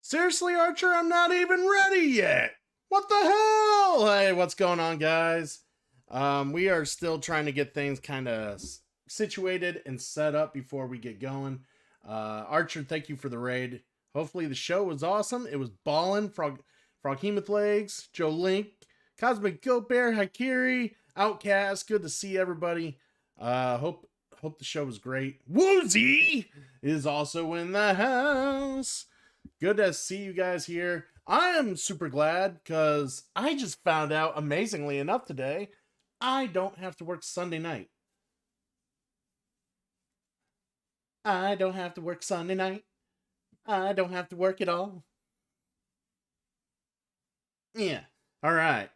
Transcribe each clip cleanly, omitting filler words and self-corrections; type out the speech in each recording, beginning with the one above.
Seriously, Archer, I'm not even ready yet. What the hell? Hey, what's going on, guys? We are still trying to get things kind of situated and set up before we get going. Archer, thank you for the raid. Hopefully, the show was awesome. It was ballin'. Froghemoth Legs, Joe Link, Cosmic Goat Bear, Haikiri, Outcast. Good to see everybody. Hope the show was great. Woozy is also in the house. Good to see you guys here. I am super glad because I just found out, amazingly enough today, I don't have to work Sunday night. I don't have to work Sunday night. I don't have to work at all. Yeah. All right.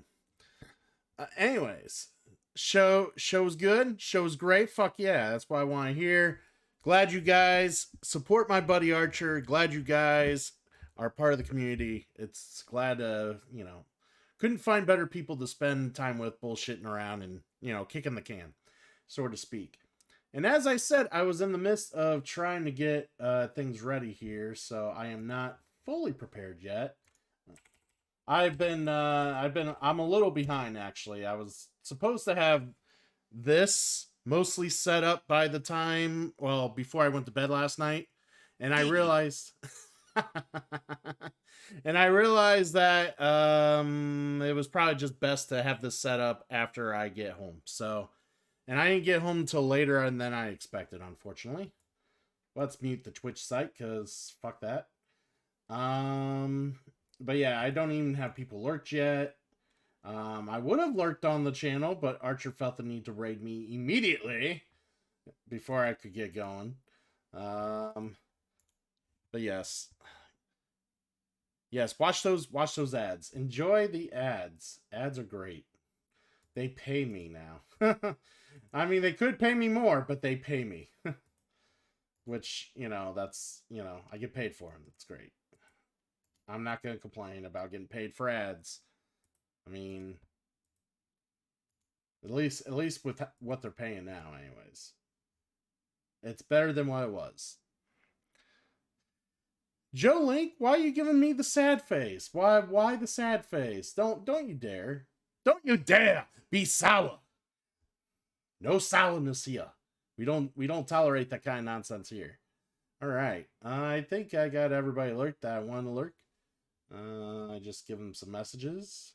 Anyways, show's good. Show's great. Fuck yeah. That's what I want to hear. Glad you guys support my buddy Archer. Glad you guys are part of the community. It's glad couldn't find better people to spend time with bullshitting around and, kicking the can, so to speak. And as I said, I was in the midst of trying to get things ready here, so I am not fully prepared yet. I'm a little behind actually. I was supposed to have this mostly set up by the time, well, before I went to bed last night, and I realized that it was probably just best to have this set up after I get home. So, and I didn't get home until later than I expected, unfortunately. Let's mute the Twitch site because fuck that. But yeah, I don't even have people lurked yet. I would have lurked on the channel, but Archer felt the need to raid me immediately before I could get going. But yes. Yes, watch those ads. Enjoy the ads. Ads are great. They pay me now. I mean, they could pay me more, but they pay me. Which, that's, I get paid for them. That's great. I'm not going to complain about getting paid for ads. I mean, at least with what they're paying now, anyways. It's better than what it was. Joe Link, why are you giving me the sad face? Why the sad face? Don't you dare. Don't you dare be sour. No sourness here. We don't tolerate that kind of nonsense here. All right. I think I got everybody lurked that I want to lurk. I just give them some messages.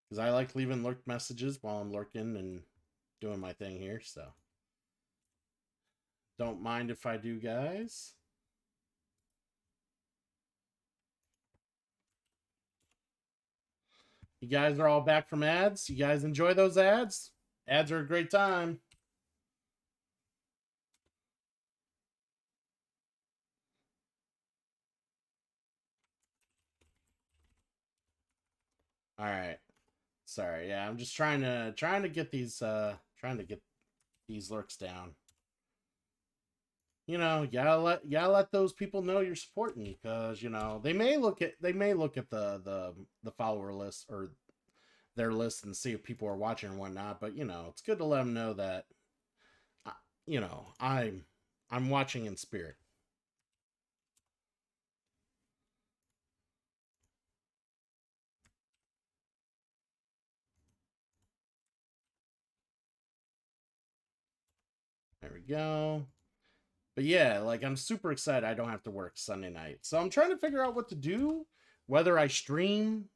Because I like leaving lurk messages while I'm lurking and doing my thing here, so don't mind if I do, guys. You guys are all back from ads. You guys enjoy those ads? Ads are a great time. All right. Sorry. Yeah, I'm just trying to get these lurks down. You gotta let those people know you're supporting, because they may look at the follower list or their list and see if people are watching and whatnot, but it's good to let them know that I'm watching in spirit. There we go. But yeah, like, I'm super excited I don't have to work Sunday night. So I'm trying to figure out what to do. Whether I stream,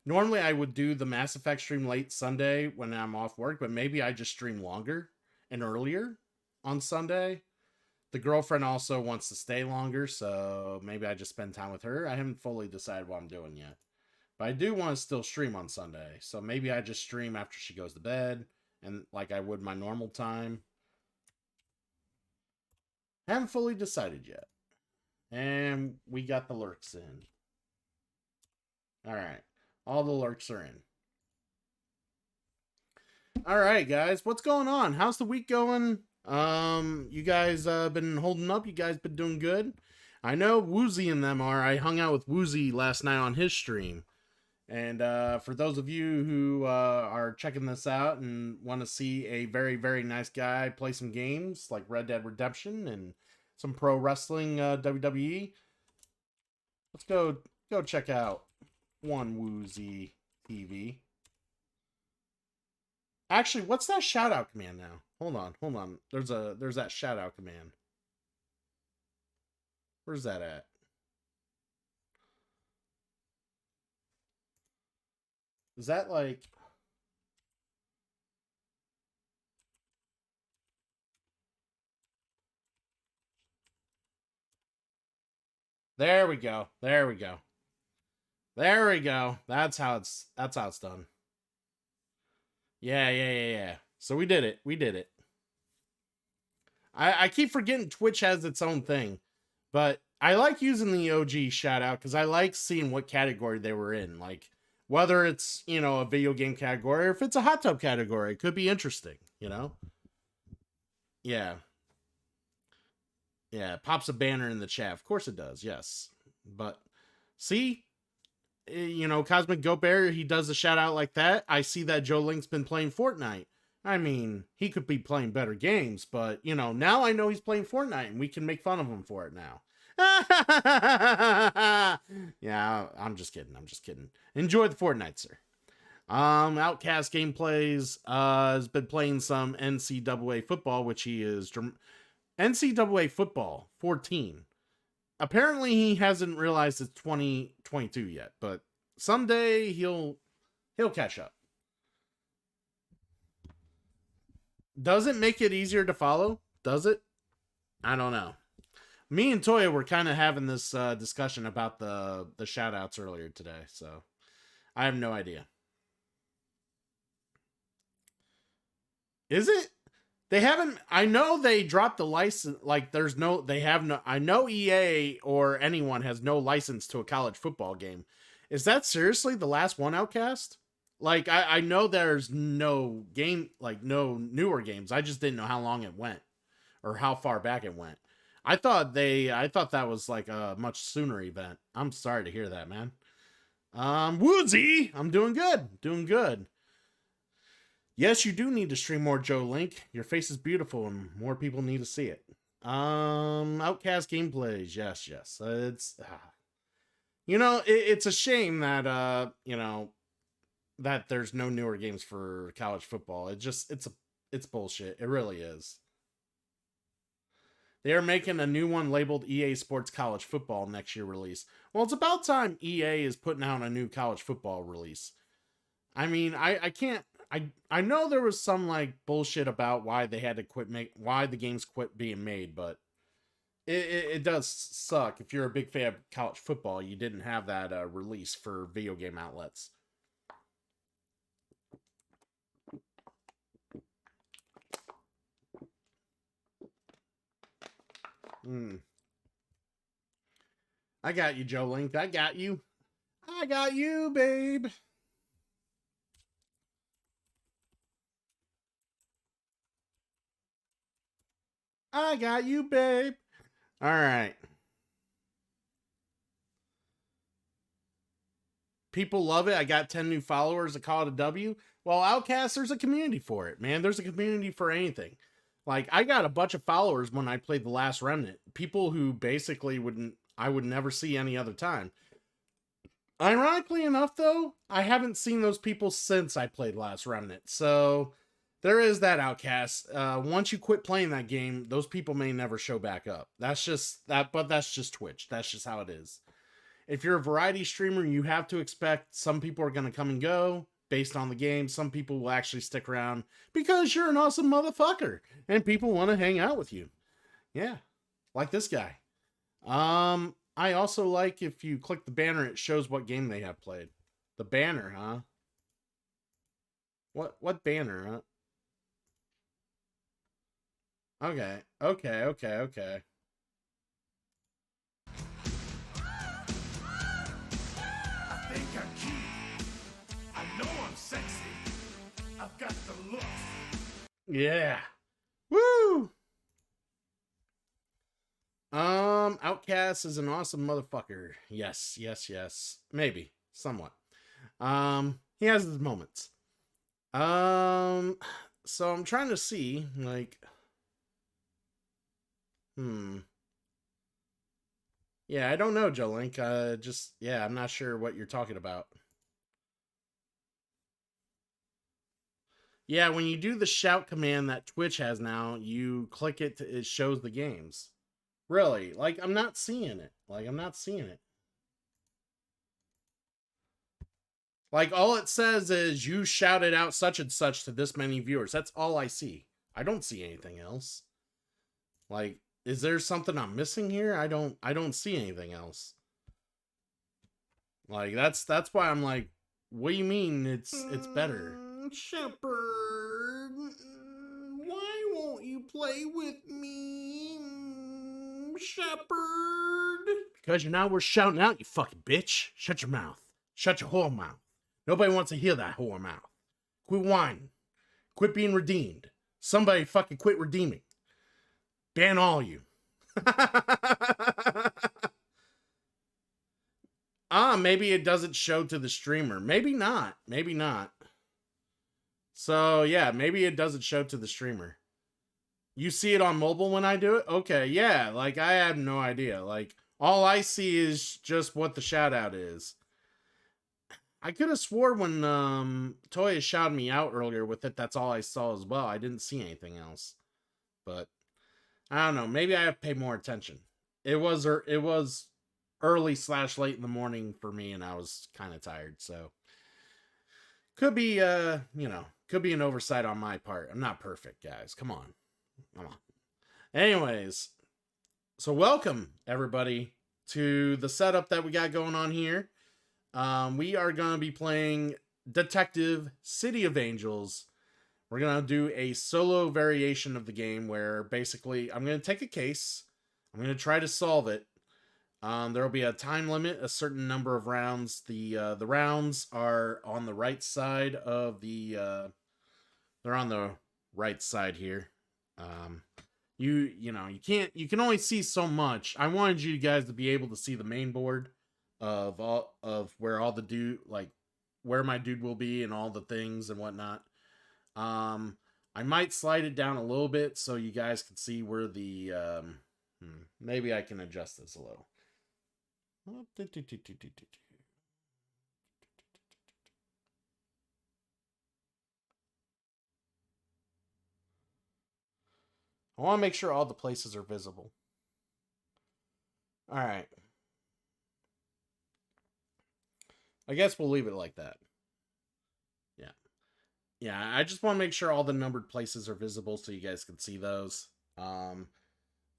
normally I would do the Mass Effect stream late Sunday when I'm off work, but maybe I just stream longer and earlier on Sunday. The girlfriend also wants to stay longer, so maybe I just spend time with her. I haven't fully decided what I'm doing yet. But I do want to still stream on Sunday. So maybe I just stream after she goes to bed and like I would my normal time. Haven't fully decided yet. And we got the lurks in. All right. All the lurks are in. All right, guys. What's going on? How's the week going? You guys been holding up? You guys been doing good? I know Woozy and them are. I hung out with Woozy last night on his stream. And for those of you who are checking this out and want to see a very, very nice guy play some games like Red Dead Redemption and some pro wrestling WWE, let's go check out One Woozy TV. Actually, what's that shout out command now? Hold on. There's that shout out command. Where's that at? Is that like... There we go. There we go. There we go. That's how it's done. Yeah. So we did it. We did it. I keep forgetting Twitch has its own thing, but I like using the OG shout out because I like seeing what category they were in. Like whether it's, you know, a video game category or if it's a hot tub category, it could be interesting, you know? Yeah. Yeah, it pops a banner in the chat. Of course it does, yes. But see, you know, Cosmic Goat Bear, he does a shout out like that. I see that Joe Link's been playing Fortnite. I mean, he could be playing better games, but, you know, now I know he's playing Fortnite and we can make fun of him for it now. Yeah, I'm just kidding. Enjoy the Fortnite, sir. Outcast Gameplays has been playing some NCAA football, which he is NCAA football 14. Apparently he hasn't realized it's 2022 yet, but someday he'll catch up. Does it make it easier to follow? Does it? I don't know. Me and Toya were kind of having this discussion about the shout outs earlier today, so I have no idea. Is it? They haven't. I know they dropped the license. Like, there's no. They have no. I know EA or anyone has no license to a college football game. Is that seriously the last one, Outcast? Like, I know there's no game, like no newer games. I just didn't know how long it went or how far back it went. I thought that was like a much sooner event. I'm sorry to hear that, man. Woodsy, I'm doing good. Yes, you do need to stream more, Joe Link. Your face is beautiful and more people need to see it. Outcast gameplays. Yes. It's you know, it's a shame that you know, that there's no newer games for college football. It's bullshit. It really is. They are making a new one labeled EA Sports College Football next year release. Well, it's about time EA is putting out a new college football release. I mean, I can't. I know there was some like bullshit about why they had to why the games quit being made, but it does suck if you're a big fan of college football. You didn't have that release for video game outlets. I got you, Joe Link. I got you, babe. I got you, babe. All right. People love it. I got 10 new followers. I call it a W. Well, Outcast, there's a community for it, man. There's a community for anything. Like, I got a bunch of followers when I played The Last Remnant. People who basically I would never see any other time. Ironically enough, though, I haven't seen those people since I played Last Remnant. So there is that, Outcast. Once you quit playing that game, those people may never show back up. That's just Twitch. That's just how it is. If you're a variety streamer, you have to expect some people are going to come and go based on the game. Some people will actually stick around because you're an awesome motherfucker and people want to hang out with you. Yeah, like this guy. I also like if you click the banner, it shows what game they have played. The banner, huh? What banner, huh? Okay. got the look. Yeah. Woo! Outcast is an awesome motherfucker. Yes, yes, yes. Maybe. Somewhat. He has his moments. So I'm trying to see, like, yeah, I don't know, Joe Link. Yeah, I'm not sure what you're talking about. Yeah, when you do the shout command that Twitch has now, you click it, it shows the games. Really? Like, I'm not seeing it. Like, all it says is you shouted out such and such to this many viewers. That's all I see. I don't see anything else. Like, is there something I'm missing here? I don't see anything else. Like, that's why I'm like, what do you mean it's better? Shepard, why won't you play with me? Shepard. Because you're not worth shouting out, you fucking bitch. Shut your mouth. Shut your whore mouth. Nobody wants to hear that whore mouth. Quit whining. Quit being redeemed. Somebody fucking quit redeeming. Ban all you. Maybe it doesn't show to the streamer. Maybe not. So, yeah, maybe it doesn't show to the streamer. You see it on mobile when I do it? Okay, yeah, like, I have no idea. Like, all I see is just what the shout out is. I could have swore when Toya shouted me out earlier with it, that's all I saw as well. I didn't see anything else. But I don't know. Maybe I have to pay more attention. It was early / late in the morning for me, and I was kind of tired. So could be could be an oversight on my part. I'm not perfect, guys. Come on. Anyways, so welcome everybody to the setup that we got going on here. We are going to be playing Detective City of Angels. We're going to do a solo variation of the game where basically I'm going to take a case. I'm going to try to solve it. There will be a time limit, a certain number of rounds. The rounds are on the right side of the... they're on the right side here. You can only see so much. I wanted you guys to be able to see the main board of where all the dude, like where my dude will be and all the things and whatnot. I might slide it down a little bit so you guys can see where the maybe I can adjust this a little. I want to make sure all the places are visible. All right. I guess we'll leave it like that. Yeah. Yeah, I just want to make sure all the numbered places are visible so you guys can see those.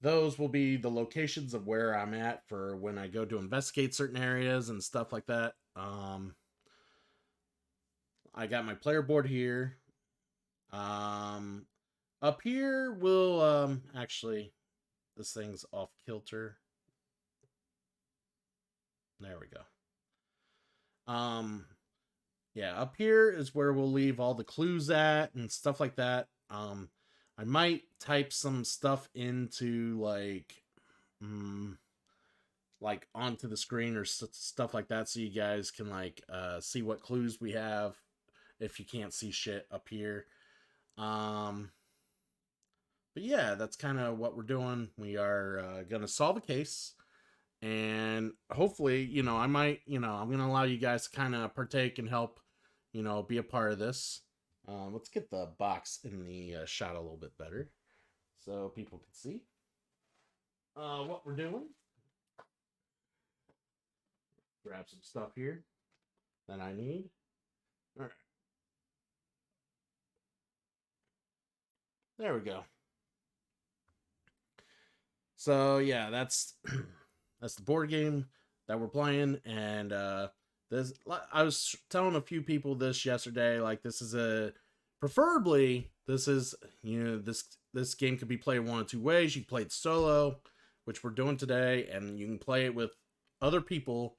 Those will be the locations of where I'm at for when I go to investigate certain areas and stuff like that. I got my player board here. Up here will actually, this thing's off kilter. There we go. Yeah, up here is where we'll leave all the clues at and stuff like that. I might type some stuff into like onto the screen or stuff like that so you guys can like see what clues we have if you can't see shit up here. But yeah, that's kind of what we're doing. We are gonna solve a case, and hopefully, I might, I'm gonna allow you guys to kind of partake and help, be a part of this. Let's get the box in the shot a little bit better so people can see what we're doing. Grab some stuff here that I need. All right. There we go. So yeah, that's the board game that we're playing, and this, I was telling a few people this yesterday. Like, this is preferably this is this game could be played one of two ways. You can play it solo, which we're doing today, and you can play it with other people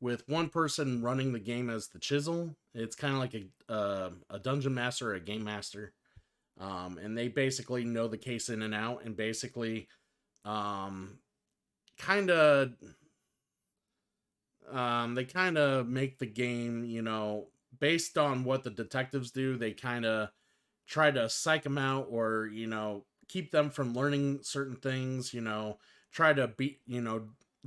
with one person running the game as the chisel. It's kind of like a dungeon master or a game master. And they basically know the case in and out, and basically kind of they kind of make the game, you know, based on what the detectives do. They kind of try to psych them out, or, you know, keep them from learning certain things, you know, try to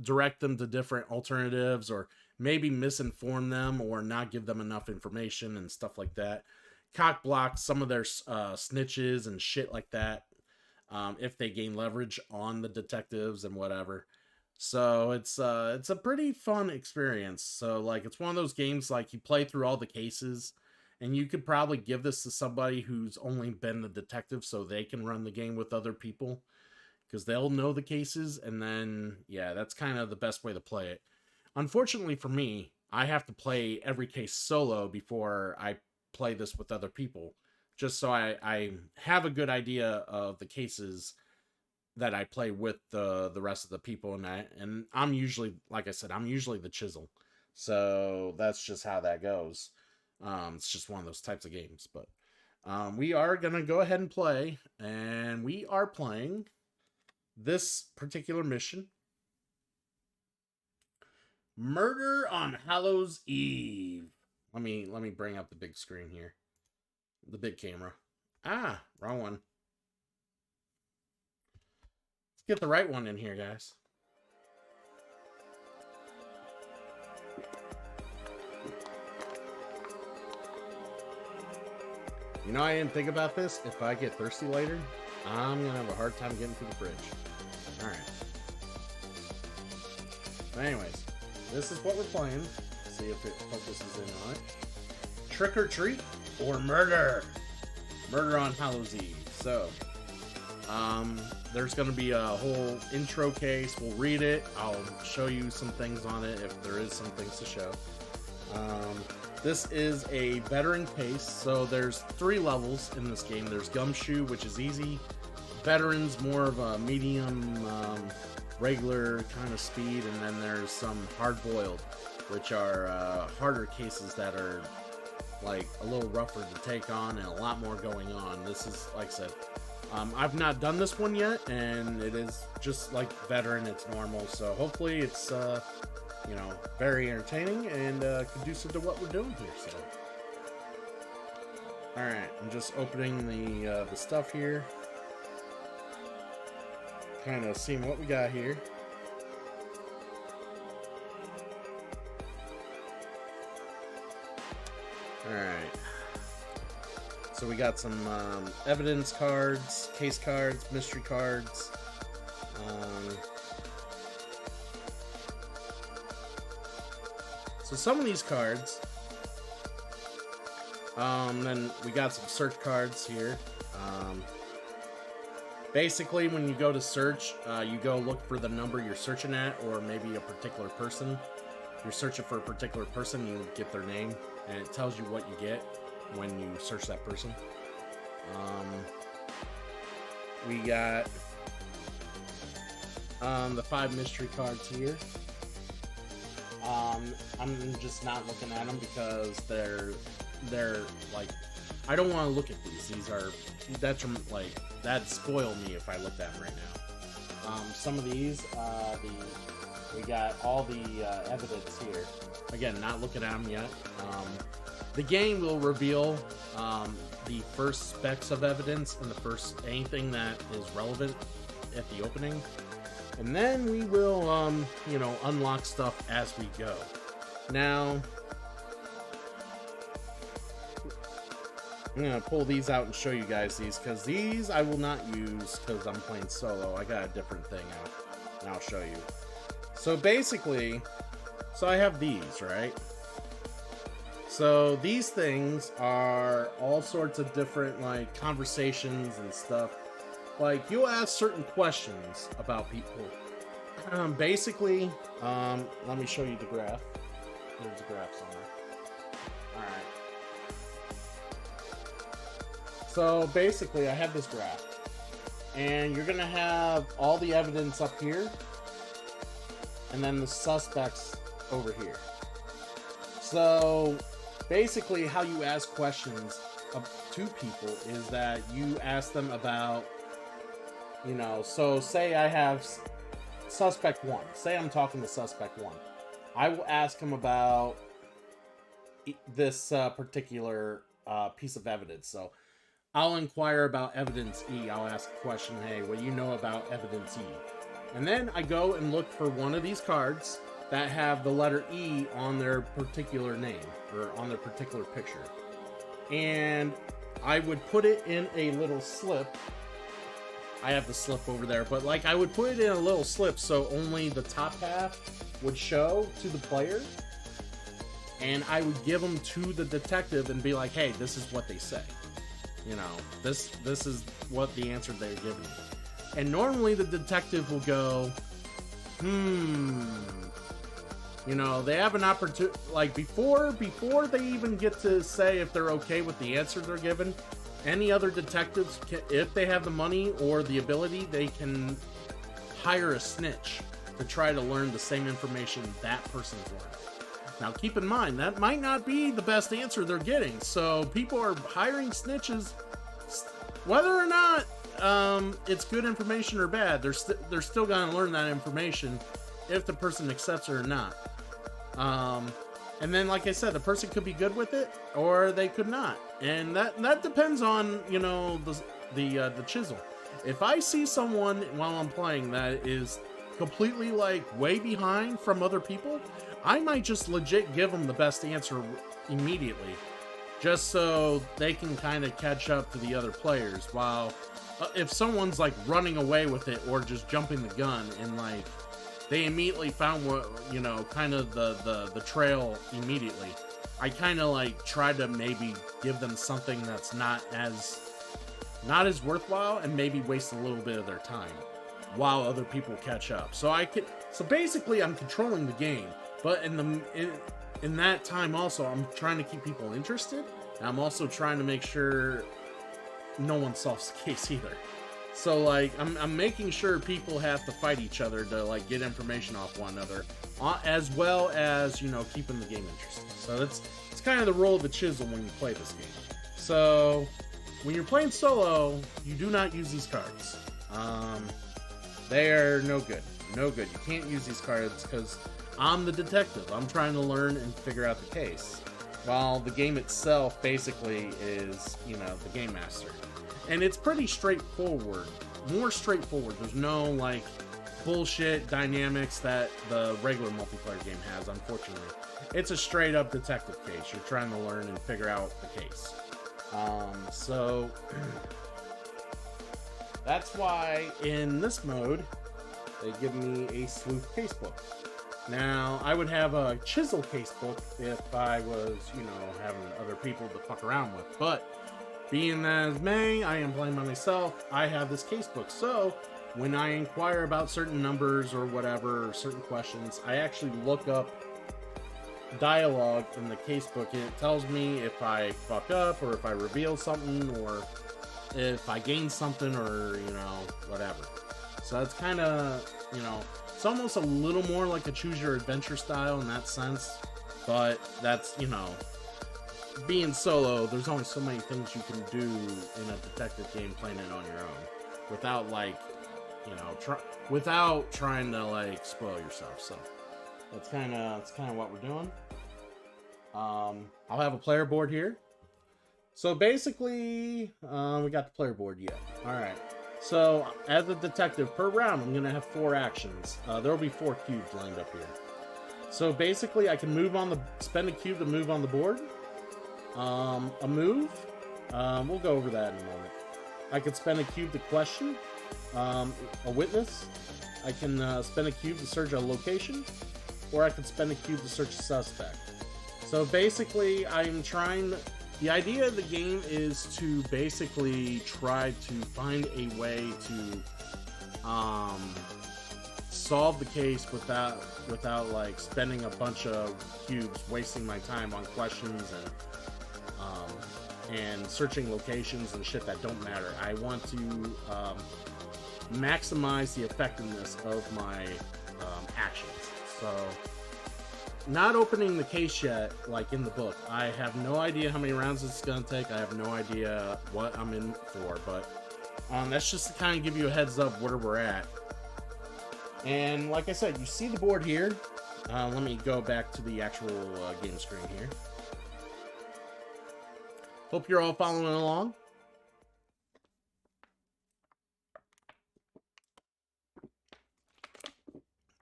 direct them to different alternatives, or maybe misinform them or not give them enough information and stuff like that. Cock block some of their snitches and shit like that, if they gain leverage on the detectives and whatever. So it's a pretty fun experience. So like, it's one of those games, like, you play through all the cases, and you could probably give this to somebody who's only been the detective, so they can run the game with other people, because they'll know the cases. And then, yeah, that's kind of the best way to play it. Unfortunately for me, I have to play every case solo before I play this with other people, just so I have a good idea of the cases that I play with the rest of the people. And I'm usually, like I said, I'm usually the chisel, so that's just how that goes. It's just one of those types of games. But we are gonna go ahead and play, and we are playing this particular mission, Murder on Hallows Eve. Let me bring up the big screen here. The big camera. Ah, wrong one. Let's get the right one in here, guys. You know, I didn't think about this. If I get thirsty later, I'm gonna have a hard time getting to the fridge. Alright. But anyways, this is what we're playing. See if it focuses in on it. Trick or Treat or Murder. Murder on Hallows Eve. So, there's going to be a whole intro case. We'll read it. I'll show you some things on it if there is some things to show. This is a veteran case. So there's 3 levels in this game. There's Gumshoe, which is easy. Veterans, more of a medium, regular kind of speed. And then there's some hard-boiled, which are harder cases that are like a little rougher to take on and a lot more going on. This is, like I said, I've not done this one yet, and it is just like veteran. It's normal, so hopefully it's you know, very entertaining and conducive to what we're doing here. So, all right, I'm just opening the stuff here, kind of seeing what we got here. Alright, so we got some evidence cards, case cards, mystery cards. So some of these cards, then we got some search cards here. Basically, when you go to search, you go look for the number you're searching at, or maybe a particular person. If you're searching for a particular person, you get their name, and it tells you what you get when you search that person. We got the 5 mystery cards here. I'm just not looking at them because they're like, I don't want to look at these. These are that'd spoil me if I looked at them right now. Some of these, we got all the evidence here. Again, not looking at them yet. The game will reveal the first specs of evidence and the first anything that is relevant at the opening. And then we will, you know, unlock stuff as we go. Now, I'm going to pull these out and show you guys these, because these I will not use because I'm playing solo. I got a different thing out, and I'll show you. So basically, I have these, right? So these things are all sorts of different, like, conversations and stuff. Like, you'll ask certain questions about people. Basically, let me show you the graph. There's the graph somewhere. Alright. So basically, I have this graph. And you're going to have all the evidence up here. And then the suspects over here. So basically, how you ask questions to people is that you ask them about, so say I have suspect one. Say I'm talking to suspect one. I will ask him about this particular piece of evidence. So I'll inquire about evidence E. I'll ask a question, hey, what do you know about evidence E? And then I go and look for one of these cards that have the letter E on their particular name or on their particular picture. And I would put it in a little slip. I have the slip over there, but like I would put it in a little slip so only the top half would show to the player. And I would give them to the detective and be like, hey, this is what they say. This is what the answer they're giving me. And normally the detective will go, they have an opportunity, like before they even get to say if they're okay with the answer they're given, any other detectives, if they have the money or the ability, they can hire a snitch to try to learn the same information that person's learned. Now keep in mind, that might not be the best answer they're getting, so people are hiring snitches, whether or not it's good information or bad, they're still gonna learn that information if the person accepts it or not. And then, like I said, the person could be good with it, or they could not, and that depends on the chisel. If I see someone while I'm playing that is completely like way behind from other people, I might just legit give them the best answer immediately, just so they can kind of catch up to the other players. While if someone's like running away with it or just jumping the gun and like they immediately found what, kind of the trail immediately, I kind of like try to maybe give them something that's not as worthwhile and maybe waste a little bit of their time while other people catch up. So basically I'm controlling the game, but in that time also I'm trying to keep people interested, and I'm also trying to make sure no one solves the case either. So like I'm making sure people have to fight each other to like get information off one another, as well as keeping the game interesting. So it's kind of the role of the chisel when you play this game. So when you're playing solo, you do not use these cards. They are no good. You can't use these cards because I'm the detective. I'm trying to learn and figure out the case, while the game itself basically is the game master. And it's pretty straightforward, more straightforward. There's no like bullshit dynamics that the regular multiplayer game has, unfortunately. It's a straight up detective case. You're trying to learn and figure out the case. So that's why in this mode, they give me a sleuth casebook. Now, I would have a chisel casebook if I was, having other people to fuck around with, but being as I am playing by myself, I have this casebook. So when I inquire about certain numbers or whatever, or certain questions, I actually look up dialogue in the casebook, and it tells me if I fuck up or if I reveal something or if I gain something or, whatever. So it's kind of, it's almost a little more like a choose your adventure style in that sense, but that's, being solo, there's only so many things you can do in a detective game playing it on your own without like, without trying to like spoil yourself. So that's kind of what we're doing. I'll have a player board here. So basically, we got the player board yet. All right. So as a detective per round, I'm gonna have 4 actions. There will be 4 cubes lined up here. So basically, I can spend a cube to move on the board. A move, we'll go over that in a moment. I could spend a cube to question a witness. I can spend a cube to search a location, or I could spend a cube to search a suspect. So basically, the idea of the game is to basically try to find a way to solve the case without like spending a bunch of cubes, wasting my time on questions and searching locations and shit that don't matter. I want to maximize the effectiveness of my actions. So not opening the case yet, like in the book. I have no idea how many rounds it's gonna take. I have no idea what I'm in for, but that's just to kind of give you a heads up where we're at. And like I said, you see the board here. Let me go back to the actual game screen here. Hope you're all following along.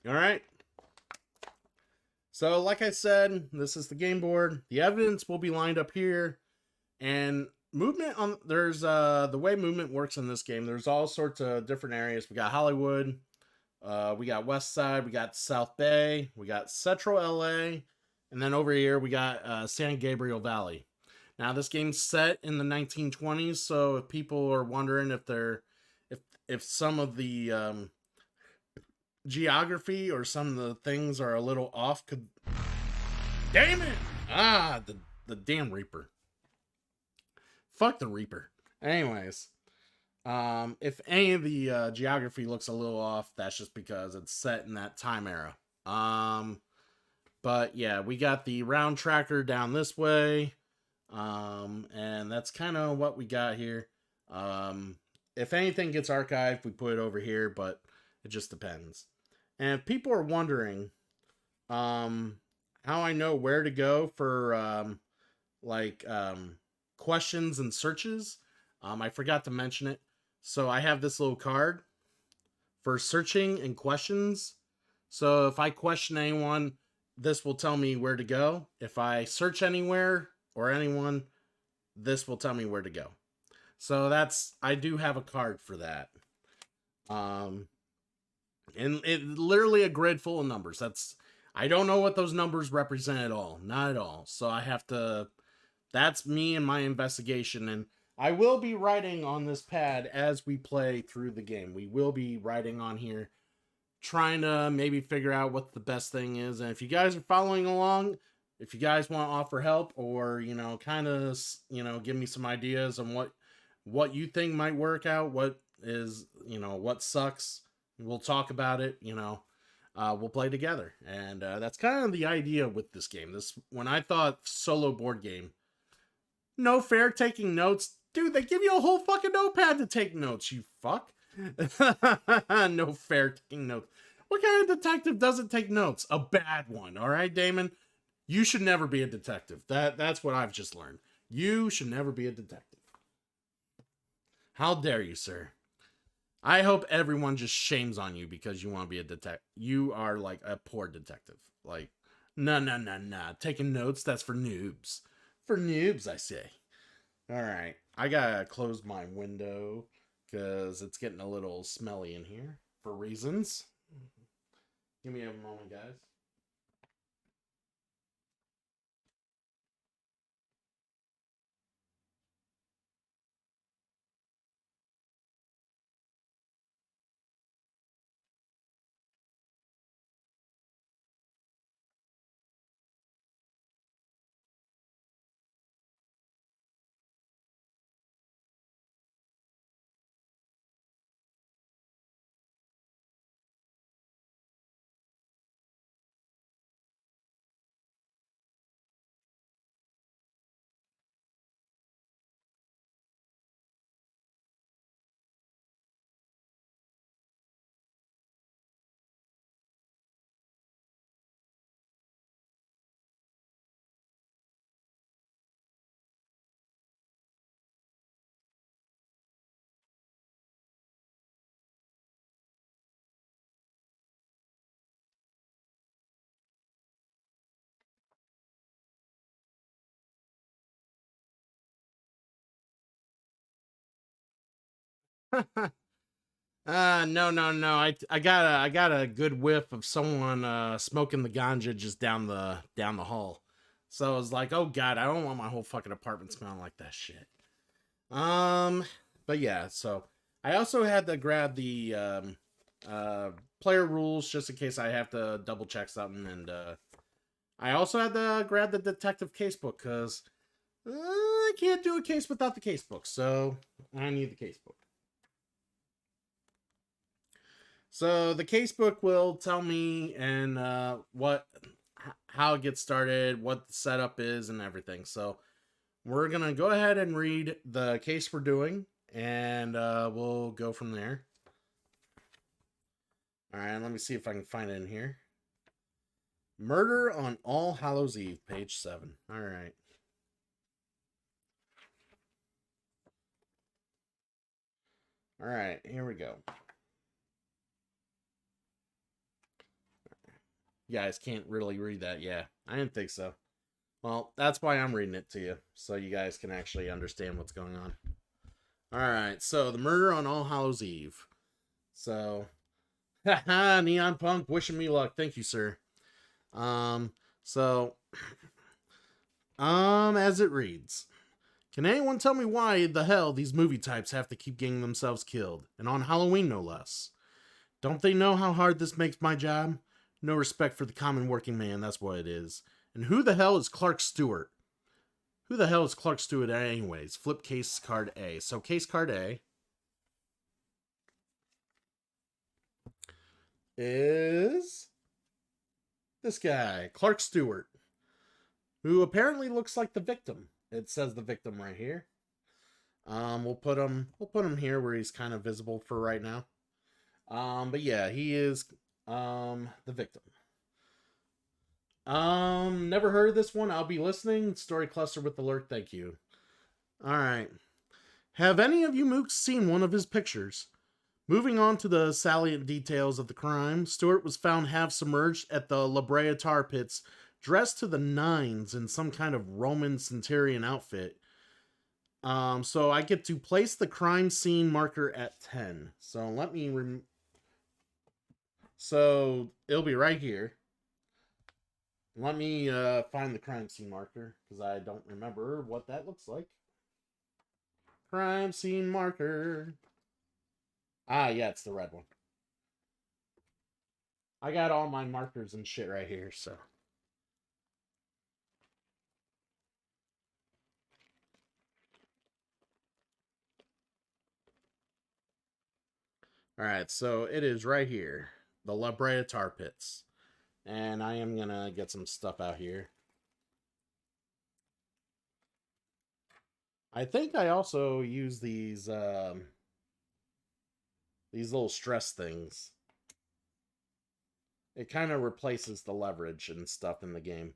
All right. So, like I said, this is the game board. The evidence will be lined up here, and movement on there's the way movement works in this game. There's all sorts of different areas. We got Hollywood, we got West Side, we got South Bay, we got Central LA, and then over here we got San Gabriel Valley. Now, this game's set in the 1920s, so if people are wondering if some of the geography or some of the things are a little off, damn it! The damn Reaper. Fuck the Reaper. Anyways, if any of the geography looks a little off, that's just because it's set in that time era. But yeah, we got the round tracker down this way. And that's kind of what we got here. If anything gets archived, we put it over here, but it just depends. And if people are wondering, how I know where to go for, questions and searches, I forgot to mention it. So I have this little card for searching and questions. So if I question anyone, this will tell me where to go. If I search anywhere or anyone, this will tell me where to go. So I do have a card for that. And it literally a grid full of numbers. I don't know what those numbers represent at all. Not at all. So that's me and my investigation. And I will be writing on this pad as we play through the game. We will be writing on here, trying to maybe figure out what the best thing is. And if you guys are following along, if you guys want to offer help or, kind of, give me some ideas on what you think might work out, what is, what sucks, we'll talk about it, we'll play together. And that's kind of the idea with this game. When I thought solo board game, no fair taking notes. Dude, they give you a whole fucking notepad to take notes, you fuck. No fair taking notes. What kind of detective doesn't take notes? A bad one, all right, Damon? You should never be a detective. That's what I've just learned. You should never be a detective. How dare you, sir? I hope everyone just shames on you because you want to be a detective. You are like a poor detective. Like, no. Taking notes, that's for noobs. For noobs, I say. All right. I gotta close my window because it's getting a little smelly in here for reasons. Give me a moment, guys. No. I got a good whiff of someone smoking the ganja just down the hall. So I was like, oh god, I don't want my whole fucking apartment smelling like that shit. But yeah, so I also had to grab the player rules just in case I have to double check something, and I also had to grab the detective casebook because I can't do a case without the casebook, so I need the casebook. So the casebook will tell me and how it gets started, what the setup is, and everything. So we're gonna go ahead and read the case we're doing, and we'll go from there. All right, let me see if I can find it in here. Murder on All Hallows Eve, page 7. All right. All right, here we go. You guys can't really read that. Yeah, I didn't think so. Well, that's why I'm reading it to you, so you guys can actually understand what's going on. All right, so the murder on All Hallows Eve. So, haha, Neon Punk wishing me luck. Thank you, sir. So, as it reads, can anyone tell me why the hell these movie types have to keep getting themselves killed, and on Halloween no less? Don't they know how hard this makes my job? No respect for the common working man, that's what it is. And who the hell is Clark Stewart? Who the hell is Clark Stewart anyways? Flip case card A. So case card A is this guy, Clark Stewart, who apparently looks like the victim. It says the victim right here. We'll put him here where he's kind of visible for right now. But yeah, he is the victim. Never heard of this one. I'll be listening. Story cluster with alert. Thank you. All right. Have any of you mooks seen one of his pictures? Moving on to the salient details of the crime, Stewart was found half submerged at the La Brea tar pits, dressed to the nines in some kind of Roman centurion outfit. So I get to place the crime scene marker at 10. So let me so it'll be right here. Let me find the crime scene marker, because I don't remember what that looks like. Crime scene marker. Ah, yeah, it's the red one. I got all my markers and shit right here, so. Alright, so it is right here. The La Brea tar pits. And I am gonna get some stuff out here. I think I also use these little stress things. It kind of replaces the leverage and stuff in the game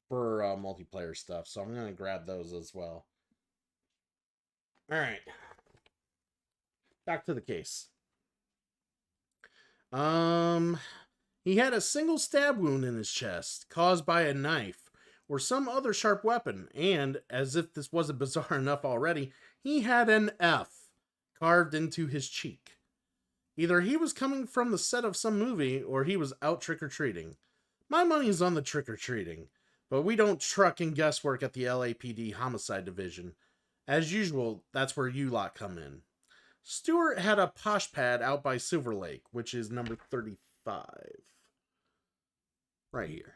for multiplayer stuff. So I'm gonna grab those as well. All right, back to the case. He had a single stab wound in his chest caused by a knife or some other sharp weapon, and as if this wasn't bizarre enough already, he had an F carved into his cheek. Either he was coming from the set of some movie or he was out trick-or-treating. My money's on the trick-or-treating, but we don't truck and guesswork at the LAPD Homicide Division. As usual, that's where you lot come in. Stewart had a posh pad out by Silver Lake, which is number 35. Right here.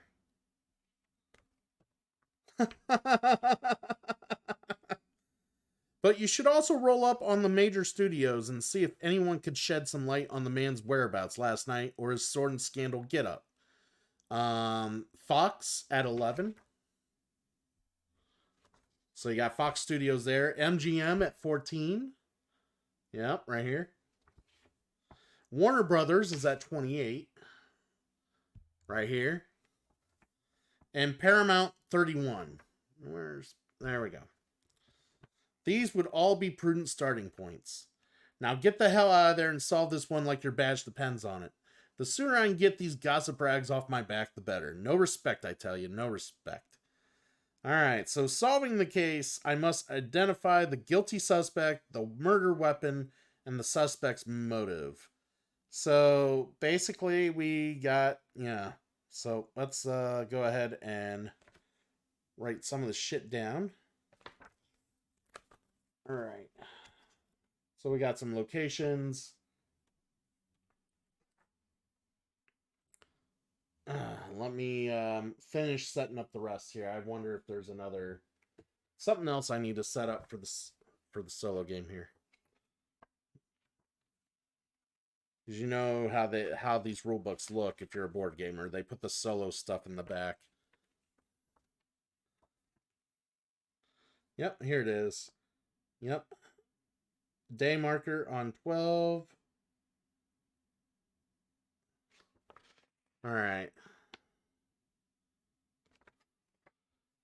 But you should also roll up on the major studios and see if anyone could shed some light on the man's whereabouts last night or his sword and scandal get-up. Fox at 11. So you got Fox Studios there. MGM at 14. Yep, right here. Warner Brothers is at 28. Right here. And Paramount 31. There we go. These would all be prudent starting points. Now get the hell out of there and solve this one like your badge depends on it. The sooner I can get these gossip rags off my back, the better. No respect, I tell you. No respect. Alright, so solving the case, I must identify the guilty suspect, the murder weapon, and the suspect's motive. So basically we got, yeah. So let's go ahead and write some of the shit down. Alright. So we got some locations. Let me finish setting up the rest here. I wonder if there's something else I need to set up for the solo game here. Because you know how these rule books look if you're a board gamer. They put the solo stuff in the back. Yep, here it is. Yep. Day marker on 12. All right.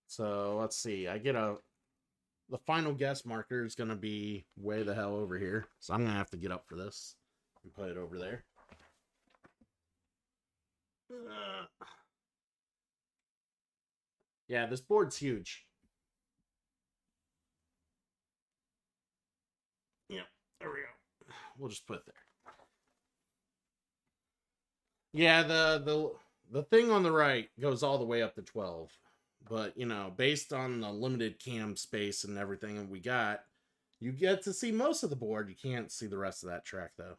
So let's see. The final guess marker is going to be way the hell over here. So I'm going to have to get up for this and put it over there. Yeah, this board's huge. Yep, there we go. We'll just put it there. Yeah, the thing on the right goes all the way up to 12. But, you know, based on the limited cam space and everything we got, you get to see most of the board. You can't see the rest of that track, though.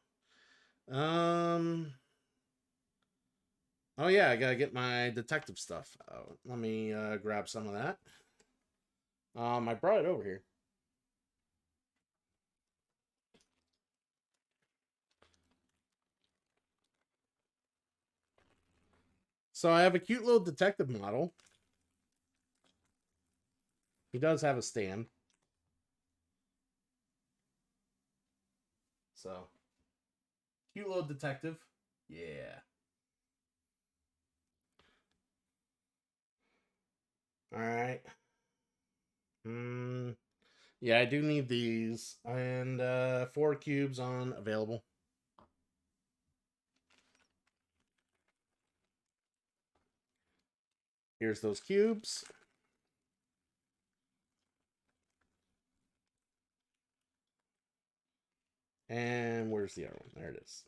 Oh, yeah, I gotta get my detective stuff out. Let me grab some of that. I brought it over here. So I have a cute little detective model. He does have a stand. So, cute little detective. Yeah. All right. Yeah, I do need these. And 4 cubes on available. Here's those cubes. And where's the other one? There it is.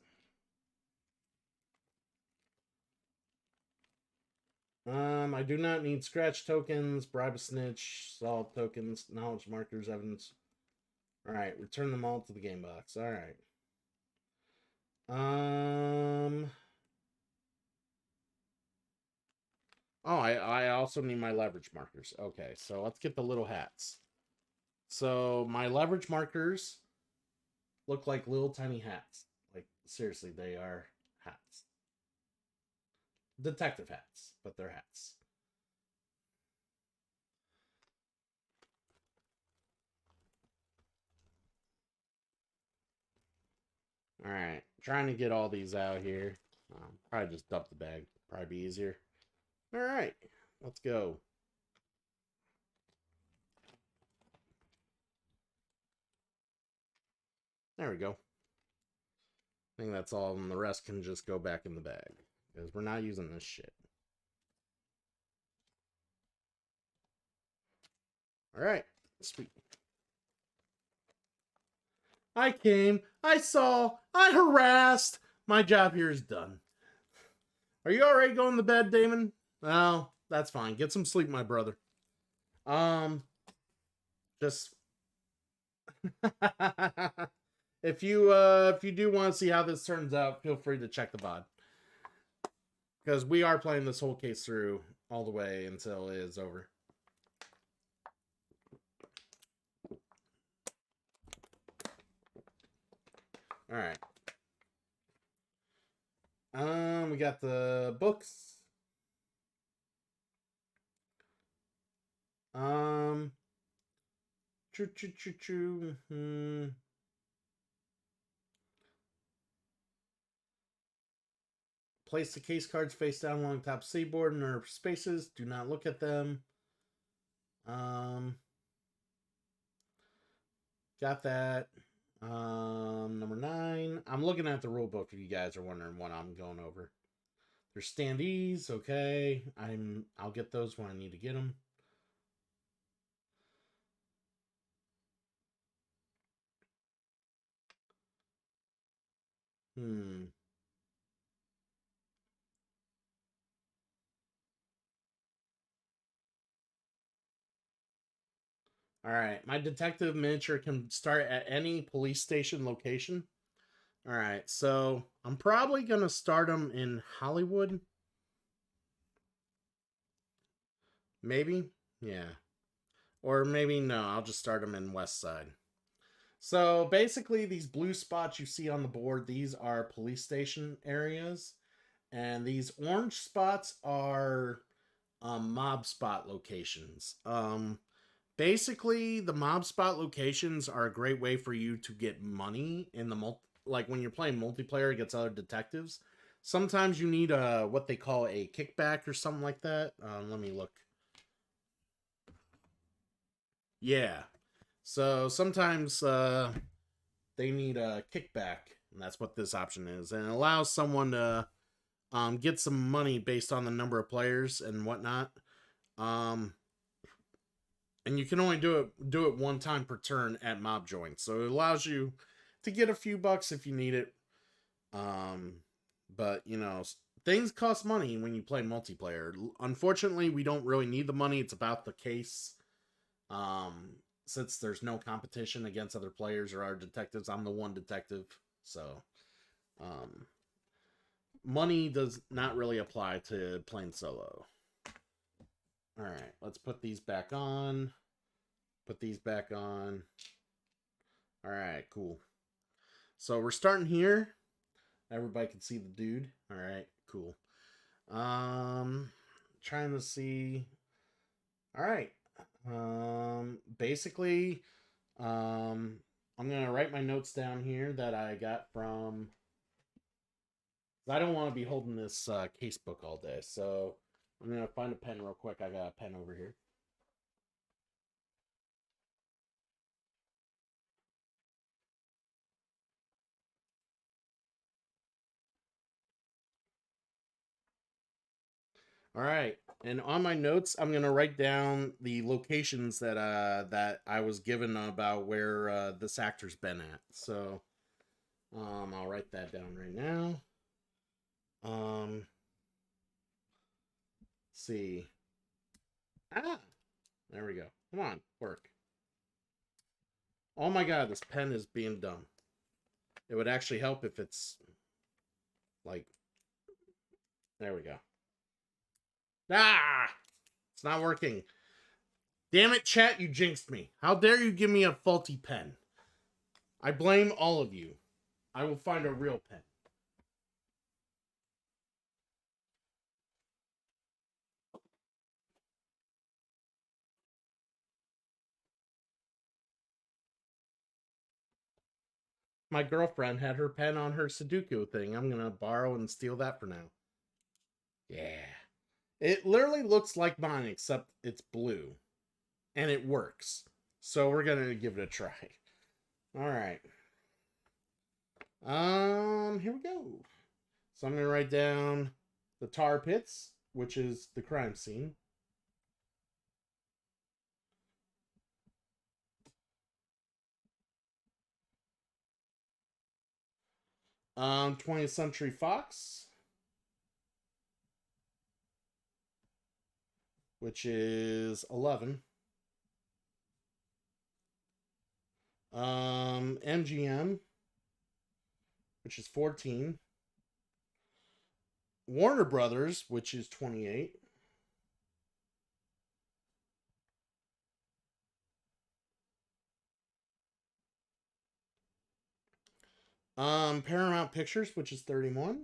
I do not need scratch tokens, bribe a snitch, solve tokens, knowledge markers, evidence. Alright, return them all to the game box. Alright. Oh, I also need my leverage markers. Okay, so let's get the little hats. So my leverage markers look like little tiny hats. Like, seriously, they are hats. Detective hats, but they're hats. All right, trying to get all these out here. Probably just dump the bag. Probably be easier. All right, let's go. There we go. I think that's all, and the rest can just go back in the bag because we're not using this shit. All right, sweet. I came, I saw, I harassed. My job here is done. Are you already going to bed, Damon? Well, that's fine. Get some sleep, my brother. Just if you do want to see how this turns out, feel free to check the VOD. Because we are playing this whole case through all the way until it is over. All right. We got the books. Place the case cards face down along top seaboard in their spaces. Do not look at them. Got that. Number 9. I'm looking at the rule book if you guys are wondering what I'm going over. There's standees, okay. I'll get those when I need to get them. All right, my detective miniature can start at any police station location. All right, so I'm probably gonna start them in Hollywood. Maybe, yeah, or maybe no. I'll just start them in West Side. So basically, these blue spots you see on the board, these are police station areas, and these orange spots are mob spot locations. Basically, the mob spot locations are a great way for you to get money in the like when you're playing multiplayer against other detectives. Sometimes you need a what they call a kickback or something like that. Let me look. Yeah. So sometimes they need a kickback, and that's what this option is, and it allows someone to get some money based on the number of players and whatnot. Um, and you can only do it one time per turn at mob joints, so it allows you to get a few bucks if you need it. Um, but you know, things cost money when you play multiplayer. Unfortunately, we don't really need the money. It's about the case. Um, since there's no competition against other players or our detectives, I'm the one detective, so um, money does not really apply to playing solo. All right, let's put these back on. Put these back on. All right, cool. So we're starting here. Everybody can see the dude. All right, cool. Trying to see. All right. Basically, I'm gonna write my notes down here that I got from. I don't want to be holding this case book all day, so I'm gonna find a pen real quick. I got a pen over here. All right, and on my notes, I'm gonna write down the locations that I was given about where this actor's been at. So, I'll write that down right now. Um, see. Ah, there we go. Come on, work. Oh my god, this pen is being dumb. It would actually help if it's like. There we go. Ah, it's not working. Damn it, chat! You jinxed me. How dare you give me a faulty pen? I blame all of you. I will find a real pen. My girlfriend had her pen on her Sudoku thing. I'm gonna borrow and steal that for now. Yeah. It literally looks like mine, except it's blue. And it works. So we're gonna give it a try. Alright. Here we go. So I'm gonna write down the tar pits, which is the crime scene. 20th Century Fox, which is 11. MGM, which is 14. Warner Brothers, which is 28. Paramount Pictures, which is 31.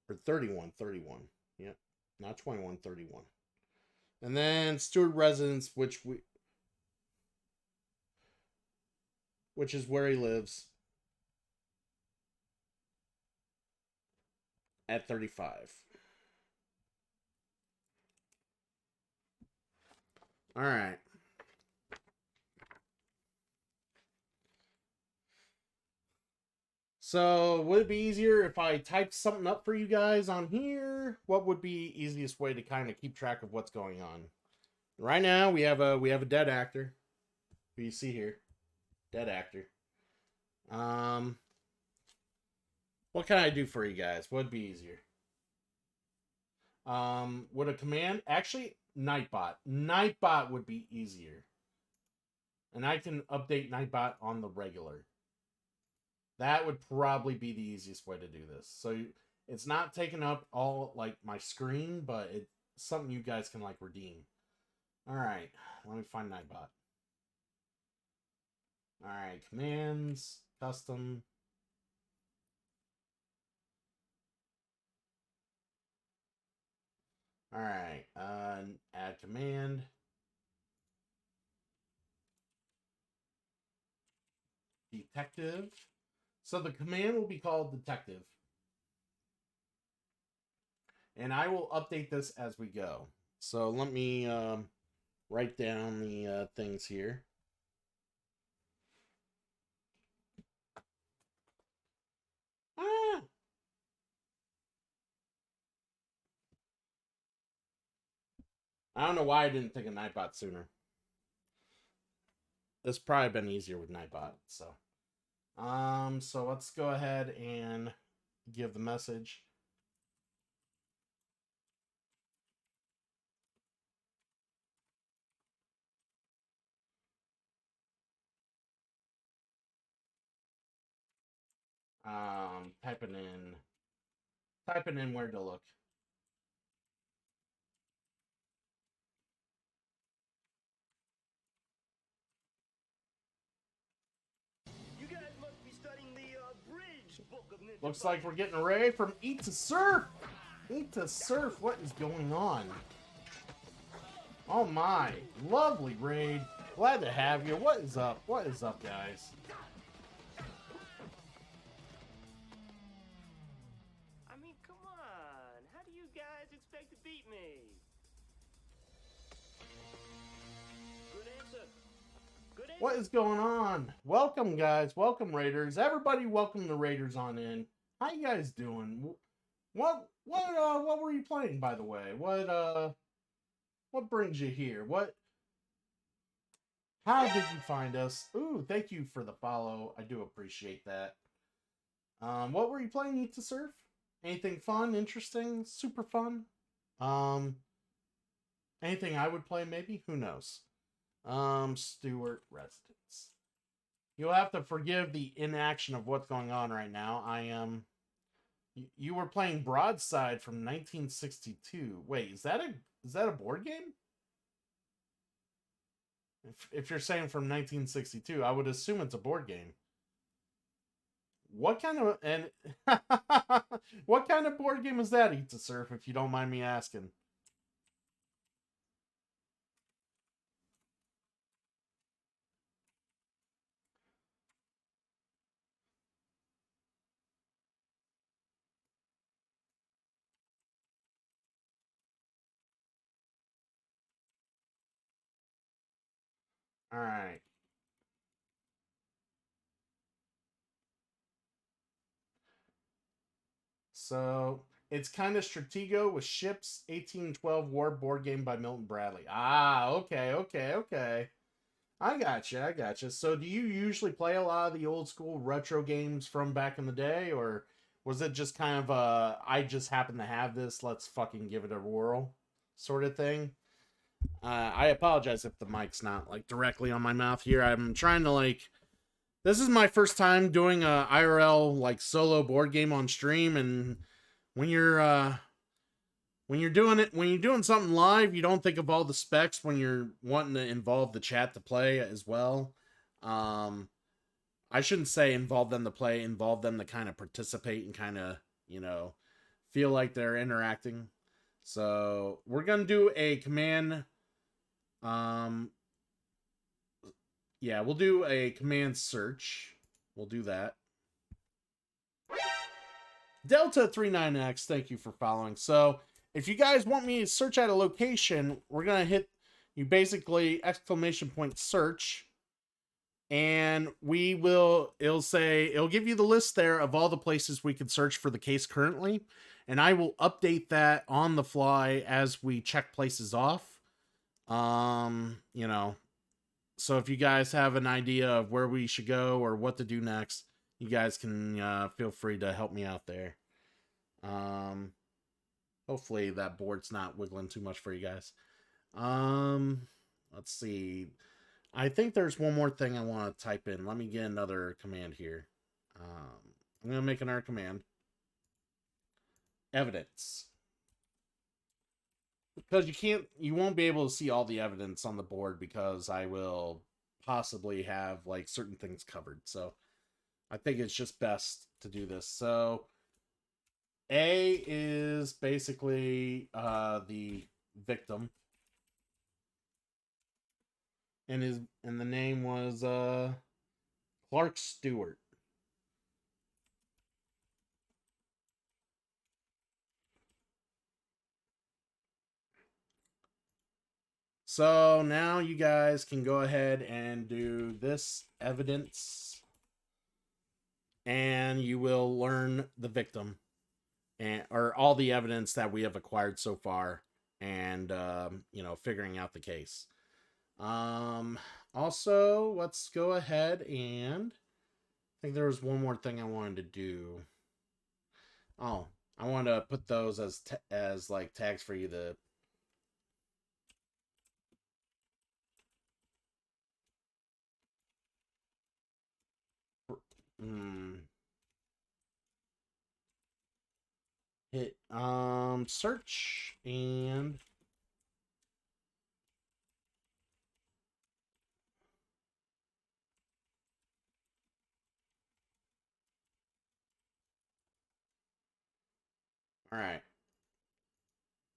Or 31, 31. Yep. Not 21, 31. And then Stewart Residence, which is where he lives at 35. All right. So, would it be easier if I typed something up for you guys on here? What would be easiest way to kind of keep track of what's going on? Right now, we have a dead actor. Who you see here, dead actor. Um, what can I do for you guys? What'd be easier? Would a command actually Nightbot? Nightbot would be easier, and I can update Nightbot on the regular. That would probably be the easiest way to do this. So It's not taking up all like my screen, but it's something you guys can like redeem. All right, let me find Nightbot. All right, commands, custom. All right, add command. Detective. So the command will be called detective. And I will update this as we go. So let me write down the things here. Ah! I don't know why I didn't think of Nightbot sooner. This probably been easier with Nightbot. So let's go ahead and give the message. Typing in where to look. You guys must be studying the Bridge book of Ninja. Looks like we're getting a raid from Eat to Surf. Eat to Surf, what is going on? Oh my, lovely raid. Glad to have you. What is up? What is up, guys? I mean, come on. How do you guys expect to beat me? Good answer. Good answer. What is going on? Welcome, guys. Welcome, Raiders. Everybody, welcome the Raiders on in. How you guys doing? What were you playing, by the way? What brings you here? How did you find us? Ooh, thank you for the follow. I do appreciate that. What were you playing? Eat to Surf? Anything fun, interesting, super fun? Anything I would play, maybe? Who knows? Stewart Residence. You'll have to forgive the inaction of what's going on right now. I am. You were playing Broadside from 1962. Wait, is that a board game? If you're saying from 1962, I would assume it's a board game. What kind of what kind of board game is that, Eat to Surf, if you don't mind me asking? All right. So it's kind of Stratego with ships, 1812 war board game by Milton Bradley. Ah, okay. I gotcha. So do you usually play a lot of the old school retro games from back in the day, or was it just kind of I just happen to have this, let's fucking give it a whirl sort of thing? I apologize if the mic's not like directly on my mouth here. I'm trying to like this is my first time doing a IRL like solo board game on stream, and when you're doing it when you're doing something live, you don't think of all the specs when you're wanting to involve the chat to play as well. um I shouldn't say involve them to play, involve them to kind of participate and kind of, feel like they're interacting. So we're gonna do a command. um yeah, we'll do a command search. We'll do that. Delta39X, thank you for following. So if you guys want me to search at a location, we're gonna hit you basically exclamation point search, and it'll give you the list there of all the places we can search for the case currently, and I will update that on the fly as we check places off. So if you guys have an idea of where we should go or what to do next, you guys can feel free to help me out there. Hopefully that board's not wiggling too much for you guys. Let's see. I think there's one more thing I want to type in. Let me get another command here. I'm gonna make another command. evidence. Because you won't be able to see all the evidence on the board because I will possibly have like certain things covered. So I think it's just best to do this. So A is basically the victim. And the name was Clark Stewart. So now you guys can go ahead and do this evidence, and you will learn the victim and or all the evidence that we have acquired so far, and figuring out the case. Also, let's go ahead and I think there was one more thing I wanted to do. Oh, I wanted to put those as like tags for you to. Hit search and all right.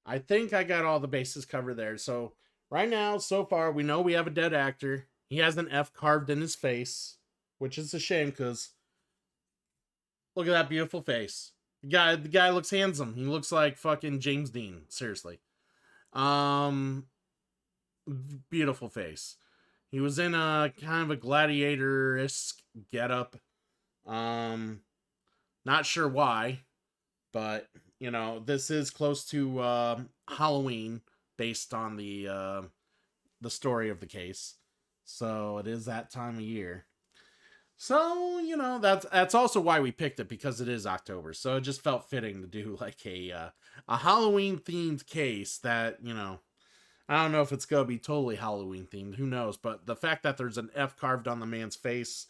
I think I got all the bases covered there. So right now, so far, we know we have a dead actor. He has an F carved in his face, which is a shame because look at that beautiful face. The guy looks handsome. He looks like fucking James Dean. Seriously. Um, Beautiful face. He was in a kind of a gladiator-esque getup. Not sure why, but this is close to Halloween, based on the story of the case. So it is that time of year. So that's also why we picked it, because it is October. So it just felt fitting to do like a Halloween themed case that I don't know if it's gonna be totally Halloween themed. Who knows? But the fact that there's an F carved on the man's face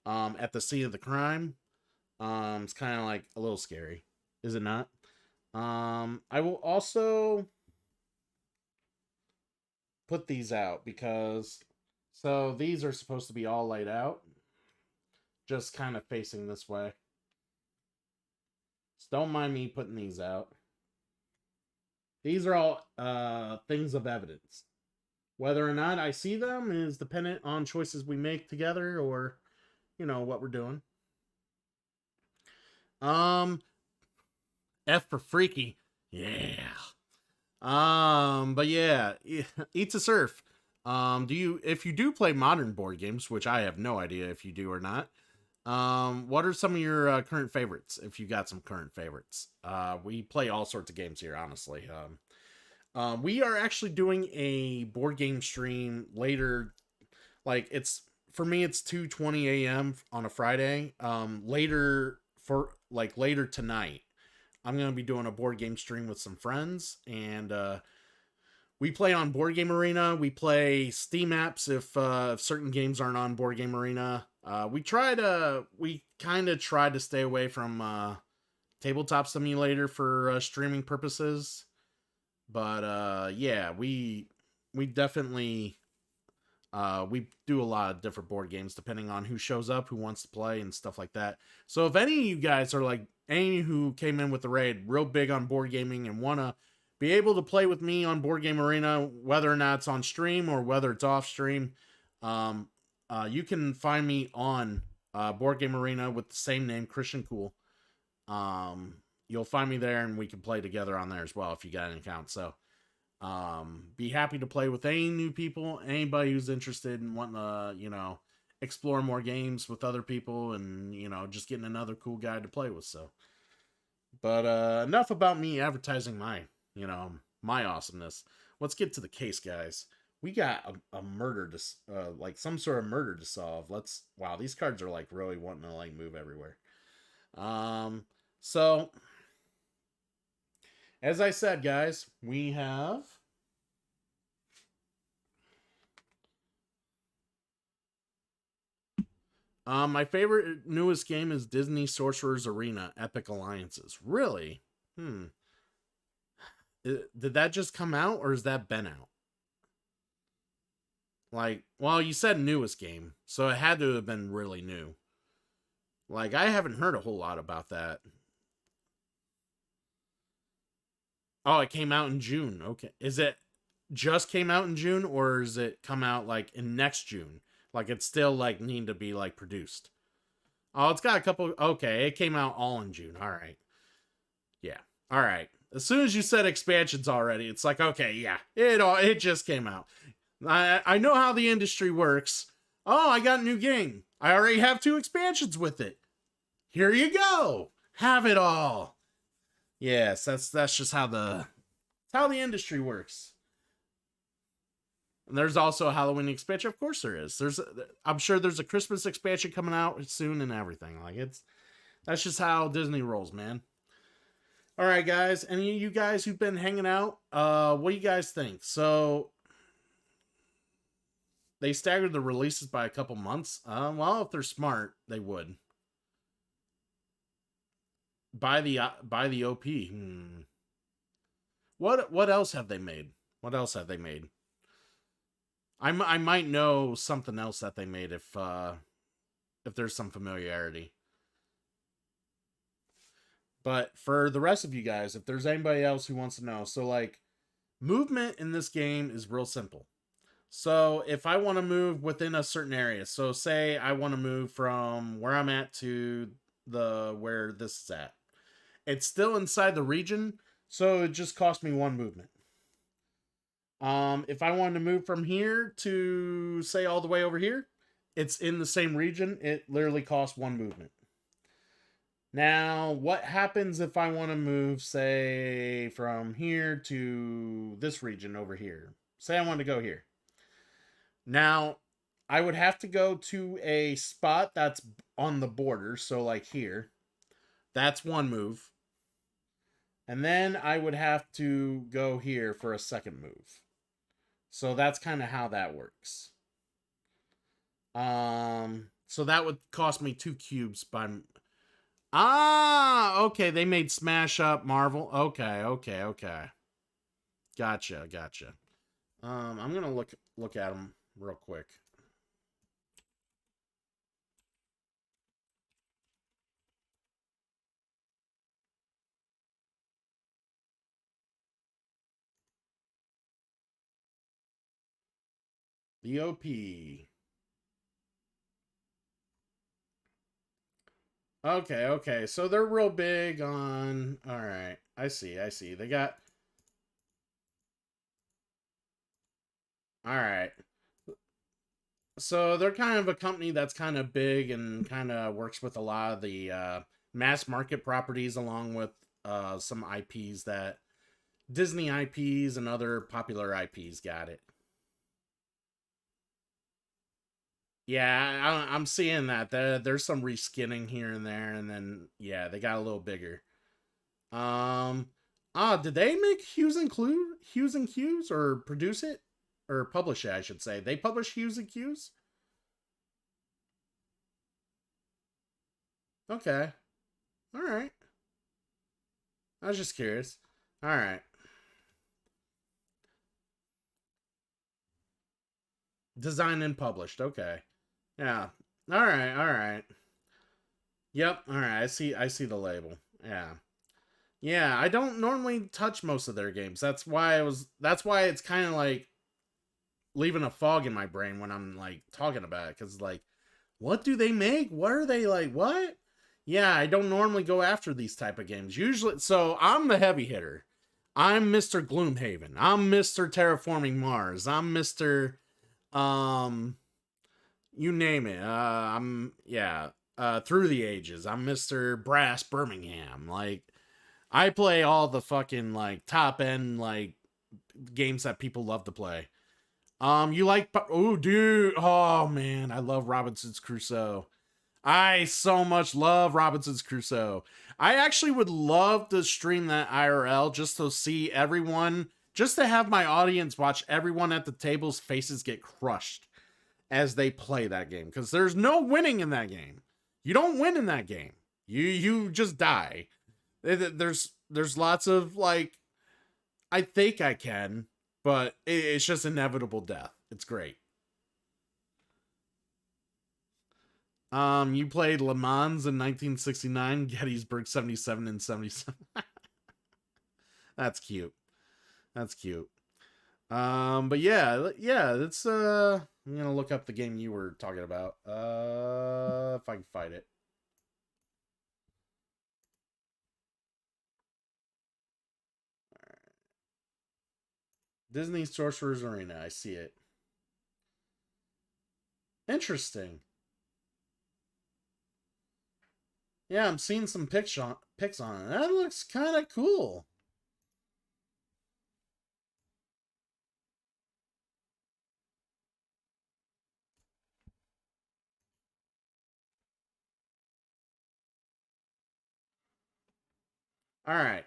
at the scene of the crime, it's kind of like a little scary, is it not? I will also put these out because so these are supposed to be all laid out, just kind of facing this way. So don't mind me putting these out. These are all things of evidence. Whether or not I see them is dependent on choices we make together, or what we're doing. F for freaky. Yeah. But yeah, Eat to Surf. If you do play modern board games, which I have no idea if you do or not, what are some of your current favorites? If you got some current favorites, we play all sorts of games here, honestly. We are actually doing a board game stream later. Like it's for me, it's 2:20 a.m. on a Friday. Later tonight, I'm gonna be doing a board game stream with some friends, and we play on Board Game Arena. We play Steam apps if certain games aren't on Board Game Arena. We kind of try to stay away from Tabletop Simulator for streaming purposes. But yeah, we definitely we do a lot of different board games depending on who shows up, who wants to play, and stuff like that. So if any of you guys are like any who came in with the raid real big on board gaming and want to be able to play with me on Board Game Arena, whether or not it's on stream or whether it's off stream, you can find me on Board Game Arena with the same name, Christian Cool. You'll find me there, and we can play together on there as well if you got an account. So be happy to play with any new people, anybody who's interested in wanting to explore more games with other people, and just getting another cool guy to play with. So but enough about me advertising my awesomeness. Let's get to the case, guys. We got a murder to like some sort of murder to solve. Wow, these cards are like really wanting to like move everywhere. So as I said, guys, we have my favorite newest game is Disney Sorcerer's Arena Epic Alliances. Really? Did that just come out or has that been out? Like, well, you said newest game, so it had to have been really new. Like, I haven't heard a whole lot about that. Oh, it came out in June. Okay. Is it just came out in June or is it come out like in next June? Like it's still like need to be like produced. Oh, it's got a couple. Okay, it came out all in June. All right. Yeah. All right. As soon as you said expansions already, it's like, okay, yeah. It just came out. I know how the industry works. Oh, I got a new game. I already have 2 expansions with it. Here you go. Have it all. Yes, that's just how the industry works. And there's also a Halloween expansion. Of course there is. I'm sure there's a Christmas expansion coming out soon and everything. Like that's just how Disney rolls, man. All right, guys. Any of you guys who've been hanging out, what do you guys think? So they staggered the releases by a couple months. Well, if they're smart, they would. By the OP. What else have they made? What else have they made? I might know something else that they made if there's some familiarity. But for the rest of you guys, if there's anybody else who wants to know, so like movement in this game is real simple. So if I want to move within a certain area, so say I want to move from where I'm at to where this is at. It's still inside the region, so it just cost me 1 movement. If I wanted to move from here to say all the way over here, it's in the same region. It literally costs 1 movement. Now, what happens if I want to move, say, from here to this region over here? Say I want to go here. Now, I would have to go to a spot that's on the border, so like here. That's 1 move. And then I would have to go here for a second move. So that's kind of how that works. So that would cost me 2 cubes by... okay, they made Smash Up Marvel. Okay. Gotcha. I'm gonna look at them real quick. The OP. Okay. So they're real big on... Alright. I see. They got... Alright. So they're kind of a company that's kind of big and kind of works with a lot of the mass market properties along with some IPs that... Disney IPs and other popular IPs got it. Yeah, I'm seeing that. There's some reskinning here and there, and then yeah, they got a little bigger. Did they make Hues and Cues or produce it or publish it? I should say they publish Hues and Cues. Okay, all right. I was just curious. All right. Designed and published. Okay. Yeah. All right. Yep. All right. I see the label. Yeah. Yeah, I don't normally touch most of their games. That's why it's kind of like leaving a fog in my brain when I'm like talking about it cuz like what do they make? What are they like? What? Yeah, I don't normally go after these type of games. Usually so I'm the heavy hitter. I'm Mr. Gloomhaven. I'm Mr. Terraforming Mars. I'm Mr. You name it. Through the Ages. I'm Mr. Brass Birmingham. Like I play all the fucking like top end like games that people love to play. You like oh dude, oh man, I love Robinson's Crusoe. I so much love Robinson's Crusoe. I actually would love to stream that IRL just to see everyone, just to have my audience watch everyone at the table's faces get crushed as they play that game. Because there's no winning in that game. You don't win in that game. You just die. There's there's lots of like, I think I can, but it's just inevitable death. It's great. You played Le Mans in 1969, Gettysburg 77 and 77. That's cute. That's cute. But yeah, it's I'm gonna look up the game you were talking about. If I can find it. Disney Sorcerer's Arena. I see it. Interesting. Yeah, I'm seeing some pics on it. That looks kind of cool. All right.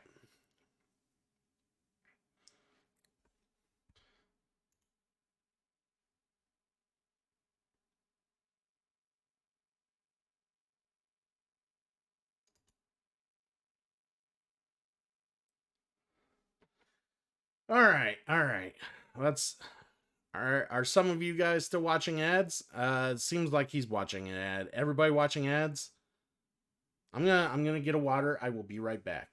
All right. All right. Let's are some of you guys still watching ads? It seems like he's watching an ad. Everybody watching ads? I'm gonna get a water. I will be right back.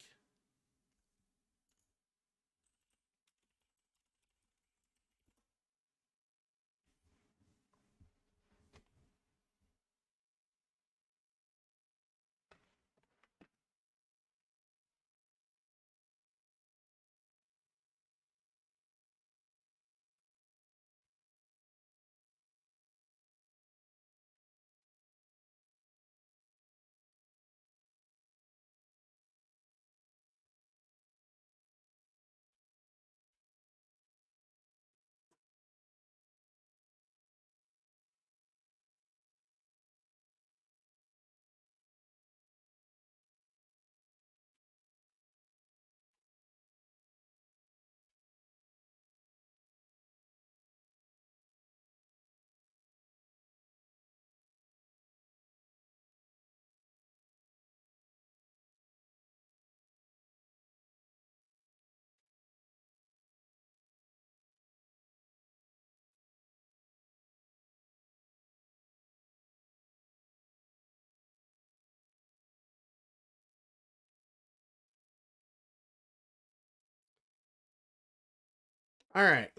All right.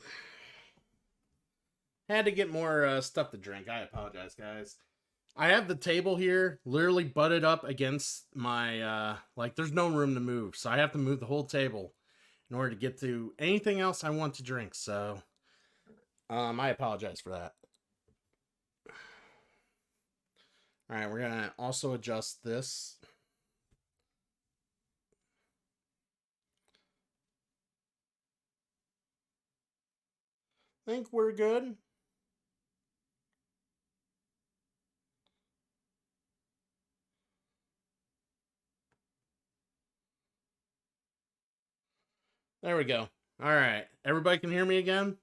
Had to get more stuff to drink. I apologize, guys. I have the table here literally butted up against my like there's no room to move. So I have to move the whole table in order to get to anything else I want to drink. So I apologize for that. All right, we're going to also adjust this. Think we're good. There we go. All right. Everybody can hear me again?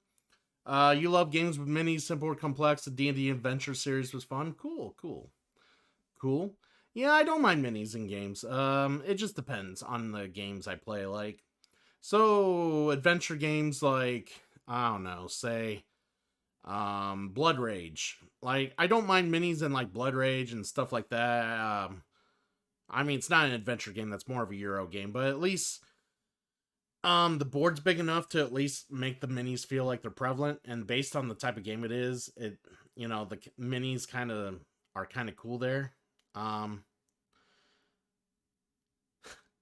You love games with minis, simple or complex. The D&D Adventure series was fun. Cool, cool. Cool. Yeah, I don't mind minis in games. It just depends on the games I play. Like, so adventure games like, I don't know, say, Blood Rage. Like, I don't mind minis in like Blood Rage and stuff like that. I mean, it's not an adventure game, that's more of a Euro game, but at least the board's big enough to at least make the minis feel like they're prevalent, and based on the type of game it is, it, you know, the minis kind of are kind of cool there. Um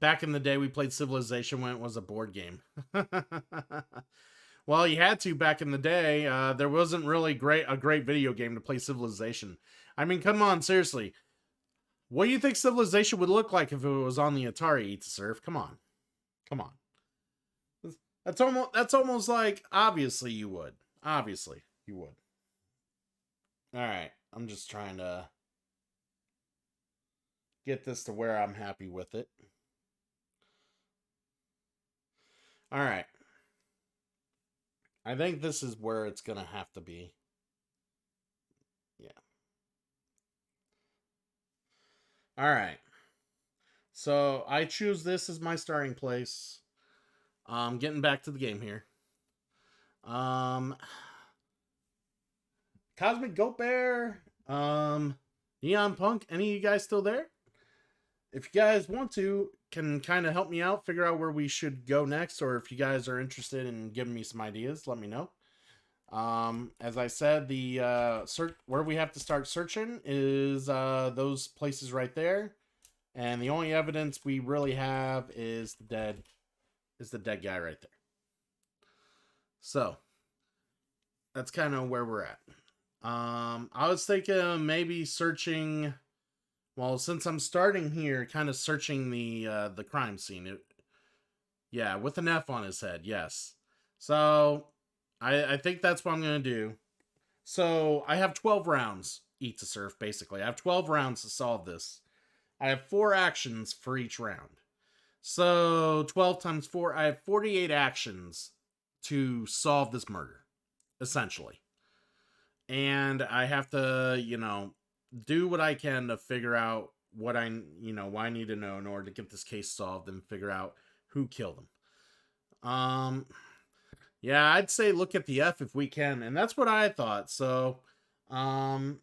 Back in the day we played Civilization when it was a board game. Well, you had to back in the day. There wasn't really a great video game to play Civilization. I mean, come on, seriously. What do you think Civilization would look like if it was on the Atari, Eat to Surf? Come on. Come on. That's almost like obviously you would. Obviously you would. All right. I'm just trying to get this to where I'm happy with it. All right. I think this is where it's going to have to be. Yeah. All right. So I choose this as my starting place. Getting back to the game here. Cosmic Goat Bear, Neon Punk, any of you guys still there? If you guys want to, can kind of help me out, figure out where we should go next, or if you guys are interested in giving me some ideas, let me know. As I said, the search where we have to start searching is those places right there, and the only evidence we really have is the dead guy right there. So that's kind of where we're at. I was thinking maybe searching. Well, since I'm starting here, kind of searching the crime scene. Yeah, with an F on his head. Yes. So I think that's what I'm gonna do. So I have 12 rounds. Eat to Surf. Basically, I have 12 rounds to solve this. I have 4 actions for each round. So 12 times 4, I have 48 actions to solve this murder, essentially. And I have to, do what I can to figure out what I need to know in order to get this case solved and figure out who killed him. Yeah, I'd say look at the F if we can, and that's what I thought. So, I'm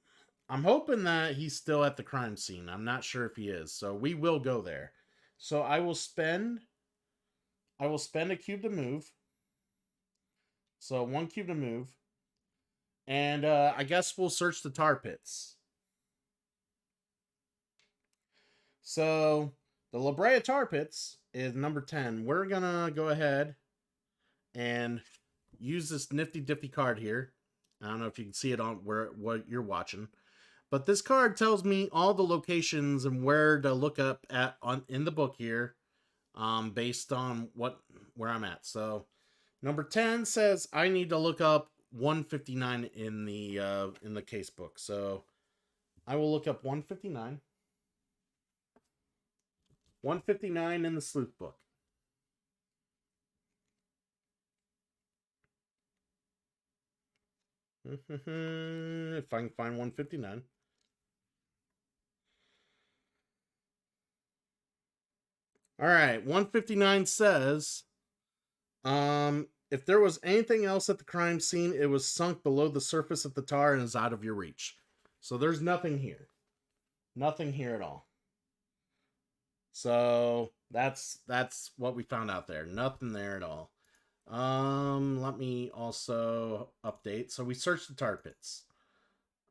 hoping that he's still at the crime scene. I'm not sure if he is, so we will go there. So I will spend a cube to move. So 1 cube to move. And I guess we'll search the tar pits. So the La Brea tar pits is number 10. We're going to go ahead and use this nifty diffy card here. I don't know if you can see it on what you're watching. But this card tells me all the locations and where to look up in the book here, based on where I'm at. So number 10 says I need to look up 159 in the case book. So I will look up 159. 159 in the sleuth book. If I can find 159. All right, 159 says, if there was anything else at the crime scene, it was sunk below the surface of the tar and is out of your reach. So there's nothing here. Nothing here at all. So that's what we found out there. Nothing there at all. Let me also update. So we searched the tar pits.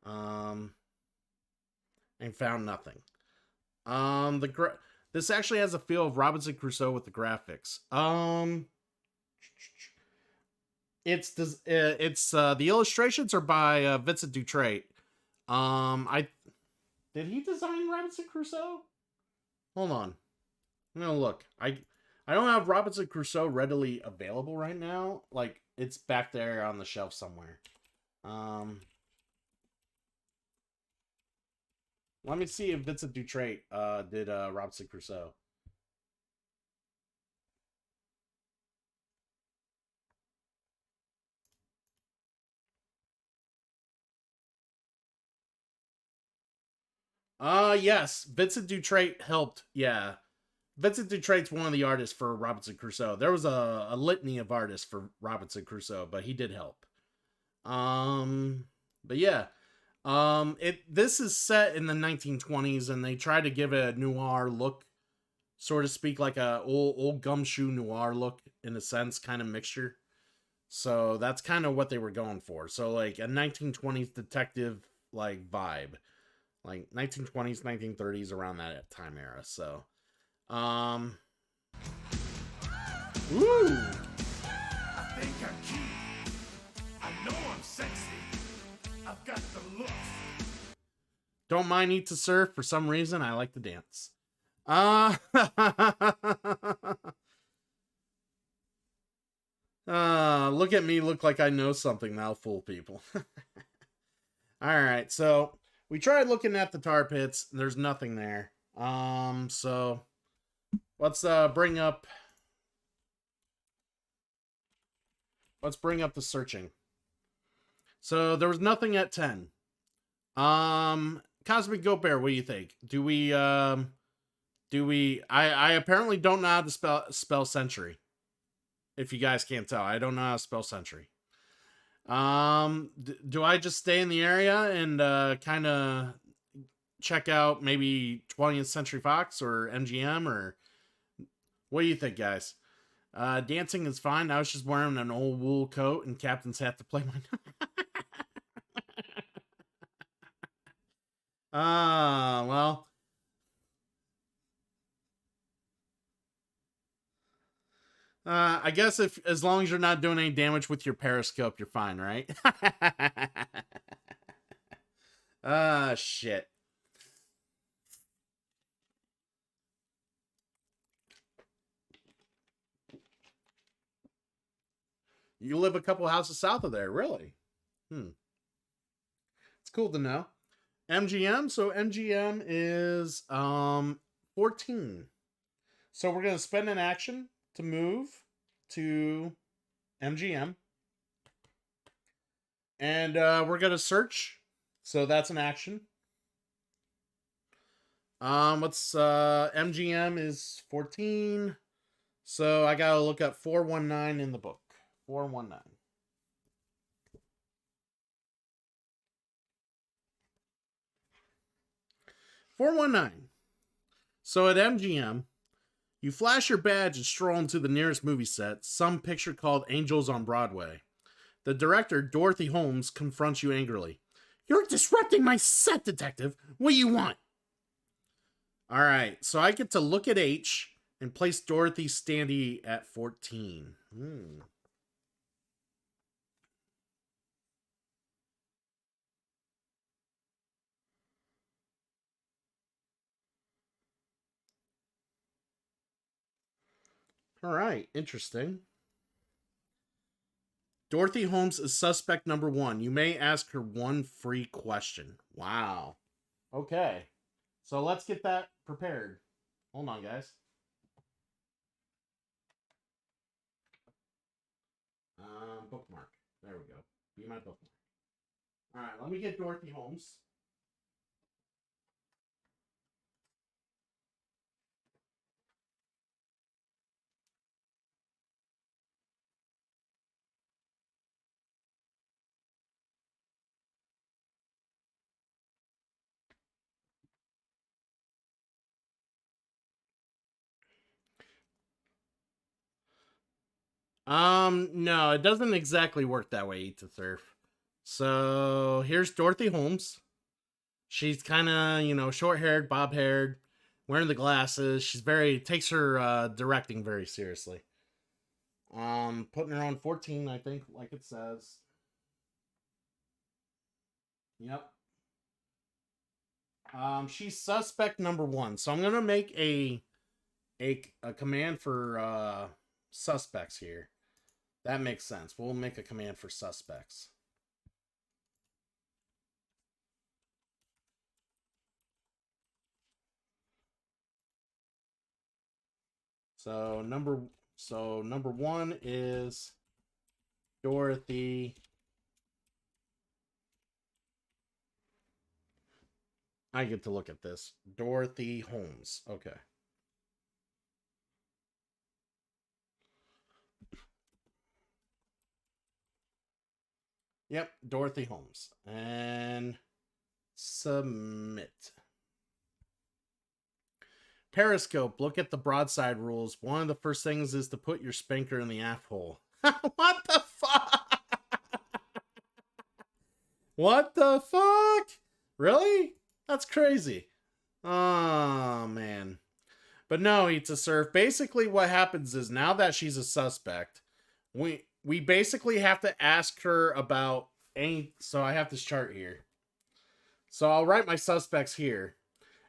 And found nothing. This actually has a feel of Robinson Crusoe with the graphics. It's the illustrations are by Vincent Dutrait. Did he design Robinson Crusoe? Hold on, I'm gonna look. I don't have Robinson Crusoe readily available right now. Like, it's back there on the shelf somewhere. Let me see if Vincent Dutrait did Robinson Crusoe. Yes, Vincent Dutrait helped. Yeah, Vincent Dutrait's one of the artists for Robinson Crusoe. There was a litany of artists for Robinson Crusoe, but he did help. But yeah, this is set in the 1920s, and they try to give it a noir look, so to speak, like a old gumshoe noir look in a sense, kind of mixture. So that's kind of what they were going for. So like a 1920s detective like vibe, like 1920s, 1930s, around that time era. So, ooh. I think I'm cute. I know I'm sexy. I've got the looks. Don't mind Eat to Surf. For some reason, I like to dance. Look at me, look like I know something. That'll fool people. Alright, so we tried looking at the tar pits. There's nothing there. So let's bring up the searching. So there was nothing at 10. Cosmic Goat Bear, what do you think? Do we Do we? I apparently don't know how to spell century. If you guys can't tell, I don't know how to spell century. Do I just stay in the area and kind of check out maybe 20th Century Fox or MGM, or what do you think, guys? Dancing is fine. I was just wearing an old wool coat and captain's hat to play my. Well. I guess if as long as you're not doing any damage with your periscope, you're fine, right? Shit. You live a couple houses south of there, really? It's cool to know. MGM, so MGM is 14. So we're gonna spend an action to move to MGM. And we're gonna search. So that's an action. Let's MGM is 14. So I gotta look up 419 in the book. 419. So at MGM, you flash your badge and stroll into the nearest movie set, some picture called Angels on Broadway. The director, Dorothy Holmes, confronts you angrily. You're disrupting my set, detective. What do you want? All right, so I get to look at H and place Dorothy standee at 14. All right, interesting. Dorothy Holmes is suspect number 1. You may ask her one free question. Wow. Okay. So let's get that prepared. Hold on, guys. Bookmark. There we go. Be my bookmark. All right, let me get Dorothy Holmes. No, it doesn't exactly work that way, Eat to Surf. So here's Dorothy Holmes. She's kind of, short haired, bob haired, wearing the glasses. She's takes her directing very seriously. Putting her on 14, I think, like it says. Yep. She's suspect number 1. So I'm gonna make a command for suspects here. That makes sense. We'll make a command for suspects. So number 1 is Dorothy. I get to look at this. Dorothy Holmes. Okay. Yep, Dorothy Holmes. And submit. Periscope, look at the broadside rules. One of the first things is to put your spanker in the aft hole. What the fuck? What the fuck? Really? That's crazy. Oh, man. But no, Eat to Surf. Basically, what happens is now that she's a suspect, we basically have to ask her about any. So I have this chart here. So I'll write my suspects here.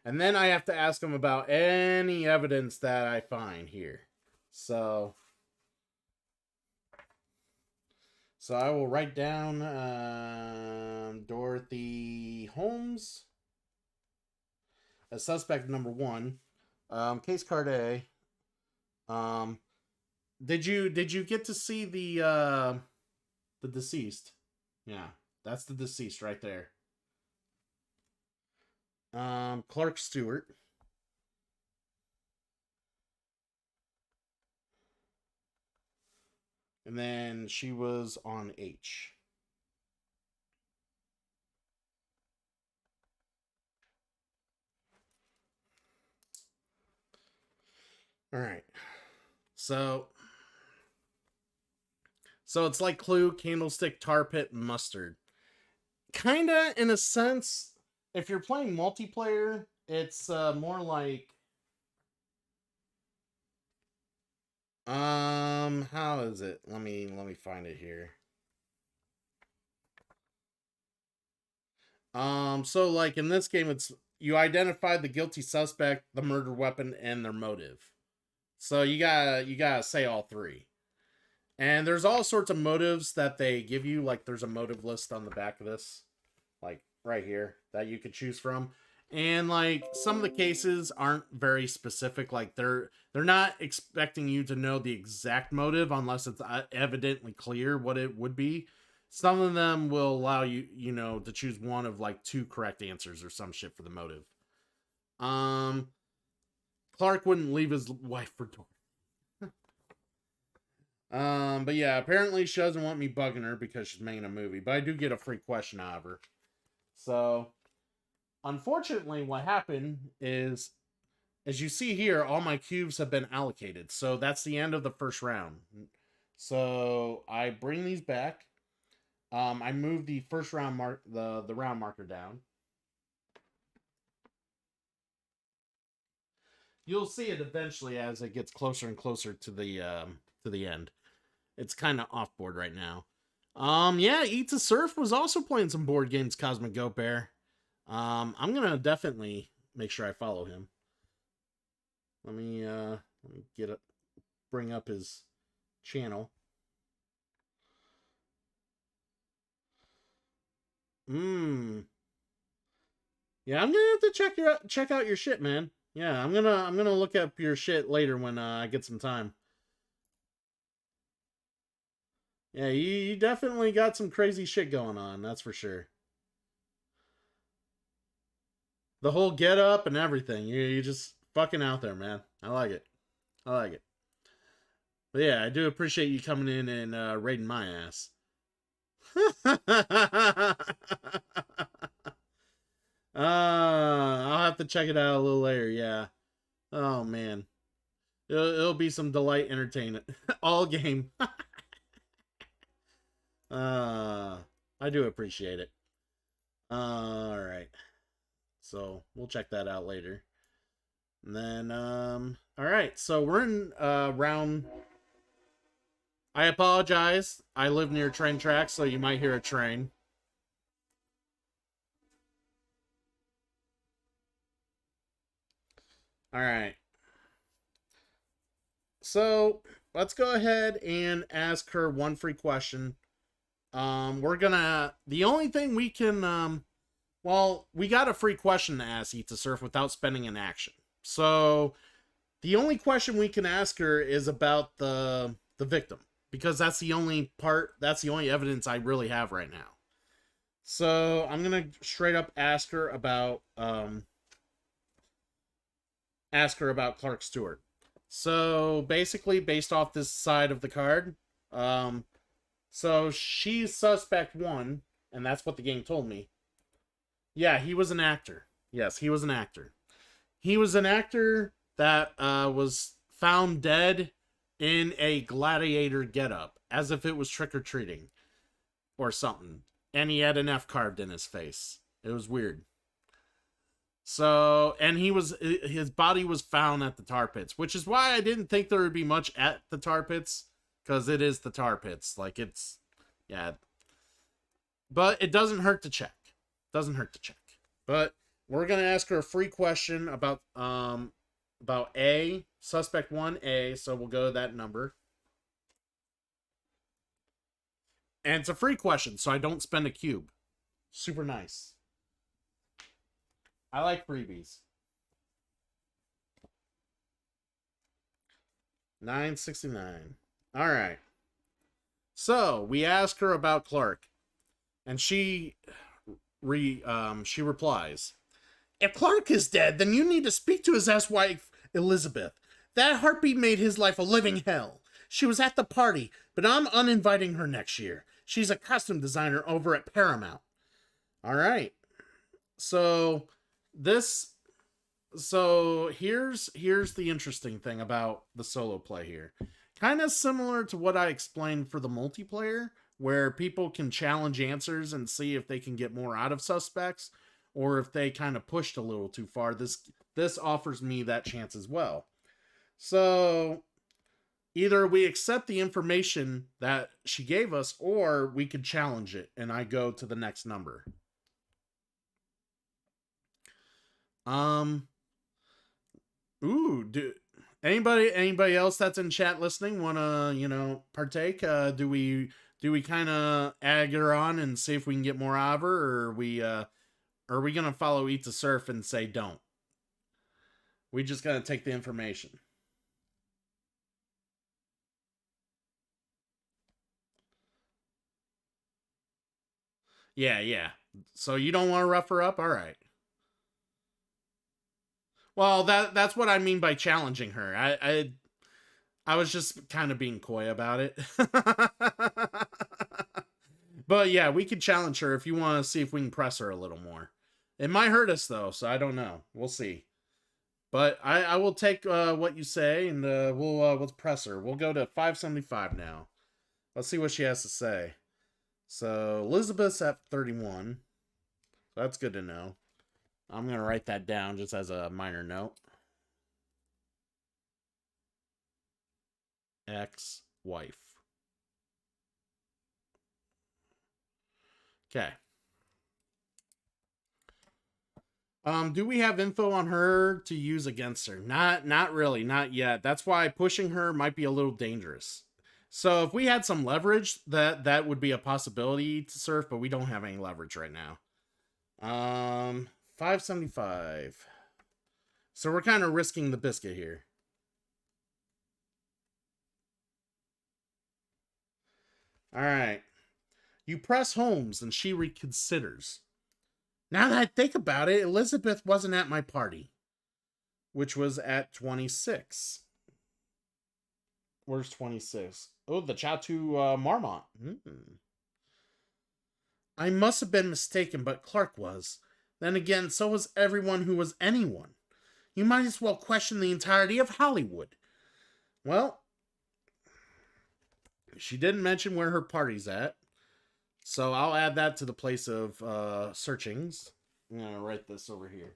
And then I have to ask them about any evidence that I find here. So I will write down Dorothy Holmes as suspect number 1. Case card A. Did you get to see the deceased? Yeah, that's the deceased right there. Clark Stewart. And then she was on H. All right. So it's like Clue, Candlestick, Tar Pit, and Mustard. Kinda, in a sense, if you're playing multiplayer, it's more like... how is it? Let me find it here. So like in this game, it's you identify the guilty suspect, the murder weapon, and their motive. So you gotta say all three. And there's all sorts of motives that they give you. Like there's a motive list on the back of this, like right here, that you could choose from. And like some of the cases aren't very specific. Like they're not expecting you to know the exact motive unless it's evidently clear what it would be. Some of them will allow you, to choose one of like two correct answers or some shit for the motive. Clark wouldn't leave his wife for Dory. But yeah, apparently she doesn't want me bugging her because she's making a movie. But I do get a free question out of her. So, unfortunately, what happened is, as you see here, all my cubes have been allocated. So that's the end of the first round. So I bring these back. I move the first round the round marker down. You'll see it eventually as it gets closer and closer to the end. It's kind of off board right now. Yeah, Eat to Surf was also playing some board games, Cosmic Goat Bear. I'm gonna definitely make sure I follow him. Let me bring up his channel. Yeah, I'm gonna have to check out your shit, man. Yeah, I'm gonna look up your shit later when I get some time. Yeah, you definitely got some crazy shit going on, that's for sure. The whole get up and everything. You just fucking out there, man. I like it. I like it. But yeah, I do appreciate you coming in and raiding my ass. I'll have to check it out a little later, yeah. Oh, man. It'll be some delight entertainment. All game. I do appreciate it. Alright. So, we'll check that out later. And then, alright. So, we're in, round... I apologize. I live near train tracks, so you might hear a train. Alright. So, let's go ahead and ask her one free question. The only thing we can, we got a free question to ask Eat to Surf without spending an action. So, the only question we can ask her is about the victim. Because that's the only evidence I really have right now. So, I'm gonna straight up ask her about Clark Stewart. So, basically, based off this side of the card, so she's suspect 1, and that's what the game told me. Yeah, he was an actor. Yes, he was an actor. He was an actor that was found dead in a gladiator getup, as if it was trick-or-treating or something. And he had an F carved in his face. It was weird. So, and his body was found at the tar pits, which is why I didn't think there would be much at the tar pits, because it is the tar pits. Like, it's, yeah. But it doesn't hurt to check. Doesn't hurt to check. But we're going to ask her a free question about A, suspect 1A, so we'll go to that number. And it's a free question, so I don't spend a cube. Super nice. I like freebies. 969. All right. So we ask her about Clark, and she replies, "If Clark is dead, then you need to speak to his ex-wife Elizabeth. That heartbeat made his life a living hell. She was at the party, but I'm uninviting her next year. She's a costume designer over at Paramount. All right. So this so here's the interesting thing about the solo play here. Kind of similar to what I explained for the multiplayer, where people can challenge answers and see if they can get more out of suspects or if they kind of pushed a little too far. This offers me that chance as well. So either we accept the information that she gave us or we could challenge it and I go to the next number. Do anybody else that's in chat listening want to, partake? Do we kind of egg her on and see if we can get more out of her, or are we going to follow Eat to Surf and say don't? We just got to take the information. Yeah. So you don't want to rough her up? All right. Well, that's what I mean by challenging her. I was just kind of being coy about it. But yeah, we could challenge her if you want to see if we can press her a little more. It might hurt us though, so I don't know. We'll see. But I will take what you say, and we'll press her. We'll go to 575 now. Let's see what she has to say. So Elizabeth's at 31. So that's good to know. I'm going to write that down just as a minor note. Ex-wife. Okay. Do we have info on her to use against her? Not really, not yet. That's why pushing her might be a little dangerous. So if we had some leverage, that would be a possibility to surf, but we don't have any leverage right now. 575. So we're kind of risking the biscuit here. All right. You press Holmes and she reconsiders. Now that I think about it, Elizabeth wasn't at my party, which was at 26. Where's 26? Oh, the Chateau Marmont. I must have been mistaken, but Clark was. Then again, so was everyone who was anyone. You might as well question the entirety of Hollywood. Well, she didn't mention where her party's at. So I'll add that to the place of searchings. I'm going to write this over here.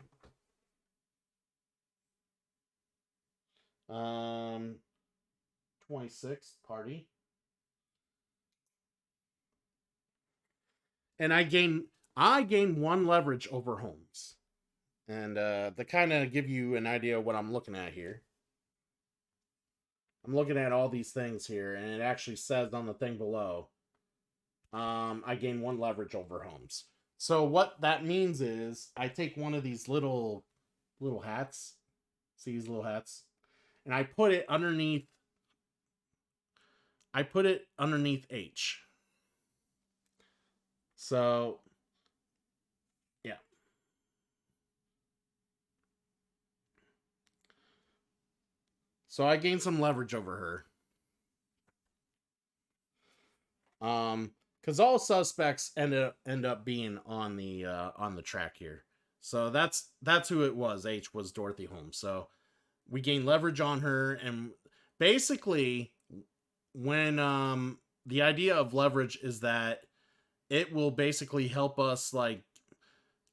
26 party. And I gain 1 leverage over Holmes. And to kind of give you an idea of what I'm looking at here. I'm looking at all these things here, and it actually says on the thing below, I gain 1 leverage over Holmes. So what that means is I take one of these little hats. See these little hats? And I put it underneath H. So yeah. So I gained some leverage over her. Because all suspects end up being on the track here. So that's who it was. H was Dorothy Holmes. So we gain leverage on her, and basically when the idea of leverage is that it will basically help us like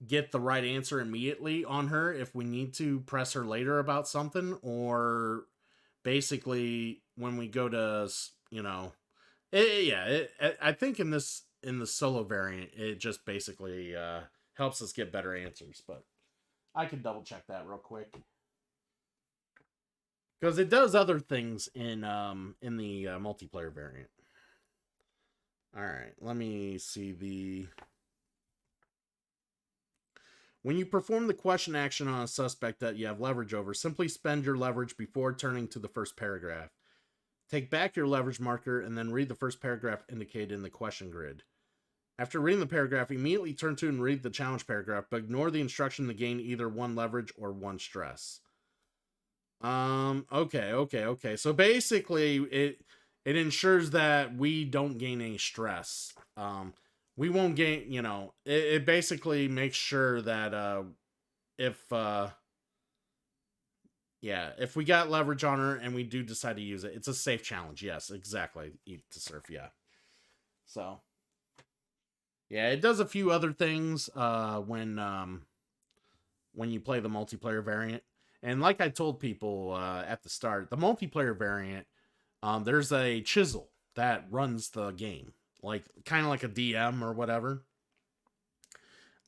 get the right answer immediately on her if we need to press her later about something, or basically when we go to, I think in the solo variant, it just basically helps us get better answers, but I can double check that real quick. Because it does other things in the multiplayer variant. All right, let me see When you perform the question action on a suspect that you have leverage over, simply spend your leverage before turning to the first paragraph. Take back your leverage marker and then read the first paragraph indicated in the question grid. After reading the paragraph, immediately turn to and read the challenge paragraph, but ignore the instruction to gain either 1 leverage or 1 stress. Okay. So basically, it ensures that we don't gain any stress. We won't gain, it basically makes sure that if yeah, if we got leverage on her and we do decide to use it, it's a safe challenge. Yes, exactly. Eat to surf, yeah. So yeah, it does a few other things when you play the multiplayer variant. And like I told people at the start, the multiplayer variant, there's a chisel that runs the game, like kind of like a DM or whatever.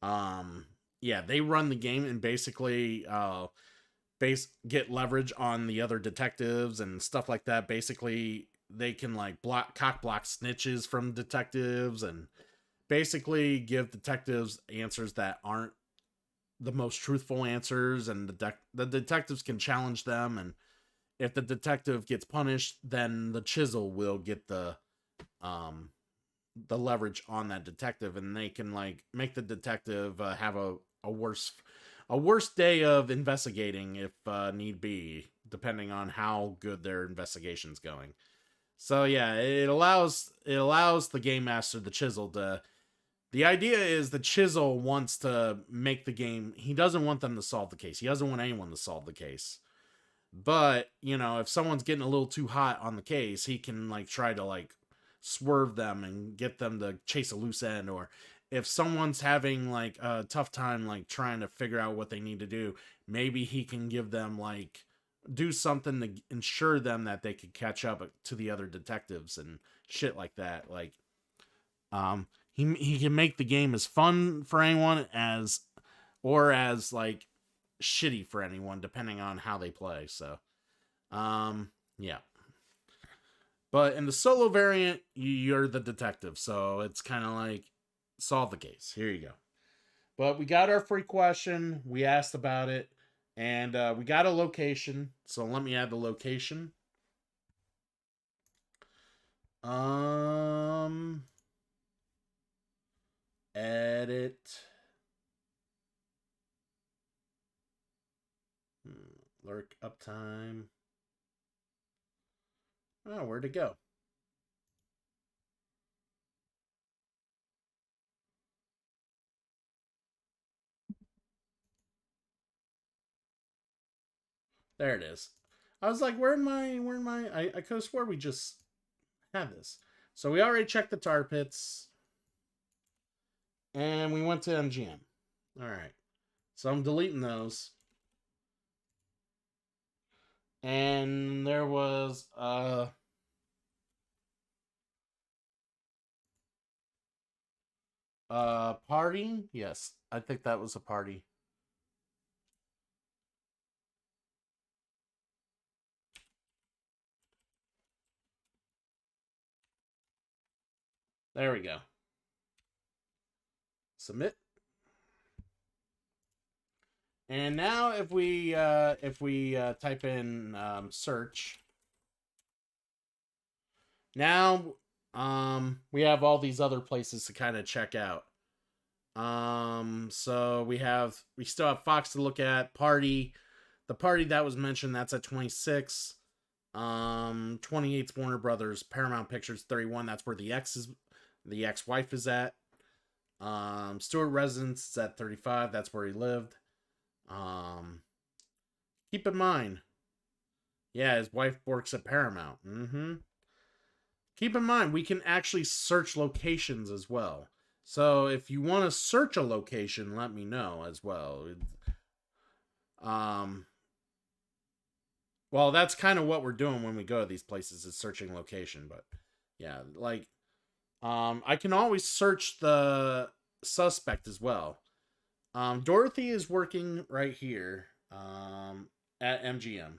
Yeah, they run the game and basically get leverage on the other detectives and stuff like that. Basically, they can like block snitches from detectives and basically give detectives answers that aren't the most truthful answers, and the detectives can challenge them, and if the detective gets punished, then the chisel will get the leverage on that detective, and they can like make the detective have a worse day of investigating if need be, depending on how good their investigation's going. So yeah, it allows the game master, the chisel, to. The idea is the chisel wants to make the game. He doesn't want them to solve the case. He doesn't want anyone to solve the case. But, if someone's getting a little too hot on the case, he can like try to like swerve them and get them to chase a loose end. Or if someone's having like a tough time like trying to figure out what they need to do, maybe he can give them like do something to ensure them that they could catch up to the other detectives and shit like that. Like he can make the game as fun for anyone as like shitty for anyone, depending on how they play. So yeah. But in the solo variant, you're the detective, so it's kind of like solve the case. Here you go. But we got our free question. We asked about it, and we got a location. So let me add the location. Edit. Lurk uptime. Oh, where'd it go? There it is. I was like, where am I? I could have swore we just had this. So we already checked the tar pits. And we went to MGM. Alright. So I'm deleting those. And there was party. Yes, I think that was a party. There we go. Submit. And now if we type in search, now we have all these other places to kind of check out. So we still have Fox to look at, party. The party that was mentioned, that's at 26. 28's Warner Brothers, Paramount Pictures 31, that's where the ex-wife is at. Stewart Residence is at 35, that's where he lived. Keep in mind, yeah, his wife works at Paramount. Keep in mind, we can actually search locations as well. So if you want to search a location, let me know as well. Well, that's kind of what we're doing when we go to these places, is searching location. But yeah, like, I can always search the suspect as well. Dorothy is working right here, at MGM.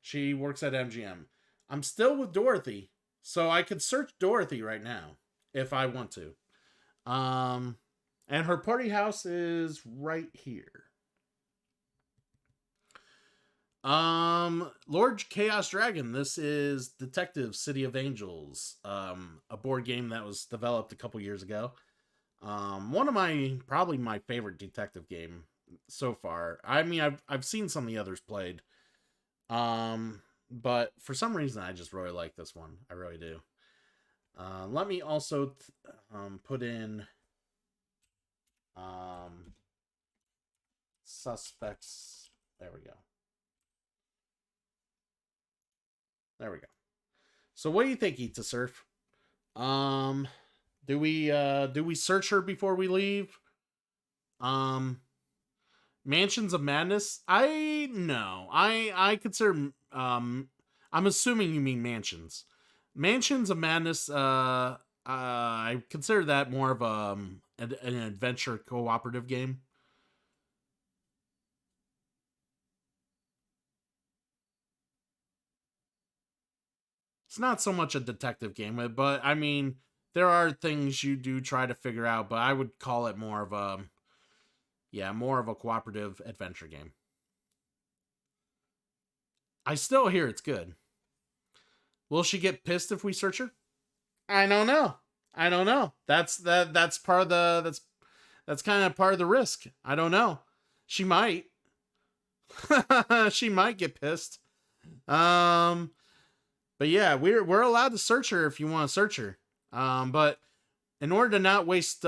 She works at MGM. I'm still with Dorothy, so I could search Dorothy right now if I want to. And her party house is right here. Lord Chaos Dragon. This is Detective City of Angels. A board game that was developed a couple years ago. One of probably my favorite detective game so far. I mean, I've seen some of the others played. but for some reason, I just really like this one. I really do. Let me also put in suspects. There we go. There we go. So what do you think, Eat to Surf? Do we search her before we leave? Mansions of Madness? I consider I'm assuming you mean Mansions. Mansions of Madness, I consider that more of an adventure cooperative game. It's not so much a detective game, but I mean, there are things you do try to figure out, but I would call it more of a cooperative adventure game. I still hear it's good. Will she get pissed if we search her? I don't know. I don't know. That's part of the that's kind of part of the risk. I don't know. She might. She might get pissed. But yeah, we're allowed to search her if you want to search her. But in order to not waste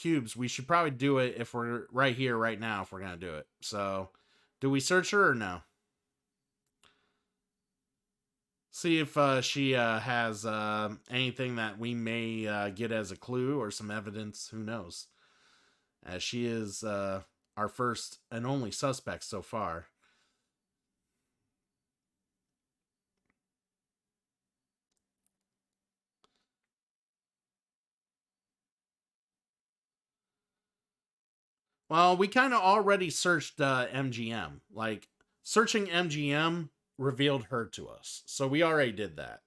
cubes, we should probably do it if we're right here, right now, if we're gonna do it. So, do we search her or no? See if she has anything that we may get as a clue or some evidence. Who knows? As she is our first and only suspect so far. Well, we kind of already searched MGM. Like, searching MGM revealed her to us. So we already did that.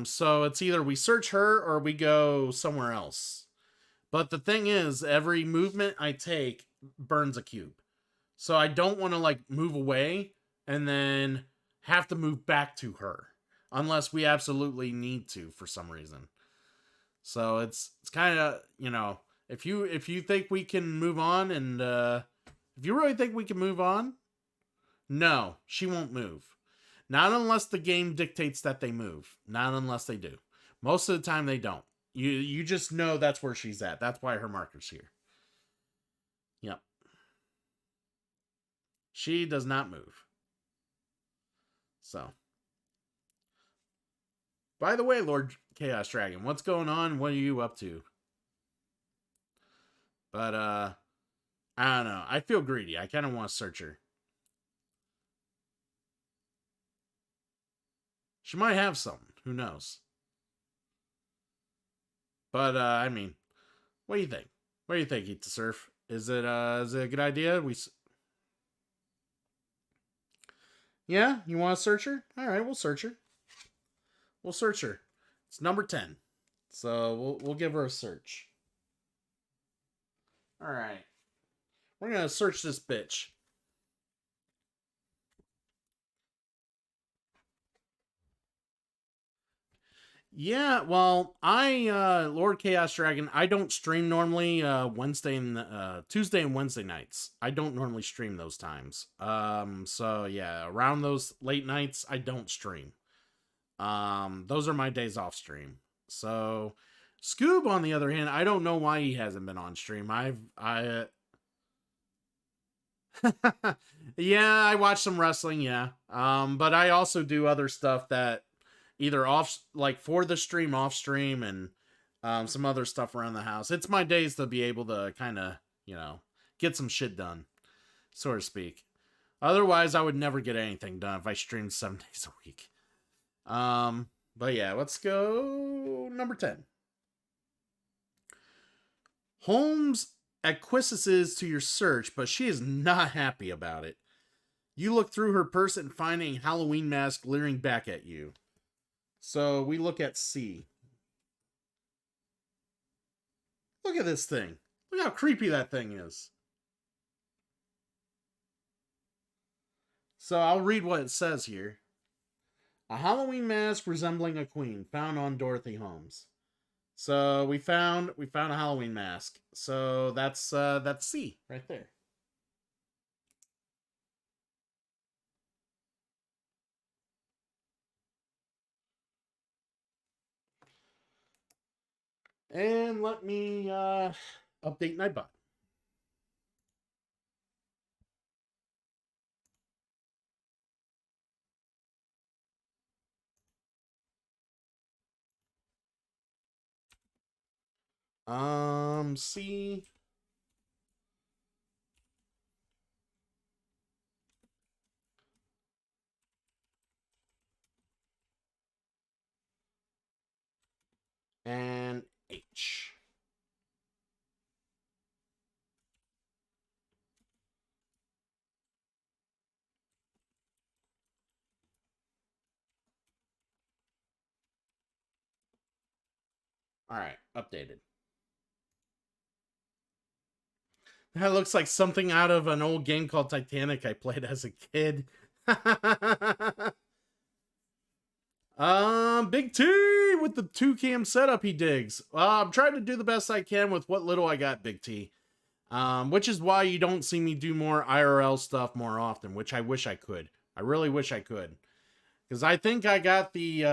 So it's either we search her or we go somewhere else. But the thing is, every movement I take burns a cube. So I don't want to like move away and then have to move back to her unless we absolutely need to for some reason. So it's kind of, if you think we can move on and if you really think we can move on, no, she won't move. Not unless the game dictates that they move. Not unless they do. Most of the time they don't. You just know that's where she's at. That's why her marker's here. Yep. She does not move. So. By the way, Lord Chaos Dragon, what's going on? What are you up to? But I don't know. I feel greedy. I kind of want to search her. She might have something. Who knows? But I mean, what do you think? What do you think, Eat to Surf? Is it a good idea? Yeah, you want to search her? All right, we'll search her. We'll search her. It's number 10. So we'll give her a search. All right. We're going to search this bitch. Yeah, well, Lord Chaos Dragon, I don't stream normally Tuesday and Wednesday nights. I don't normally stream those times. So yeah, around those late nights, I don't stream. Those are my days off stream. So Scoob, on the other hand, I don't know why he hasn't been on stream. Yeah, I watch some wrestling, yeah. But I also do other stuff that either off, like for the stream, off stream, and some other stuff around the house. It's my days to be able to kind of, get some shit done, so to speak. Otherwise, I would never get anything done if I streamed 7 days a week. But yeah, let's go number 10. Holmes acquiesces to your search, but she is not happy about it. You look through her purse and find a Halloween mask leering back at you. So we look at C. Look at this thing. Look how creepy that thing is. So I'll read what it says here. A Halloween mask resembling a queen found on Dorothy Holmes. So we found a Halloween mask. So that's C right there. And let me update Nightbot. See. And H. All right, updated. That looks like something out of an old game called Titanic I played as a kid. Big T with the 2-cam setup he digs. I'm trying to do the best I can with what little I got, Big T. Which is why you don't see me do more IRL stuff more often, which I wish I could. I really wish I could. Because I think I got the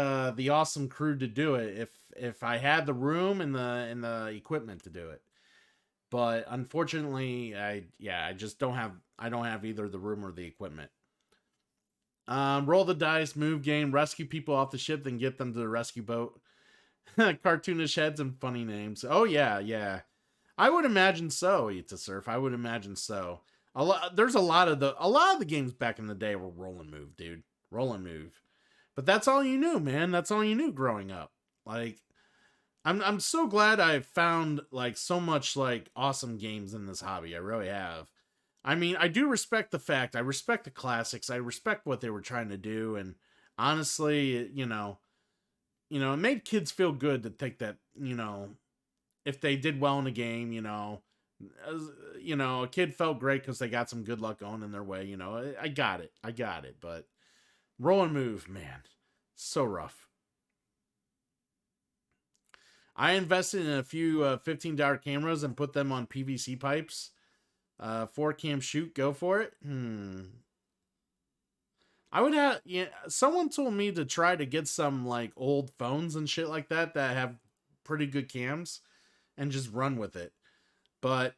awesome crew to do it if I had the room and the equipment to do it. But unfortunately, I just don't have either the room or the equipment. Roll the dice, move game, rescue people off the ship, then get them to the rescue boat. Cartoonish heads and funny names. Oh yeah. I would imagine so, Eat to Surf. I would imagine so. There's a lot of the games back in the day were roll and move, dude. Roll and move. But that's all you knew, man. That's all you knew growing up. Like, I'm so glad I've found like so much like awesome games in this hobby. I really have. I mean, I do respect the fact. I respect the classics. I respect what they were trying to do, and honestly, it made kids feel good to think that, if they did well in a game, a kid felt great because they got some good luck going in their way. I got it. But roll and move, man, so rough. I invested in a few $15 cameras and put them on PVC pipes. 4-cam shoot, go for it. I would have, someone told me to try to get some like old phones and shit like that have pretty good cams and just run with it. But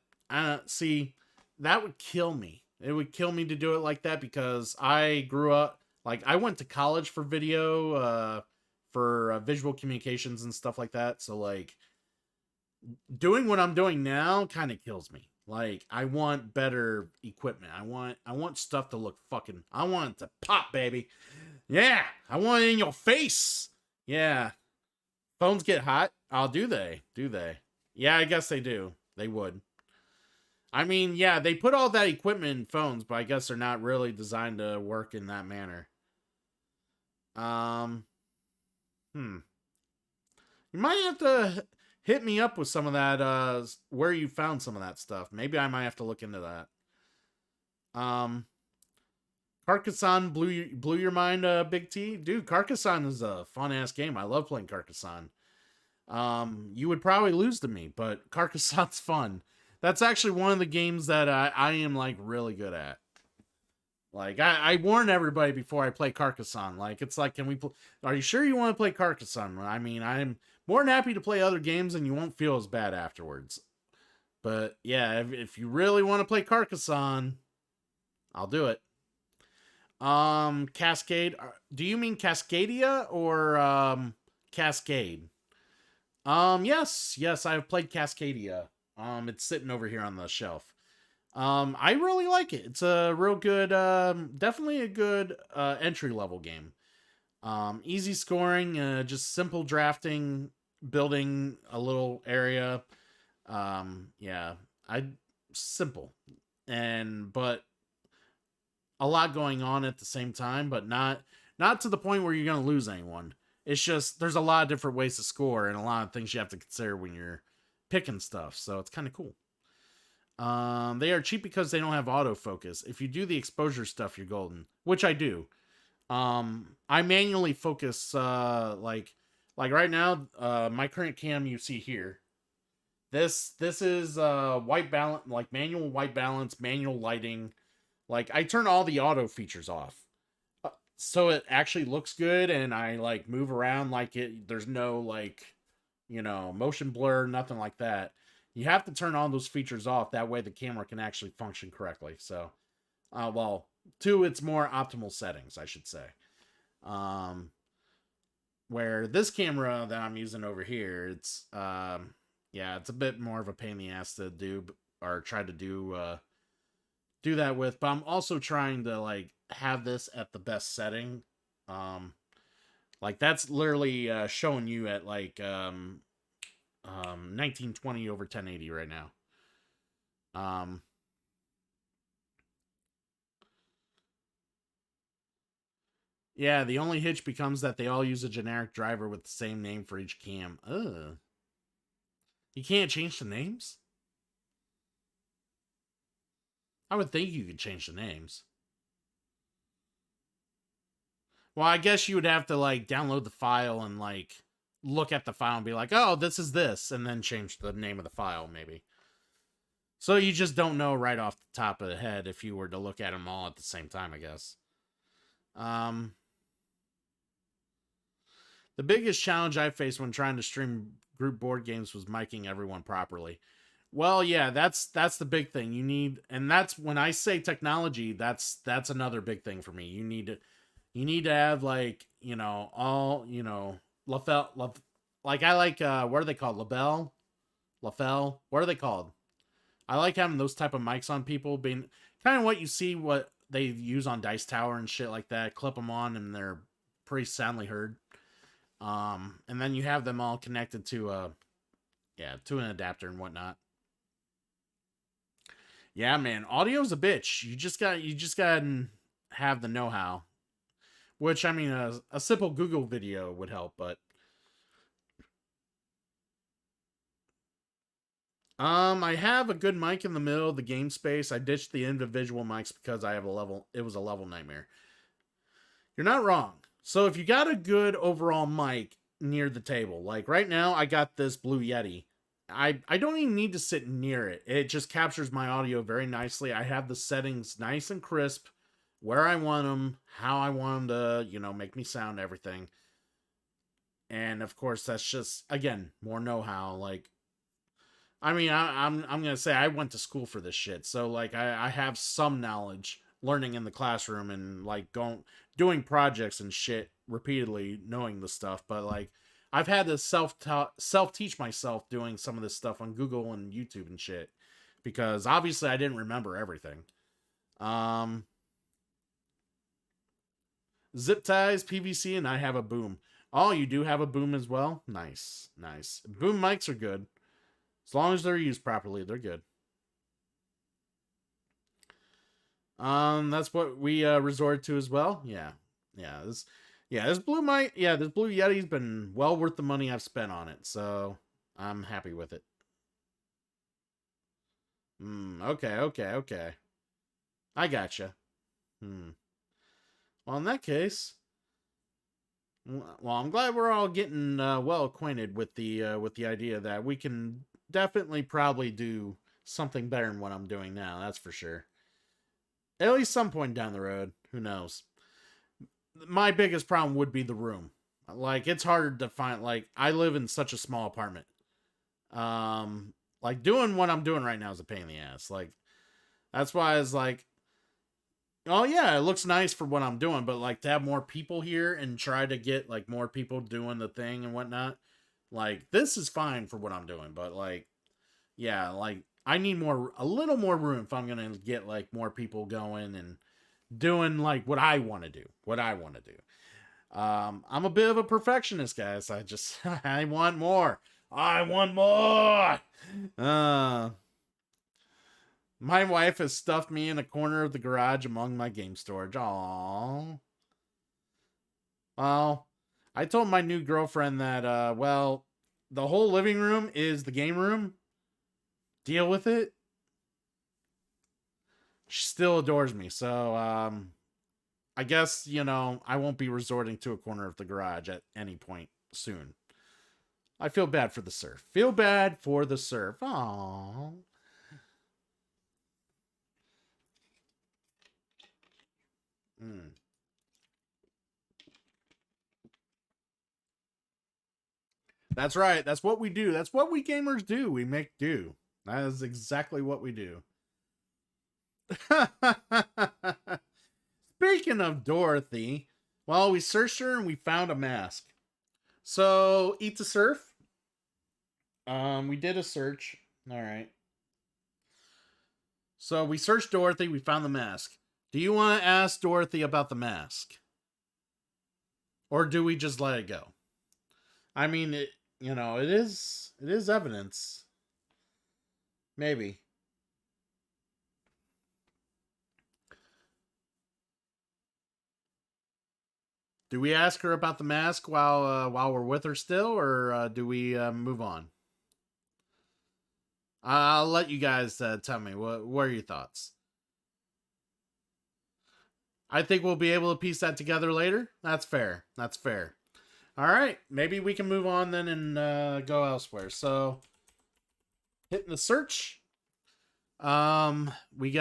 see, that would kill me. It would kill me to do it like that because I grew up, like I went to college for video, for visual communications and stuff like that. So like doing what I'm doing now kind of kills me. Like, I want better equipment. I want stuff to look fucking... I want it to pop, baby. Yeah, I want it in your face. Yeah. Phones get hot? Oh, do they? Do they? Yeah, I guess they do. They would. I mean, yeah, they put all that equipment in phones, but I guess they're not really designed to work in that manner. You might have to hit me up with some of that, where you found some of that stuff. Maybe I might have to look into that. Carcassonne blew your mind, Big T? Dude, Carcassonne is a fun-ass game. I love playing Carcassonne. You would probably lose to me, but Carcassonne's fun. That's actually one of the games that I am, like, really good at. Like, I warn everybody before I play Carcassonne. Like, it's like, are you sure you want to play Carcassonne? I mean, I'm more than happy to play other games and you won't feel as bad afterwards. But, yeah, if you really want to play Carcassonne, I'll do it. Cascade. Do you mean Cascadia or, Cascade? Yes, I've played Cascadia. It's sitting over here on the shelf. I really like it. It's a real good, definitely a good entry level game. Easy scoring, just simple drafting, building a little area. Yeah, simple, but a lot going on at the same time, but not to the point where you're gonna lose anyone. It's just there's a lot of different ways to score and a lot of things you have to consider when you're picking stuff. So it's kind of cool. They are cheap because they don't have autofocus. If you do the exposure stuff, you're golden, which I do. I manually focus, like right now, my current cam you see here. This is white balance, like manual white balance, manual lighting. Like I turn all the auto features off, so it actually looks good, and I like move around like it. There's no like motion blur, nothing like that. You have to turn all those features off. That way the camera can actually function correctly. So, well, to its more optimal settings, I should say. Where this camera that I'm using over here, it's it's a bit more of a pain in the ass to do or try to do that with. But I'm also trying to like have this at the best setting. Like that's literally showing you at like 1920 over 1080 right now. Yeah, the only hitch becomes that they all use a generic driver with the same name for each cam. Ugh. You can't change the names? I would think you could change the names. Well, I guess you would have to like download the file and like look at the file and be like, oh, this is this, and then change the name of the file, maybe. So you just don't know right off the top of the head if you were to look at them all at the same time, I guess. The biggest challenge I faced when trying to stream group board games was miking everyone properly. Well, yeah, that's the big thing. You need, and that's when I say technology, that's another big thing for me. You need to have like, all, LaFell, like I like what are they called? LaFell? What are they called? I like having those type of mics on people, being kind of what you see what they use on Dice Tower and shit like that. Clip them on and they're pretty soundly heard. And then you have them all connected to to an adapter and whatnot. Yeah, man, audio's a bitch. You just gotta have the know-how. Which, I mean, a simple Google video would help, but I have a good mic in the middle of the game space. I ditched the individual mics because it was a level nightmare. You're not wrong. So if you got a good overall mic near the table, like right now I got this Blue Yeti. I don't even need to sit near it. It just captures my audio very nicely. I have the settings nice and crisp, where I want them, how I want them to, make me sound, everything. And of course, that's just, again, more know-how. Like, I mean, I'm gonna say I went to school for this shit, so like I have some knowledge, learning in the classroom and like doing projects and shit repeatedly, knowing the stuff. But like I've had to self teach myself doing some of this stuff on Google and YouTube and shit, because obviously I didn't remember everything. Zip ties, PVC, and I have a boom. Oh, you do have a boom as well? Nice. Boom mics are good. As long as they're used properly, they're good. That's what we resort to as well. This blue mic, this Blue Yeti's been well worth the money I've spent on it, so I'm happy with it. Okay. I gotcha. Well, in that case, well, I'm glad we're all getting well acquainted with the idea that we can definitely probably do something better than what I'm doing now. That's for sure. At least some point down the road. Who knows? My biggest problem would be the room. Like, it's hard to find. Like, I live in such a small apartment. Like, doing what I'm doing right now is a pain in the ass. Like, that's why I was like, oh yeah, it looks nice for what I'm doing, but like to have more people here and try to get like more people doing the thing and whatnot, like this is fine for what I'm doing, but like, yeah, like I need a little more room if I'm gonna get like more people going and doing like what I want to do. I'm a bit of a perfectionist, guys. I want more. My wife has stuffed me in a corner of the garage among my game storage. Aww. Well, I told my new girlfriend that, the whole living room is the game room. Deal with it. She still adores me, so, I guess, I won't be resorting to a corner of the garage at any point soon. I feel bad for the surf. Aww. That's right. That's what we do. That's what we gamers do. We make do. That is exactly what we do. Speaking of Dorothy, well, we searched her and we found a mask. So, Eat to Surf. We did a search. All right. So we searched Dorothy. We found the mask. Do you want to ask Dorothy about the mask, or do we just let it go? I mean, it is evidence. Maybe. Do we ask her about the mask while we're with her still, or do we move on? I'll let you guys tell me what are your thoughts. I think we'll be able to piece that together later. That's fair. That's fair. All right, maybe we can move on then and go elsewhere. So, hitting the search. We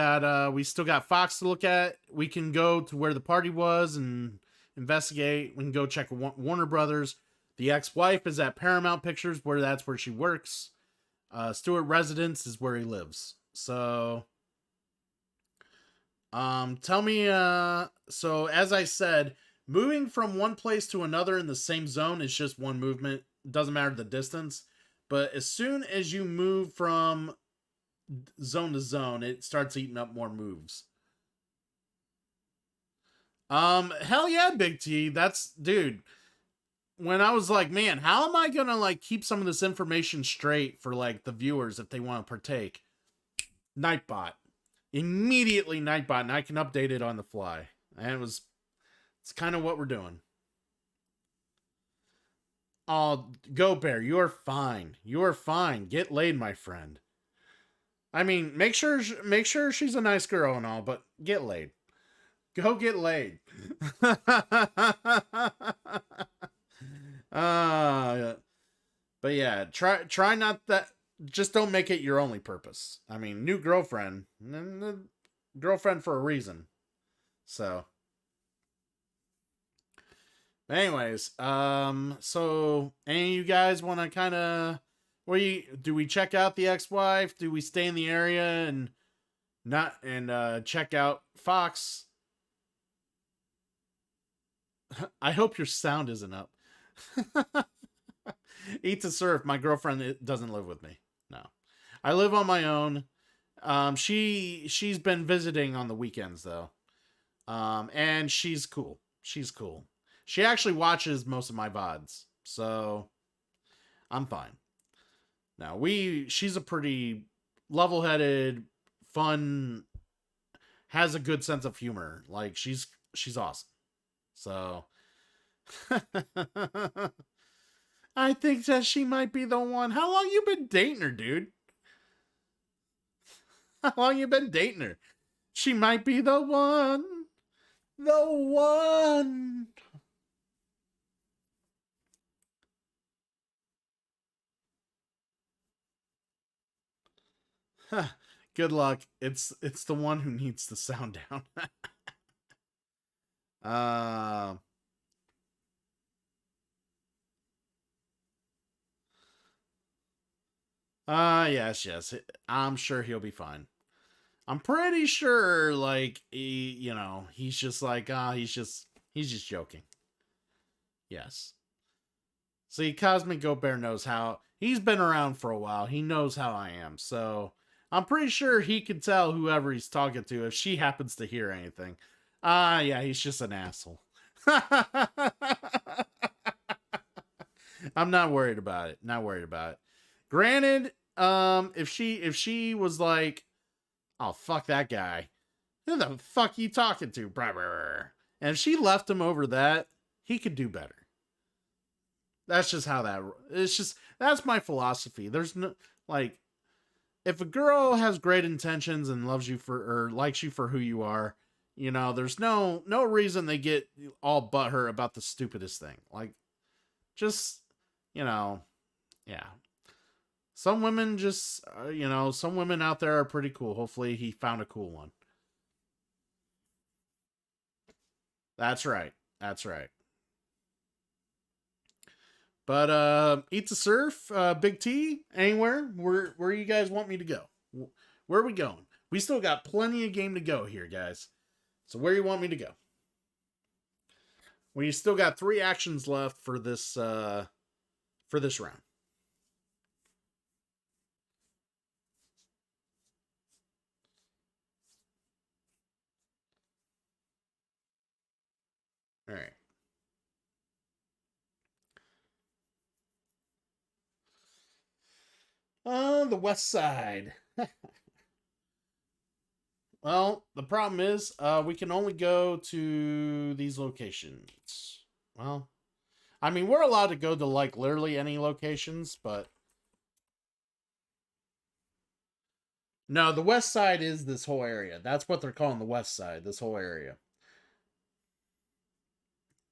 still got Fox to look at. We can go to where the party was and investigate. We can go check Warner Brothers. The ex-wife is at Paramount Pictures, that's where she works. Stewart Residence is where he lives. So, tell me. So as I said, moving from one place to another in the same zone is just one movement. Doesn't matter the distance. But as soon as you move from zone to zone, it starts eating up more moves. Hell yeah, Big T. Dude. When I was like, man, how am I gonna like keep some of this information straight for like the viewers if they want to partake? Nightbot. Immediately Nightbot, and I can update it on the fly. And it's kind of what we're doing. Oh, Go Bear, you're fine. You're fine. Get laid, my friend. I mean, make sure she's a nice girl and all, but get laid. Go get laid. But yeah, try not that. Just don't make it your only purpose. I mean, new girlfriend, girlfriend for a reason. So, anyways, so any of you guys want to kind of, do we check out the ex-wife? Do we stay in the area and check out Fox? I hope your sound isn't up. Eat to Surf. My girlfriend doesn't live with me. No, I live on my own. She's been visiting on the weekends though. And she's cool. She's cool. She actually watches most of my VODs, so I'm fine. Now she's a pretty level-headed, fun, has a good sense of humor. Like she's awesome. So I think that she might be the one. How long you been dating her, dude? How long you been dating her? She might be the one. The one. Good luck. It's the one who needs the sound down. Yes. I'm sure he'll be fine. I'm pretty sure, like, he's just like, he's just joking. Yes. See, Cosmic Goat Bear knows how. He's been around for a while. He knows how I am. So, I'm pretty sure he can tell whoever he's talking to if she happens to hear anything. Yeah, he's just an asshole. I'm not worried about it. Not worried about it. Granted, if she was like, oh, fuck that guy. Who the fuck you talking to? And if she left him over that, he could do better. That's just how that's my philosophy. There's no, like, if a girl has great intentions and loves you or likes you for who you are, there's no reason they get all butthurt about the stupidest thing. Like, just, yeah. Some women just, some women out there are pretty cool. Hopefully he found a cool one. That's right. That's right. But Eat to Surf, Big T, anywhere where you guys want me to go? Where are we going? We still got plenty of game to go here, guys. So where you want me to go? We still got 3 actions left for this round. All right. The west side. Well, the problem is, we can only go to these locations. Well, I mean, we're allowed to go to, like, literally any locations, but... No, the west side is this whole area. That's what they're calling the west side, this whole area.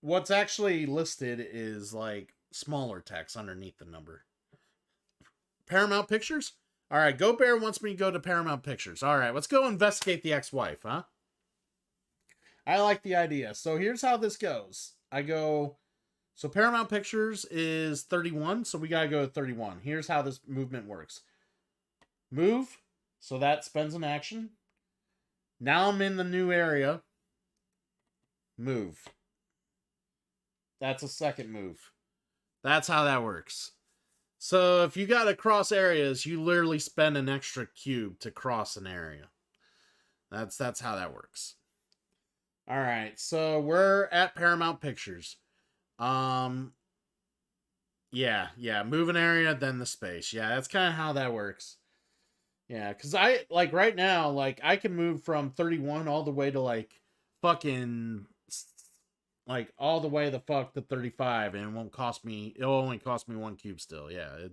What's actually listed is, like, smaller text underneath the number. Paramount Pictures? All right, Go Bear wants me to go to Paramount Pictures. All right, let's go investigate the ex-wife, huh? I like the idea. So here's how this goes. I go... So Paramount Pictures is 31, so we gotta go to 31. Here's how this movement works. Move, so that spends an action. Now I'm in the new area. Move. That's a second move. That's how that works. So if you gotta cross areas, you literally spend an extra cube to cross an area. That's how that works. All right, so we're at Paramount Pictures. Yeah, move an area, then the space. Yeah, that's kind of how that works. Yeah, because I, like, right now, like, I can move from 31 all the way to, like, fucking, like, all the way the fuck to 35, and it'll only cost me 1 cube still. Yeah, it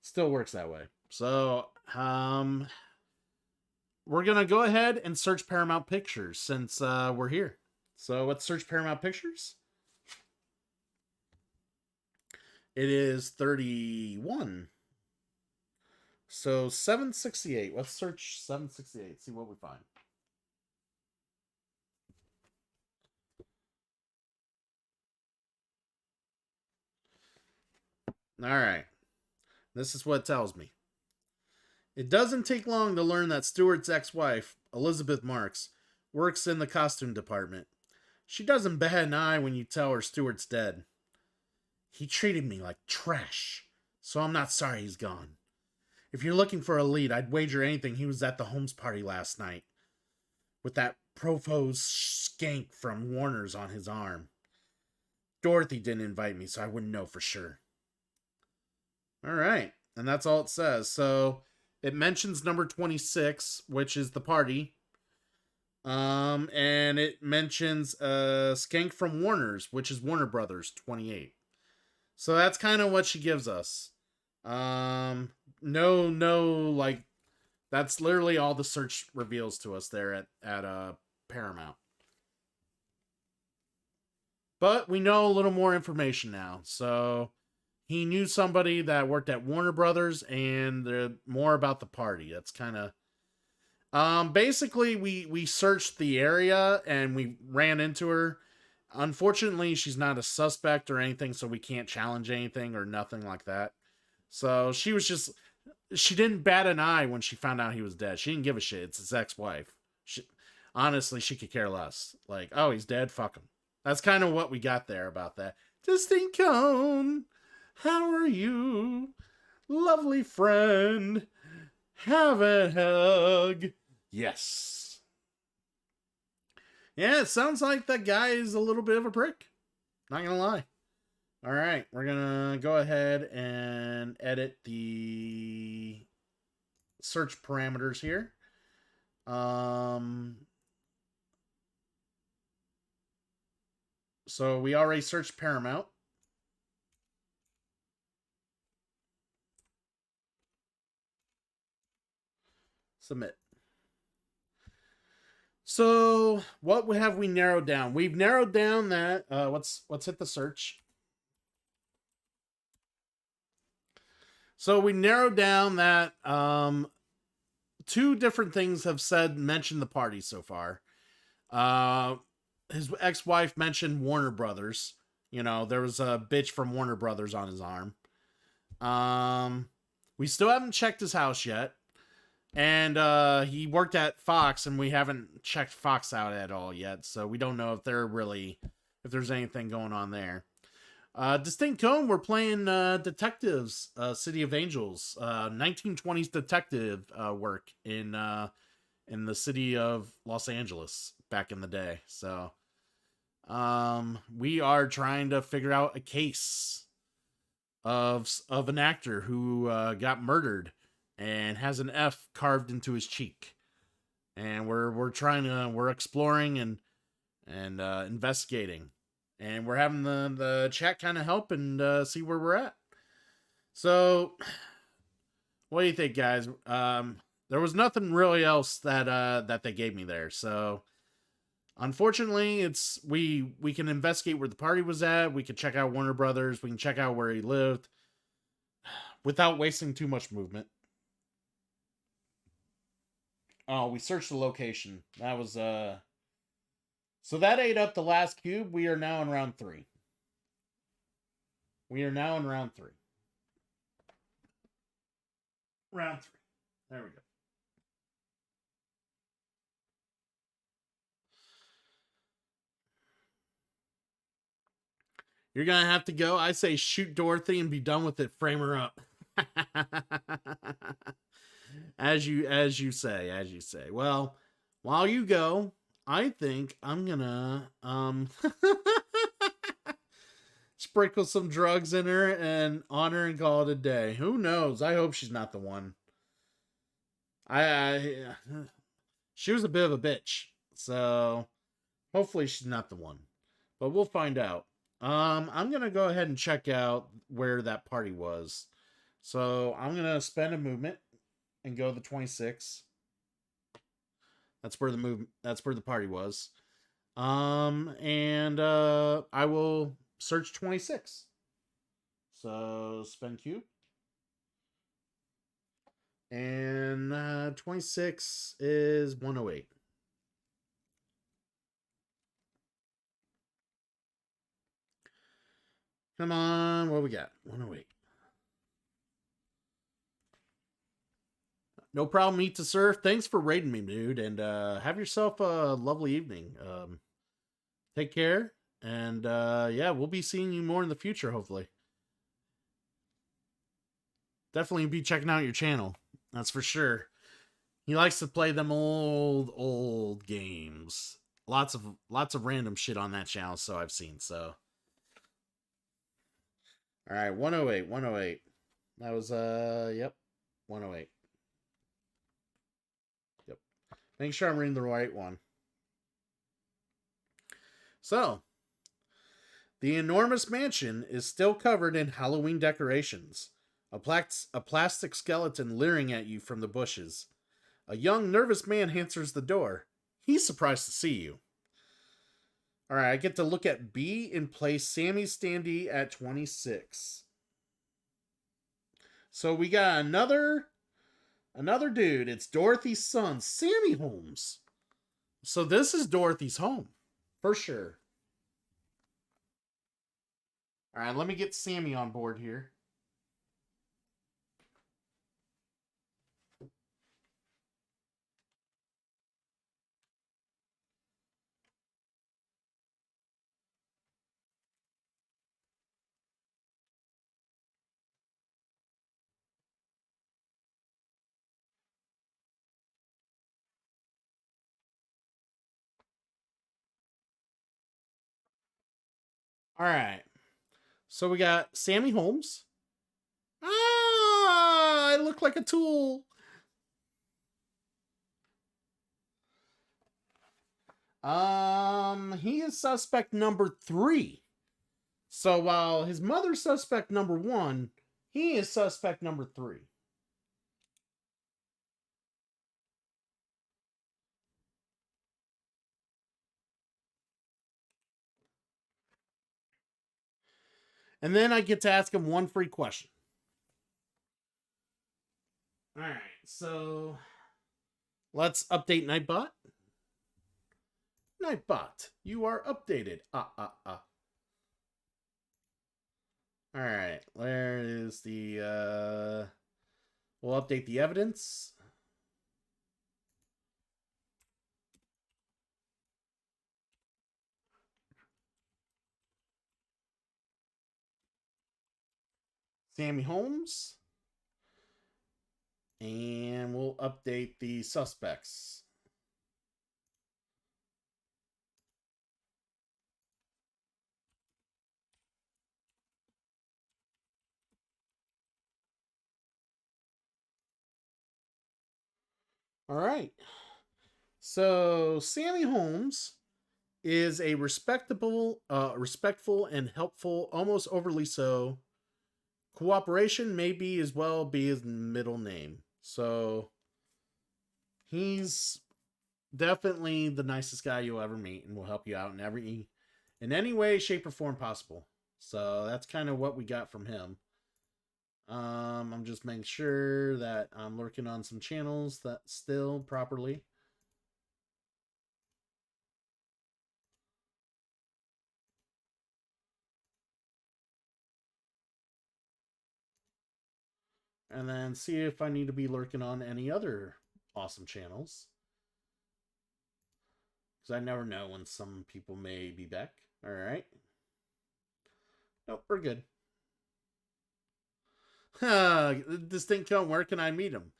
still works that way. So, we're gonna go ahead and search Paramount Pictures since we're here. So let's search Paramount Pictures. It is 31. So 768. Let's search 768. See what we find. All right. This is what it tells me. It doesn't take long to learn that Stewart's ex-wife, Elizabeth Marks, works in the costume department. She doesn't bat an eye when you tell her Stewart's dead. He treated me like trash, so I'm not sorry he's gone. If you're looking for a lead, I'd wager anything he was at the Holmes party last night, with that Profos skank from Warner's on his arm. Dorothy didn't invite me, so I wouldn't know for sure. All right, and that's all it says. So it mentions number 26, which is the party. And it mentions skank from Warner's, which is Warner Brothers 28. So that's kind of what she gives us. No, like, that's literally all the search reveals to us there at Paramount. But we know a little more information now. So he knew somebody that worked at Warner Brothers, and more about the party. That's kind of... basically we searched the area and we ran into her. Unfortunately, she's not a suspect or anything, so we can't challenge anything or nothing like that. So she didn't bat an eye when she found out he was dead. She didn't give a shit. It's his ex-wife. Honestly, she could care less. Like, oh, he's dead, fuck him. That's kind of what we got there about that. Distinct Cone, how are you? Lovely friend. Have a hug. Yes. Yeah, it sounds like that guy is a little bit of a prick. Not gonna lie. All right, we're gonna go ahead and edit the search parameters here. So we already searched Paramount. Submit. So what have we narrowed down? We've narrowed down that let's hit the search. So we narrowed down that 2 different things have mentioned the party so far. His ex-wife mentioned Warner Brothers You know, there was a bitch from Warner Brothers on his arm. We still haven't checked his house yet. And he worked at Fox, and we haven't checked Fox out at all yet, so we don't know if there's anything going on there. Distinct Cone, we're playing Detectives, City of Angels, 1920s detective work in the city of Los Angeles back in the day. So we are trying to figure out a case of an actor who got murdered and has an F carved into his cheek. And we're exploring and investigating. And we're having the chat kind of help and see where we're at. So, what do you think, guys? There was nothing really else that they gave me there. So, unfortunately, we can investigate where the party was at. We can check out Warner Brothers. We can check out where he lived without wasting too much movement. Oh, we searched the location. That was so that ate up the last cube. We are now in round 3. Round 3. There we go. You're gonna have to go. I say shoot Dorothy and be done with it. Frame her up. As you say. Well, while you go, I think I'm gonna sprinkle some drugs in her and on her and call it a day. Who knows? I hope she's not the one. She was a bit of a bitch, so hopefully she's not the one. But we'll find out. I'm gonna go ahead and check out where that party was. So I'm gonna spend a movement and go to the 26. That's where the party was. And I will search 26. So spend cube. And 26 is 108. Come on, what we got? 108. No problem, Eat to Surf. Thanks for raiding me, dude. And have yourself a lovely evening. Take care. And yeah, we'll be seeing you more in the future, hopefully. Definitely be checking out your channel. That's for sure. He likes to play them old games. Lots of random shit on that channel, so I've seen. So, all right, 108. That was yep, 108. Yep. Make sure I'm reading the right one. So, the enormous mansion is still covered in Halloween decorations. A plastic skeleton leering at you from the bushes. A young, nervous man answers the door. He's surprised to see you. All right, I get to look at B and place Sammy Standee at 26. So we got another dude. It's Dorothy's son, Sammy Holmes. So this is Dorothy's home, for sure. All right, let me get Sammy on board here. All right. So we got Sammy Holmes. Ah, I look like a tool. He is suspect number 3. So while his mother's suspect number 1, he is suspect number 3. And then I get to ask him one free question. All right, so let's update Nightbot. Nightbot, you are updated. All right, where is the we'll update the evidence. Sammy Holmes. And we'll update the suspects. All right. So Sammy Holmes is a respectable, respectful and helpful, almost overly so. Cooperation may be as well be his middle name. So he's definitely the nicest guy you'll ever meet and will help you out in any way, shape, or form possible. So that's kind of what we got from him. I'm just making sure that I'm lurking on some channels that still properly. And then see if I need to be lurking on any other awesome channels. Because I never know when some people may be back. Alright. Nope, we're good. This thing come, where can I meet him?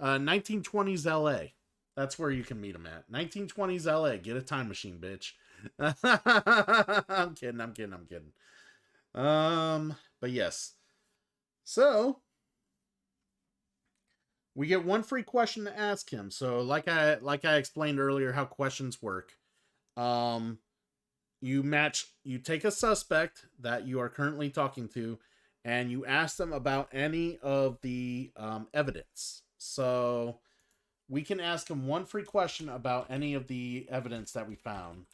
1920s LA. That's where you can meet him at. 1920s LA. Get a time machine, bitch. I'm kidding. But yes. So we get one free question to ask him. So like I explained earlier how questions work. You take a suspect that you are currently talking to and you ask them about any of the evidence. So we can ask them one free question about any of the evidence that we found.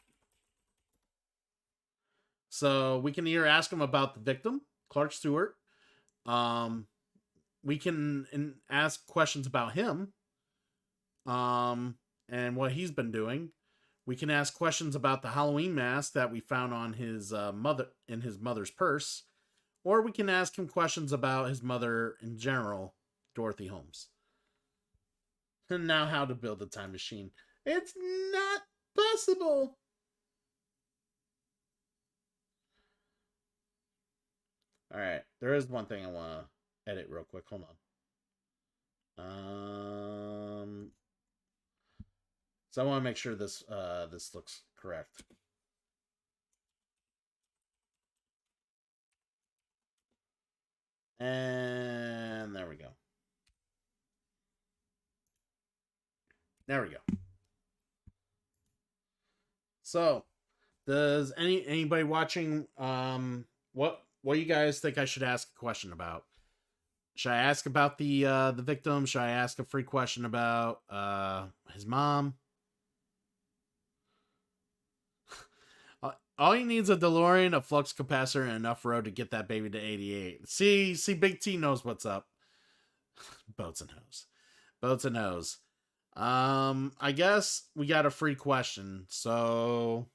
So we can either ask them about the victim, Clark Stewart. We can ask questions about him and what he's been doing. We can ask questions about the Halloween mask that we found on his mother's purse. Or we can ask him questions about his mother in general, Dorothy Holmes. And now how to build a time machine. It's not possible. Alright, there is one thing I want to edit real quick. Hold on. So I want to make sure this looks correct. And there we go. There we go. So, does anybody watching what you guys think I should ask a question about? Should I ask about the victim? Should I ask a free question about his mom? All he needs a DeLorean, a flux capacitor, and enough road to get that baby to 88. See, Big T knows what's up. Boats and hose. I guess we got a free question, so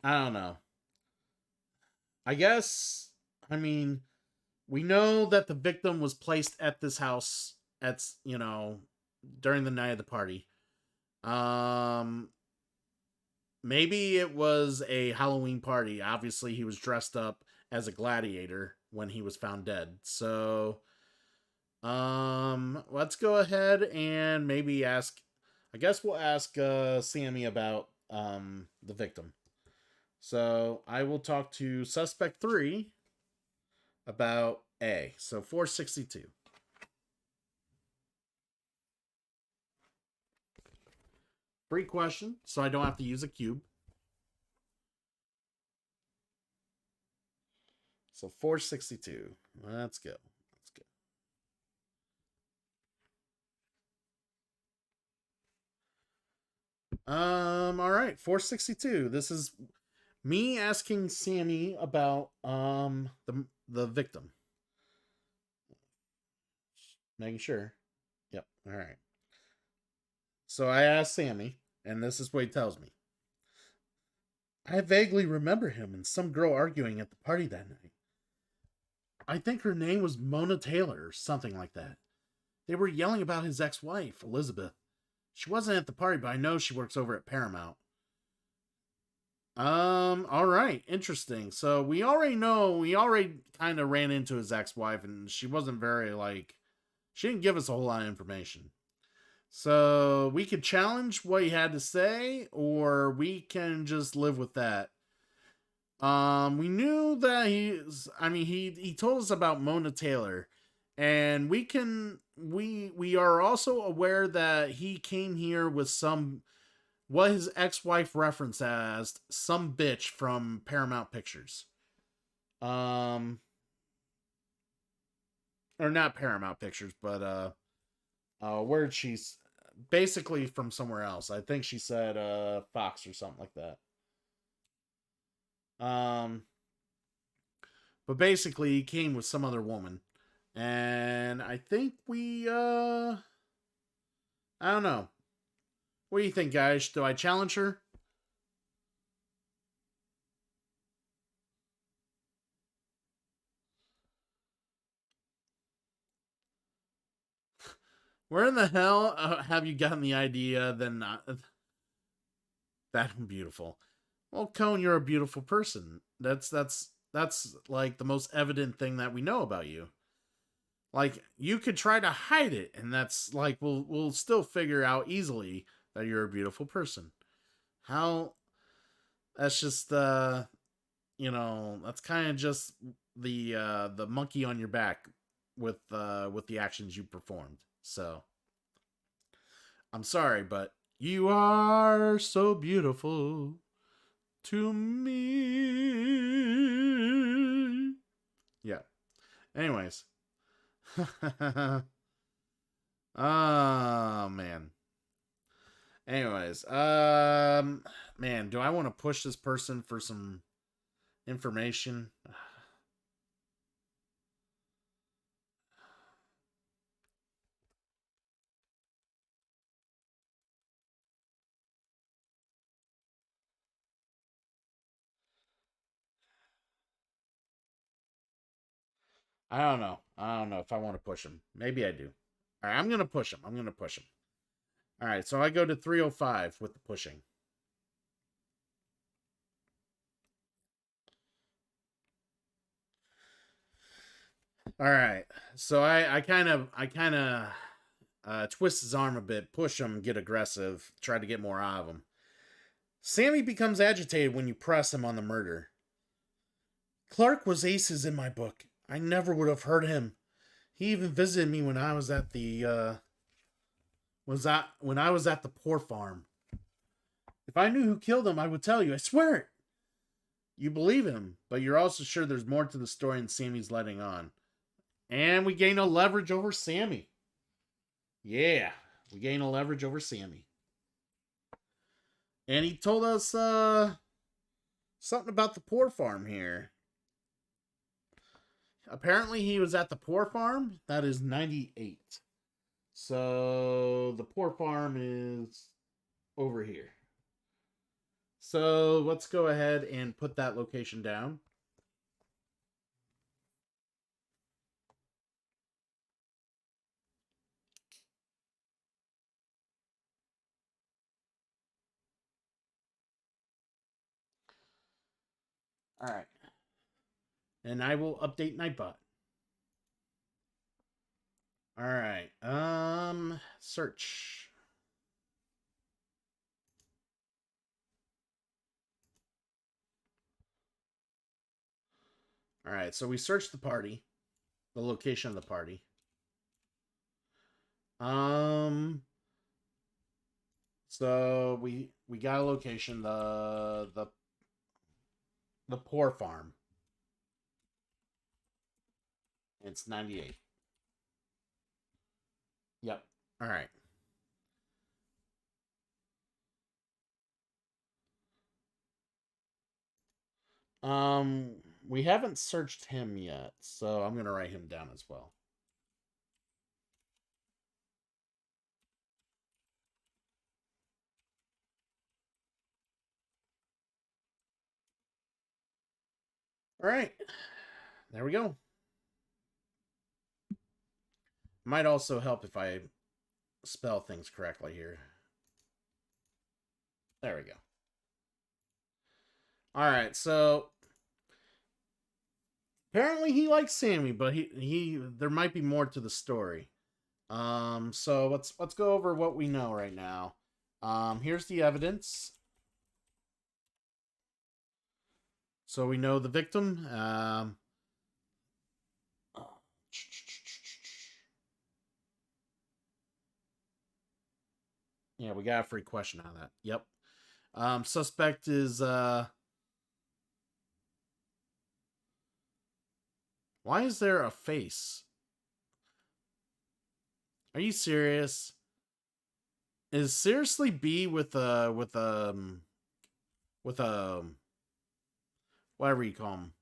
I don't know. We know that the victim was placed at this house during the night of the party. Maybe it was a Halloween party. Obviously, he was dressed up as a gladiator when he was found dead. So, let's go ahead and maybe ask. I guess we'll ask Sammy about the victim. So I will talk to suspect 3 about A. So 462. Free question, so I don't have to use a cube. So 462. Let's go. All right, 462. This is me asking Sammy about the victim. Making sure. Yep. All right. So I asked Sammy, and this is what he tells me. I vaguely remember him and some girl arguing at the party that night. I think her name was Mona Taylor or something like that. They were yelling about his ex-wife, Elizabeth. She wasn't at the party, but I know she works over at Paramount. All right, interesting. So we already kind of ran into his ex-wife, and she wasn't very, like, she didn't give us a whole lot of information. So we could challenge what he had to say, or we can just live with that. We knew that he told us about Mona Taylor, and we are also aware that he came here with what his ex-wife referenced as some bitch from Paramount Pictures. Or not Paramount Pictures, but where she's basically from somewhere else. I think she said Fox or something like that. But basically he came with some other woman. And I think I don't know. What do you think, guys? Do I challenge her? Where in the hell have you gotten the idea that beautiful? Well, Cone, you're a beautiful person. That's like the most evident thing that we know about you. Like, you could try to hide it, and that's like we'll still figure out easily that you're a beautiful person. How that's just that's kind of just the monkey on your back with the actions you performed. So I'm sorry, but you are so beautiful to me. Yeah. Anyways. Oh man. Anyways, man, do I want to push this person for some information? I don't know. I don't know if I want to push him. Maybe I do. All right, I'm going to push him. All right, so I go to 305 with the pushing. All right. So I kind of twist his arm a bit, push him, get aggressive, try to get more out of him. Sammy becomes agitated when you press him on the murder. Clark was aces in my book. I never would have hurt him. He even visited me when I was at the poor farm. If I knew who killed him, I would tell you. I swear it. You believe him, but you're also sure there's more to the story than Sammy's letting on. And we gain a leverage over Sammy. Yeah, we gain a leverage over Sammy. And he told us something about the poor farm here. Apparently he was at the poor farm. That is 98. So the poor farm is over here. So let's go ahead and put that location down. All right. And I will update Nightbot. All right. Search. All right. So we searched the party, the location of the party. So we got a location, the poor farm. It's 98. Yep. All right. We haven't searched him yet, so I'm gonna write him down as well. All right. There we go. Might also help if I spell things correctly here. There we go. Alright, so apparently he likes Sammy, but he there might be more to the story. So let's go over what we know right now. Here's the evidence. So we know the victim. Yeah, we got a free question on that. Yep. Suspect is why is there a face? Are you serious? Is seriously B with whatever you call him.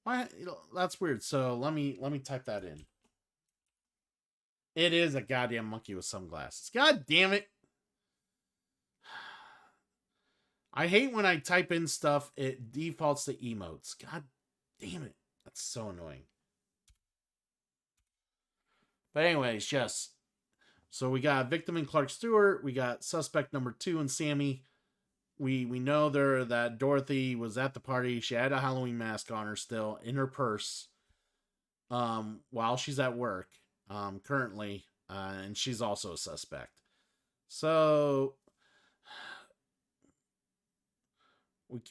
Why? That's weird. So let me type that in. It is a goddamn monkey with sunglasses. God damn it! I hate when I type in stuff, it defaults to emotes. God damn it. That's so annoying. But anyways, yes. So we got victim in Clark Stewart. We got suspect number 2 in Sammy. We know that Dorothy was at the party. She had a Halloween mask on her still in her purse while she's at work currently. And she's also a suspect. So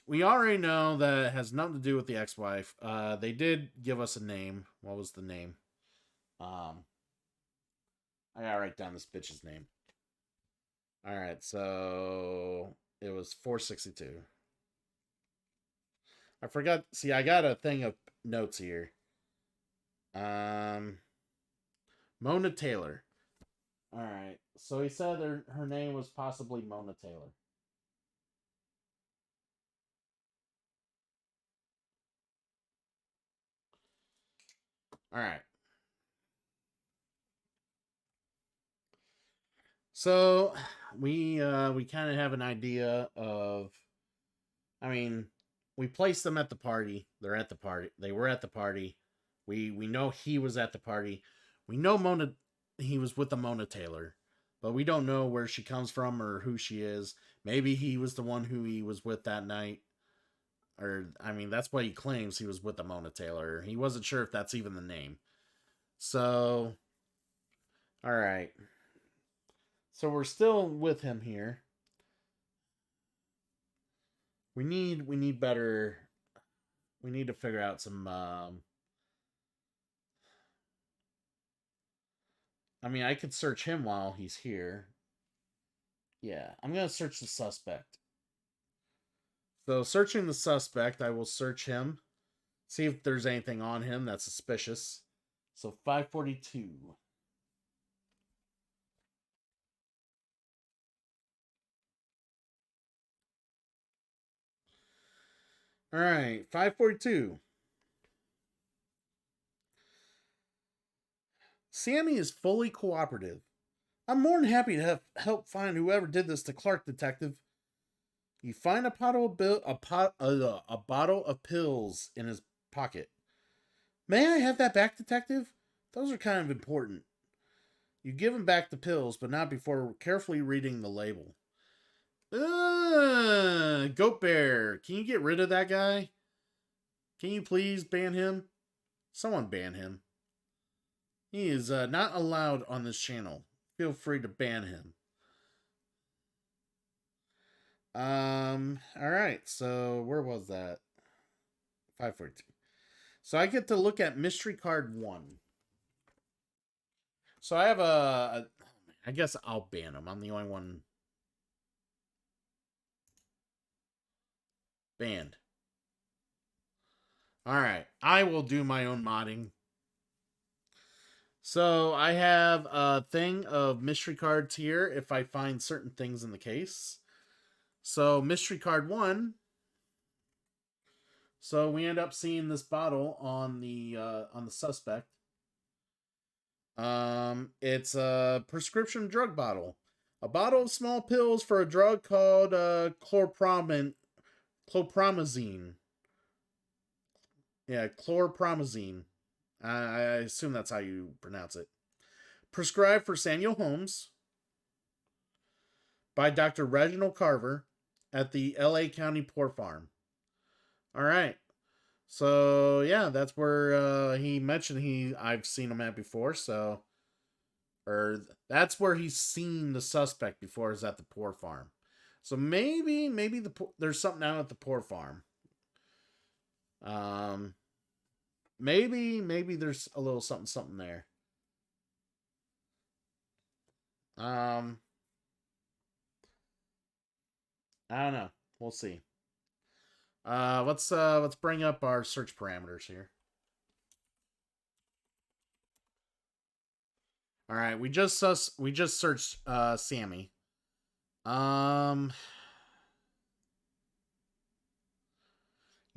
we already know that it has nothing to do with the ex-wife. They did give us a name. What was the name? I gotta write down this bitch's name. Alright, so it was 462. I forgot. See, I got a thing of notes here. Mona Taylor. Alright, so he said her name was possibly Mona Taylor. Alright. So we kind of have an idea of, I mean, we placed them at the party. They're at the party. They were at the party. We know he was at the party. We know he was with the Mona Taylor, but we don't know where she comes from or who she is. Maybe he was the one who he was with that night. Or, I mean, that's what he claims, he was with the Mona Taylor. He wasn't sure if that's even the name. So, alright. So we're still with him here. We need better. We need to figure out some. I mean, I could search him while he's here. Yeah, I'm gonna search the suspect. So searching the suspect, I will search him, see if there's anything on him that's suspicious. So 542. All right, 542. Sammy is fully cooperative. I'm more than happy to help find whoever did this to Clark, Detective. You find a bottle of pills in his pocket. May I have that back, Detective? Those are kind of important. You give him back the pills, but not before carefully reading the label. Goat Bear, can you get rid of that guy? Can you please ban him? Someone ban him. He is not allowed on this channel. Feel free to ban him. Alright, so where was that? 542. So I get to look at mystery card 1. So I have I guess I'll ban him. I'm the only one banned. Alright, I will do my own modding. So I have a thing of mystery cards here if I find certain things in the case. So mystery card 1. So we end up seeing this bottle on the suspect. It's a prescription drug bottle. A bottle of small pills for a drug called chlorpromazine. Yeah, chlorpromazine. I assume that's how you pronounce it. Prescribed for Samuel Holmes by Dr. Reginald Carver at the LA County Poor Farm. All right. So yeah, that's where he mentioned I've seen him at before. So, or that's where he's seen the suspect before, is at the Poor Farm. So maybe there's something out at the Poor Farm. Maybe there's a little something there. I don't know. We'll see. Let's bring up our search parameters here. All right, we just searched Sammy.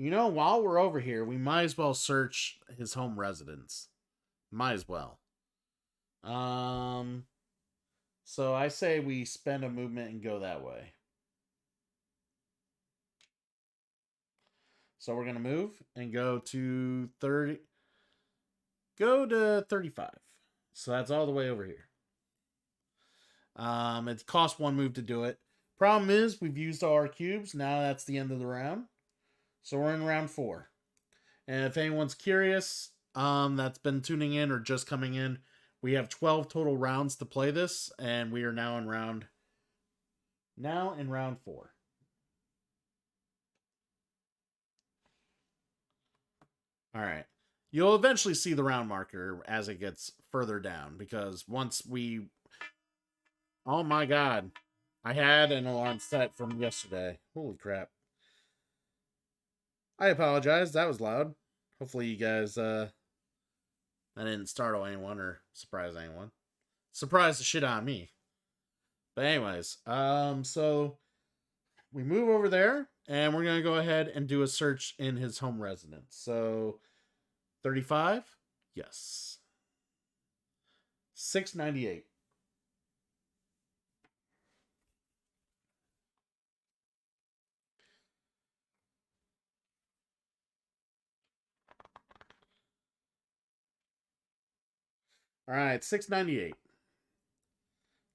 You know, while we're over here, we might as well search his home residence. Might as well. So I say we spend a movement and go that way. So we're gonna move and go to 30. Go to 35. So that's all the way over here. It costs 1 move to do it. Problem is, we've used all our cubes. Now that's the end of the round. So we're in round 4. And if anyone's curious, that's been tuning in or just coming in, we have 12 total rounds to play this, and we are now in round 4. All right. You'll eventually see the round marker as it gets further down, because once we... Oh my god. I had an alarm set from yesterday. Holy crap. I apologize. That was loud. Hopefully you guys, that didn't startle anyone or surprise anyone. Surprise the shit out of me. But anyways, so we move over there, and we're going to go ahead and do a search in his home residence. So 35? Yes. 698. All right, 698.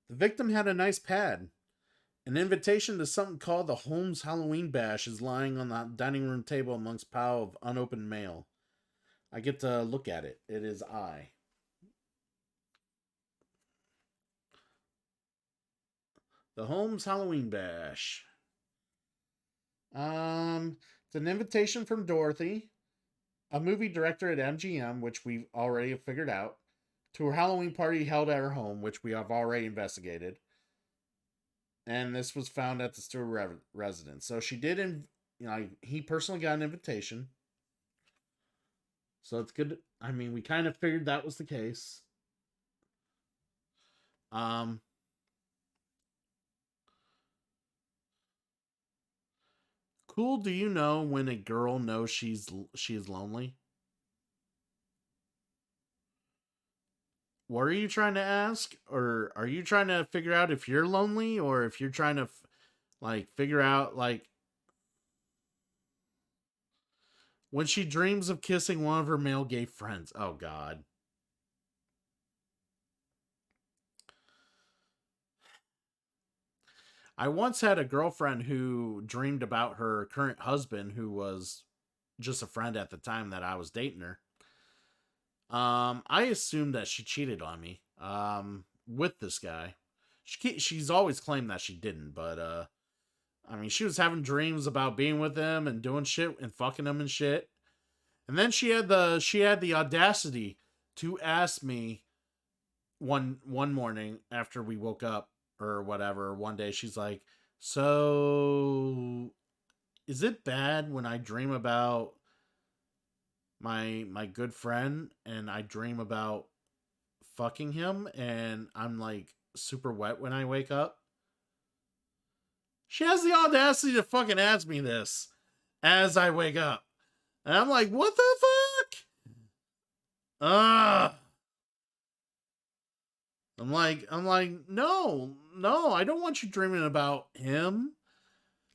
The victim had a nice pad. An invitation to something called the Holmes Halloween Bash is lying on the dining room table amongst a pile of unopened mail. I get to look at it. It is I. The Holmes Halloween Bash. It's an invitation from Dorothy, a movie director at MGM, which we've already figured out, to her Halloween party held at her home, which we have already investigated. And this was found at the Stewart residence. So she did, he personally got an invitation. So it's good. I mean, we kind of figured that was the case. Cool, do you know when a girl knows she is lonely? What are you trying to ask? Or are you trying to figure out if you're lonely, or if you're trying to figure out when she dreams of kissing one of her male gay friends? Oh god. I once had a girlfriend who dreamed about her current husband, who was just a friend at the time that I was dating her. I assumed that she cheated on me with this guy. She's always claimed that she didn't, but I mean, she was having dreams about being with him and doing shit and fucking him and shit. And then she had the audacity to ask me one morning after we woke up or whatever, one day, she's like, "So is it bad when I dream about my good friend and I dream about fucking him and I'm like super wet when I wake up?" She has the audacity to fucking ask me this as I wake up. And I'm like, what the fuck? I'm like, no, I don't want you dreaming about him.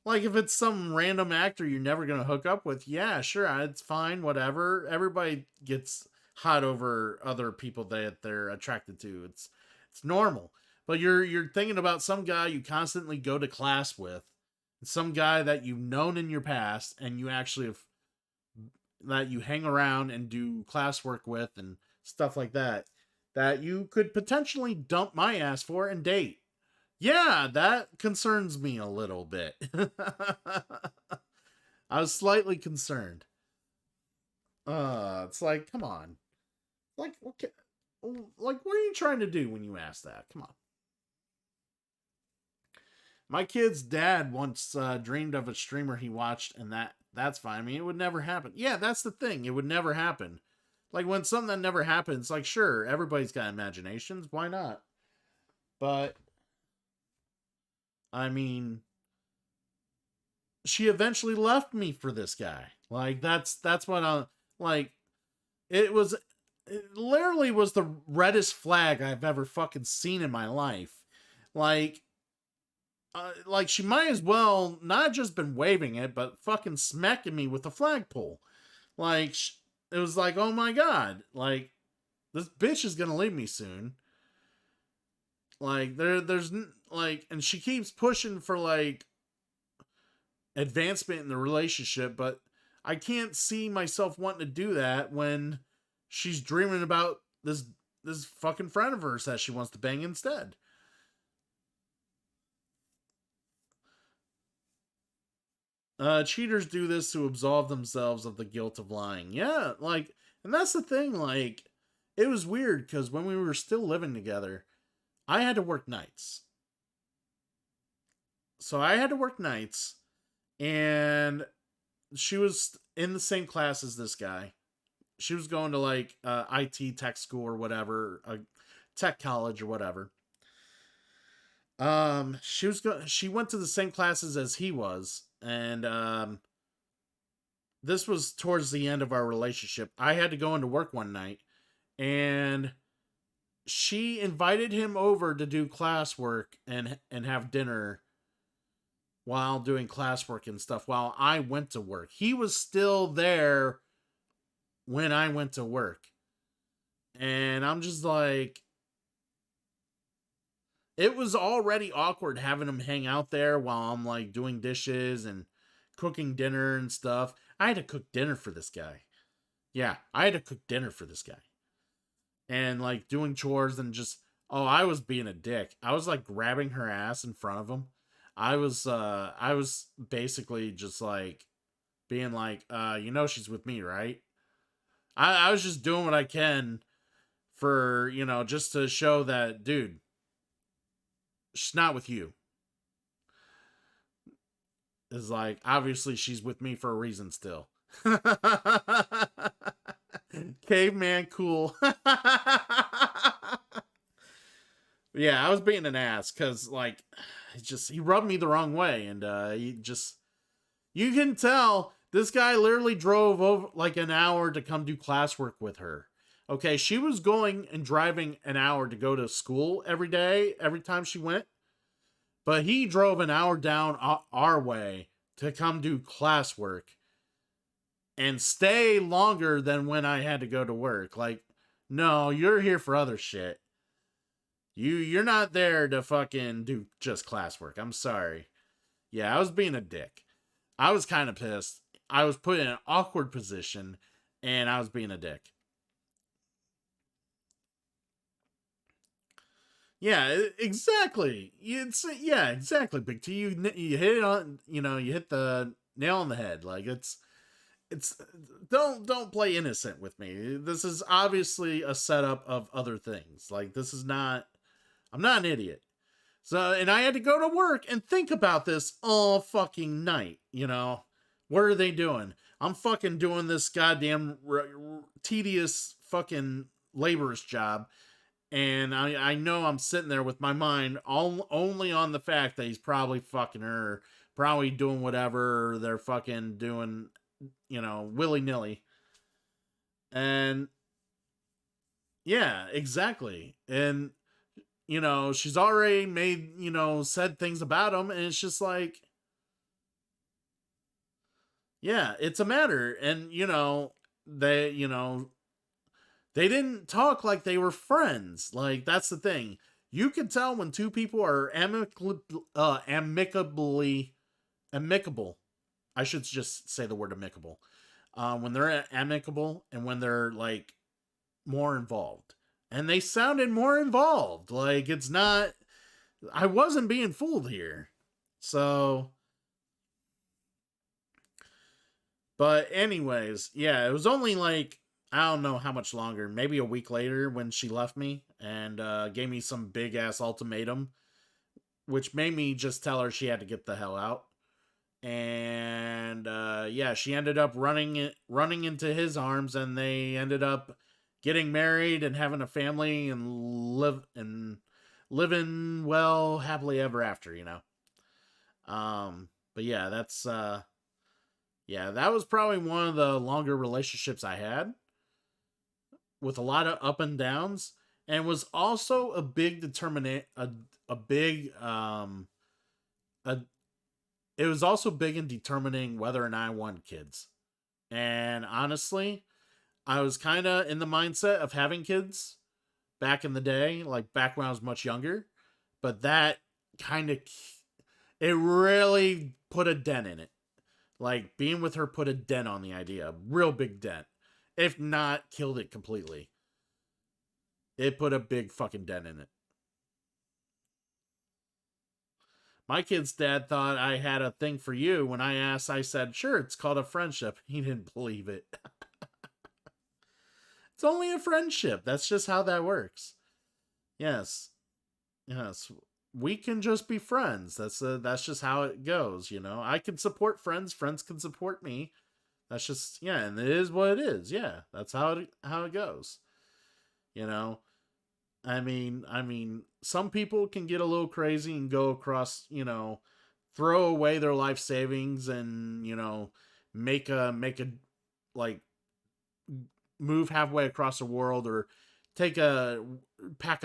Like, if it's some random actor you're never gonna hook up with, yeah, sure, it's fine, whatever. Everybody gets hot over other people that they're attracted to. It's normal. But you're thinking about some guy you constantly go to class with, some guy that you've known in your past, and you actually have that you hang around and do classwork with and stuff like that, that you could potentially dump my ass for and date. Yeah, that concerns me a little bit. I was slightly concerned. It's like, come on. Like, okay, like, what are you trying to do when you ask that? Come on. My kid's dad once dreamed of a streamer he watched, and that's fine. I mean, it would never happen. Yeah, that's the thing. It would never happen. Like, when something that never happens, like, sure, everybody's got imaginations. Why not? But, I mean, she eventually left me for this guy. Like, that's what I, like, it literally was the reddest flag I've ever fucking seen in my life. Like she might as well not just been waving it, but fucking smacking me with a flagpole. Like, it was like, oh my god, like, this bitch is gonna leave me soon. Like, like, and she keeps pushing for, like, advancement in the relationship, but I can't see myself wanting to do that when she's dreaming about this fucking friend of hers that she wants to bang instead. Cheaters do this to absolve themselves of the guilt of lying. Yeah, like, and that's the thing, like, it was weird because when we were still living together, I had to work nights. So I had to work nights, and she was in the same class as this guy. She was going to, like, IT tech school or whatever, a tech college or whatever. She went to the same classes as he was, and this was towards the end of our relationship. I had to go into work one night, and she invited him over to do classwork and have dinner while doing classwork and stuff while I went to work. He was still there when I went to work. And I'm just like, it was already awkward having him hang out there while I'm, like, doing dishes and cooking dinner and stuff. I had to cook dinner for this guy. Yeah, I had to cook dinner for this guy. And, like, doing chores and just, oh, I was being a dick. I was, like, grabbing her ass in front of him. I was basically just, like, being like, she's with me, right? I was just doing what I can for, just to show that, dude, she's not with you. It's like, obviously she's with me for a reason still. Caveman cool. Yeah, I was being an ass because, like, he rubbed me the wrong way, and you can tell this guy literally drove over like an hour to come do classwork with her. Okay, she was going and driving an hour to go to school every day, every time she went, but he drove an hour down our way to come do classwork and stay longer than when I had to go to work. Like, no, you're here for other shit. You're not there to fucking do just classwork. I'm sorry. Yeah, I was being a dick. I was kind of pissed. I was put in an awkward position, and I was being a dick. Yeah, exactly. Yeah, exactly. Big T, you hit it on. You hit the nail on the head. Like, it's don't play innocent with me. This is obviously a setup of other things. Like, this is not. I'm not an idiot. So, and I had to go to work and think about this all fucking night, What are they doing? I'm fucking doing this goddamn tedious fucking laborious job. And I know I'm sitting there with my mind only on the fact that he's probably fucking her, probably doing whatever they're fucking doing, willy-nilly. And yeah, exactly. And she's already made, said things about him, and it's just like, yeah, it's a matter. And, they They didn't talk like they were friends. Like, that's the thing. You can tell when two people are amicable. I should just say the word amicable. When they're amicable and when they're like more involved. And they sounded more involved. Like, it's not, I wasn't being fooled here. So, but anyways, yeah, it was only like, I don't know how much longer, maybe a week later when she left me and gave me some big ass ultimatum, which made me just tell her she had to get the hell out. And yeah, she ended up running into his arms, and they ended up getting married and having a family and living well happily ever after, you know. But yeah, that's yeah, that was probably one of the longer relationships I had, with a lot of up and downs, and was also a big determinant a big a it was also big in determining whether or not I wanted kids. And honestly, I was kind of in the mindset of having kids back in the day, like back when I was much younger, but that kind of, it really put a dent in it. Like, being with her put a dent on the idea, a real big dent. If not, killed it completely. It put a big fucking dent in it. My kid's dad thought I had a thing for you. When I asked, I said, sure, it's called a friendship. He didn't believe it. It's only a friendship. That's just how that works. Yes. Yes. We can just be friends. That's just how it goes, you know. I can support friends, friends can support me. That's just, yeah, and it is what it is. Yeah, that's how it goes. You know. I mean, some people can get a little crazy and go across, you know, throw away their life savings and, you know, make a like move halfway across the world, or pack a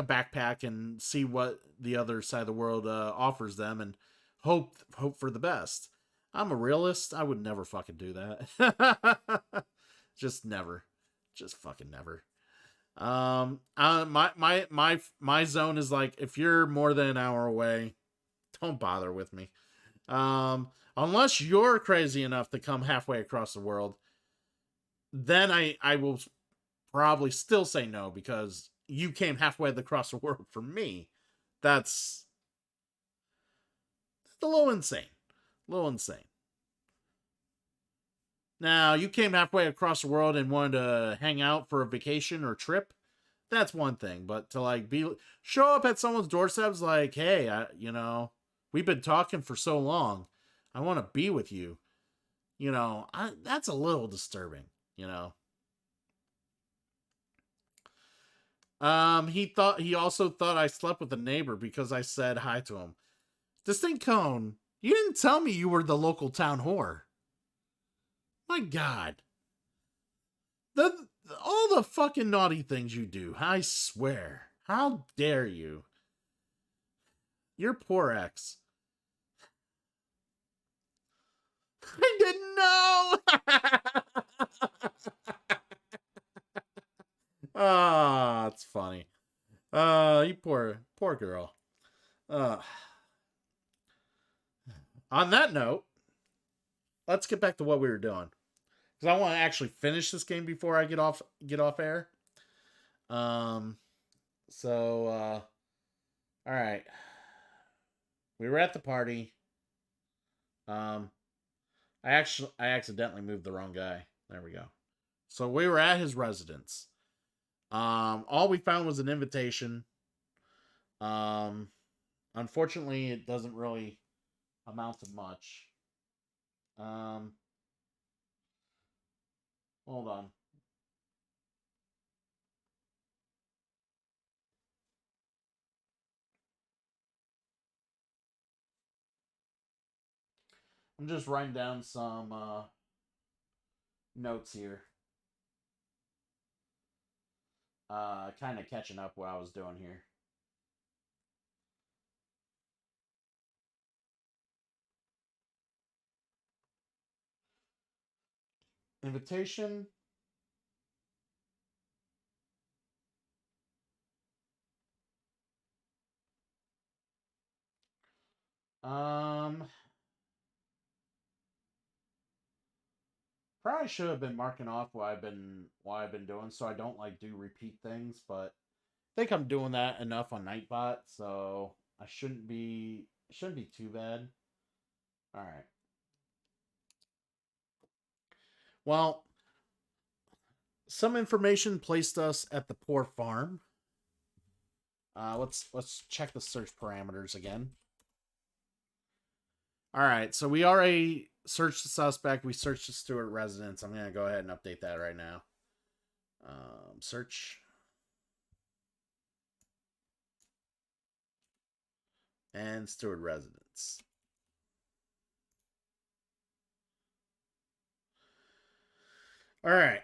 backpack and see what the other side of the world offers them, and hope for the best. I'm a realist. I would never fucking do that. Just never. Just fucking never. My zone is like, if you're more than an hour away, don't bother with me. Unless you're crazy enough to come halfway across the world, then I will probably still say no, because you came halfway across the world for me. That's a little insane. A little insane. Now, you came halfway across the world and wanted to hang out for a vacation or trip. That's one thing, but to like show up at someone's doorstep's like, hey, you know, we've been talking for so long. I want to be with you. You know, that's a little disturbing, you know. He also thought I slept with a neighbor because I said hi to him. Distinct Cone, you didn't tell me you were the local town whore. My God. The all the fucking naughty things you do, I swear. How dare you? Your poor ex. I didn't know. Ah, it's funny. You poor girl. Uh, on that note, let's get back to what we were doing, because I want to actually finish this game before I get off air. Um, all right, we were at the party. Um, I accidentally moved the wrong guy. There we go. So we were at his residence. All we found was an invitation. Um, Unfortunately, it doesn't really amount to much. Um, Hold on. I'm just writing down some notes here. Kind of catching up what I was doing here. Invitation. Um, probably should have been marking off what I've been doing, so I don't like do repeat things. But I think I'm doing that enough on Nightbot, so I shouldn't be too bad. All right. Well, some information placed us at the poor farm. Let's check the search parameters again. All right, so we already searched the suspect. We searched the Stewart residence. I'm gonna go ahead and update that right now. Search and Stewart residence. All right,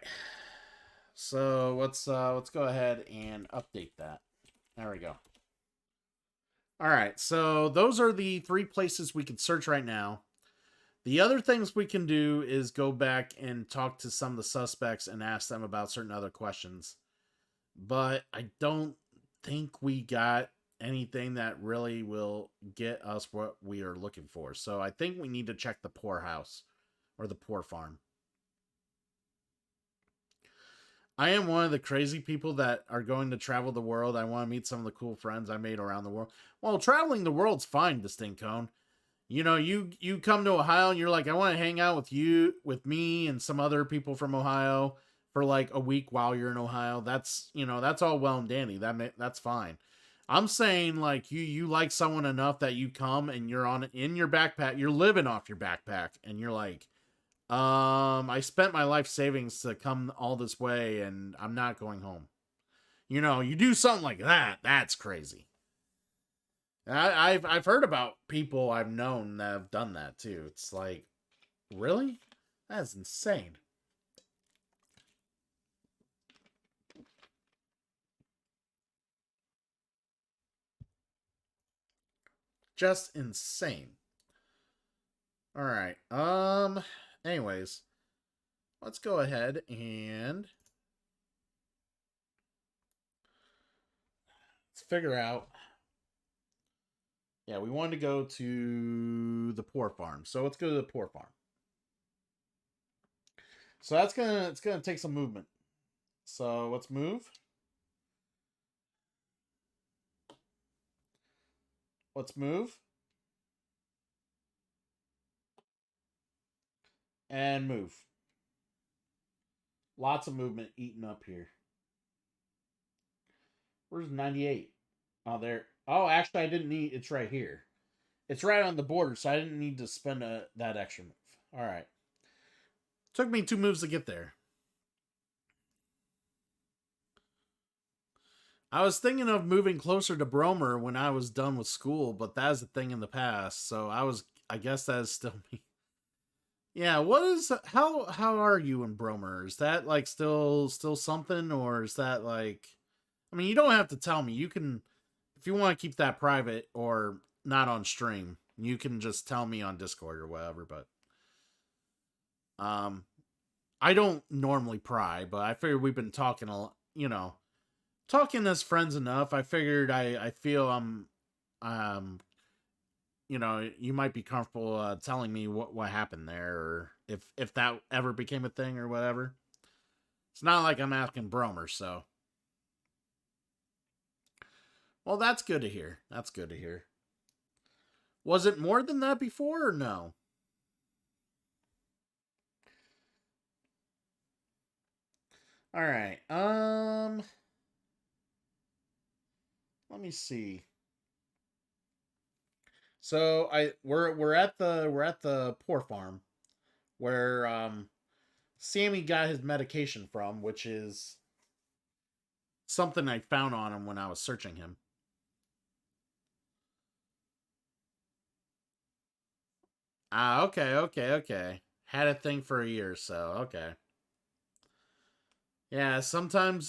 so let's go ahead and update that. There we go. All right, so those are the 3 places we can search right now. The other things we can do is go back and talk to some of the suspects and ask them about certain other questions. But I don't think we got anything that really will get us what we are looking for. So I think we need to check the poor house or the poor farm. I am one of the crazy people that are going to travel the world. I want to meet some of the cool friends I made around the world. Well, traveling the world's fine, Distinct Cone. You know, you come to Ohio and you're like, I want to hang out with me and some other people from Ohio for like a week while you're in Ohio. That's, that's all well and dandy. That's fine. I'm saying like you like someone enough that you come and you're in your backpack, you're living off your backpack, and you're like, I spent my life savings to come all this way and I'm not going home. You do something like that. That's crazy. I've heard about people I've known that have done that too. It's like, really? That's insane. Just insane. All right. Anyways, let's go ahead and let's figure out. Yeah, we wanted to go to the poor farm. So let's go to the poor farm. So it's gonna take some movement. So let's move. Let's move. And move. Lots of movement eating up here. Where's 98? Oh, there. Oh, actually, I didn't need. It's right here. It's right on the border, so I didn't need to spend that extra move. All right. Took me 2 moves to get there. I was thinking of moving closer to Bromer when I was done with school, but that's a thing in the past. So I guess that is still me. Yeah, how are you in Bromer? Is that like still something, or is that like, I mean, you don't have to tell me. You can, if you want to keep that private or not on stream, you can just tell me on Discord or whatever, but um I don't normally pry, but I figured we've been talking a lot, talking as friends enough. I figured I feel um you might be comfortable telling me what happened there, or if that ever became a thing or whatever. It's not like I'm asking Bromer, so. Well, that's good to hear. That's good to hear. Was it more than that before or no? All right. Let me see. So we're at the poor farm where Sammy got his medication from, which is something I found on him when I was searching him. Ah, okay. Had a thing for a year, so okay. Sometimes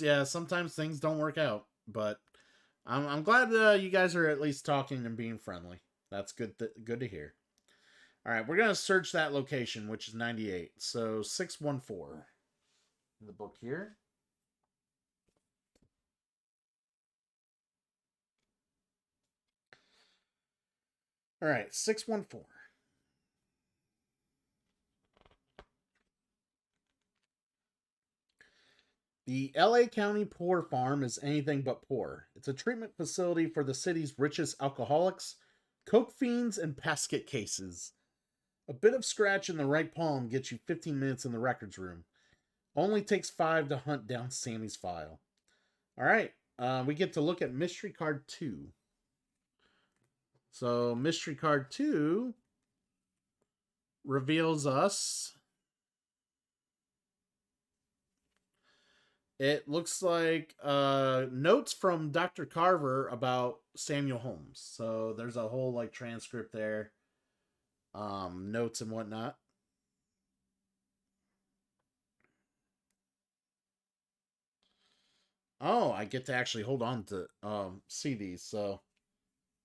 things don't work out, but I'm glad you guys are at least talking and being friendly. That's good to hear. All right, we're gonna search that location, which is 98. So 614 in the book here. All right, 614. The LA County Poor Farm is anything but poor. It's a treatment facility for the city's richest alcoholics, coke fiends, and basket cases. A bit of scratch in the right palm gets you 15 minutes in the records room. Only takes 5 to hunt down Sammy's file. All right, we get to look at Mystery Card 2. So, Mystery Card 2 reveals us. It looks like notes from Dr. Carver about Samuel Holmes. So there's a whole like transcript there, notes and whatnot. Oh, I get to actually hold on to see these. So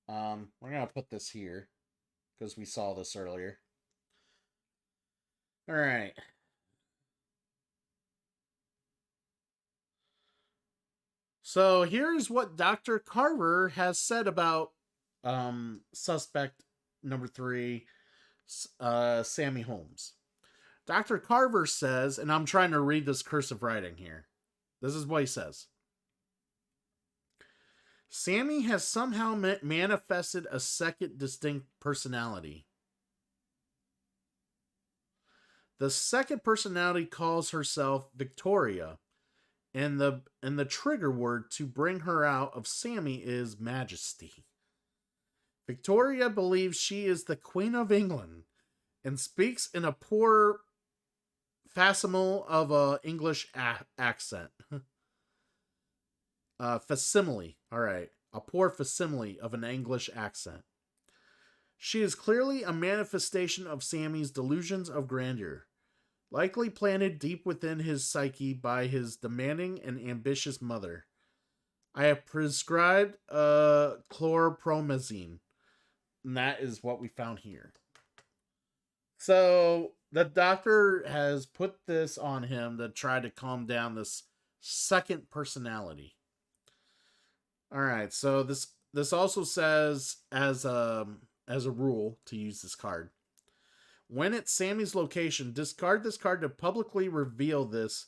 we're gonna put this here because we saw this earlier. All right. So here's what Dr. Carver has said about suspect number 3, Sammy Holmes. Dr. Carver says, and I'm trying to read this cursive writing here. This is what he says. Sammy has somehow manifested a second distinct personality. The second personality calls herself Victoria. And the trigger word to bring her out of Sammy is majesty. Victoria believes she is the Queen of England and speaks in a poor facsimile of a English accent. Facsimile. All right. A poor facsimile of an English accent. She is clearly a manifestation of Sammy's delusions of grandeur, likely planted deep within his psyche by his demanding and ambitious mother. I have prescribed chlorpromazine, and that is what we found here. So the doctor has put this on him to try to calm down this second personality. All right, so this also says as a rule to use this card. When at Sammy's location, discard this card to publicly reveal this,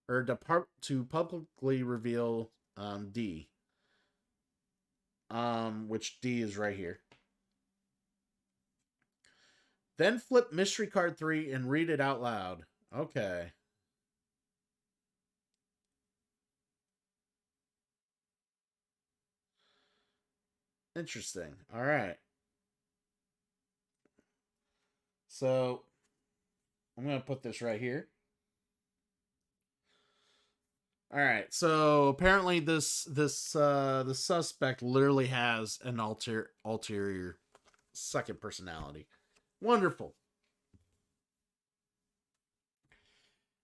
or to publicly reveal D. Which D is right here. Then flip Mystery Card 3 and read it out loud. Okay. Interesting. All right. So I'm going to put this right here. All right. So apparently the suspect literally has an ulterior second personality. Wonderful.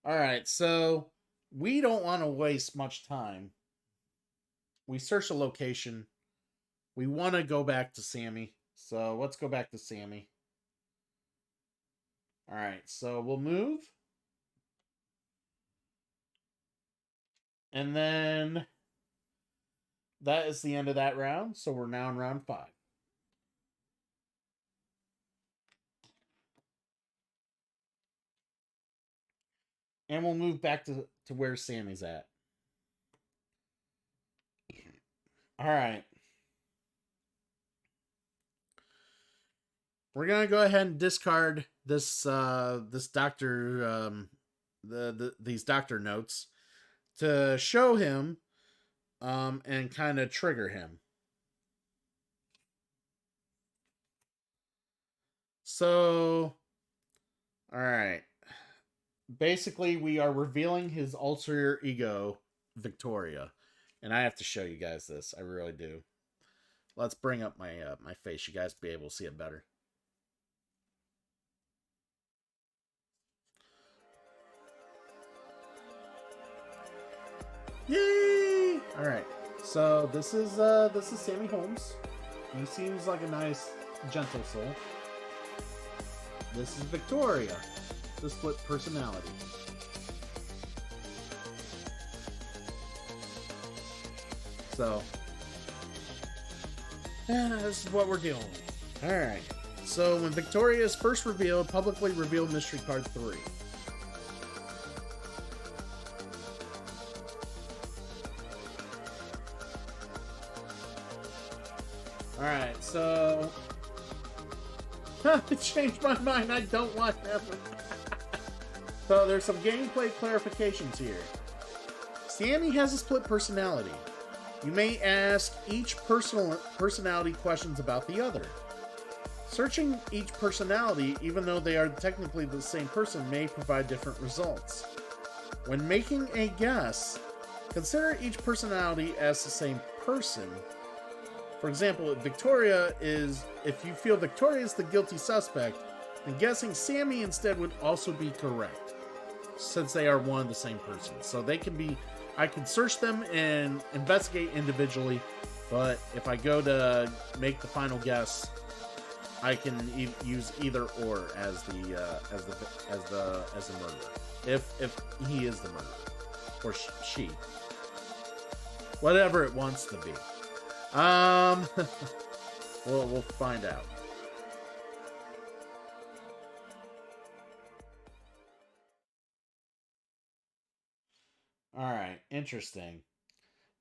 All right. So we don't want to waste much time. We search a location. We want to go back to Sammy. So let's go back to Sammy. All right, so we'll move. And then that is the end of that round. So we're now in round 5. And we'll move back to where Sammy's at. All right. We're going to go ahead and discard this doctor these doctor notes to show him and kind of trigger him. So all right. Basically we are revealing his ulterior ego, Victoria. And I have to show you guys this. I really do. Let's bring up my my face. You guys be able to see it better. Yay! All right. So this is Sammy Holmes. He seems like a nice, gentle soul. This is Victoria, the split personality. So, this is what we're dealing with. Alright. So, when Victoria is first revealed, publicly reveal mystery card 3. Alright, so... I changed my mind, I don't want them. So, there's some gameplay clarifications here. Sammy has a split personality. You may ask each personality questions about the other. Searching each personality, even though they are technically the same person, may provide different results. When making a guess, consider each personality as the same person. For example, if you feel Victoria is the guilty suspect, then guessing Sammy instead would also be correct, since they are one and the same person. So I can search them and investigate individually, but if I go to make the final guess, I can use either or as the murderer, if he is the murderer or she, whatever it wants to be. We'll find out. All right, interesting.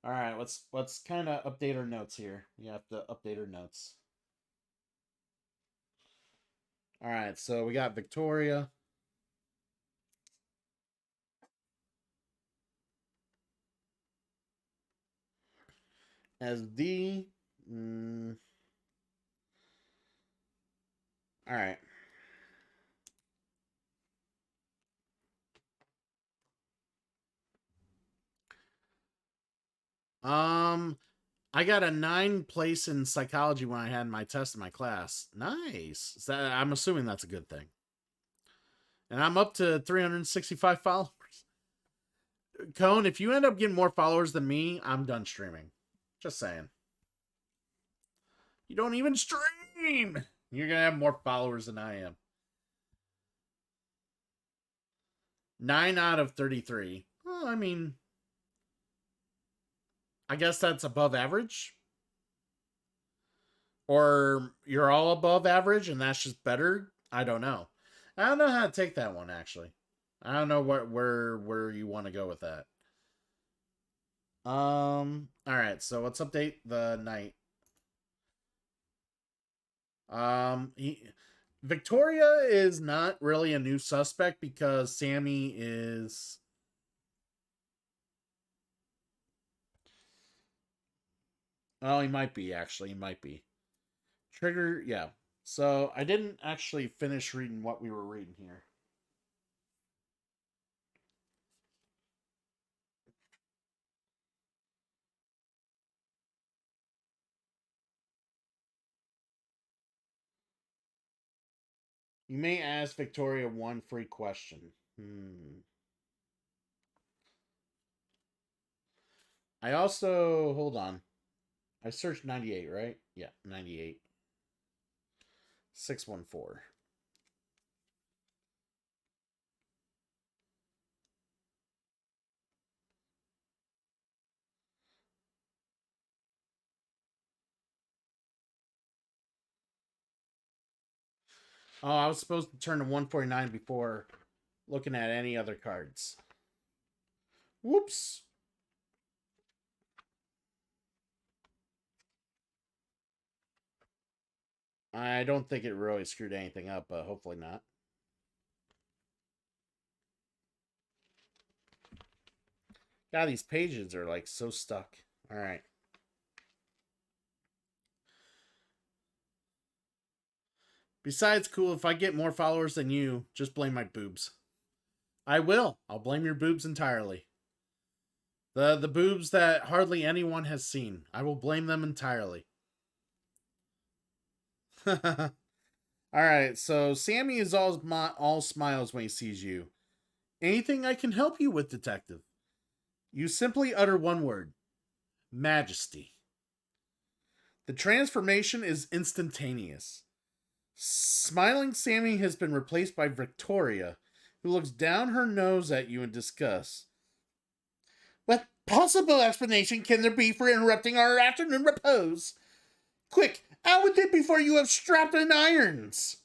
All right, let's kind of update our notes here. We have to update our notes. All right, so we got Victoria. As D. All right. I got a 9 place in psychology when I had my test in my class. Nice. I'm assuming that's a good thing. And I'm up to 365 followers. Cone, if you end up getting more followers than me, I'm done streaming. Just saying. You don't even stream! You're gonna have more followers than I am. 9 out of 33. Well, I mean, I guess that's above average. Or you're all above average and that's just better. I don't know. I don't know how to take that one, actually. I don't know where you want to go with that. Alright, so let's update the night. Victoria is not really a new suspect because Sammy is... Oh, he might be, actually. He might be. Trigger, yeah. So, I didn't actually finish reading what we were reading here. You may ask Victoria one free question. I also... Hold on. I searched 98, right? Yeah, 98. 614. Oh, I was supposed to turn to 149 before looking at any other cards. Whoops. I don't think it really screwed anything up, but hopefully not. God, these pages are like so stuck. All right. Besides, cool, if I get more followers than you, just blame my boobs. I will. I'll blame your boobs entirely. The boobs that hardly anyone has seen. I will blame them entirely. Alright, so Sammy is all smiles when he sees you. Anything I can help you with, detective? You simply utter one word. Majesty. The transformation is instantaneous. Smiling Sammy has been replaced by Victoria, who looks down her nose at you in disgust. What possible explanation can there be for interrupting our afternoon repose? Quick, out with it before you have strapped in irons.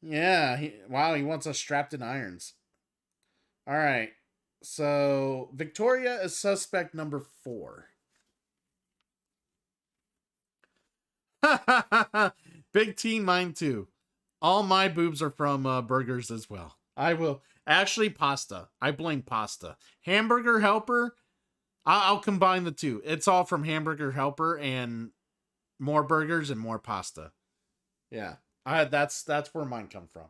Yeah, wow, he wants us strapped in irons. All right. So, Victoria is suspect number 4. Big T, mine too. All my boobs are from burgers as well. I will. Actually, pasta. I blame pasta. Hamburger Helper, I'll combine the two. It's all from Hamburger Helper and more burgers and more pasta. Yeah. That's where mine come from.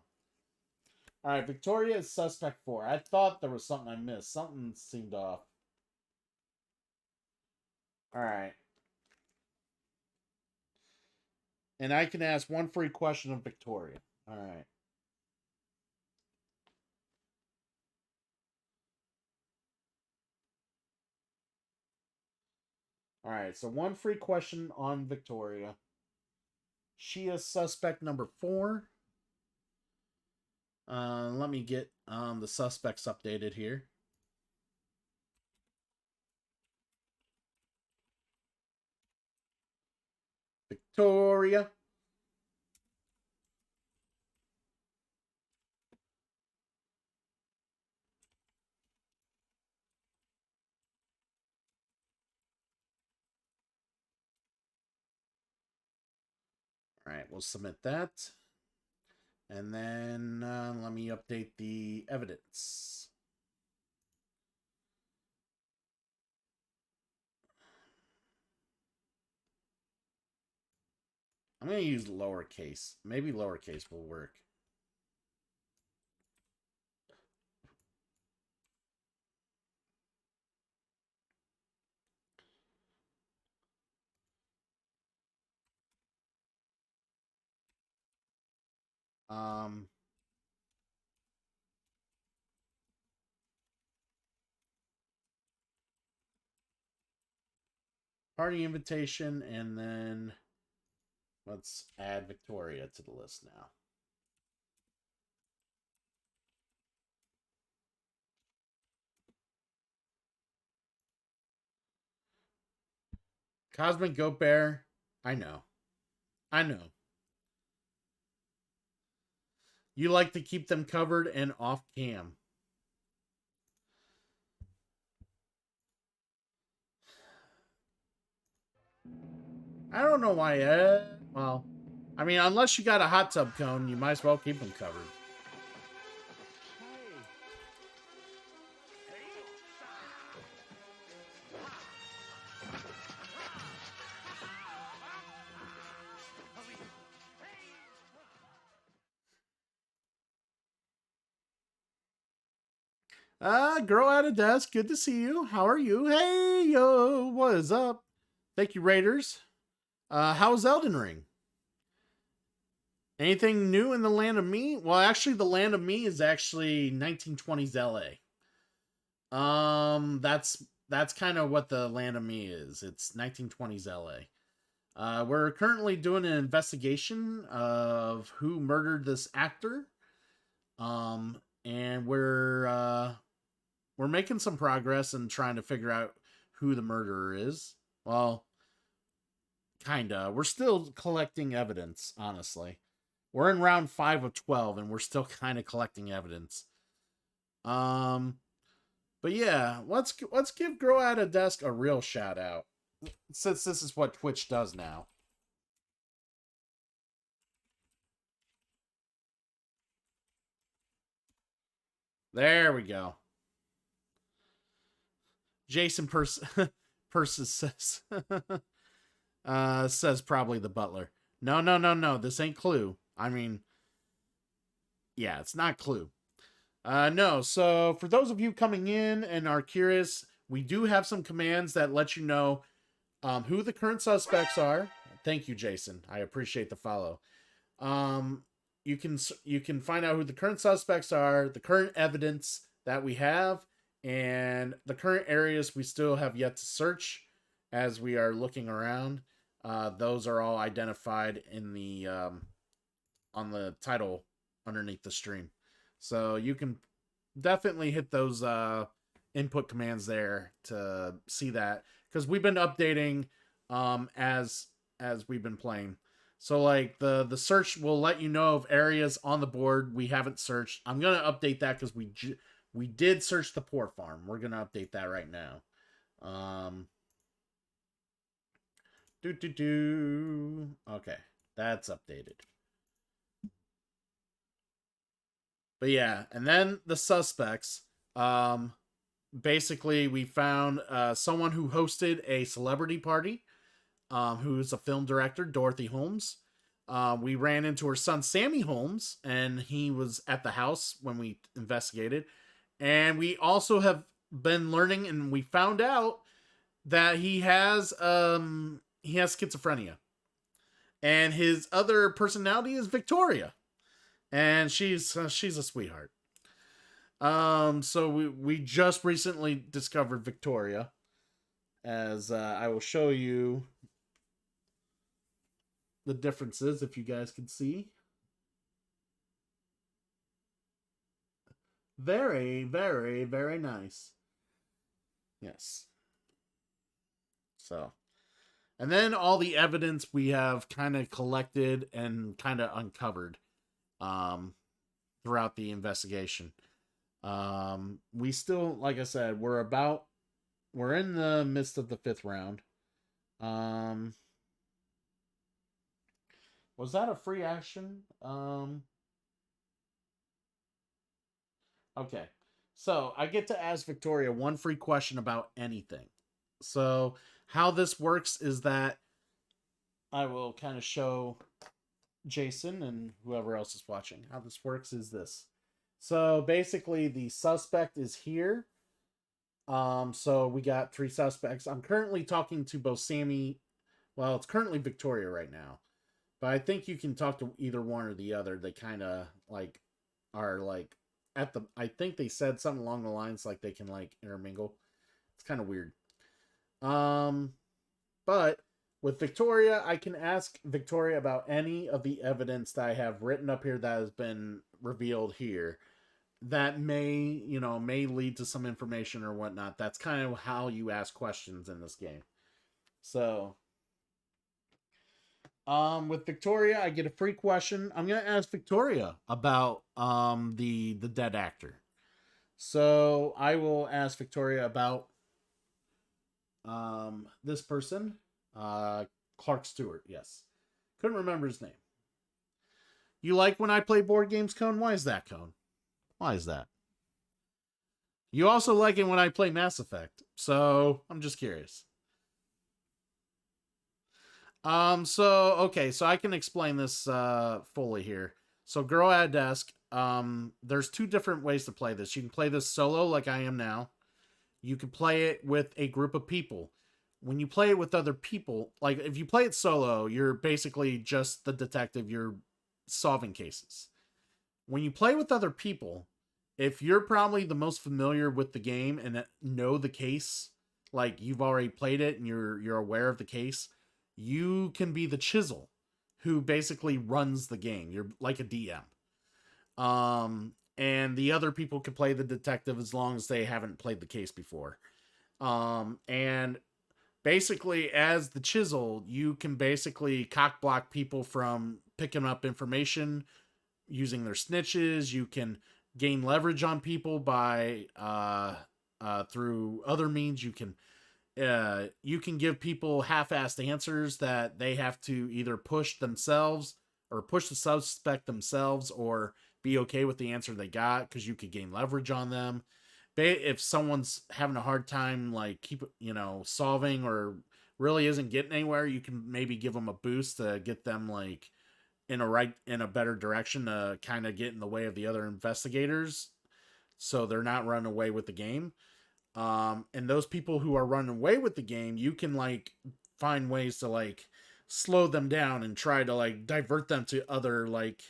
All right, Victoria is suspect 4. I thought there was something I missed. Something seemed off. All right. And I can ask one free question of Victoria. All right. All right, so one free question on Victoria. She is suspect number 4. Let me get the suspects updated here. Victoria. All right, we'll submit that. And then let me update the evidence. I'm going to use lowercase. Maybe lowercase will work. Um, Party invitation, and then let's add Victoria to the list now. Cosmic Goat Bear. I know. I know. You like to keep them covered and off cam. I don't know why. Well, I mean, unless you got a hot tub cone, you might as well keep them covered. Girl at a desk, good to see you. How are you? Hey, yo, what is up? Thank you, Raiders. How's Elden Ring? Anything new in the Land of Me? Well, actually, the Land of Me is actually 1920s LA. That's kind of what the Land of Me is. It's 1920s LA. We're currently doing an investigation of who murdered this actor. And we're making some progress in trying to figure out who the murderer is. Well, kinda. We're still collecting evidence, honestly. We're in round 5 of 12, and we're still kind of collecting evidence. But yeah, let's give Grow at a Desk a real shout out, since this is what Twitch does now. There we go. Jason Persis says says probably the butler. No. This ain't Clue. I mean, yeah, it's not Clue. No. So for those of you coming in and are curious, we do have some commands that let you know who the current suspects are. Thank you, Jason. I appreciate the follow. You can find out who the current suspects are, the current evidence that we have, and the current areas we still have yet to search as we are looking around. Those are all identified in the on the title underneath the stream. So you can definitely hit those input commands there to see that, because we've been updating as as we've been playing. So like the search will let you know of areas on the board we haven't searched. I'm gonna update that because we did search the poor farm. We're gonna update that right now. Okay, that's updated. But yeah, and then the suspects. Basically, we found someone who hosted a celebrity party, who's a film director, Dorothy Holmes. We ran into her son, Sammy Holmes, and he was at the house when we investigated. And we also have been learning, and we found out that he has schizophrenia, and his other personality is Victoria, and she's a sweetheart. So we just recently discovered Victoria, as I will show you the differences if you guys can see. Very, very, very nice. Yes. So, and then all the evidence we have kind of collected and kind of uncovered throughout the investigation. We still, like I said, we're in the midst of the 5th round. Was that a free action? Okay. So I get to ask Victoria one free question about anything. So how this works is that I will kind of show Jason and whoever else is watching. How this works is this. So basically the suspect is here. So we got 3 suspects. I'm currently talking to both Sammy. Well, it's currently Victoria right now. But I think you can talk to either one or the other. They kind of like are like I think they said something along the lines like they can like intermingle. It's kind of weird. But with Victoria, I can ask Victoria about any of the evidence that I have written up here that has been revealed here that may lead to some information or whatnot. That's kind of how you ask questions in this game. So, with Victoria, I get a free question. I'm going to ask Victoria about the dead actor. So, I will ask Victoria about this person, Clark Stewart. Yes. Couldn't remember his name. You like when I play board games, Cone? Why is that, Cone? Why is that? You also like it when I play Mass Effect. So, I'm just curious. So I can explain this fully here. So Girl at a Desk, there's 2 different ways to play this. You can play this solo like I am now. You can play it with a group of people. When you play it with other people, like if you play it solo, you're basically just the detective, you're solving cases. When you play with other people, if you're probably the most familiar with the game and know the case, like you've already played it and you're aware of the case, you can be the chisel who basically runs the game. You're like a DM. And the other people can play the detective as long as they haven't played the case before. And basically as the chisel, you can basically cock block people from picking up information using their snitches. You can gain leverage on people by through other means. You can give people half-assed answers that they have to either push themselves or push the suspect themselves or be okay with the answer they got because you could gain leverage on them. If someone's having a hard time like solving or really isn't getting anywhere, you can maybe give them a boost to get them like in a better direction to kind of get in the way of the other investigators so they're not running away with the game. And those people who are running away with the game, you can like find ways to like slow them down and try to like divert them to other like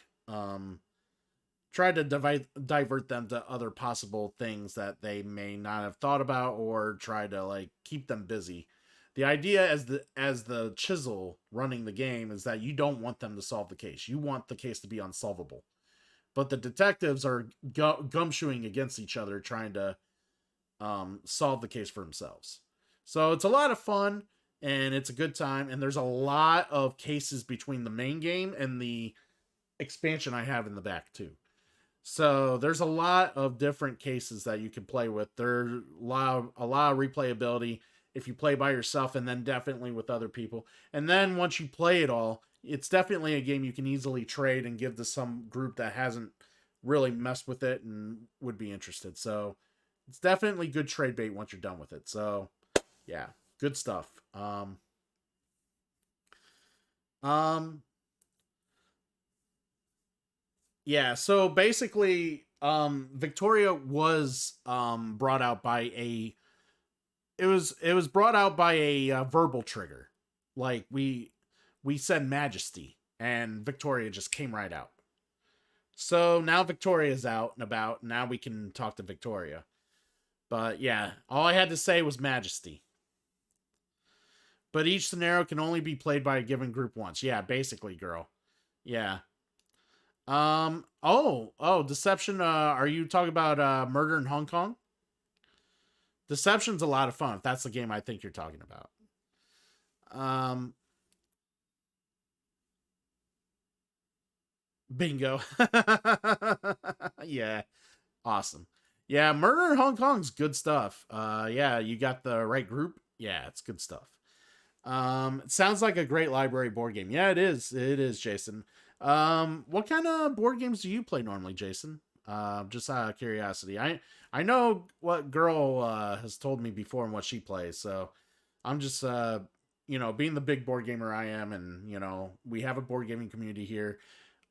divert them to other possible things that they may not have thought about, or try to like keep them busy. The idea as the chisel running the game is that you don't want them to solve the case. You want the case to be unsolvable. But the detectives are gumshoeing against each other trying to solve the case for themselves. So it's a lot of fun. and it's a good time. And there's a lot of cases between the main game and the expansion I have in the back too. So there's a lot of different cases that you can play with. There's a lot of replayability if you play by yourself, and then definitely with other people. And then once you play it all, it's definitely a game you can easily trade and give to some group that hasn't really messed with it and would be interested. So it's definitely good trade bait once you're done with it. So yeah, good stuff. Yeah, so basically, Victoria was brought out by a it was brought out by a verbal trigger. Like we said Majesty, and Victoria just came right out. So now Victoria's out and about. Now we can talk to Victoria. But yeah, all I had to say was Majesty. But each scenario can only be played by a given group once. Yeah, basically, girl. Yeah. Deception. Are you talking about Murder in Hong Kong? Deception's a lot of fun. If that's the game I think you're talking about. Bingo. Yeah. Awesome. Yeah, Murder in Hong Kong's good stuff. Yeah, you got the right group. Yeah, it's good stuff. It sounds like a great library board game. Yeah, it is. It is, Jason. What kind of board games do you play normally, Jason? Just out of curiosity. I know what girl has told me before and what she plays, so I'm just being the big board gamer I am, and we have a board gaming community here.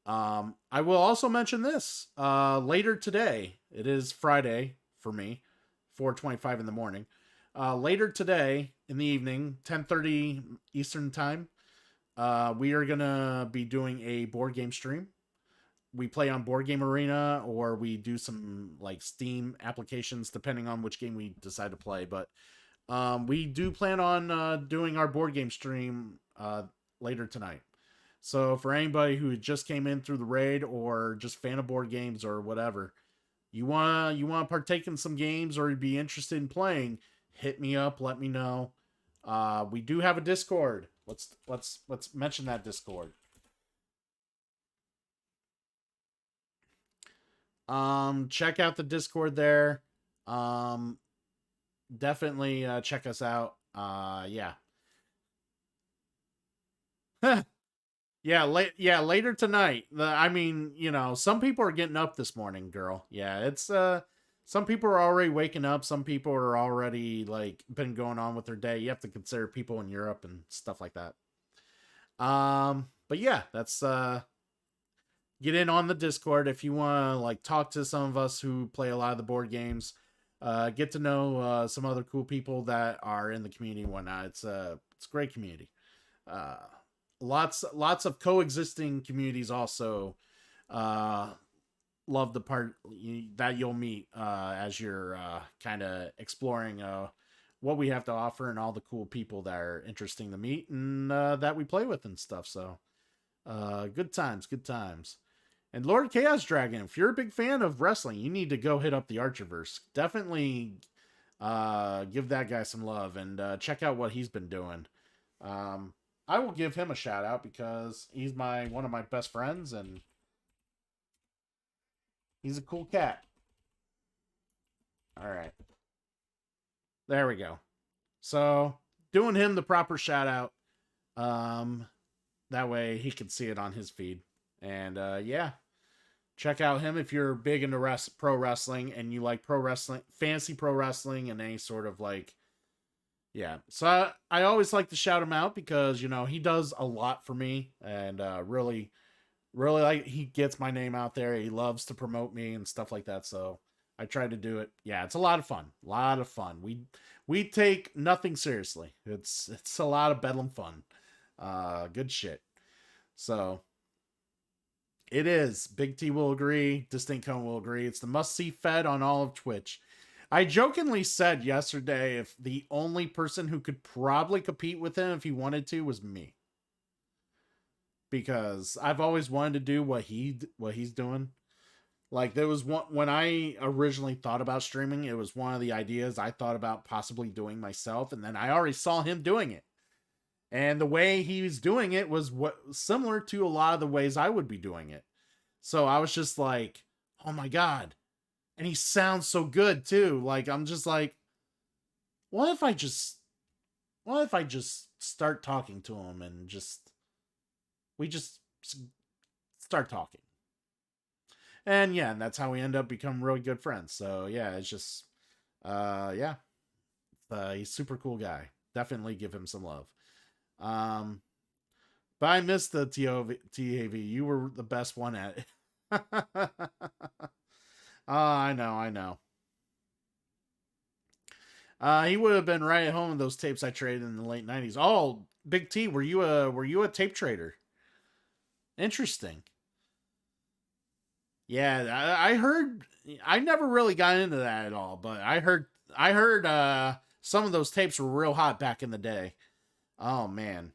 I will also mention this. Later today, it is Friday for me, 4:25 in the morning. Later today in the evening, 10:30 Eastern time, we are gonna be doing a board game stream. We play on Board Game Arena, or we do some like Steam applications depending on which game we decide to play. But we do plan on doing our board game stream later tonight. So for anybody who just came in through the raid, or just fan of board games or whatever, you wanna partake in some games or be interested in playing, hit me up, let me know. We do have a Discord. Let's mention that Discord. Check out the Discord there. Definitely check us out. Yeah. Yeah, later tonight. Some people are getting up this morning, girl. Yeah, it's some people are already waking up, some people are already like been going on with their day. You have to consider people in Europe and stuff like that. But yeah, that's get in on the Discord if you want to like talk to some of us who play a lot of the board games. Get to know some other cool people that are in the community and whatnot. It's a great community. Lots of coexisting communities also. Love the part that you'll meet as you're kind of exploring what we have to offer and all the cool people that are interesting to meet and that we play with and stuff. So good times. And Lord Chaos Dragon, if you're a big fan of wrestling, you need to go hit up the Archerverse. Definitely give that guy some love and check out what he's been doing. I will give him a shout out because he's one of my best friends and he's a cool cat. All right. There we go. So doing him the proper shout out. That way he can see it on his feed. And yeah, check out him if you're big into pro wrestling and you like pro wrestling, fantasy pro wrestling, and any sort of like, yeah. So I always like to shout him out because, he does a lot for me and really like he gets my name out there. He loves to promote me and stuff like that. So I try to do it. Yeah, it's a lot of fun. We take nothing seriously. It's a lot of bedlam fun. Good shit. So it is. Big T will agree. Distinct Cone will agree. It's the must-see fed on all of Twitch. I jokingly said yesterday if the only person who could probably compete with him if he wanted to was me. Because I've always wanted to do what he's doing. Like there was one when I originally thought about streaming, it was one of the ideas I thought about possibly doing myself, and then I already saw him doing it. And the way he was doing it was what similar to a lot of the ways I would be doing it. So I was just like, oh my God. And he sounds so good too. Like, I'm just like, what if I just start talking to him and we just start talking. And yeah, and that's how we end up becoming really good friends. So yeah, it's just, yeah, he's super cool guy. Definitely give him some love. But I missed the TAV. You were the best one at it. I know. He would have been right at home with those tapes I traded in the late 90s. Oh, Big T, were you a tape trader? Interesting. Yeah, I heard. I never really got into that at all, but I heard some of those tapes were real hot back in the day. Oh man,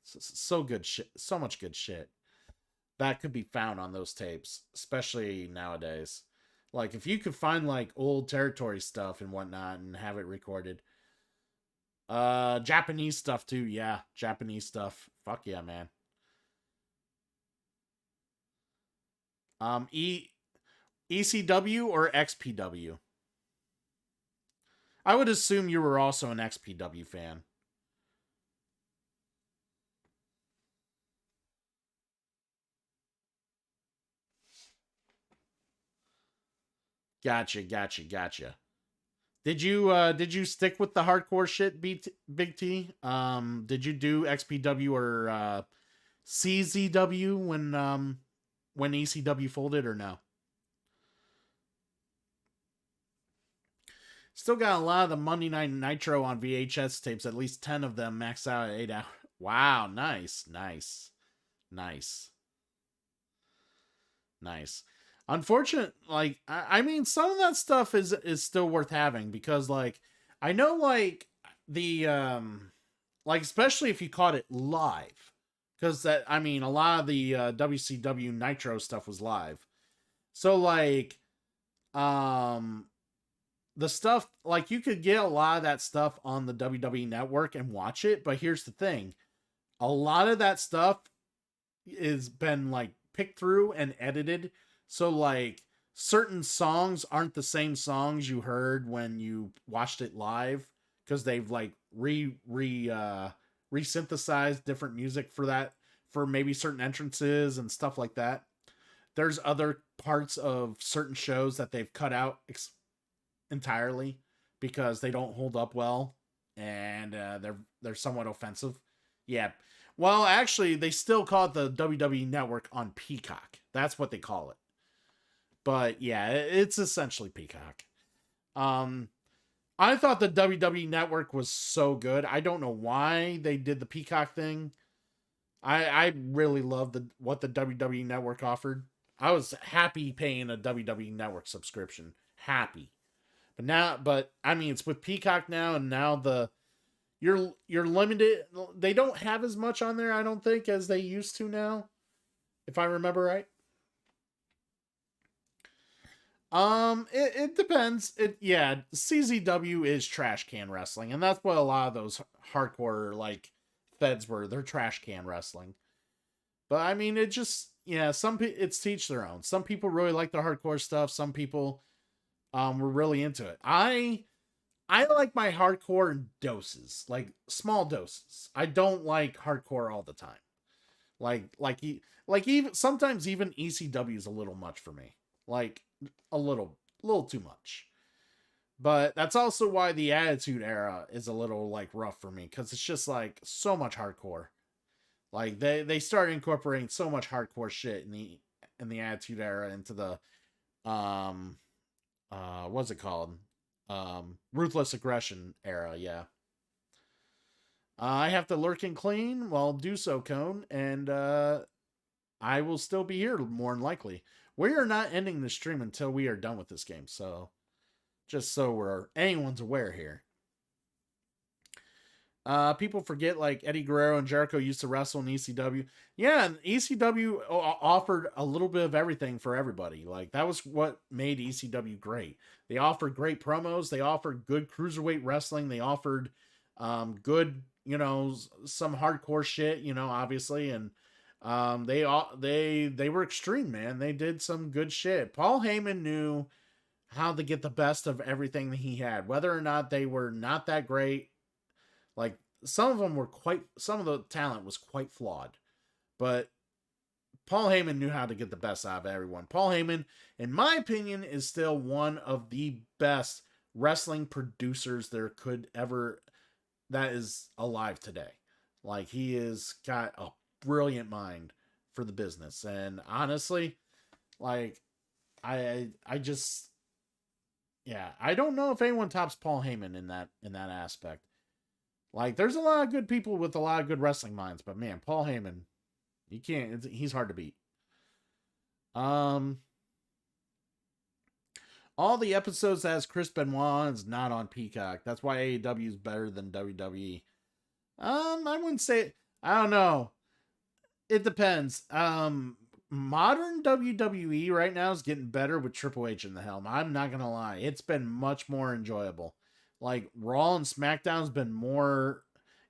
so good shit, so much good shit that could be found on those tapes, especially nowadays. Like if you could find like old territory stuff and whatnot and have it recorded. Japanese stuff too, yeah, Japanese stuff. Fuck yeah, man. ECW or XPW? I would assume you were also an XPW fan. Gotcha. Did you stick with the hardcore shit, Big T? Did you do XPW or CZW when ECW folded or no? Still got a lot of the Monday Night Nitro on VHS tapes, at least 10 of them maxed out at 8 hours. Wow, nice. Unfortunate, like, I mean, some of that stuff is still worth having because, like, I know, like, the, like, especially if you caught it live, because that, I mean, a lot of the WCW Nitro stuff was live. So, like, the stuff, like, you could get a lot of that stuff on the WWE Network and watch it, but here's the thing. A lot of that stuff is been, like, picked through and edited, so, like, certain songs aren't the same songs you heard when you watched it live, because they've, like, resynthesized different music for that, for maybe certain entrances and stuff like that. There's other parts of certain shows that they've cut out entirely because they don't hold up well and they're somewhat offensive. Yeah. Well, actually, they still call it the WWE Network on Peacock. That's what they call it. But yeah, it's essentially Peacock. I thought the WWE Network was so good. I don't know why they did the Peacock thing. I really loved what the WWE Network offered. I was happy paying a WWE Network subscription. Happy. But I mean, it's with Peacock now, and now you're limited. They don't have as much on there, I don't think, as they used to now, if I remember right. It depends. CZW is trash can wrestling, and that's what a lot of those hardcore like feds were. They're trash can wrestling. But I mean, it just it's to each their own. Some people really like the hardcore stuff. Some people were really into it. I like my hardcore in doses, like small doses. I don't like hardcore all the time. Like even sometimes even ECW is a little much for me. Like a little too much. But that's also why the Attitude Era is a little like rough for me, because it's just like so much hardcore. Like they started incorporating so much hardcore shit in the Attitude Era into the what's it called? Ruthless Aggression Era, yeah. I have to lurk and clean. Well, do so, Cone, and I will still be here more than likely. We are not ending the stream until we are done with this game, so just so anyone's aware here. People forget, like, Eddie Guerrero and Jericho used to wrestle in ECW. Yeah, and ECW offered a little bit of everything for everybody. Like, that was what made ECW great. They offered great promos. They offered good cruiserweight wrestling. They offered good you know, some hardcore shit, you know, obviously, and they were extreme, man. They did some good shit. Paul Heyman knew how to get the best of everything that he had, whether or not they were not that great. Like some of the talent was quite flawed, but Paul Heyman knew how to get the best out of everyone. Paul Heyman, in my opinion, is still one of the best wrestling producers there could ever that is alive today. Like, he has got a brilliant mind for the business, and honestly, like, I just, yeah, I don't know if anyone tops Paul Heyman in that aspect. Like, there's a lot of good people with a lot of good wrestling minds, but man, Paul Heyman, you can't. He's hard to beat. All the episodes as Chris Benoit is not on Peacock. That's why AEW is better than WWE. I wouldn't say. I don't know. It depends. Modern WWE right now is getting better with Triple H in the helm. I'm not gonna lie. It's been much more enjoyable. Like, Raw and SmackDown's been more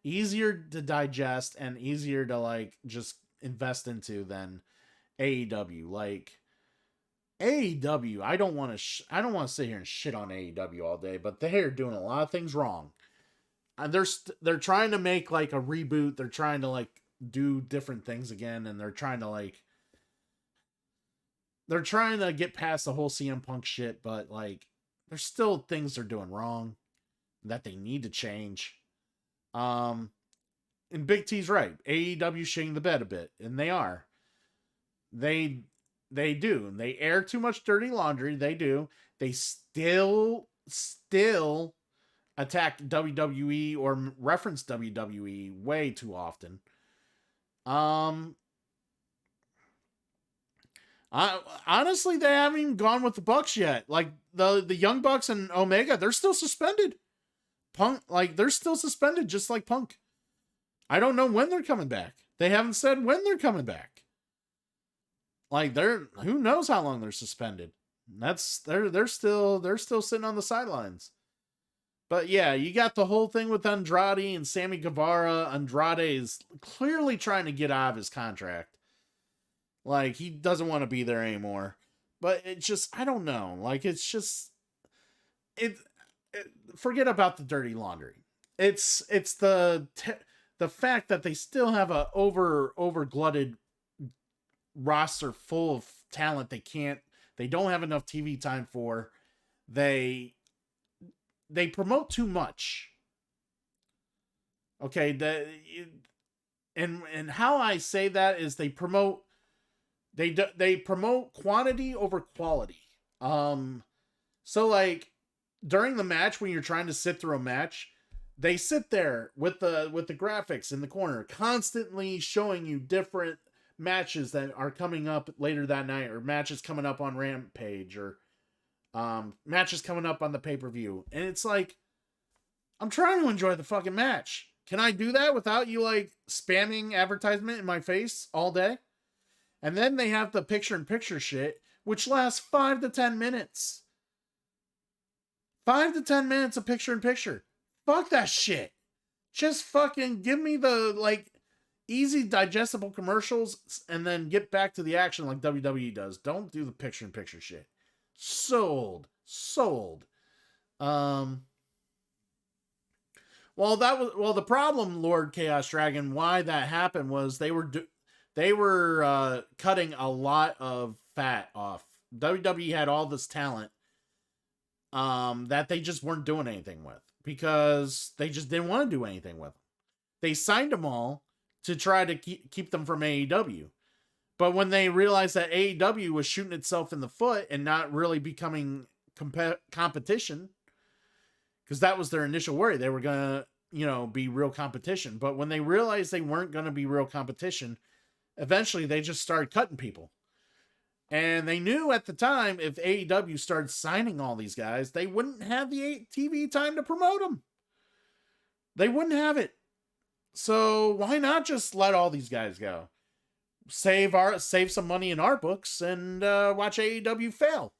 easier to digest and easier to, like, just invest into than AEW. Like, AEW, I don't want to sit here and shit on AEW all day, but they're doing a lot of things wrong. And they're trying to make, like, a reboot. They're trying to, like, do different things again, and they're trying to get past the whole CM Punk shit, but, like, there's still things they're doing wrong that they need to change. And Big T's right. AEW shitting the bed a bit, and they are. They do. They air too much dirty laundry. They do. They still attack WWE or reference WWE way too often. Honestly, they haven't even gone with the Bucks yet. Like, the Young Bucks and Omega, they're still suspended. Punk, like, they're still suspended, just like Punk. I don't know when they're coming back. They haven't said when they're coming back. Like, who knows how long they're suspended. They're still sitting on the sidelines. But yeah, you got the whole thing with Andrade and Sammy Guevara. Andrade is clearly trying to get out of his contract. Like, he doesn't want to be there anymore. But it's just, I don't know. Like, it's just, forget about the dirty laundry. It's the fact that they still have a over glutted roster full of talent they don't have enough TV time for. They promote too much. Okay, and how I say that is they promote quantity over quality. So, like, during the match, when you're trying to sit through a match, they sit there with the graphics in the corner, constantly showing you different matches that are coming up later that night, or matches coming up on Rampage, or matches coming up on the pay-per-view. And it's like, I'm trying to enjoy the fucking match. Can I do that without you, like, spamming advertisement in my face all day? And then they have the picture-in-picture shit, which lasts 5 to 10 minutes. 5 to 10 minutes of picture-in-picture. Fuck that shit. Just fucking give me the, like, easy digestible commercials and then get back to the action like WWE does. Don't do the picture-in-picture shit. Sold. The problem, Lord Chaos Dragon, why that happened was they were cutting a lot of fat off. WWE had all this talent that they just weren't doing anything with because they just didn't want to do anything with them. They signed them all to try to keep them from AEW. But when they realized that AEW was shooting itself in the foot and not really becoming competition, because that was their initial worry. They were going to, be real competition. But when they realized they weren't going to be real competition, eventually they just started cutting people. And they knew at the time, if AEW started signing all these guys, they wouldn't have the TV time to promote them. They wouldn't have it. So why not just let all these guys go? Save some money in our books and watch AEW fail.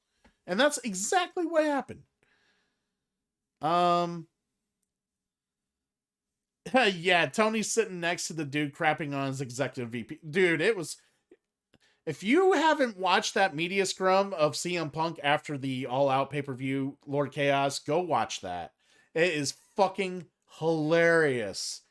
And that's exactly what happened. Yeah, Tony's sitting next to the dude crapping on his executive VP. Dude, it was. If you haven't watched that media scrum of CM Punk after the All Out pay per view Lord Chaos, go watch that. It is fucking hilarious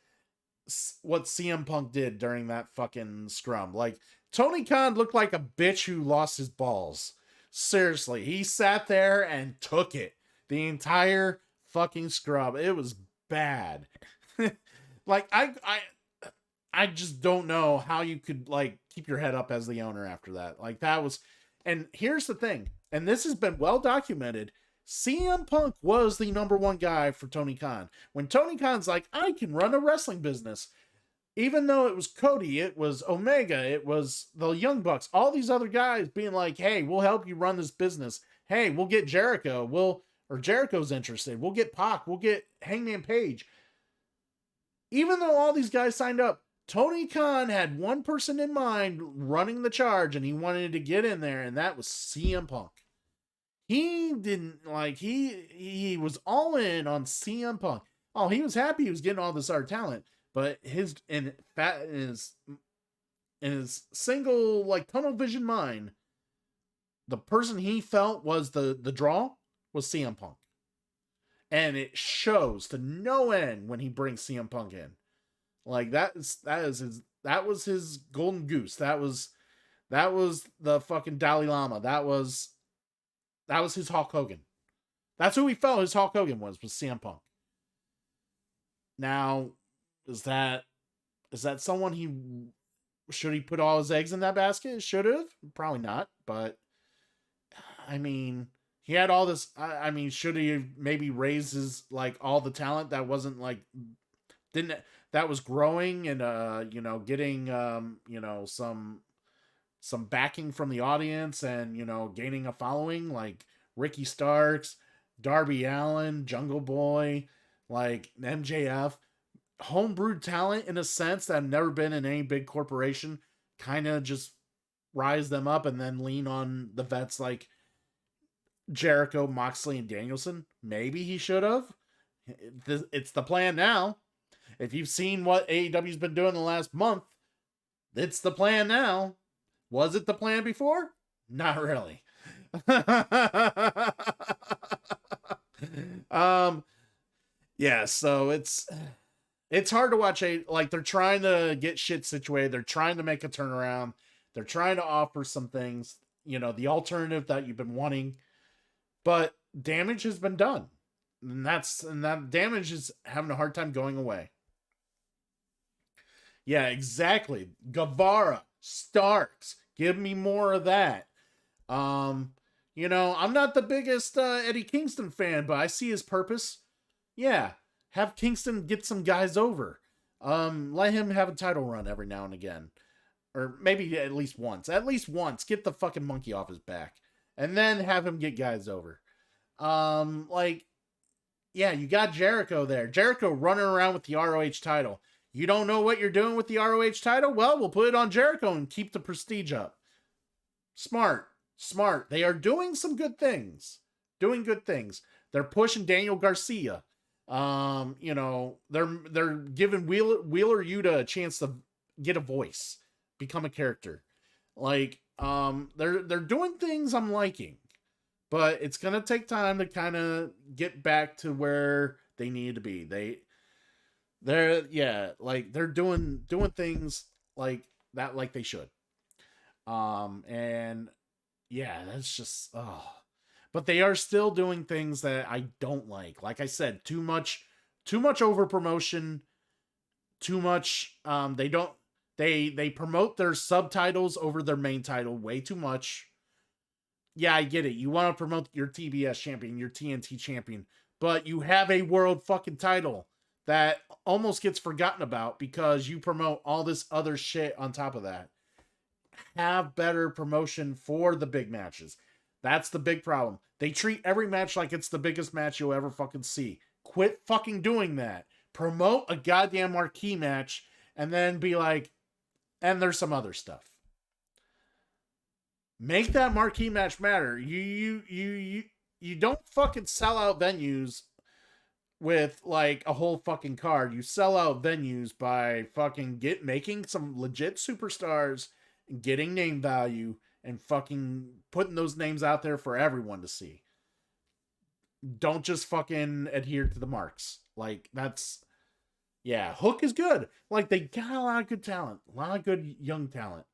what CM Punk did during that fucking scrum. Like, Tony Khan looked like a bitch who lost his balls. Seriously, he sat there and took it the entire fucking scrum. It was bad. Like, I just don't know how you could like keep your head up as the owner after that. Like, that was, and here's the thing, and this has been well documented. CM Punk was the number one guy for Tony Khan. When Tony Khan's like, I can run a wrestling business, even though it was Cody, it was Omega, it was the Young Bucks, all these other guys being like, hey, we'll help you run this business. Hey, we'll get Jericho. Or Jericho's interested. We'll get Pac. We'll get Hangman Page. Even though all these guys signed up, Tony Khan had one person in mind running the charge, and he wanted to get in there, and that was CM Punk. He didn't like, he was all in on CM Punk. Oh, he was happy he was getting all this other talent, but in his single like tunnel vision mind, the person he felt was the draw was CM Punk. And it shows to no end when he brings CM Punk in. Like, that was his golden goose. That was the fucking Dalai Lama. That was his Hulk Hogan. That's who he felt his Hulk Hogan was CM Punk. Now, is that someone should he put all his eggs in that basket? Should have? Probably not. But I mean, he had all this. I mean, should he have maybe raised his like all the talent that wasn't like that was growing and getting some backing from the audience and gaining a following, like Ricky Starks, Darby Allin, Jungle Boy, like MJF, homebrewed talent in a sense that have never been in any big corporation, kind of just rise them up and then lean on the vets like Jericho, Moxley, and Danielson. Maybe he should have. It's the plan now. If you've seen what AEW's been doing the last month, it's the plan now. Was it the plan before? Not really. Yeah, so it's hard to watch. Like, they're trying to get shit situated. They're trying to make a turnaround. They're trying to offer some things, the alternative that you've been wanting, but damage has been done. And that damage is having a hard time going away. Yeah, exactly. Guevara, Starks, give me more of that. I'm not the biggest Eddie Kingston fan, but I see his purpose. Yeah, have Kingston get some guys over. Let him have a title run every now and again. Or maybe at least once. At least once. Get the fucking monkey off his back. And then have him get guys over. Yeah, you got Jericho there. Jericho running around with the ROH title. You don't know what you're doing with the ROH title? Well, we'll put it on Jericho and keep the prestige up. Smart. They are doing some good things. They're pushing Daniel Garcia. They're giving Wheeler Yuta a chance to get a voice, become a character. Like, they're doing things I'm liking, but it's gonna take time to kind of get back to where they need to be. They're doing things like that, like they should. And yeah, that's just, but they are still doing things that I don't like. Like I said, too much over promotion, too much. They promote their subtitles over their main title way too much. Yeah, I get it. You want to promote your TBS champion, your TNT champion, but you have a world fucking title that almost gets forgotten about because you promote all this other shit on top of that. Have better promotion for the big matches. That's the big problem. They treat every match like it's the biggest match you'll ever fucking see. Quit fucking doing that. Promote a goddamn marquee match and then be like, and there's some other stuff. Make that marquee match matter. You don't fucking sell out venues with like a whole fucking card. You sell out venues by fucking making some legit superstars and getting name value and fucking putting those names out there for everyone to see. Don't just fucking adhere to the marks. Like, that's, yeah, Hook is good. Like, they got a lot of good talent, a lot of good young talent.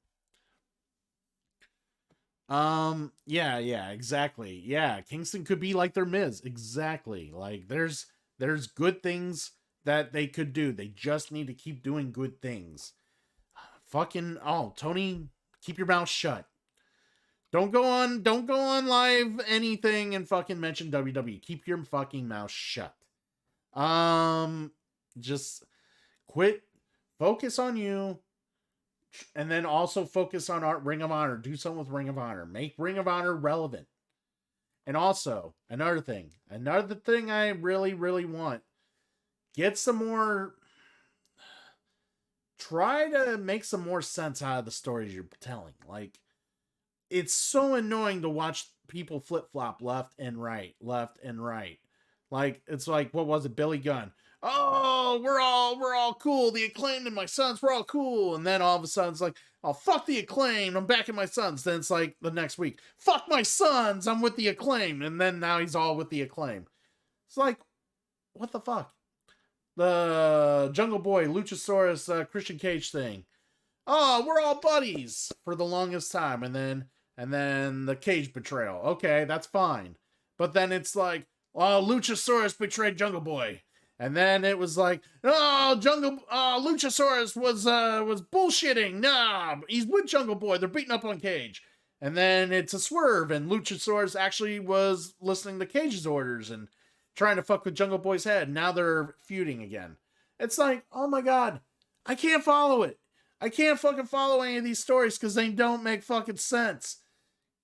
Yeah, exactly. Yeah, Kingston could be like their Miz. Exactly. Like, there's good things that they could do. They just need to keep doing good things. Fucking, oh, Tony, keep your mouth shut. Don't go on live anything and fucking mention WWE. Keep your fucking mouth shut. Just quit. Focus on you. And then also focus on our Ring of Honor. Do something with Ring of Honor. Make Ring of Honor relevant. And also, another thing I really, really want. Get some more. Try to make some more sense out of the stories you're telling. Like, it's so annoying to watch people flip-flop left and right. Like, it's like, what was it? Billy Gunn. Oh, we're all cool. The Acclaimed and my Sons, we're all cool. And then all of a sudden it's like, oh, fuck the Acclaimed. I'm back at my Sons. Then it's like the next week, fuck my Sons. I'm with the Acclaimed. And then now he's all with the Acclaimed. It's like, what the fuck? The Jungle Boy, Luchasaurus, Christian Cage thing. Oh, we're all buddies for the longest time. And then the Cage betrayal. Okay, that's fine. But then it's like, oh, Luchasaurus betrayed Jungle Boy. And then it was like, oh, Luchasaurus was bullshitting. Nah, he's with Jungle Boy. They're beating up on Cage. And then it's a swerve, and Luchasaurus actually was listening to Cage's orders and trying to fuck with Jungle Boy's head. Now they're feuding again. It's like, oh my god, I can't follow it. I can't fucking follow any of these stories because they don't make fucking sense.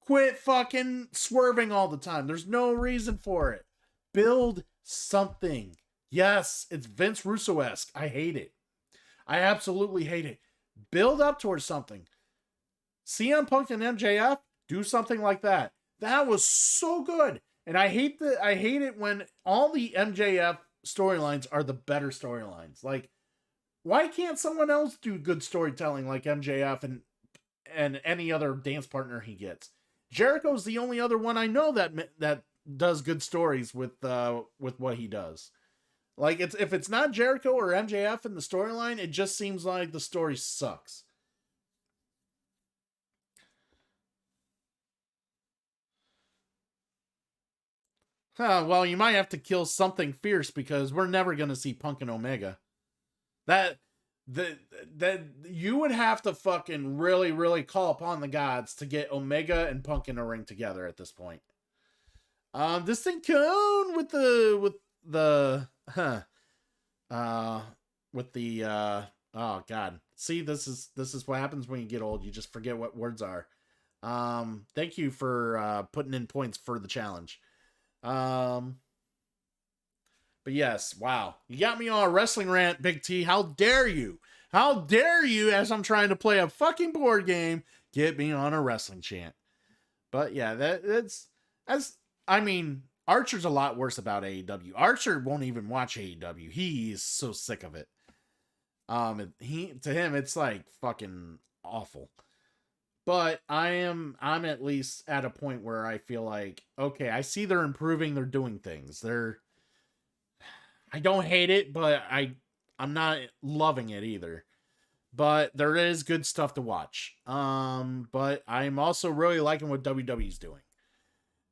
Quit fucking swerving all the time. There's no reason for it. Build something. Yes, it's Vince Russo-esque. I hate it. I absolutely hate it. Build up towards something. CM Punk and MJF, do something like that. That was so good. And I hate it when all the MJF storylines are the better storylines. Like, why can't someone else do good storytelling like MJF and any other dance partner he gets? Jericho's the only other one I know that does good stories with what he does. Like, if it's not Jericho or MJF in the storyline, it just seems like the story sucks. Well, you might have to kill something fierce because we're never going to see Punk and Omega. That you would have to fucking really, really call upon the gods to get Omega and Punk in a ring together at this point. This thing cone with the oh god. See, this is what happens when you get old. You just forget what words are. Thank you for putting in points for the challenge. But yes, wow. You got me on a wrestling rant, Big T. How dare you? How dare you, as I'm trying to play a fucking board game, get me on a wrestling chant. But yeah, I mean, Archer's a lot worse about AEW. Archer won't even watch AEW. He is so sick of it. To him, it's like fucking awful. But I'm at least at a point where I feel like, okay, I see they're improving, they're doing things. I don't hate it, but I'm not loving it either. But there is good stuff to watch. But I'm also really liking what WWE's doing.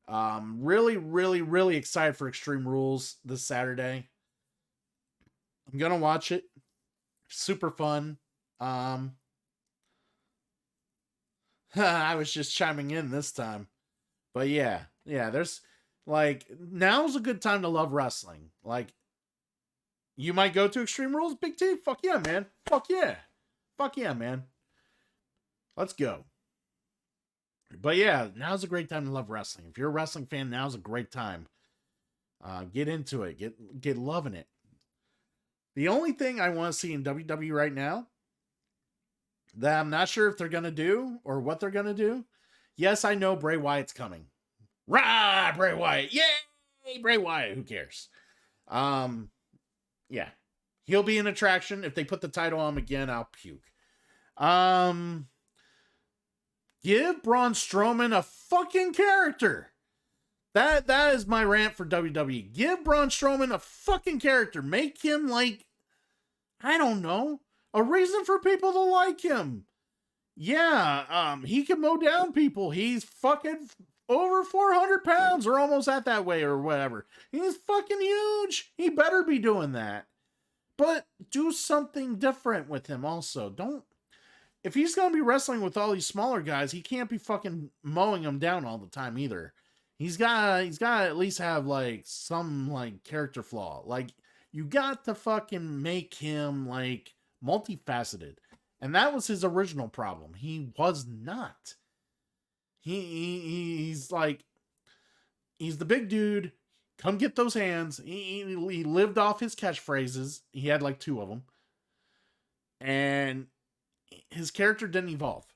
Really, really, really excited for Extreme Rules this Saturday. I'm gonna watch it. Super fun. I was just chiming in this time. But yeah, there's like, now's a good time to love wrestling. Like, you might go to Extreme Rules, Big T. Fuck yeah, man. Fuck yeah, man. Let's go. But yeah, now's a great time to love wrestling. If you're a wrestling fan, now's a great time. Get into it. Get loving it. The only thing I want to see in WWE right now that I'm not sure if they're going to do or what they're going to do. Yes, I know Bray Wyatt's coming. Rah, Bray Wyatt. Yay, Bray Wyatt. Who cares? Yeah. He'll be an attraction. If they put the title on him again, I'll puke. Give Braun Strowman a fucking character. That is my rant for WWE. Give Braun Strowman a fucking character. Make him like, I don't know, a reason for people to like him. Yeah, he can mow down people. He's fucking over 400 pounds or almost at that way or whatever. He's fucking huge. He better be doing that. But do something different with him also. Don't, if he's going to be wrestling with all these smaller guys, he can't be fucking mowing them down all the time either. He's got to at least have like some like character flaw. Like you got to fucking make him like multifaceted. And that was his original problem. He was not. He's like, he's the big dude. Come get those hands. He lived off his catchphrases. He had like 2 of them. And his character didn't evolve.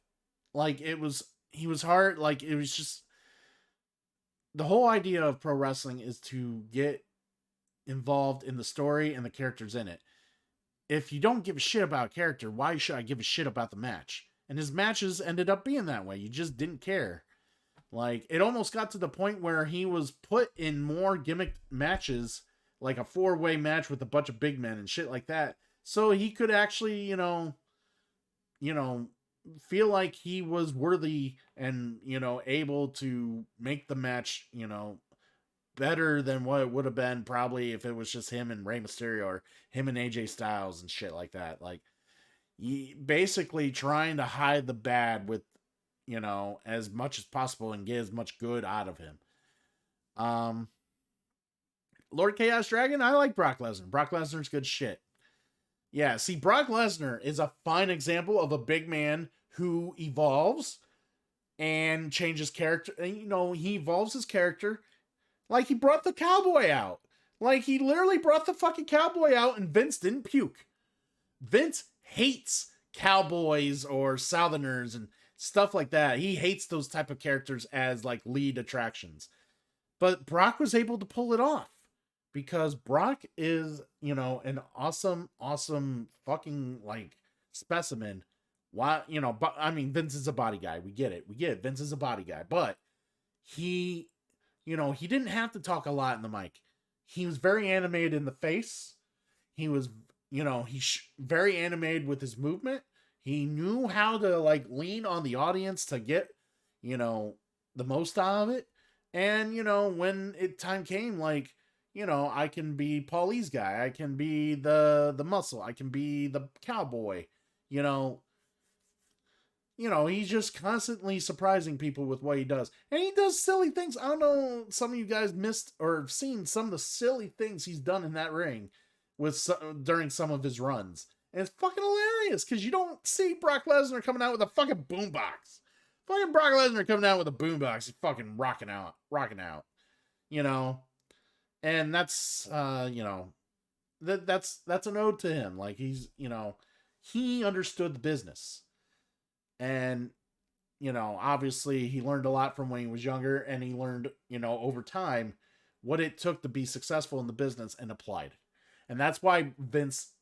Like he was hard. Like it was just, the whole idea of pro wrestling is to get involved in the story and the characters in it. If you don't give a shit about a character, why should I give a shit about the match? And his matches ended up being that way. You just didn't care. Like, it almost got to the point where he was put in more gimmick matches, like a 4-way match with a bunch of big men and shit like that. So he could actually, you know, feel like he was worthy and, able to make the match, better than what it would have been probably if it was just him and Rey Mysterio or him and AJ Styles and shit like that. Like, basically trying to hide the bad with, as much as possible and get as much good out of him. Lord Chaos Dragon, I like Brock Lesnar. Brock Lesnar's good shit. Yeah, see, Brock Lesnar is a fine example of a big man who evolves and changes character. He evolves his character. Like, he brought the cowboy out. Like, he literally brought the fucking cowboy out and Vince didn't puke. Vince hates cowboys or southerners and stuff like that. He hates those type of characters as, like, lead attractions. But Brock was able to pull it off. Because Brock is, an awesome fucking, like, specimen. Why, but, I mean, Vince is a body guy. We get it. Vince is a body guy. But he... he didn't have to talk a lot in the mic. He was very animated in the face. He was, very animated with his movement. He knew how to, like, lean on the audience to get, the most out of it. And, when time came, like, I can be Paulie's guy. I can be the muscle. I can be the cowboy. He's just constantly surprising people with what he does. And he does silly things. I don't know, some of you guys missed or seen some of the silly things he's done in that ring during some of his runs. And it's fucking hilarious because you don't see Brock Lesnar coming out with a fucking boombox. Fucking Brock Lesnar coming out with a boombox. He's fucking rocking out. And that's, that's an ode to him. Like, he's, he understood the business. And, obviously he learned a lot from when he was younger, and he learned, over time what it took to be successful in the business and applied. And that's why Vince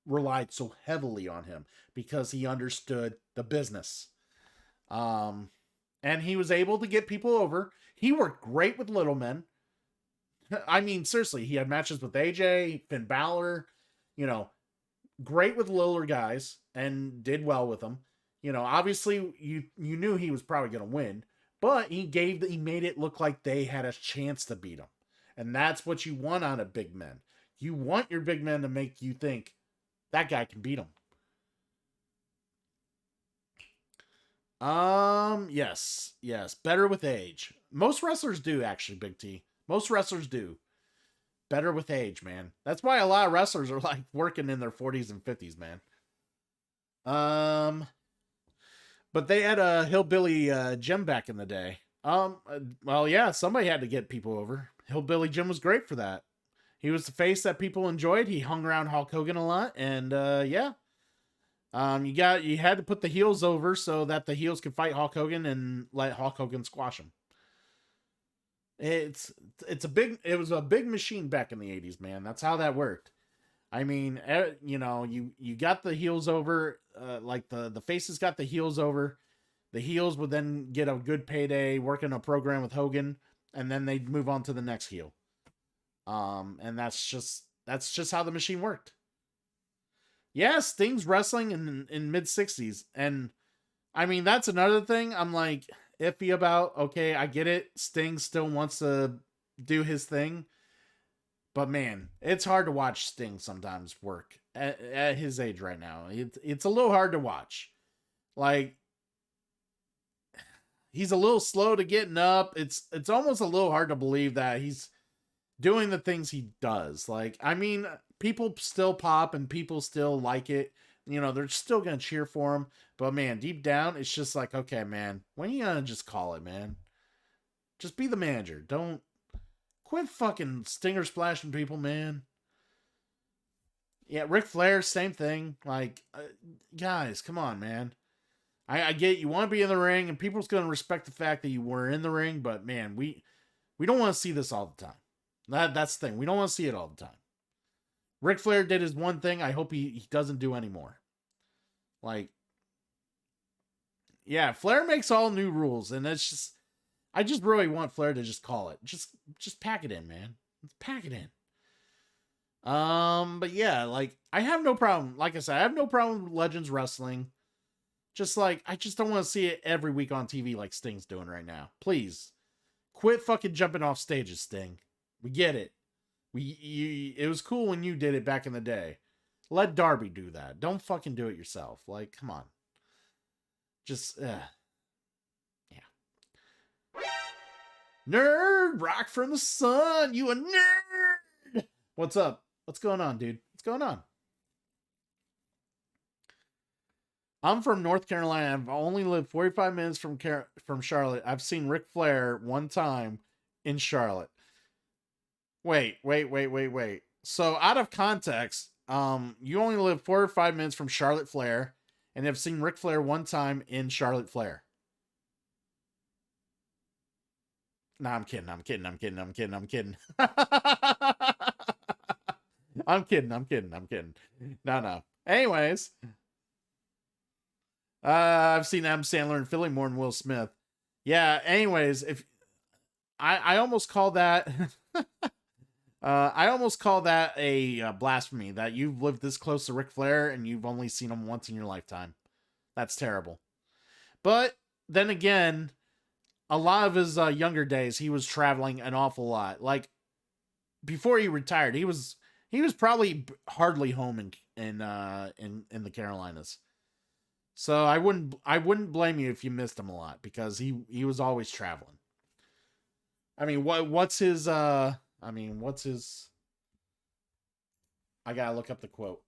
relied so heavily on him, because he understood the business. And he was able to get people over. He worked great with little men. I mean, seriously, he had matches with AJ, Finn Balor, great with littler guys and did well with them. Obviously you knew he was probably going to win, but he made it look like they had a chance to beat him. And that's what you want out of big men. You want your big men to make you think that guy can beat him. Yes. Better with age. Most wrestlers do, actually, Big T. Most wrestlers do. Better with age, man. That's why a lot of wrestlers are like working in their 40s and 50s, man. But they had a Hillbilly Jim back in the day. Well, yeah, somebody had to get people over. Hillbilly Jim was great for that. He was the face that people enjoyed. He hung around Hulk Hogan a lot, and yeah. You had to put the heels over so that the heels could fight Hulk Hogan and let Hulk Hogan squash him. It was a big machine back in the 80s, man. That's how that worked. I mean, you got the heels over, like the faces got the heels over. The heels would then get a good payday working a program with Hogan, and then they'd move on to the next heel. And that's just how the machine worked. Yeah, Sting's wrestling in mid 60s, and I mean that's another thing I'm like iffy about. Okay, I get it. Sting still wants to do his thing, but man, it's hard to watch Sting sometimes work at his age right now. It's a little hard to watch. Like he's a little slow to getting up. It's almost a little hard to believe that he's doing the things he does. Like, I mean, people still pop and people still like it. You know, they're still going to cheer for him. But man, deep down, it's just like, okay, man, when are you going to just call it, man? Just be the manager. Don't quit fucking stinger splashing people, man. Yeah, Ric Flair, same thing. Like, guys, come on, man. I get you want to be in the ring, and people's going to respect the fact that you were in the ring, but man, we don't want to see this all the time. That's the thing. We don't want to see it all the time. Ric Flair did his one thing. I hope he doesn't do anymore. Like, yeah, Flair makes all new rules, and it's just, I just really want Flair to just call it. Just pack it in, man. Let's pack it in. But yeah, like, I have no problem. Like I said, I have no problem with Legends Wrestling. Just like, I just don't want to see it every week on TV like Sting's doing right now. Please. Quit fucking jumping off stages, Sting. We get it. It was cool when you did it back in the day. Let Darby do that. Don't fucking do it yourself. Like, come on. Just, yeah. Nerd! Rock from the sun! You a nerd! What's up? What's going on, dude? What's going on? I'm from North Carolina. I've only lived 45 minutes from Charlotte. I've seen Ric Flair one time in Charlotte. Wait. So out of context, you only live 4 or 5 minutes from Charlotte Flair and have seen Ric Flair one time in Charlotte Flair. Nah, I'm kidding. I'm kidding. No. Anyways, I've seen Adam Sandler in Philly more than Will Smith. Yeah. Anyways, if I almost call that, I almost call that a blasphemy that you've lived this close to Ric Flair and you've only seen him once in your lifetime. That's terrible. But then again, a lot of his younger days, he was traveling an awful lot. Like before he retired, he was probably hardly home in the Carolinas. So I wouldn't blame you if you missed him a lot because he was always traveling. I mean, what's his I gotta look up the quote.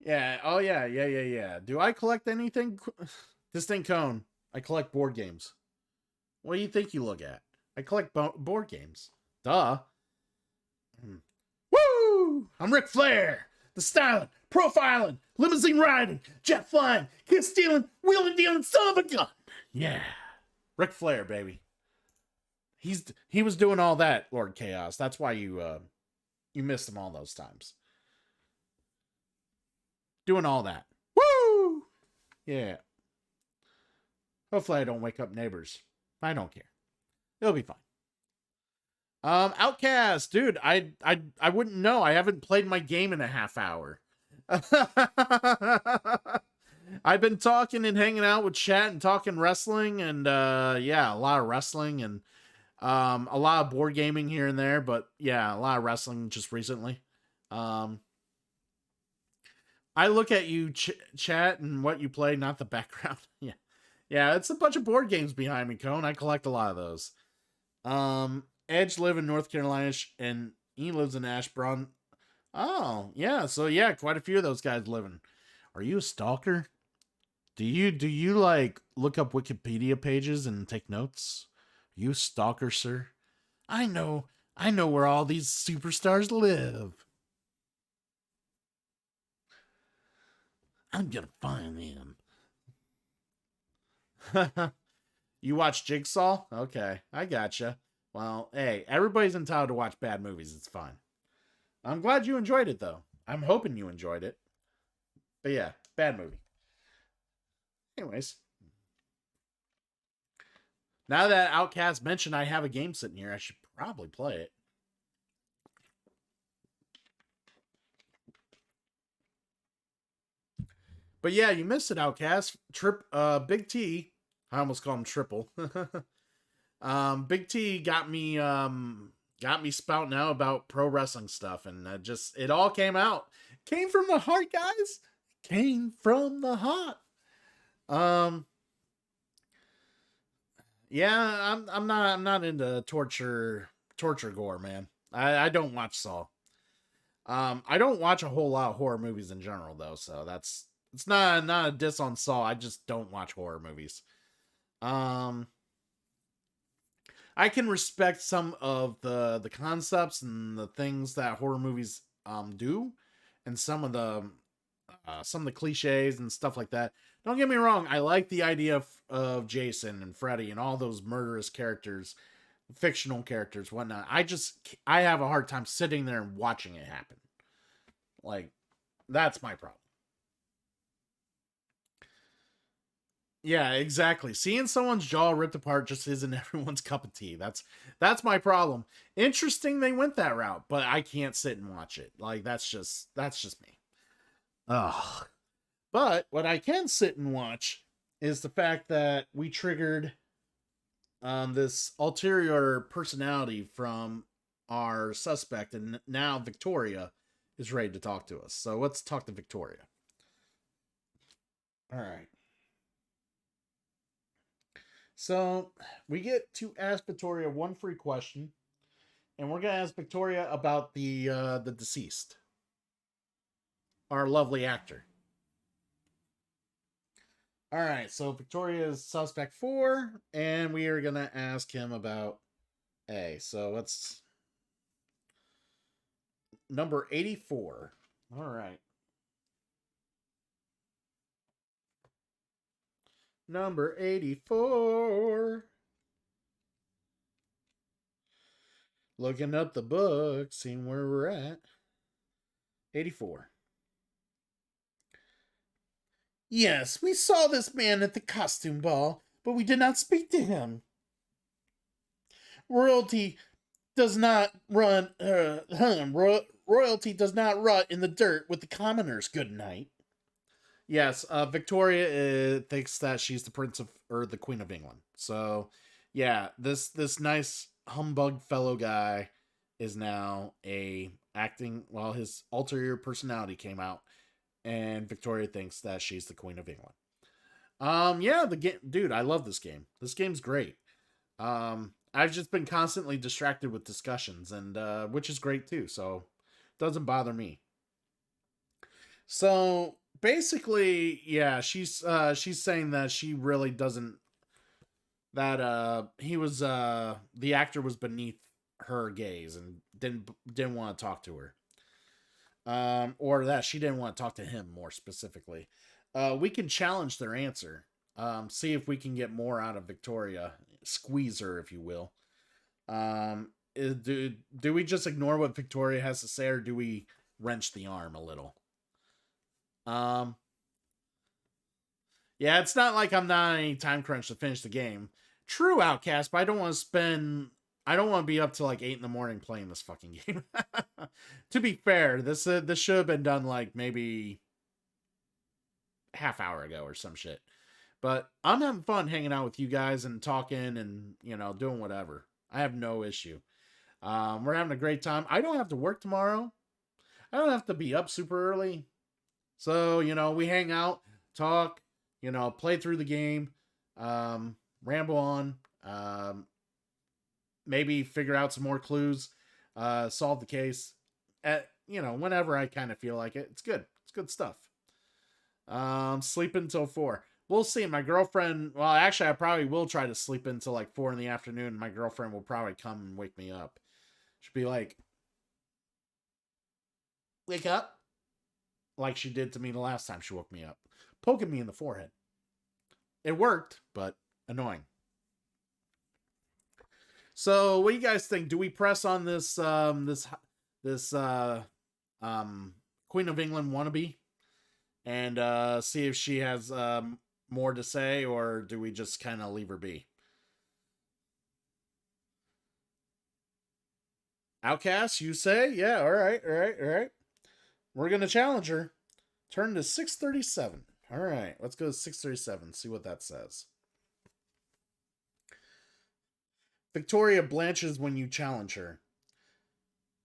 Yeah. Oh yeah. Do I collect anything? Distinct Cone. I collect board games. What do you think you look at? I collect board games. Duh. Woo! I'm Ric Flair. The styling, profiling, limousine riding, jet flying, kiss stealing, wheeling dealing, son of a gun. Yeah. Ric Flair, baby. He was doing all that, Lord Chaos. That's why you missed him all those times. Doing all that. Woo! Yeah. Hopefully I don't wake up neighbors. I don't care. It'll be fine. Outcast, dude, I wouldn't know. I haven't played my game in a half hour. I've been talking and hanging out with chat and talking wrestling and yeah, a lot of wrestling and a lot of board gaming here and there, but yeah, a lot of wrestling just recently. I look at you chat and what you play, not the background. Yeah. Yeah, it's a bunch of board games behind me, Cone. I collect a lot of those. Edge live in North Carolina and he lives in Ashburn. Oh, yeah. So yeah, quite a few of those guys living. Are you a stalker? Do you like look up Wikipedia pages and take notes? Are you a stalker, sir? I know I know where all these superstars live. I'm gonna find them. You watch Jigsaw? Okay, I gotcha. Well, hey, everybody's entitled to watch bad movies. It's fine. I'm glad you enjoyed it, though. I'm hoping you enjoyed it. But yeah, bad movie. Anyways, now that Outcast mentioned I have a game sitting here, I should probably play it. But yeah, you missed it, Outcast. Big T. I almost call him Triple. Big T got me spouting out about pro wrestling stuff, and it all came out. Came from the heart, guys. Came from the heart. Yeah, I'm not into torture gore, man. I don't watch Saw. I don't watch a whole lot of horror movies in general, though, so it's not a diss on Saw. I just don't watch horror movies. I can respect some of the concepts and the things that horror movies do, and some of the cliches and stuff like that. Don't get me wrong, I like the idea of Jason and Freddy and all those murderous characters, fictional characters, whatnot. I have a hard time sitting there and watching it happen. Like, that's my problem. Yeah, exactly. Seeing someone's jaw ripped apart just isn't everyone's cup of tea. That's my problem. Interesting they went that route, but I can't sit and watch it. Like, that's just me. Ugh. But what I can sit and watch is the fact that we triggered this ulterior personality from our suspect, and now Victoria is ready to talk to us. So let's talk to Victoria. All right. So we get to ask Victoria one free question, and we're gonna ask Victoria about the deceased, our lovely actor. All right, so Victoria is suspect 4, and we are gonna ask him about A. So let's number 84. All right. Number 84. Looking up the book, seeing where we're at. 84. Yes, we saw this man at the costume ball, but we did not speak to him. Royalty does not royalty does not rot in the dirt with the commoners. Good night. Yes, Victoria thinks that she's the prince of or the queen of England. So, yeah, this nice humbug fellow guy is now acting while his ulterior personality came out, and Victoria thinks that she's the queen of England. Yeah, the game, dude, I love this game. This game's great. I've just been constantly distracted with discussions, and which is great too. So, doesn't bother me. So basically, yeah, she's saying that she really doesn't that he was the actor was beneath her gaze and didn't want to talk to her. Or that she didn't want to talk to him more specifically. We can challenge their answer. See if we can get more out of Victoria, squeeze her, if you will. Do we just ignore what Victoria has to say, or do we wrench the arm a little? Yeah, it's not like I'm not on any time crunch to finish the game. True, Outcast, but I don't want to be up till like 8 in the morning playing this fucking game. To be fair, this should have been done like maybe half hour ago or some shit. But I'm having fun hanging out with you guys and talking and, doing whatever. I have no issue. We're having a great time. I don't have to work tomorrow. I don't have to be up super early. So, we hang out, talk, play through the game, ramble on, maybe figure out some more clues, solve the case at, whenever I kind of feel like it. It's good. It's good stuff. Sleep until 4. We'll see. My girlfriend, well, actually, I probably will try to sleep until like 4 in the afternoon. My girlfriend will probably come and wake me up. She'd be like, wake up. Like she did to me the last time she woke me up. Poking me in the forehead. It worked, but annoying. So what do you guys think? Do we press on this Queen of England wannabe and see if she has more to say, or do we just kind of leave her be? Outcast, you say? Yeah, all right. We're gonna challenge her. Turn to 637. All right, let's go to 637. See what that says. Victoria blanches when you challenge her.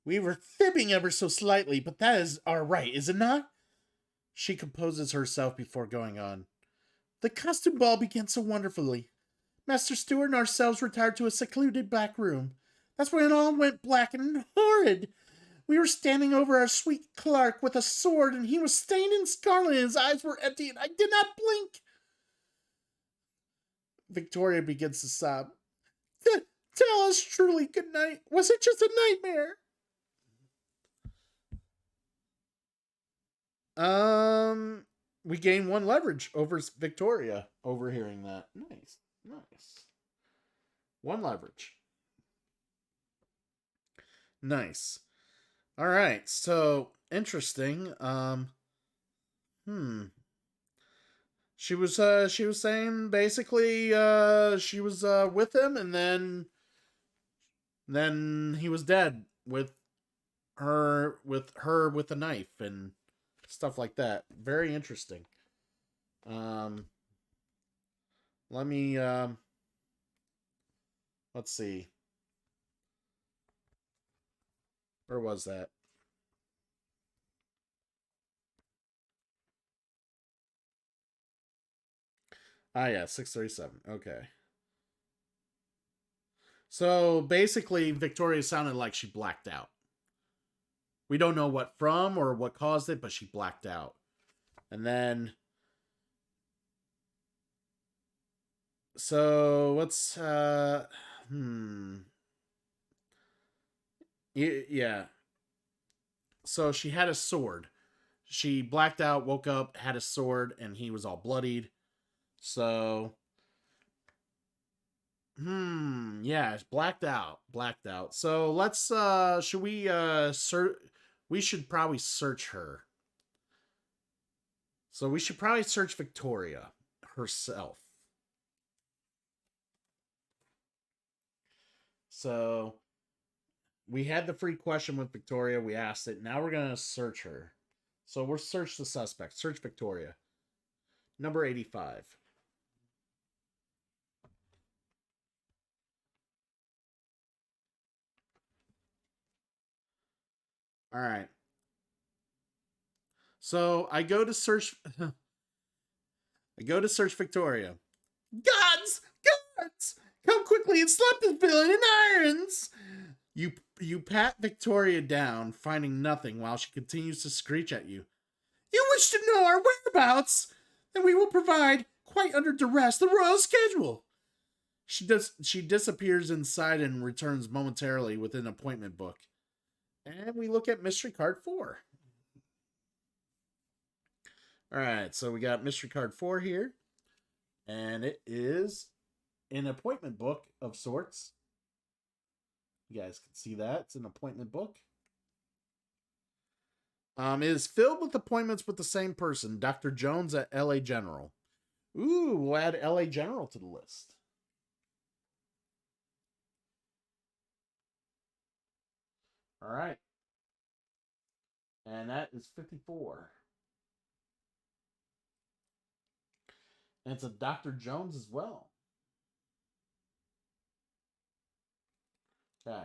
We were fibbing ever so slightly, but that is our right, is it not? She composes herself before going on. The costume ball began so wonderfully. Master Stewart and ourselves retired to a secluded back room. That's when it all went black and horrid. We were standing over our sweet Clark with a sword, and he was stained in scarlet, and his eyes were empty, and I did not blink. Victoria begins to sob. Tell us truly, good night. Was it just a nightmare? We gain 1 leverage over Victoria overhearing that. Nice. 1 leverage. Nice. All right. So interesting. She was saying basically she was with him, and then he was dead with her with a knife and stuff like that. Very interesting. Let me let's see. Where was that? Ah, yeah, 637. Okay. So basically, Victoria sounded like she blacked out. We don't know what from or what caused it, but she blacked out. And then... So, what's... Yeah. So she had a sword. She blacked out, woke up, had a sword, and he was all bloodied. So... yeah, it's blacked out. So let's should we we should probably search her. So we should probably search Victoria herself. So we had the free question with Victoria, we asked it. Now we're going to search her. So we'll search the suspect. Search Victoria. Number 85. All right. So I go to search Victoria. Gods! Come quickly and slap this villain in irons! You pat Victoria down, finding nothing while she continues to screech at you. You wish to know our whereabouts? Then we will provide, quite under duress, the royal schedule. She disappears inside and returns momentarily with an appointment book. And we look at mystery card 4. Alright, so we got mystery card 4 here. And it is an appointment book of sorts. You guys can see that. It's an appointment book. It is filled with appointments with the same person, Dr. Jones at LA General. Ooh, we'll add LA General to the list. All right. And that is 54. And it's a Dr. Jones as well. Okay.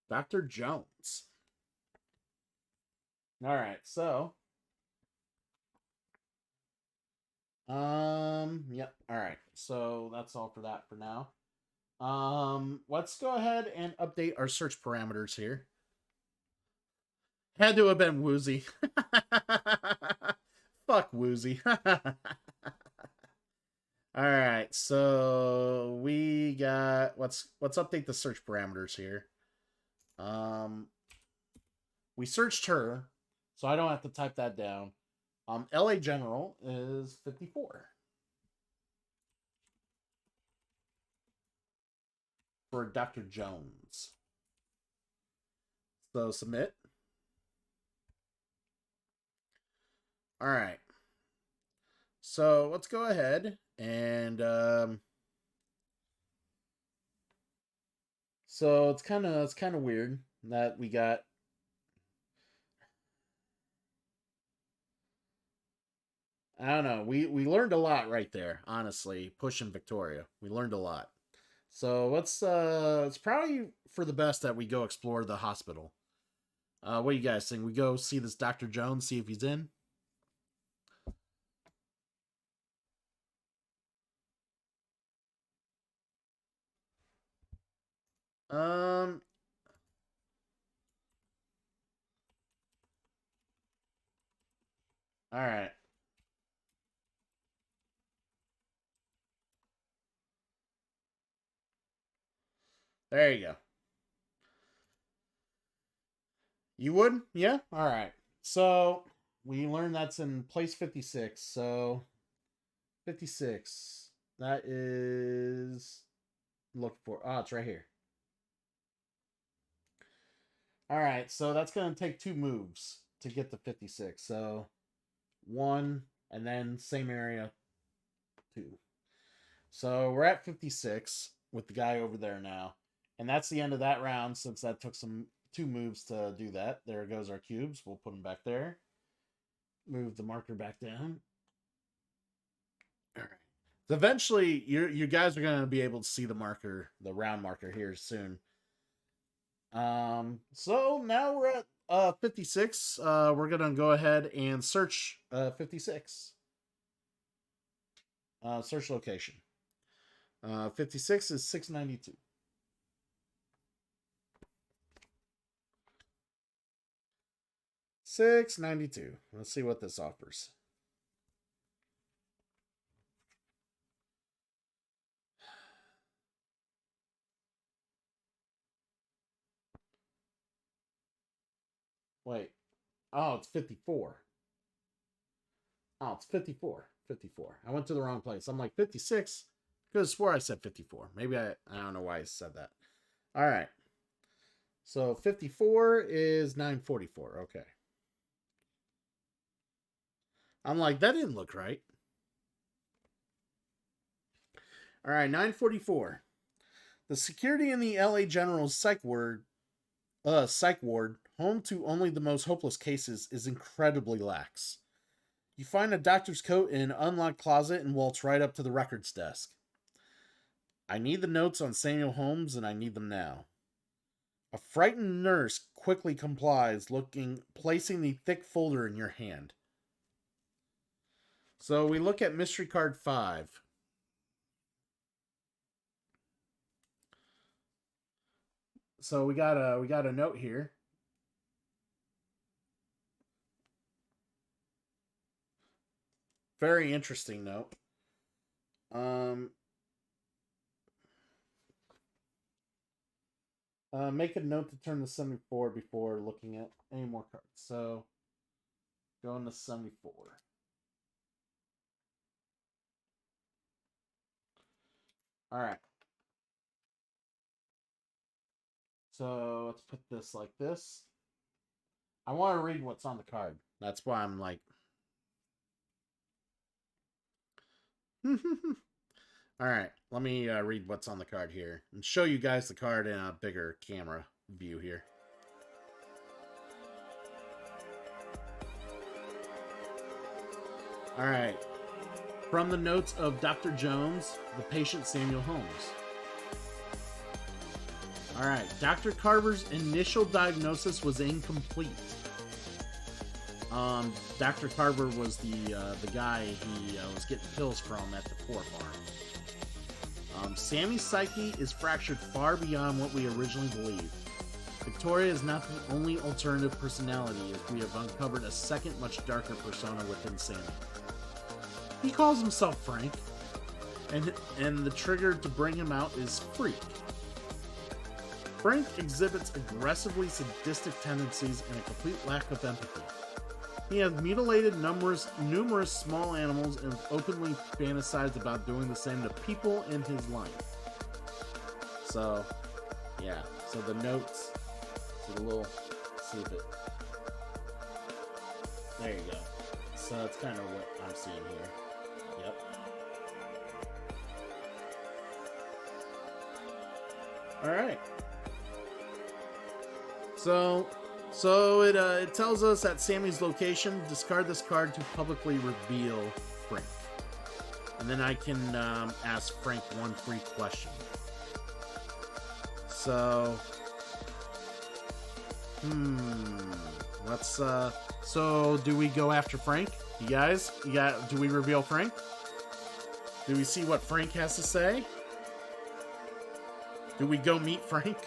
Dr. Jones. All right, so yep. All right. So that's all for that for now. Let's go ahead and update our search parameters here. Had to have been Woozy. Fuck Woozy. All All right, so we got let's update the search parameters here. We searched her, so I don't have to type that down. LA General is 54 for Dr. Jones. So submit. All right. So let's go ahead and so it's kind of weird that we got I don't know. We learned a lot right there, honestly, pushing Victoria. We learned a lot. So let's it's probably for the best that we go explore the hospital. What do you guys think? We go see this Dr. Jones, see if he's in? Um all right. There you go. You would? Yeah? All right. So we learned that's in place 56. So 56. That is look for. Oh, it's right here. All right. So that's going to take 2 moves to get to 56. So 1 and then same area 2. So we're at 56 with the guy over there now. And that's the end of that round since that took some 2 moves to do that. There goes our cubes. We'll put them back there. Move the marker back down. All right. So eventually, you guys are going to be able to see the marker, the round marker here soon. So now we're at 56. We're going to go ahead and search 56. Search location. 56 is 692. $6.92. Let's see what this offers. Wait. Oh, it's 54. Oh, it's 54. 54. I went to the wrong place. I'm like 56. Could have swore I said 54. Maybe I don't know why I said that. All right. So 54 is 944. Okay. I'm like, that didn't look right. All right, 944. The security in the LA General's psych ward, home to only the most hopeless cases, is incredibly lax. You find a doctor's coat in an unlocked closet and waltz right up to the records desk. I need the notes on Samuel Holmes, and I need them now. A frightened nurse quickly complies, placing the thick folder in your hand. So we look at mystery card 5. So we got a note here. Very interesting note. Make a note to turn to 74 before looking at any more cards. So go into 74. All right. So let's put this like this. I want to read what's on the card. That's why I'm like. All right, let me read what's on the card here and show you guys the card in a bigger camera view here. All right. From the notes of Dr. Jones, the patient Samuel Holmes. All right. Dr. Carver's initial diagnosis was incomplete. Dr. Carver was the guy he was getting pills from at the poor farm. Sammy's psyche is fractured far beyond what we originally believed. Victoria is not the only alternative personality, as we have uncovered a second, much darker persona within Sammy. He calls himself Frank. and the trigger to bring him out is freak. Frank exhibits aggressively sadistic tendencies and a complete lack of empathy. He has mutilated numerous small animals and openly fantasized about doing the same to people in his life. So, yeah. So the notes, so the little, see if it, there you go. So that's kind of what I'm seeing here. Yep. All right. So it tells us at Sammy's location, discard this card to publicly reveal Frank. And then I can ask Frank one free question. So, let's, so do we go after Frank? You guys, do we reveal Frank? Do we see what Frank has to say? Do we go meet Frank?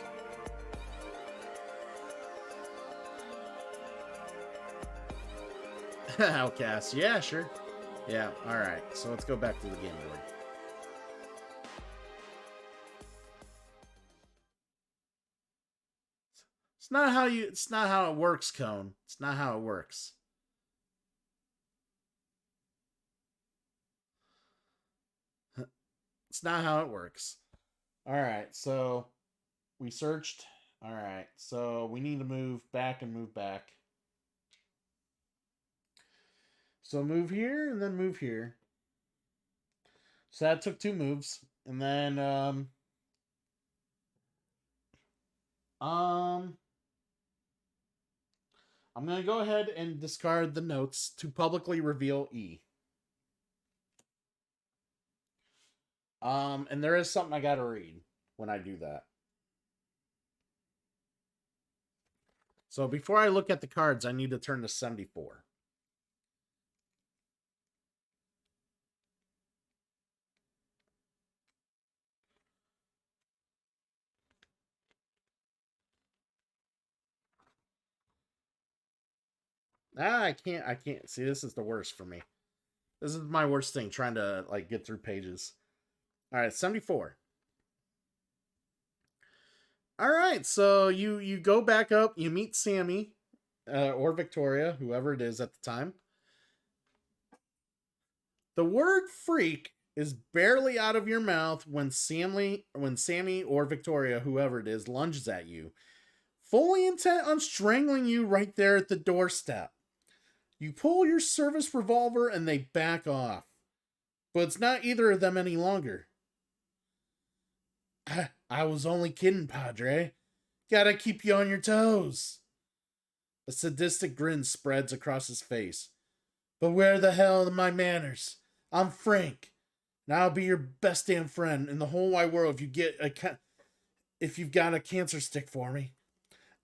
Outcast. Yeah, sure. Yeah, alright. So let's go back to the game board. It's not how it works, Cone. It's not how it works. It's not how it works. Alright, so we searched. Alright, so we need to move back and move back. So move here and then move here. So that took 2 moves. And then I'm going to go ahead and discard the notes to publicly reveal E. And there is something I got to read when I do that. So before I look at the cards, I need to turn to 74. I can't. See, this is the worst for me. This is my worst thing, trying to, like, get through pages. Alright, 74. Alright, so you go back up, you meet Sammy, or Victoria, whoever it is at the time. The word freak is barely out of your mouth when Sammy or Victoria, whoever it is, lunges at you, fully intent on strangling you right there at the doorstep. You pull your service revolver and they back off. But it's not either of them any longer. I was only kidding, Padre. Gotta keep you on your toes. A sadistic grin spreads across his face. But where the hell are my manners? I'm Frank, and I'll be your best damn friend in the whole wide world if you've got a cancer stick for me.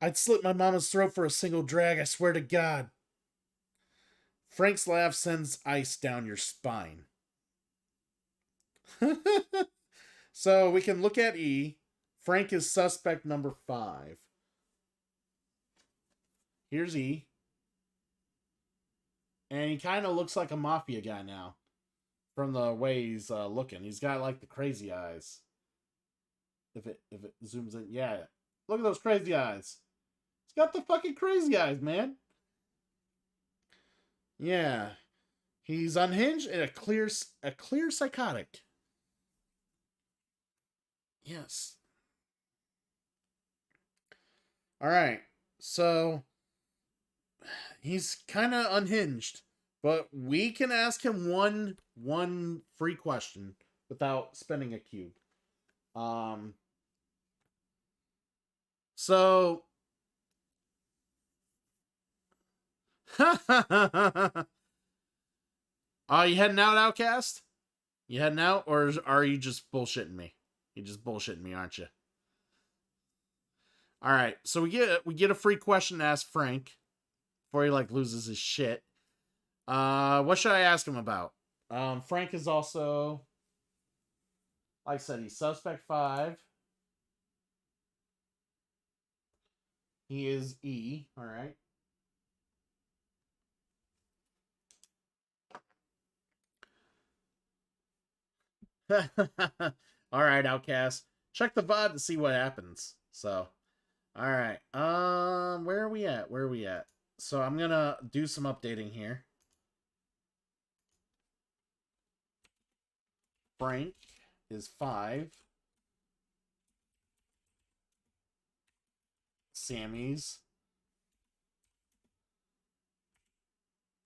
I'd slit my mama's throat for a single drag, I swear to God. Frank's laugh sends ice down your spine. So we can look at E. Frank is suspect number 5. Here's E. And he kind of looks like a mafia guy now. From the way he's looking. He's got like the crazy eyes. If it zooms in. Yeah. Look at those crazy eyes. He's got the fucking crazy eyes, man. Yeah. He's unhinged and a clear psychotic. Yes. Alright. So he's kind of unhinged. But we can ask him one free question without spending a cube. So you heading out, Outcast? You heading out, or are you just bullshitting me? You're just bullshitting me, aren't you? All right, so we get a free question to ask Frank before he like loses his shit. What should I ask him about? Frank is also, like I said, he's suspect 5. He is E. All right. All right, Outcast. Check the VOD to see what happens. So, all right. Where are we at? Where are we at? So I'm gonna do some updating here. Frank is 5. Sammy's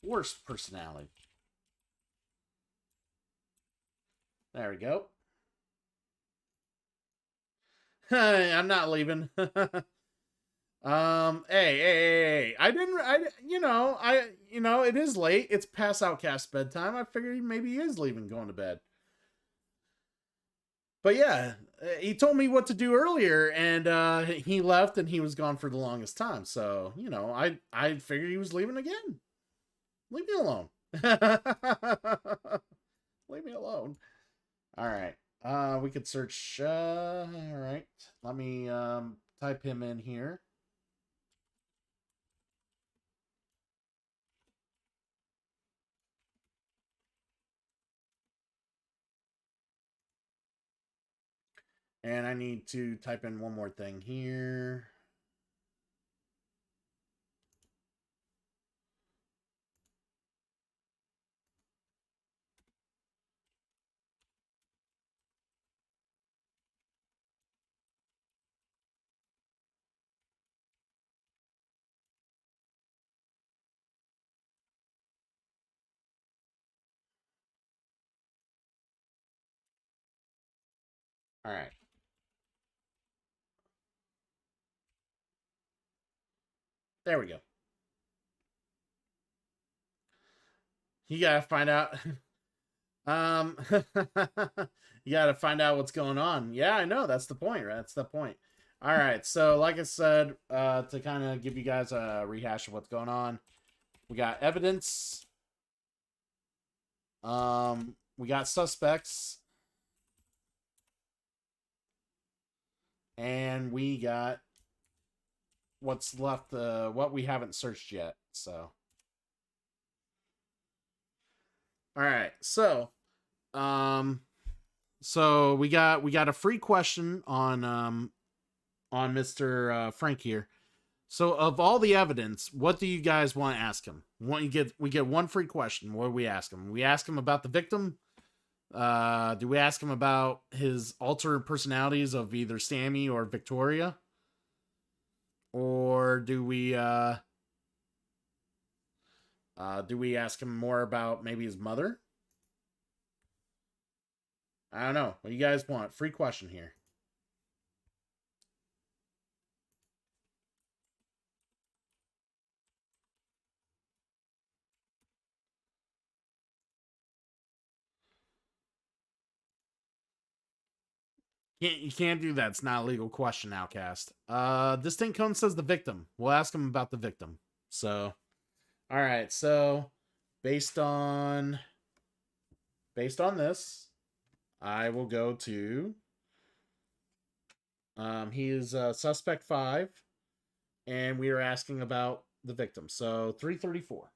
worst personality. There we go. I'm not leaving. Hey. It is late. It's past Outcast bedtime. I figured maybe he is leaving, going to bed. But yeah, he told me what to do earlier, and he left, and he was gone for the longest time. So, I figured he was leaving again. Leave me alone. Leave me alone. All right. We could search. All right. Let me type him in here. And I need to type in one more thing here. All right. There we go. You gotta find out. You gotta find out what's going on. Yeah, I know. That's the point, right? That's the point. All right. So, like I said, to kind of give you guys a rehash of what's going on, we got evidence. We got suspects. And we got what's left, what we haven't searched yet. So, all right. So we got a free question on Mr. Frank here. So of all the evidence, what do you guys want to ask him? We get one free question. What do we ask him? We ask him about the victim. Do we ask him about his alternate personalities of either Sammy or Victoria? Or do we ask him more about maybe his mother? I don't know. What do you guys want? Free question here. You can't do that. It's not a legal question, Outcast. Distinct Cone says the victim. We'll ask him about the victim. So, all right. So, based on this, I will go to. He is suspect 5, and we are asking about the victim. So 334.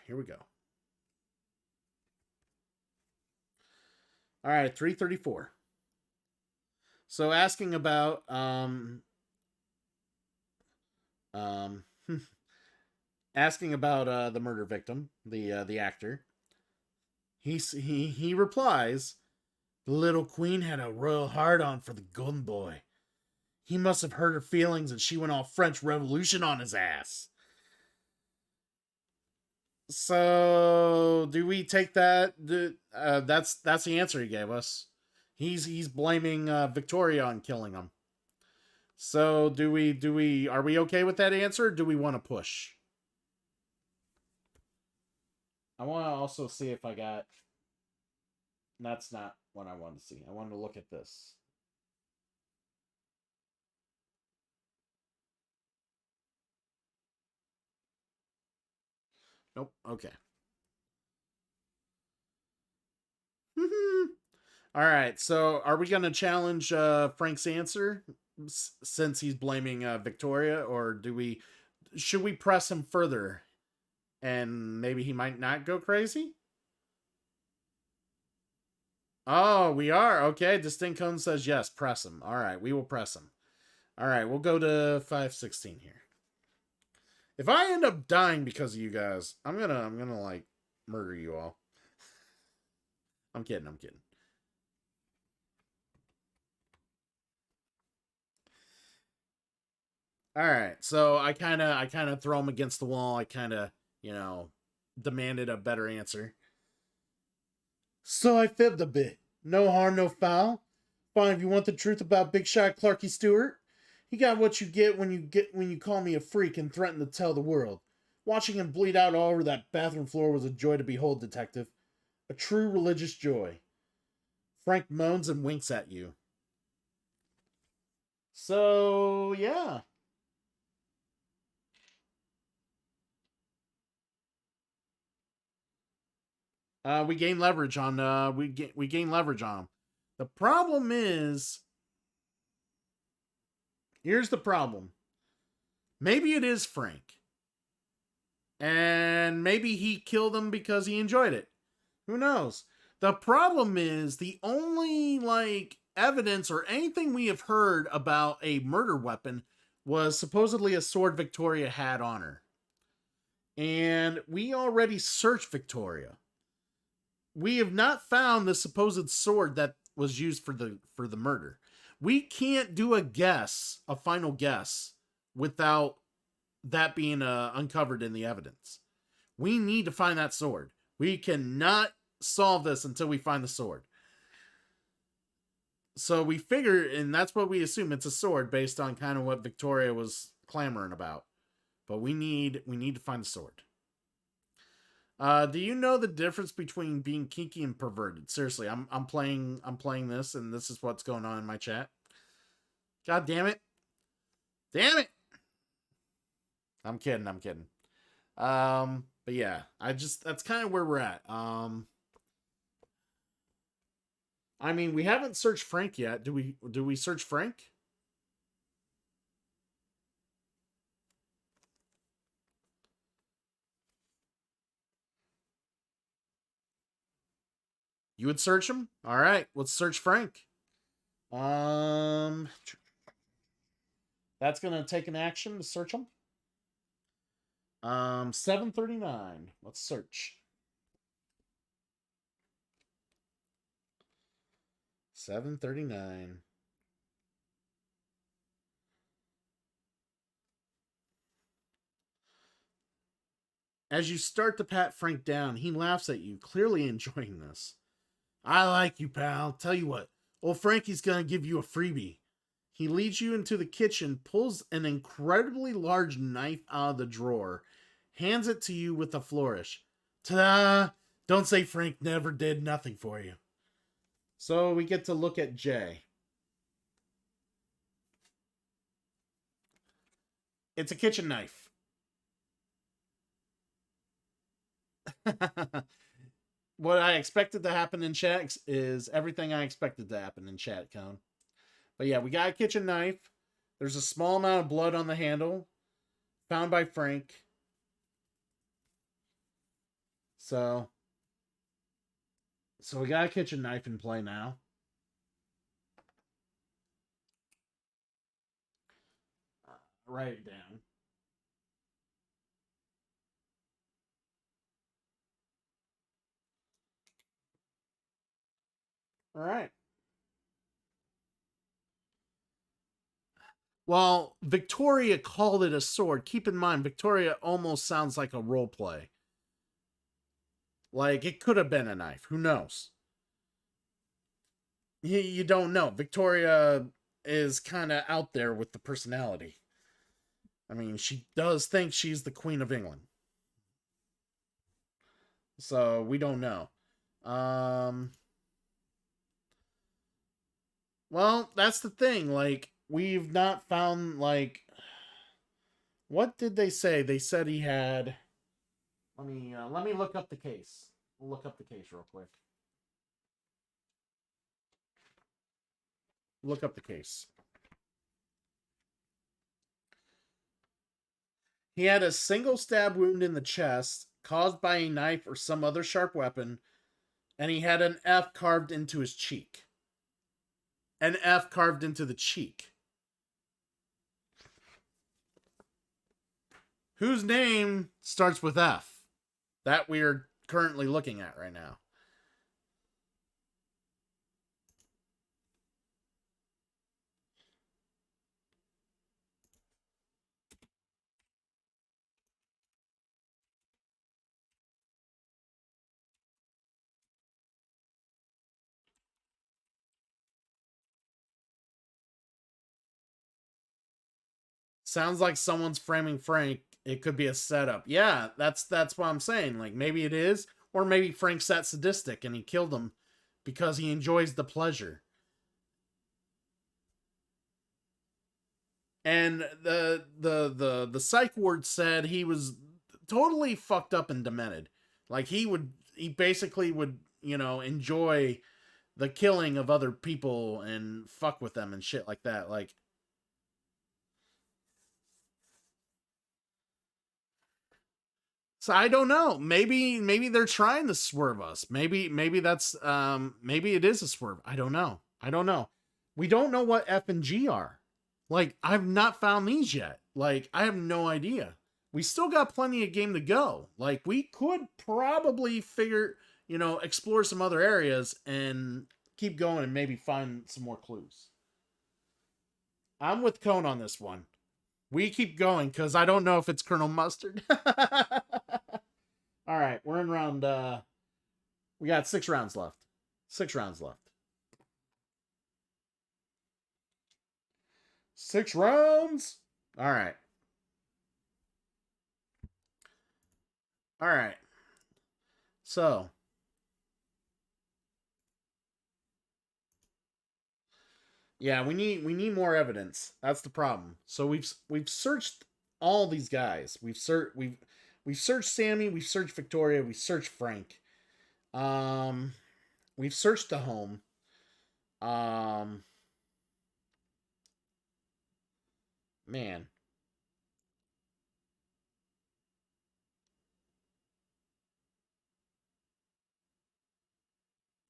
Here we go. All right, 334. So asking about asking about the murder victim, the actor. He replies, "The little queen had a royal hard-on for the golden boy. He must have hurt her feelings and she went all French Revolution on his ass." So, do we take that? That's the answer he gave us. He's blaming Victoria on killing him. So, are we okay with that answer? Or do we want to push? I want to also see if I got. That's not what I wanted to see. I wanted to look at this. Nope. Okay. All right. So, are we going to challenge Frank's answer since he's blaming Victoria, or should we press him further And maybe he might not go crazy? Oh, we are? Okay, Distinct Cone says yes, press him. Alright, we will press him. Alright, we'll go to 516 here. If I end up dying because of you guys, I'm gonna like murder you all. I'm kidding. All right, so I kind of throw him against the wall. I kind of, demanded a better answer. So I fibbed a bit. No harm, no foul. Fine, if you want the truth about Big Shot Clarky Stewart, he got what you get when you call me a freak and threaten to tell the world. Watching him bleed out all over that bathroom floor was a joy to behold, Detective. A true religious joy. Frank moans and winks at you. So, yeah. We gain leverage on we gain leverage on him. The problem is, here's the problem. Maybe it is Frank. And maybe he killed him because he enjoyed it. Who knows? The problem is the only evidence or anything we have heard about a murder weapon was supposedly a sword Victoria had on her. And we already searched Victoria. We have not found the supposed sword that was used for the murder. We can't do a final guess, without that being uncovered in the evidence. We need to find that sword. We cannot solve this until we find the sword. So we figure, and that's what we assume, it's a sword based on kind of what Victoria was clamoring about. But we need to find the sword. Do you know the difference between being kinky and perverted? Seriously, I'm playing this, and this is what's going on in my chat. God damn it. Damn it. I'm kidding. But yeah, that's kind of where we're at. I mean, we haven't searched Frank yet. Do we search Frank? You would search him? All right, let's search Frank. That's gonna take an action to search him. 739. Let's search. 739. As you start to pat Frank down, he laughs at you, clearly enjoying this. I like you, pal. Tell you what, old Frankie's gonna give you a freebie. He leads you into the kitchen, pulls an incredibly large knife out of the drawer, hands it to you with a flourish. Ta-da! Don't say Frank never did nothing for you. So we get to look at Jay. It's a kitchen knife. What I expected to happen in chat is everything I expected to happen in chat, Cone. But yeah, we got a kitchen knife. There's a small amount of blood on the handle, found by Frank. So we got a kitchen knife in play now. Write it down. All right. Well, Victoria called it a sword. Keep in mind, Victoria almost sounds like a role play. Like, it could have been a knife. Who knows? You don't know. Victoria is kind of out there with the personality. I mean, she does think she's the Queen of England. So, we don't know. Well, that's the thing. Like, we've not found, what did they say? They said he had... Let me look up the case. We'll look up the case real quick. Look up the case. He had a single stab wound in the chest caused by a knife or some other sharp weapon, and he had an F carved into his cheek. An F carved into the cheek. Whose name starts with F? That we're currently looking at right now. Sounds like someone's framing Frank. It could be a setup. Yeah, that's what I'm saying. Like maybe it is, or maybe Frank's that sadistic and he killed him because he enjoys the pleasure. And the psych ward said he was totally fucked up and demented. Like he basically would, you know, enjoy the killing of other people and fuck with them and shit like that. Like so I don't know. Maybe they're trying to swerve us. Maybe that's maybe it is a swerve. I don't know. I don't know. We don't know what F and G are. Like I've not found these yet. Like I have no idea. We still got plenty of game to go. Like we could probably figure, you know, explore some other areas and keep going and maybe find some more clues. I'm with Cone on this one. We keep going because I don't know if it's Colonel Mustard. All right, we're in round. We got 6 rounds left. 6 rounds left. 6 rounds. All right. All right. So. Yeah, we need more evidence. That's the problem. So we've searched all these guys. We've searched Sammy, we've searched Victoria, we've searched Frank. Um we've searched the home. Um Man.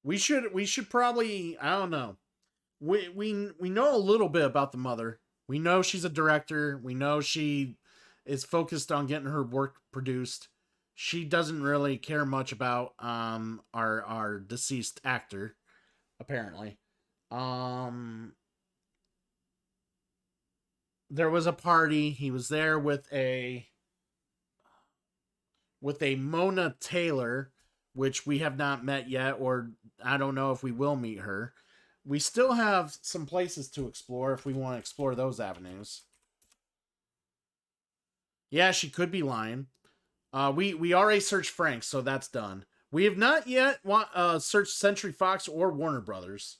We should probably, I don't know. We know a little bit about the mother. We know she's a director. We know she is focused on getting her work produced. She doesn't really care much about our deceased actor, apparently. Um there was a party. He was there with a Mona Taylor, which we have not met yet, or I don't know if we will meet her. We still have some places to explore if we want to explore those avenues. Yeah, she could be lying. We already searched Frank, so that's done. We have not yet searched Century Fox or Warner Brothers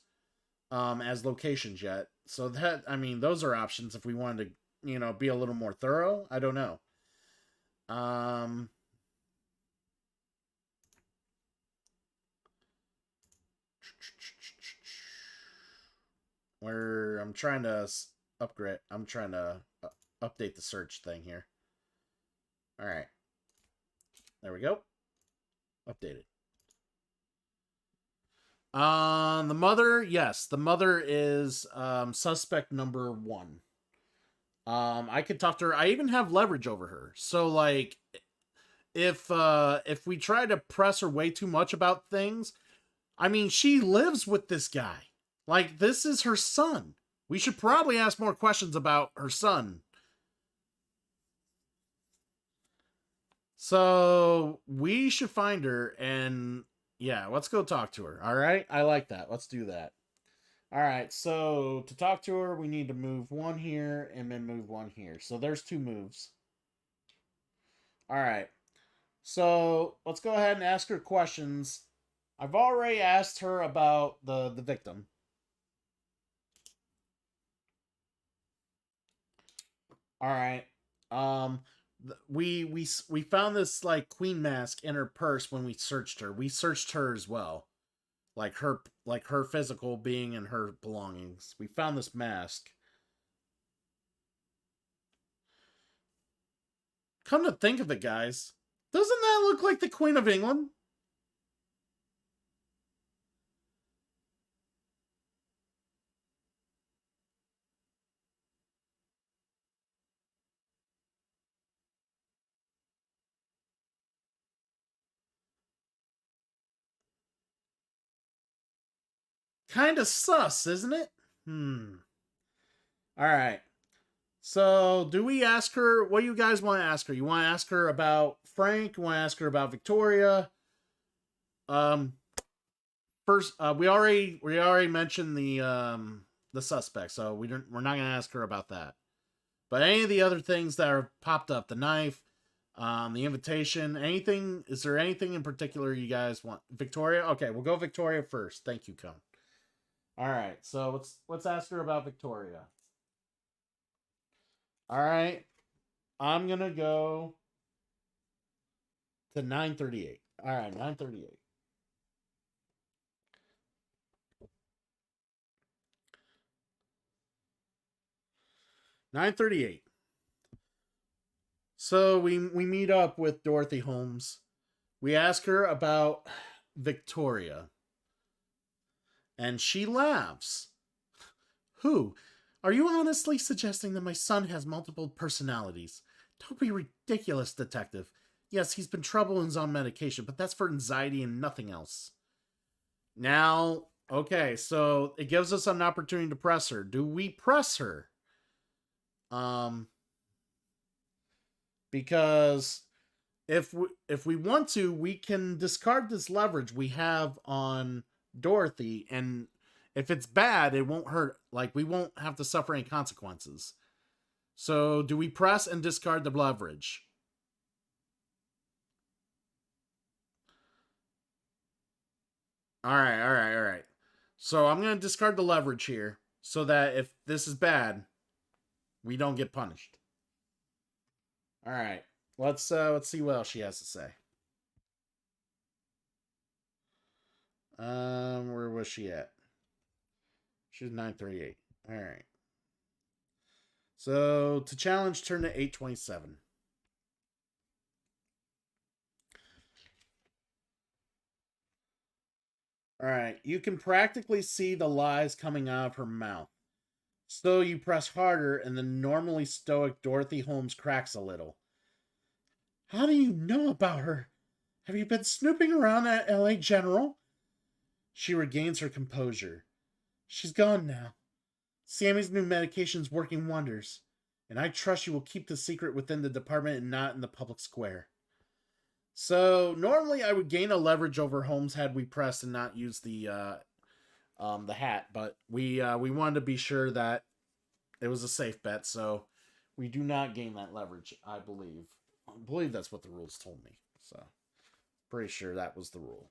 as locations yet. So that, I mean, those are options if we wanted to, you know, be a little more thorough. I don't know. Um, where I'm trying to upgrade. I'm trying to update the search thing here. All right. There we go. Updated. The mother, yes, the mother is suspect number 1. I could talk to her. I even have leverage over her. So like if we try to press her way too much about things, I mean, she lives with this guy. Like this is her son. We should probably ask more questions about her son. So we should find her and yeah, let's go talk to her. All right? I like that. Let's do that. All right. So to talk to her, we need to move 1 here and then move 1 here. So there's 2 moves. All right. So let's go ahead and ask her questions. I've already asked her about the victim. All right. Um we found this like queen mask in her purse when we searched her. We searched her as well. Like her physical being and her belongings. We found this mask. Come to think of it, guys, Doesn't that look like the Queen of England? Kind of sus, isn't it? All right. So, do we ask her? What do you guys want to ask her? You want to ask her about Frank? You want to ask her about Victoria? First, we already mentioned the suspect, so we're not gonna ask her about that. But any of the other things that are popped up, the knife, the invitation, anything? Is there anything in particular you guys want? Victoria? Okay, we'll go Victoria first. Thank you, Cone. All right, so let's ask her about Victoria. All right, I'm gonna go to 9:38. All right, 9:38. 9:38. So we meet up with Dorothy Holmes. We ask her about Victoria. And she laughs. Who? Are you honestly suggesting that my son has multiple personalities? Don't be ridiculous, detective. Yes, he's been troubled and is on medication, but that's for anxiety and nothing else. Now, okay, so it gives us an opportunity to press her. Do we press her? Because if we want to, we can discard this leverage we have on Dorothy, and if it's bad, it won't hurt. Like, we won't have to suffer any consequences. So, do we press and discard the leverage? All right. So, I'm going to discard the leverage here so that if this is bad, we don't get punished. All right. Let's see what else she has to say. Where was she at? She's 9:38. All right. So to challenge, turn to 8:27. All right. You can practically see the lies coming out of her mouth. So you press harder, and the normally stoic Dorothy Holmes cracks a little. How do you know about her? Have you been snooping around at LA General? She regains her composure. She's gone now. Sammy's new medication's working wonders, and I trust you will keep the secret within the department and not in the public square. So normally I would gain a leverage over Holmes had we pressed and not used the hat, but we wanted to be sure that it was a safe bet, so we do not gain that leverage. I believe that's what the rules told me. So pretty sure that was the rule.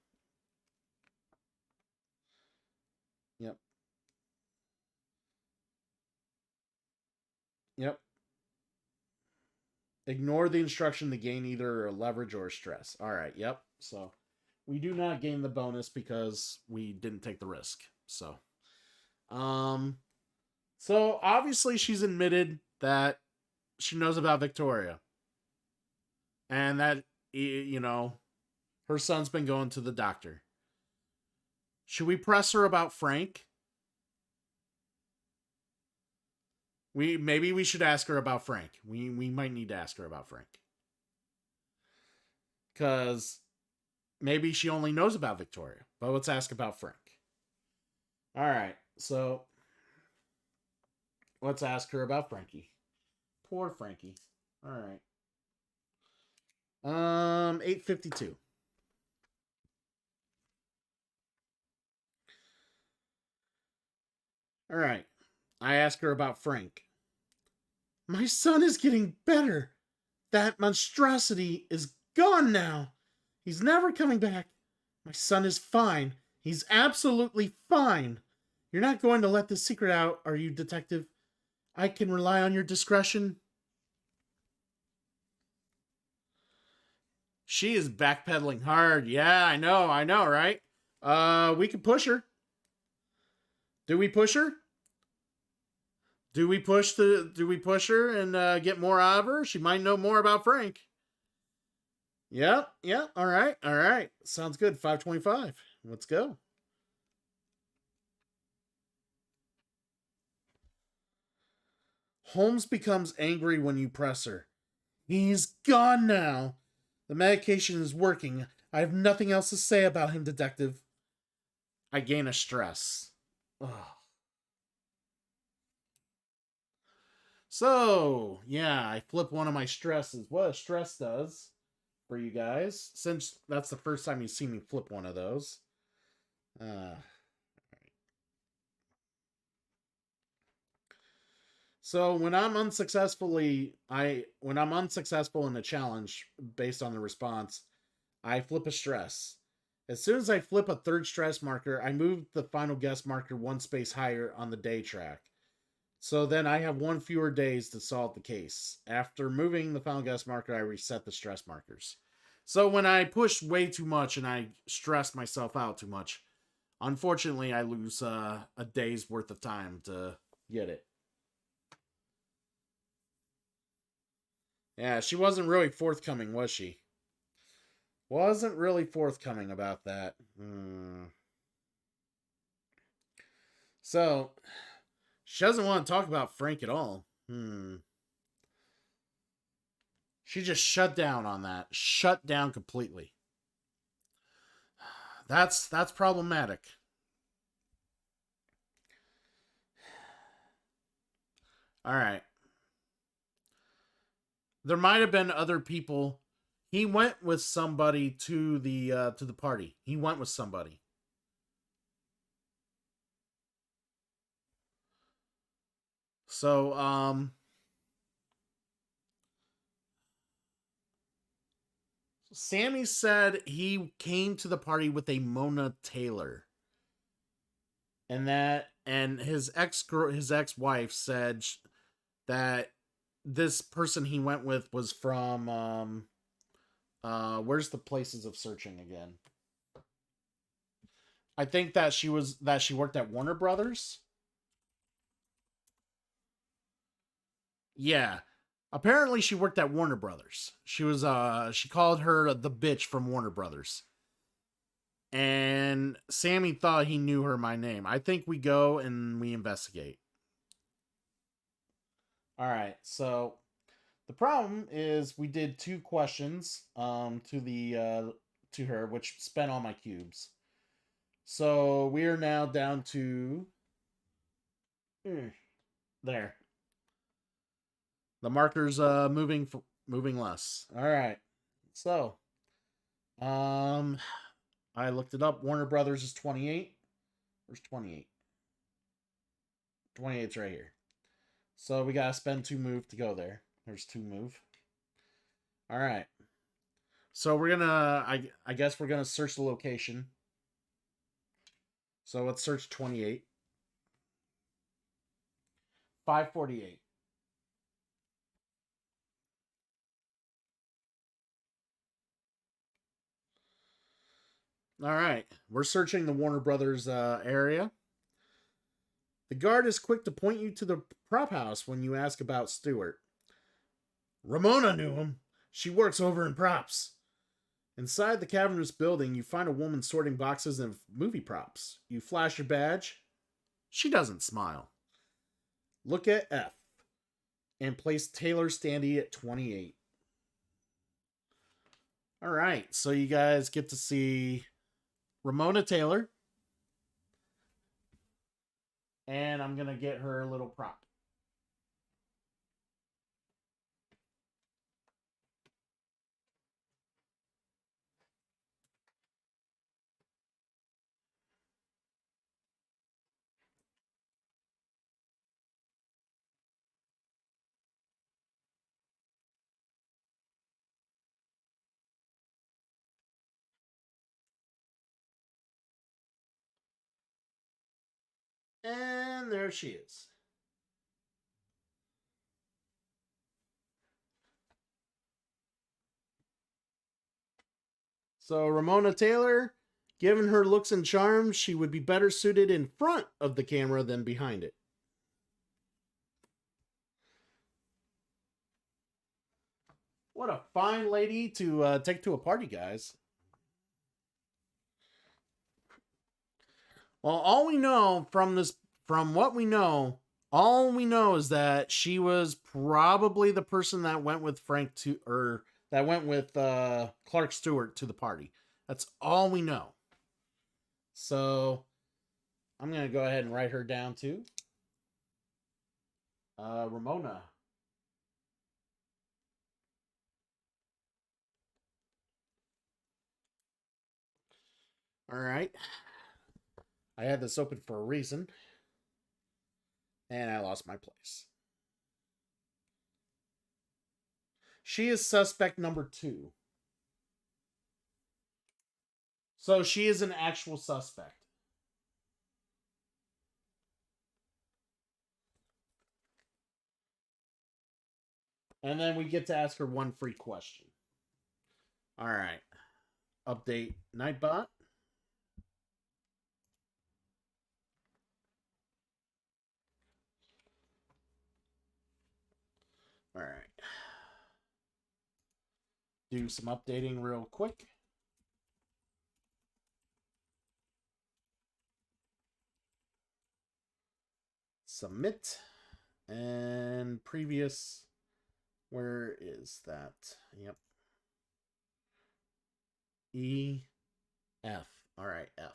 Yep. Ignore the instruction to gain either a leverage or a stress. All right. Yep. So we do not gain the bonus because we didn't take the risk. So, so obviously she's admitted that she knows about Victoria and that, her son's been going to the doctor. Should we press her about Frank? Maybe we should ask her about Frank. We might need to ask her about Frank. Because maybe she only knows about Victoria. But let's ask about Frank. All right. So let's ask her about Frankie. Poor Frankie. All right. 8:52. All right. I ask her about Frank. My son is getting better. That monstrosity is gone now. He's never coming back. My son is fine. He's absolutely fine. You're not going to let this secret out, are you, detective? I can rely on your discretion. She is backpedaling hard. Yeah, I know, right? We can push her. Do we push her? Do we push her and get more out of her? She might know more about Frank. Yep, yep. All right, all right. Sounds good. 525. Let's go. Holmes becomes angry when you press her. He's gone now. The medication is working. I have nothing else to say about him, detective. I gain a stress. Ugh. So, yeah, I flip one of my stresses. What a stress does for you guys, since that's the first time you see me flip one of those. So when I'm unsuccessful in a challenge based on the response, I flip a stress. As soon as I flip a third stress marker, I move the final guess marker one space higher on the day track. So then I have one fewer days to solve the case. After moving the final guess marker, I reset the stress markers. So when I push way too much and I stress myself out too much, unfortunately, I lose a day's worth of time to get it. Yeah, she wasn't really forthcoming, was she? Wasn't really forthcoming about that. So, she doesn't want to talk about Frank at all. She just shut down on that. Shut down completely. That's problematic. All right. There might have been other people. He went with somebody to the party. He went with somebody. So Sammy said he came to the party with a Mona Taylor. And his ex-wife said that this person he went with was from where's the places of searching again? I think that she worked at Warner Brothers. Yeah. Apparently she worked at Warner Brothers. She called her the bitch from Warner Brothers. And Sammy thought he knew her by name. I think we go and we investigate. All right. So the problem is we did 2 questions to her, which spent all my cubes. So we are now down to there. The marker's moving less. All right. So I looked it up. Warner Brothers is 28. Where's 28? 28's right here. So we gotta spend 2 move to go there. There's 2 move. All right. So we're gonna, I guess we're gonna search the location. So let's search 28. 548. All right. We're searching the Warner Brothers area. The guard is quick to point you to the prop house when you ask about Stewart. Ramona knew him. She works over in props. Inside the cavernous building, you find a woman sorting boxes of movie props. You flash your badge. She doesn't smile. Look at F and place Taylor Standy at 28. All right, so you guys get to see Ramona Taylor. And I'm going to get her a little prop. And there she is. So Ramona Taylor, given her looks and charm, she would be better suited in front of the camera than behind it. What a fine lady to take to a party, guys. Well, all we know from what we know, all we know is that she was probably the person that went with Clark Stewart to the party. That's all we know. So I'm gonna go ahead and write her down too. Ramona. All right. I had this open for a reason. And I lost my place. She is suspect number 2. So she is an actual suspect. And then we get to ask her one free question. All right. Update Nightbot. All right. Do some updating real quick. Submit. And previous. Where is that? Yep. E. F. All right, F.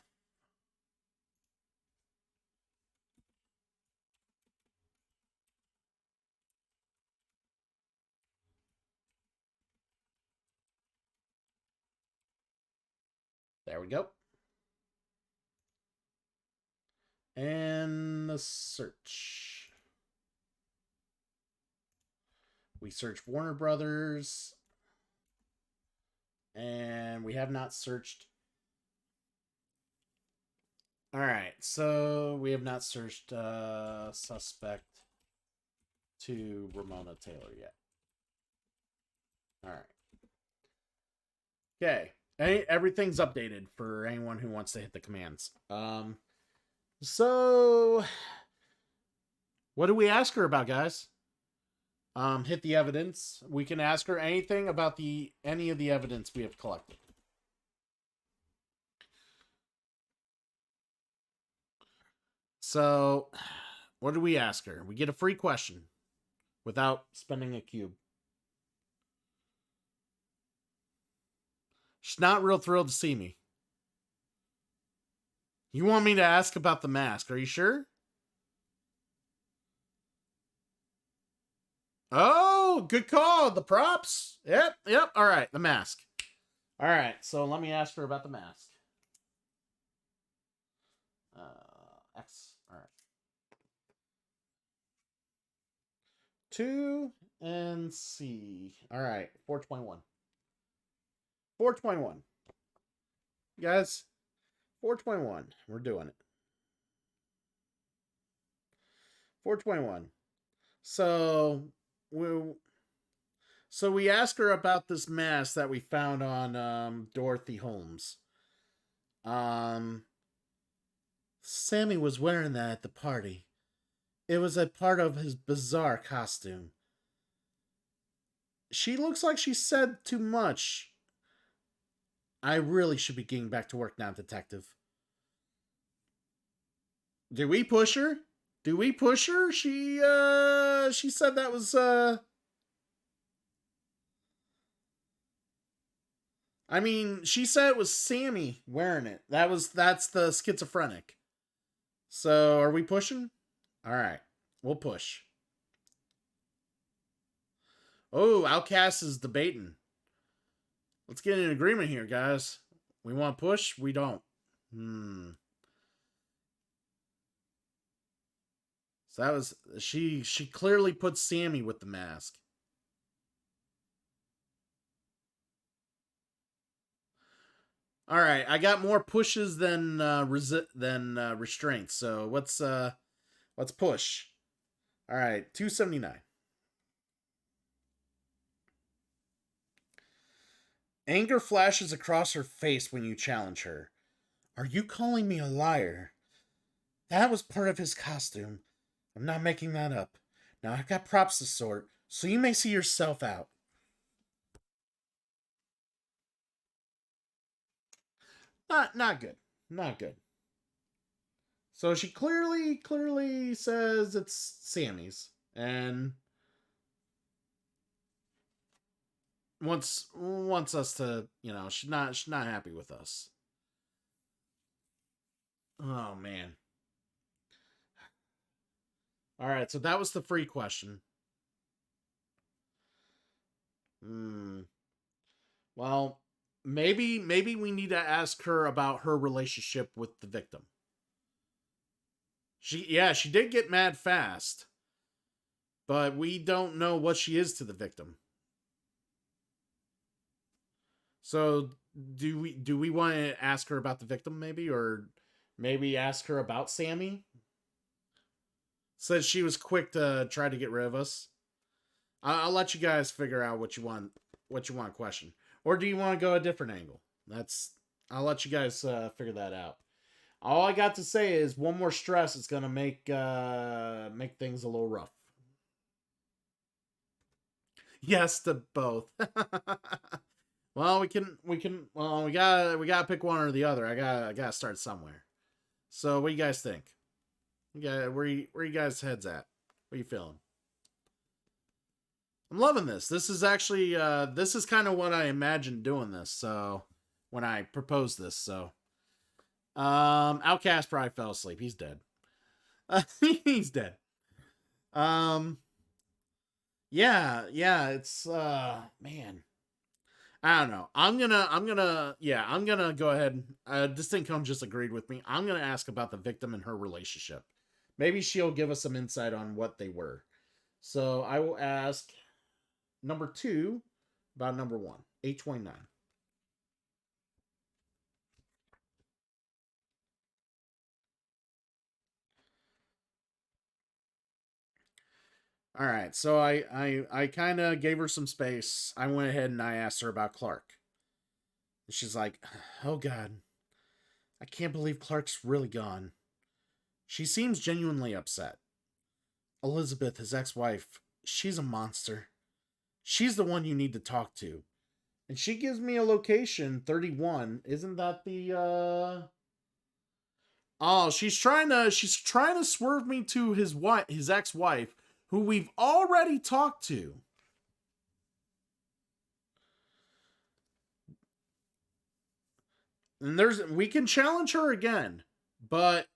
There we go. And the search. We search Warner Brothers. And we have not searched. All right, so we have not searched suspect to Ramona Taylor yet. All right. Okay. Everything's updated for anyone who wants to hit the commands. So what do we ask her about, guys? Hit the evidence. We can ask her anything about any of the evidence we have collected. So, what do we ask her? We get a free question without spending a cube. She's not real thrilled to see me. You want me to ask about the mask? Are you sure? Oh, good call. The props. Yep. All right, the mask. All right, so let me ask her about the mask. X. All right. 2 and C. All right, 421. 421. Guys, 421. We're doing it. 421. So we asked her about this mask that we found on Dorothy Holmes. Sammy was wearing that at the party. It was a part of his bizarre costume. She looks like she said too much. I really should be getting back to work now, detective. Do we push her? She said that was I mean, she said it was Sammy wearing it. That's the schizophrenic. So, are we pushing? All right. We'll push. Oh, Outcast is debating. Let's get an agreement here, guys. We want to push? We don't. So that was she clearly put Sammy with the mask. All right, I got more pushes than restraints. So let's push. All right, 279. Anger flashes across her face when you challenge her. Are you calling me a liar? That was part of his costume. I'm not making that up. Now I've got props to sort, so you may see yourself out. Not good. Not good. So she clearly says it's Sammy's and wants us to, she's not happy with us. Oh man. All right, so that was the free question. Well, maybe we need to ask her about her relationship with the victim. She did get mad fast, but we don't know what she is to the victim. So do we want to ask her about the victim maybe, or maybe ask her about Sammy? Says she was quick to try to get rid of us. I'll let you guys figure out what you want to question, or do you want to go a different angle? I'll let you guys figure that out. All I got to say is one more stress is gonna make things a little rough. Yes to both. Well, we gotta pick one or the other. I gotta start somewhere. So what do you guys think? Where you guys heads at? What are you feeling? I'm loving this. This is actually this is kind of what I imagined doing this. So when I proposed this, so Outcast probably fell asleep. He's dead. He's dead. Yeah, it's man. I don't know. I'm gonna go ahead. This thing just agreed with me. I'm gonna ask about the victim and her relationship. Maybe she'll give us some insight on what they were. So I will ask number 2 about number 1, 829. All right, so I kind of gave her some space. I went ahead and I asked her about Clark. She's like, "Oh God, I can't believe Clark's really gone." She seems genuinely upset. Elizabeth, his ex-wife, she's a monster. She's the one you need to talk to. And she gives me a location, 31. Isn't that the Oh, she's trying to swerve me to his ex-wife, who we've already talked to. And we can challenge her again, but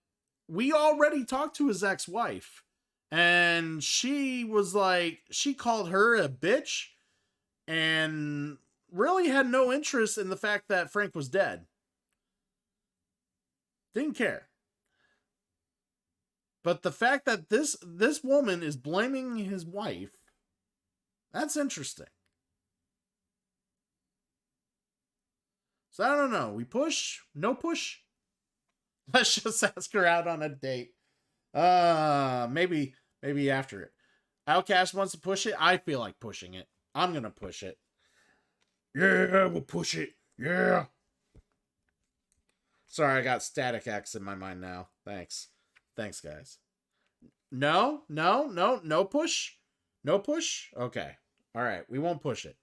we already talked to his ex-wife, and she was like, she called her a bitch and really had no interest in the fact that Frank was dead. Didn't care. But the fact that this woman is blaming his wife, that's interesting. So I don't know. We push? No push? Let's just ask her out on a date. Maybe after it. Outcast wants to push it. I feel like pushing it. I'm gonna push it. Yeah, we'll push it. Yeah. Sorry, I got Static X in my mind now. Thanks, guys. No push. No push. Okay. All right. We won't push it.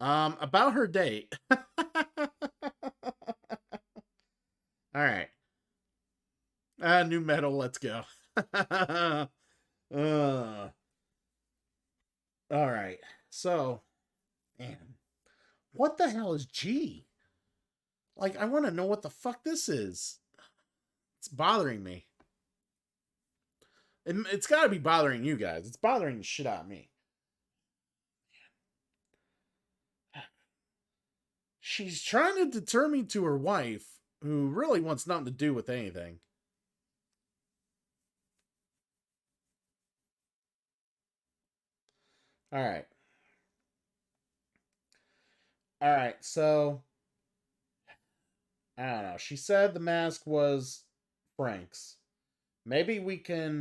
About her date. All right. New metal, let's go. All right. So, man, what the hell is G? Like, I want to know what the fuck this is. It's bothering me. It's got to be bothering you guys. It's bothering the shit out of me. She's trying to deter me to her wife, who really wants nothing to do with anything. All right. All right, so I don't know. She said the mask was Frank's. Maybe we can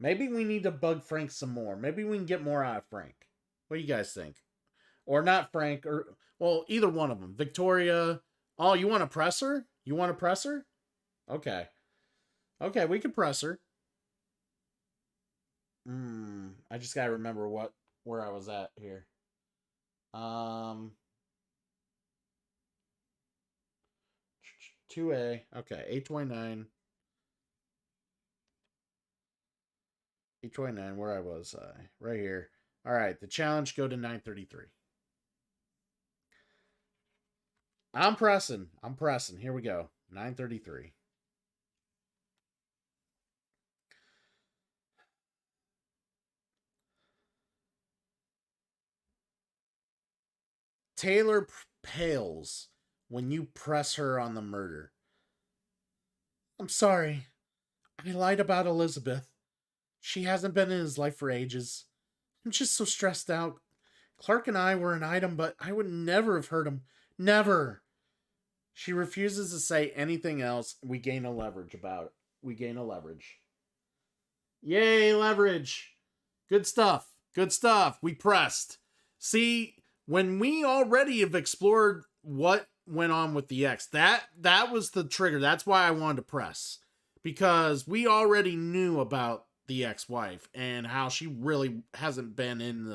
maybe we need to bug Frank some more. Maybe we can get more out of Frank. What do you guys think? Or not Frank, or, well, either one of them. Victoria. Oh, you want to press her? You want to press her? Okay. Okay, we can press her. I just gotta remember where I was at here. 2A. Okay, 829. 829, where I was. Right here. All right, the challenge go to 933. I'm pressing. Here we go. 933. Taylor pales when you press her on the murder. I'm sorry. I lied about Elizabeth. She hasn't been in his life for ages. I'm just so stressed out. Clark and I were an item, but I would never have hurt him. Never. She refuses to say anything else. We gain a leverage about it. We gain a leverage. Yay, leverage. Good stuff. Good stuff. We pressed. See, when we already have explored what went on with the ex, that was the trigger. That's why I wanted to press. Because we already knew about the ex-wife and how she really hasn't been in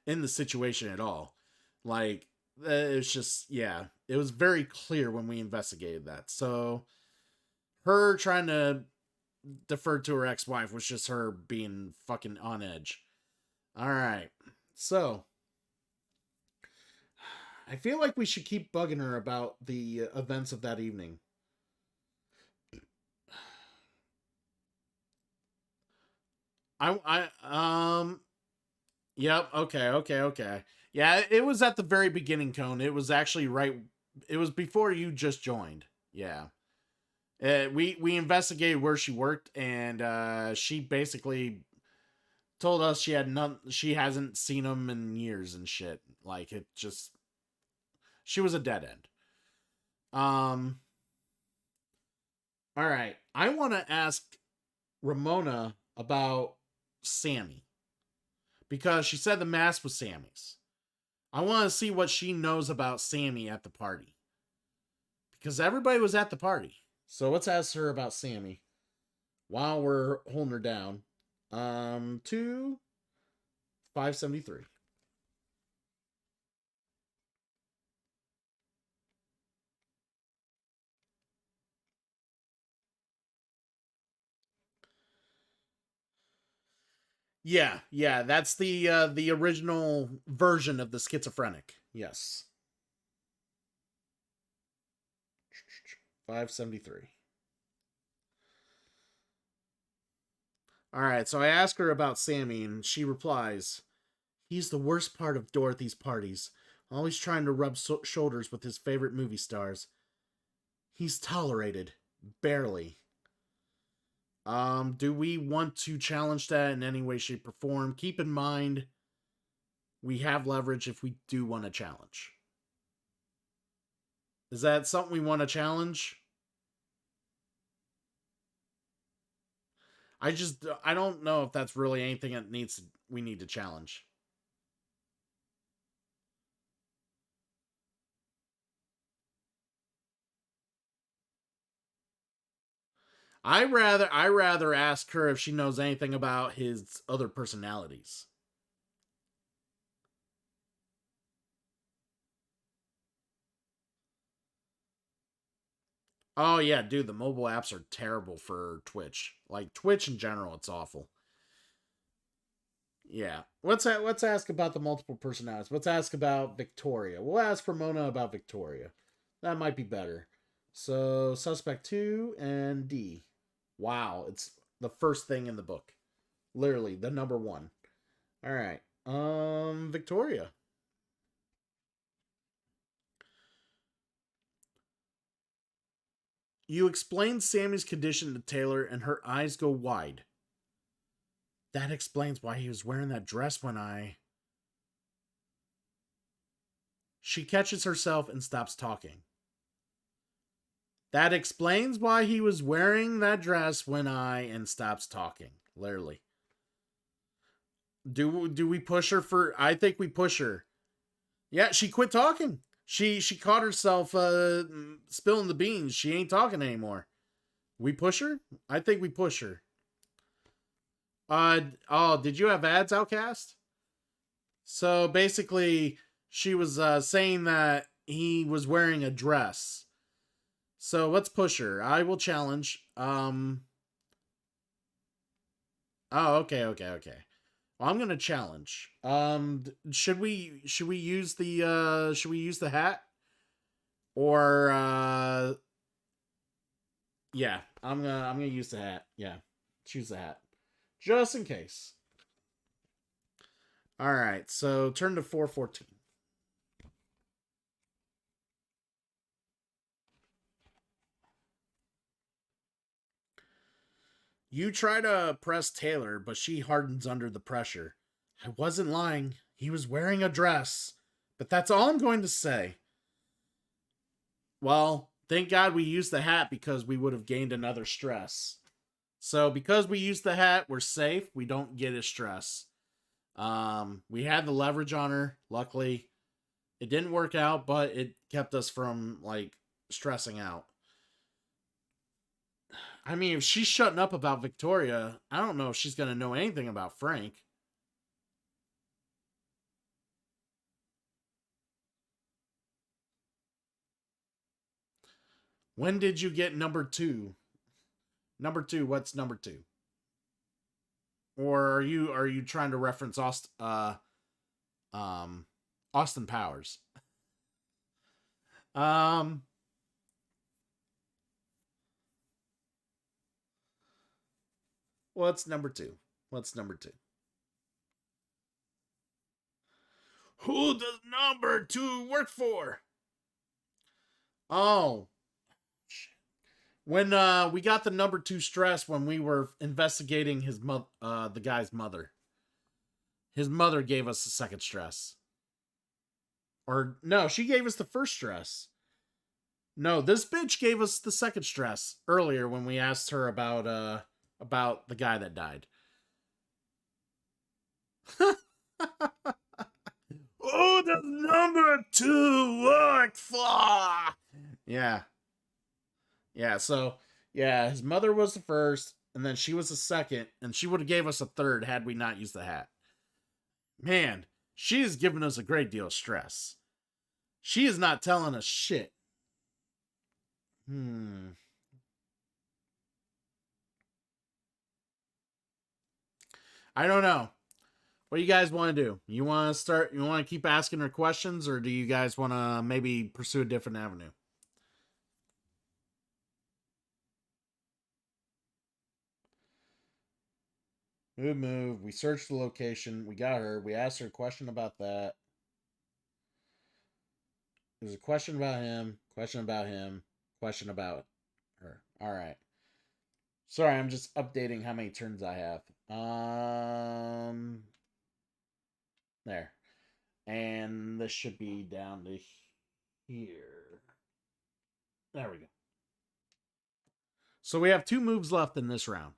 the situation at all. Like, it's just, yeah, it was very clear when we investigated that. So her trying to defer to her ex-wife was just her being fucking on edge. All right. So I feel like we should keep bugging her about the events of that evening. Yep, okay. Yeah, it was at the very beginning, Cone. It was actually it was before you just joined. Yeah. We investigated where she worked, and she basically told us she hasn't seen him in years and shit. Like, it just, she was a dead end. All right. I want to ask Ramona about Sammy, because she said the mask was Sammy's. I want to see what she knows about Sammy at the party, because everybody was at the party. So let's ask her about Sammy while we're holding her down. 573. Yeah, that's the original version of the schizophrenic. Yes. 573. All right, so I ask her about Sammy, and she replies, "He's the worst part of Dorothy's parties, always trying to rub shoulders with his favorite movie stars. He's tolerated, barely. Do we want to challenge that in any way, shape, or form? Keep in mind, we have leverage if we do want to challenge. Is that something we want to challenge? I don't know if that's really anything that we need to challenge. I rather ask her if she knows anything about his other personalities. Oh yeah, dude, the mobile apps are terrible for Twitch. Like, Twitch in general, it's awful. Yeah. Let's ask about the multiple personalities. Let's ask about Victoria. We'll ask Ramona about Victoria. That might be better. So, suspect 2 and D. Wow, it's the first thing in the book. Literally, the number 1. All right. Victoria. You explain Sammy's condition to Taylor, and her eyes go wide. That explains why he was wearing that dress when I... She catches herself and stops talking. That explains why he was wearing that dress when I... and stops talking. Literally. Do we push her for... I think we push her. Yeah, she quit talking. She caught herself spilling the beans. She ain't talking anymore. We push her? I think we push her. Oh, did you have ads, Outcast? So basically, she was saying that he was wearing a dress. So let's push her. I will challenge. Oh, okay. Well, I'm gonna challenge. Should we use the hat? Or yeah, I'm gonna use the hat. Yeah. Choose the hat. Just in case. Alright, so turn to 414. You try to press Taylor, but she hardens under the pressure. I wasn't lying. He was wearing a dress. But that's all I'm going to say. Well, thank God we used the hat because we would have gained another stress. So because we used the hat, we're safe. We don't get a stress. We had the leverage on her. Luckily, it didn't work out, but it kept us from like stressing out. I mean, if she's shutting up about Victoria, I don't know if she's going to know anything about Frank. When did you get number 2? Number 2, what's number 2? Or are you trying to reference Austin Powers? What's number 2? What's number 2? Who does number 2 work for? Oh. When we got the number 2 stress when we were investigating his the guy's mother. His mother gave us the second stress. Or no, she gave us the first stress. No, this bitch gave us the second stress earlier when we asked her about the guy that died. Oh, the number 2 work for. Yeah. Yeah, so yeah, his mother was the first, and then she was the second, and she would have gave us a third had we not used the hat. Man, she has given us a great deal of stress. She is not telling us shit. I don't know. What do you guys want to do? You want to keep asking her questions, or do you guys want to maybe pursue a different avenue? Move. We searched the location. We got her. We asked her a question about that. There's a question about him, question about him, question about her. All right. Sorry, I'm just updating how many turns I have. There. And this should be down to here. There we go. So we have 2 moves left in this round.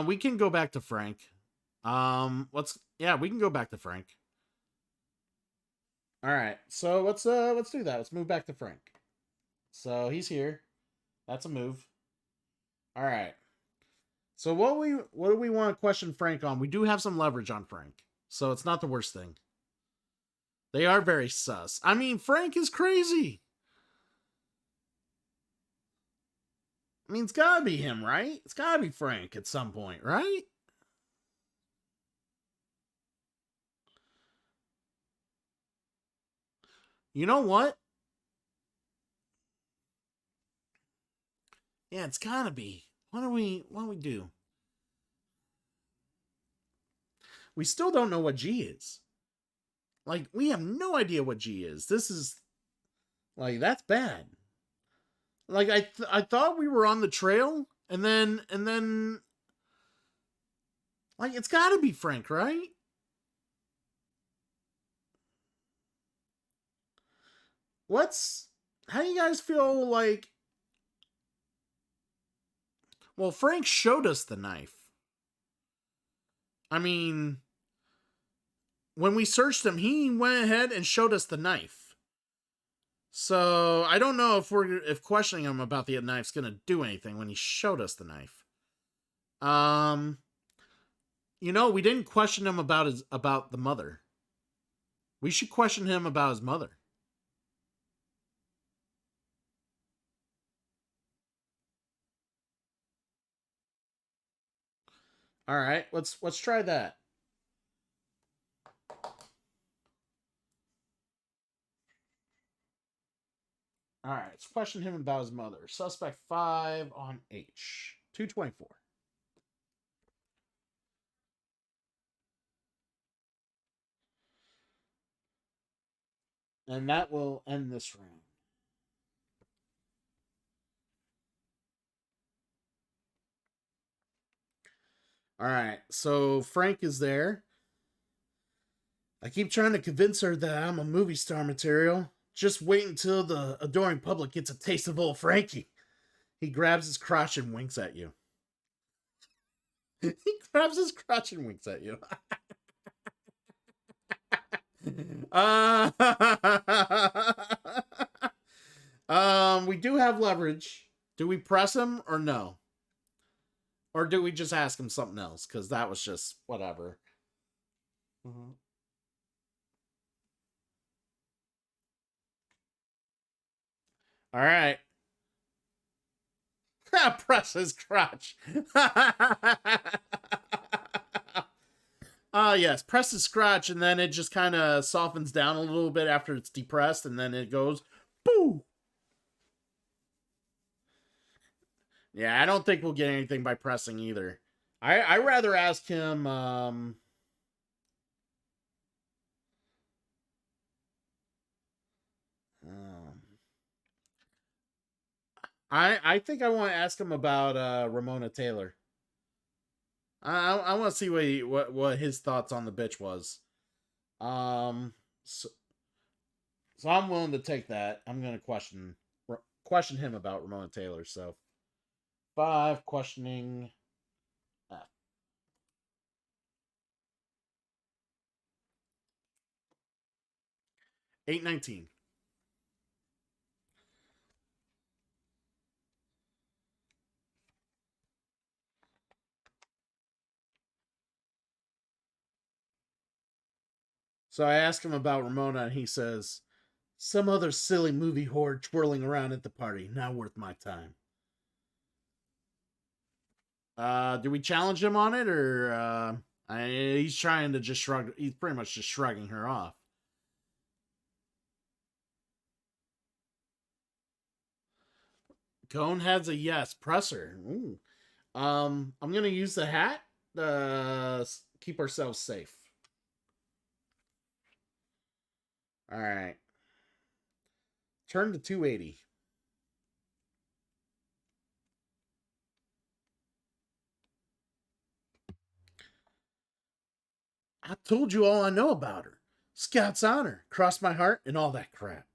We can go back to Frank. We can go back to Frank. All right. So let's do that. Let's move back to Frank. So he's here. That's a move. All right. So what do we want to question Frank on? We do have some leverage on Frank. So it's not the worst thing. They are very sus. I mean, Frank is crazy. I mean, it's gotta be him, right? It's gotta be Frank at some point, right? You know what? Yeah, it's gotta be. What do we do? We still don't know what G is. Like, we have no idea what G is. This is like, that's bad. Like I thought we were on the trail, and then like it's got to be Frank, right? How do you guys feel like? Well, Frank showed us the knife. I mean, when we searched him, he went ahead and showed us the knife. So I don't know if questioning him about the knife's gonna do anything when he showed us the knife. We didn't question him about the mother. We should question him about his mother. All right, let's try that. All right, let's question him about his mother. Suspect 5 on H. 224. And that will end this round. All right, so Frank is there. I keep trying to convince her that I'm a movie star material. Just wait until the adoring public gets a taste of old Frankie. He grabs his crotch and winks at you. He grabs his crotch and winks at you. We do have leverage. Do we press him or no? Or do we just ask him something else? Because that was just whatever. Mm-hmm. All right. Press his crotch. Yes, press his crotch, and then it just kind of softens down a little bit after it's depressed, and then it goes, boo. Yeah, I don't think we'll get anything by pressing either. I rather ask him. I think I want to ask him about Ramona Taylor. I want to see what his thoughts on the bitch was. So I'm willing to take that. I'm gonna question him about Ramona Taylor. So 5 questioning F. 819. So I asked him about Ramona, and he says, "Some other silly movie whore twirling around at the party. Not worth my time." Do we challenge him on it, or he's trying to just shrug? He's pretty much just shrugging her off. Cone has a yes. Presser. Ooh. I'm gonna use the hat to keep ourselves safe. All right. Turn to 280. I told you all I know about her. Scout's honor, cross my heart, and all that crap.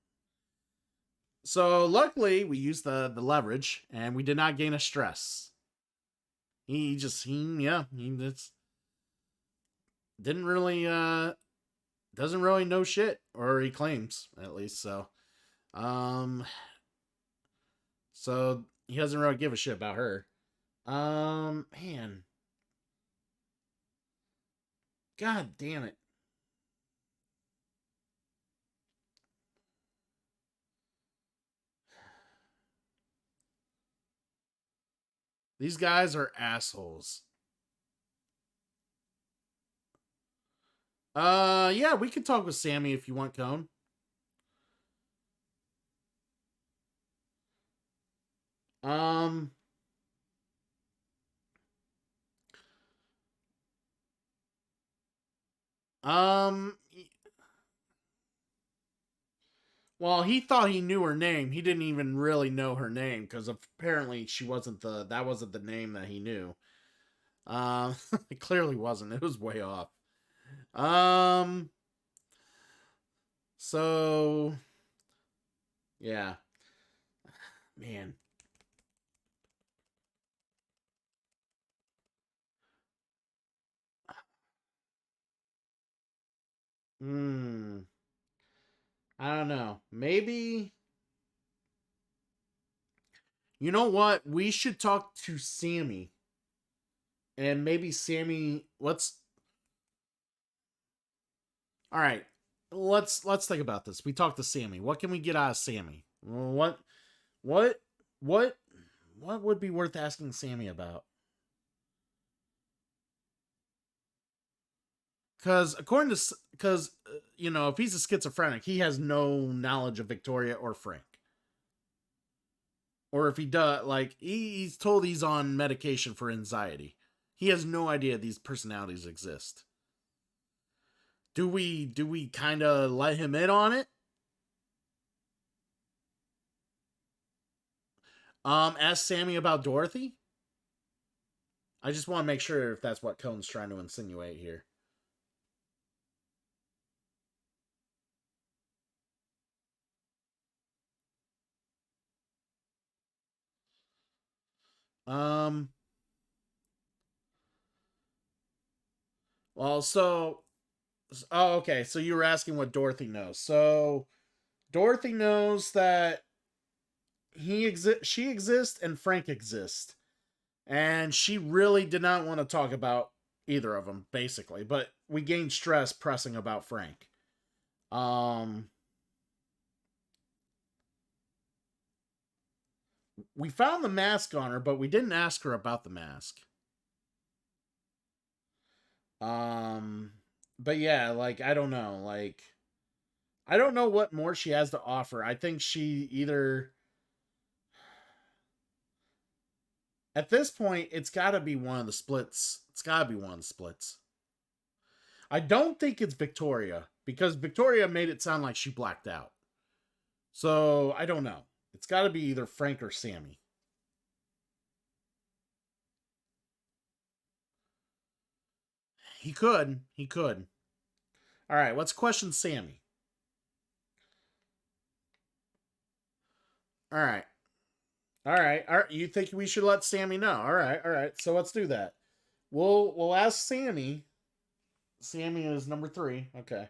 So luckily we used the leverage and we did not gain a stress. He just just didn't really doesn't really know shit, or he claims at least. So he doesn't really give a shit about her. Man. God damn it. These guys are assholes. Yeah, we could talk with Sammy if you want, Cone. Um um well, he thought he knew her name. He didn't even really know her name because apparently that wasn't the name that he knew. It clearly wasn't. It was way off. Um so yeah. Man. Hmm. I don't know. Maybe. You know what? We should talk to Sammy. And maybe Sammy. Let's. All right. Let's think about this. We talked to Sammy. What can we get out of Sammy? What what what would be worth asking Sammy about? Because you know, if he's a schizophrenic, he has no knowledge of Victoria or Frank. Or if he does, like he's told he's on medication for anxiety. He has no idea these personalities exist. Do we kind of let him in on it? Ask Sammy about Dorothy. I just want to make sure if that's what Cone's trying to insinuate here. Um. Well, so. Oh, okay. So you were asking what Dorothy knows. So Dorothy knows that she exists, and Frank exists, and she really did not want to talk about either of them, basically. But we gained stress pressing about Frank. Um. We found the mask on her, but we didn't ask her about the mask. Um, but yeah, like I don't know, like I don't know what more she has to offer. I think she either at this point it's got to be one of the splits. It's got to be one of the splits. I don't think it's Victoria because Victoria made it sound like she blacked out. So, I don't know. It's got to be either Frank or Sammy. He could. He could. All right, let's question Sammy. All right. All right. All right. You think we should let Sammy know? All right. All right. So let's do that. We'll ask Sammy. Sammy is number 3. Okay.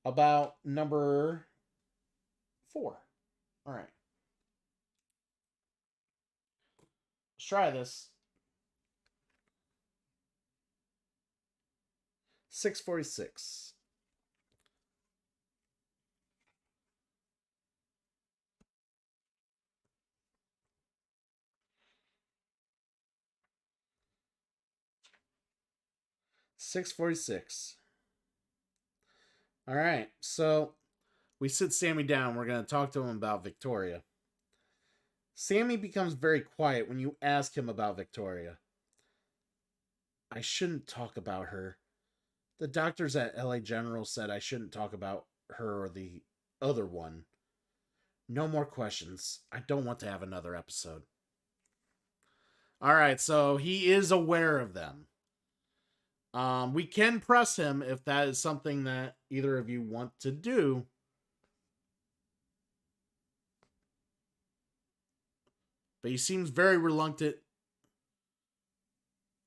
About number 4. All right. Let's try this. 646. $6.46. All right. So we sit Sammy down. We're going to talk to him about Victoria. Sammy becomes very quiet when you ask him about Victoria. I shouldn't talk about her. The doctors at LA General said I shouldn't talk about her or the other one. No more questions. I don't want to have another episode. All right, so he is aware of them. We can press him if that is something that either of you want to do. But he seems very reluctant.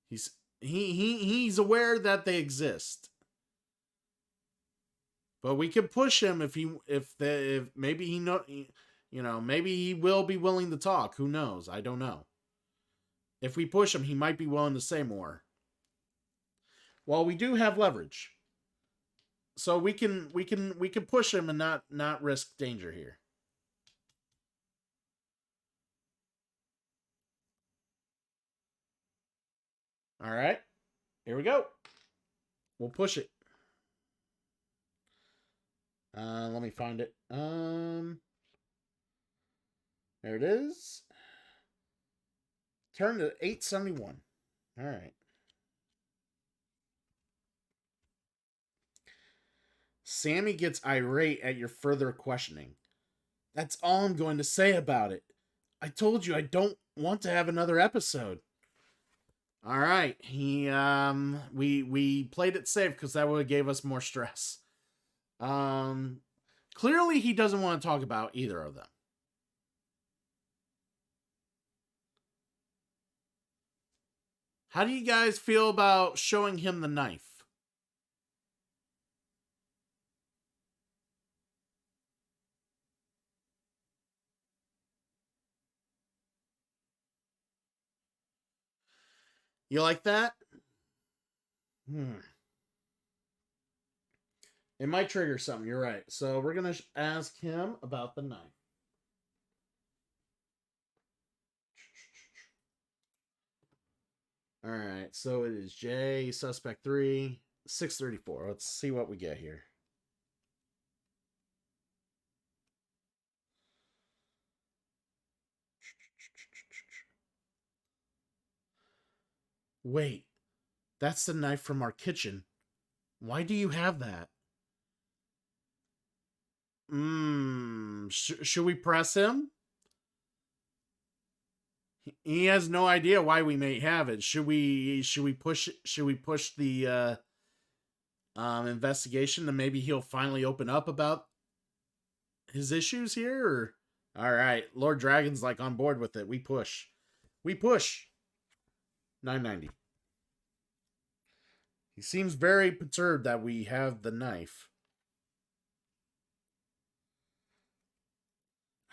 He's aware that they exist. But we could push him if maybe maybe he will be willing to talk. Who knows? I don't know. If we push him, he might be willing to say more. Well, we do have leverage. So we can push him and not risk danger here. All right. Here we go. We'll push it. Let me find it. There it is. Turn to 871. All right. Sammy gets irate at your further questioning. That's all I'm going to say about it. I told you I don't want to have another episode. All right. We played it safe because that would have gave us more stress. Clearly he doesn't want to talk about either of them. How do you guys feel about showing him the knife? You like that? It might trigger something. You're right. So we're going to ask him about the knife. All right. So it is J, suspect 3, 634. Let's see what we get here. Wait, that's the knife from our kitchen. Why do you have that? Should we press him? He has no idea why we may have it. Should we push the investigation, and maybe he'll finally open up about his issues here? Or... All right, Lord Dragon's like on board with it. We push. 990. He seems very perturbed that we have the knife.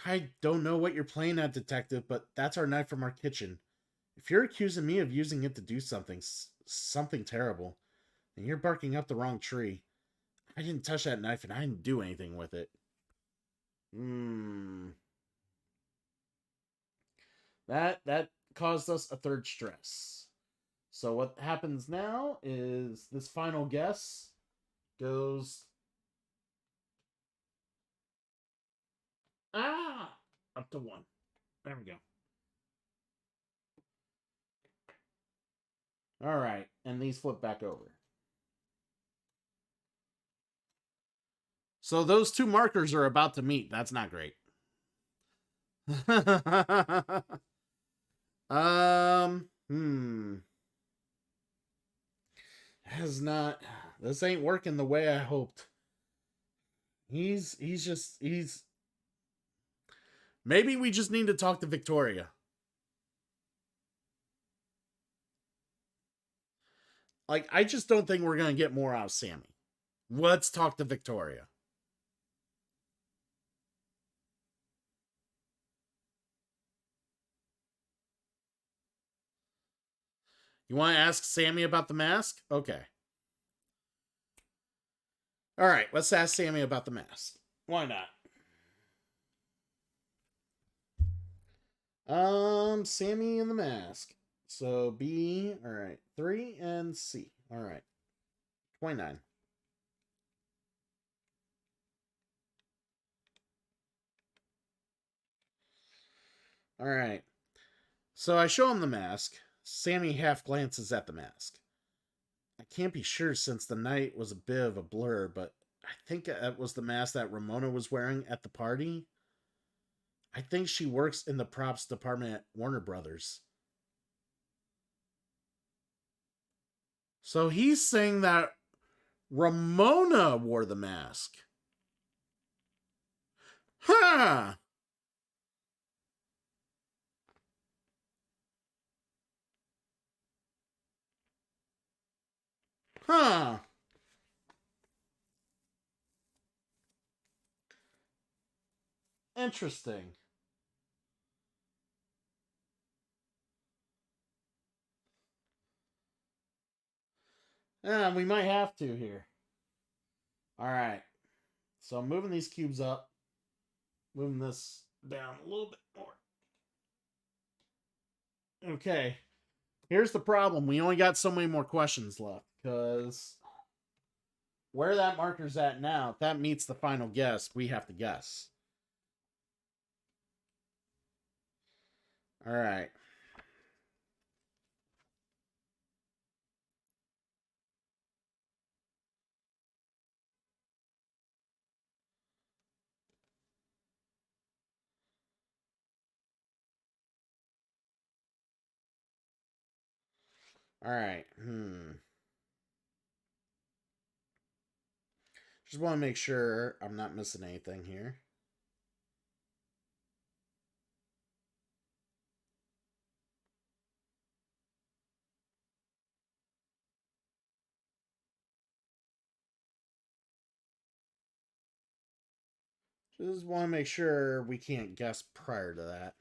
I don't know what you're playing at, detective, but that's our knife from our kitchen. If you're accusing me of using it to do something terrible, then you're barking up the wrong tree. I didn't touch that knife and I didn't do anything with it. That caused us a third stress. So what happens now is this final guess goes up to 1. There we go. All right, and these flip back over. So those two markers are about to meet. That's not great. This ain't working the way I hoped. Maybe we just need to talk to Victoria. Like, I just don't think we're going to get more out of Sammy. Let's talk to Victoria. You want to ask Sammy about the mask? Okay. All right, let's ask Sammy about the mask. Why not? Sammy and the mask. So B, all right, 3 and C. All right. 29. All right. So I show him the mask. Sammy half glances at the mask. I can't be sure since the night was a bit of a blur, but I think it was the mask that Ramona was wearing at the party. I think she works in the props department at Warner Brothers. So he's saying that Ramona wore the mask. Huh! Huh. Interesting. Yeah, we might have to here. All right. So I'm moving these cubes up. Moving this down a little bit more. Okay. Here's the problem. We only got so many more questions left. Because where that marker's at now, if that meets the final guess, we have to guess. All right. All right. Just want to make sure I'm not missing anything here. Just want to make sure we can't guess prior to that.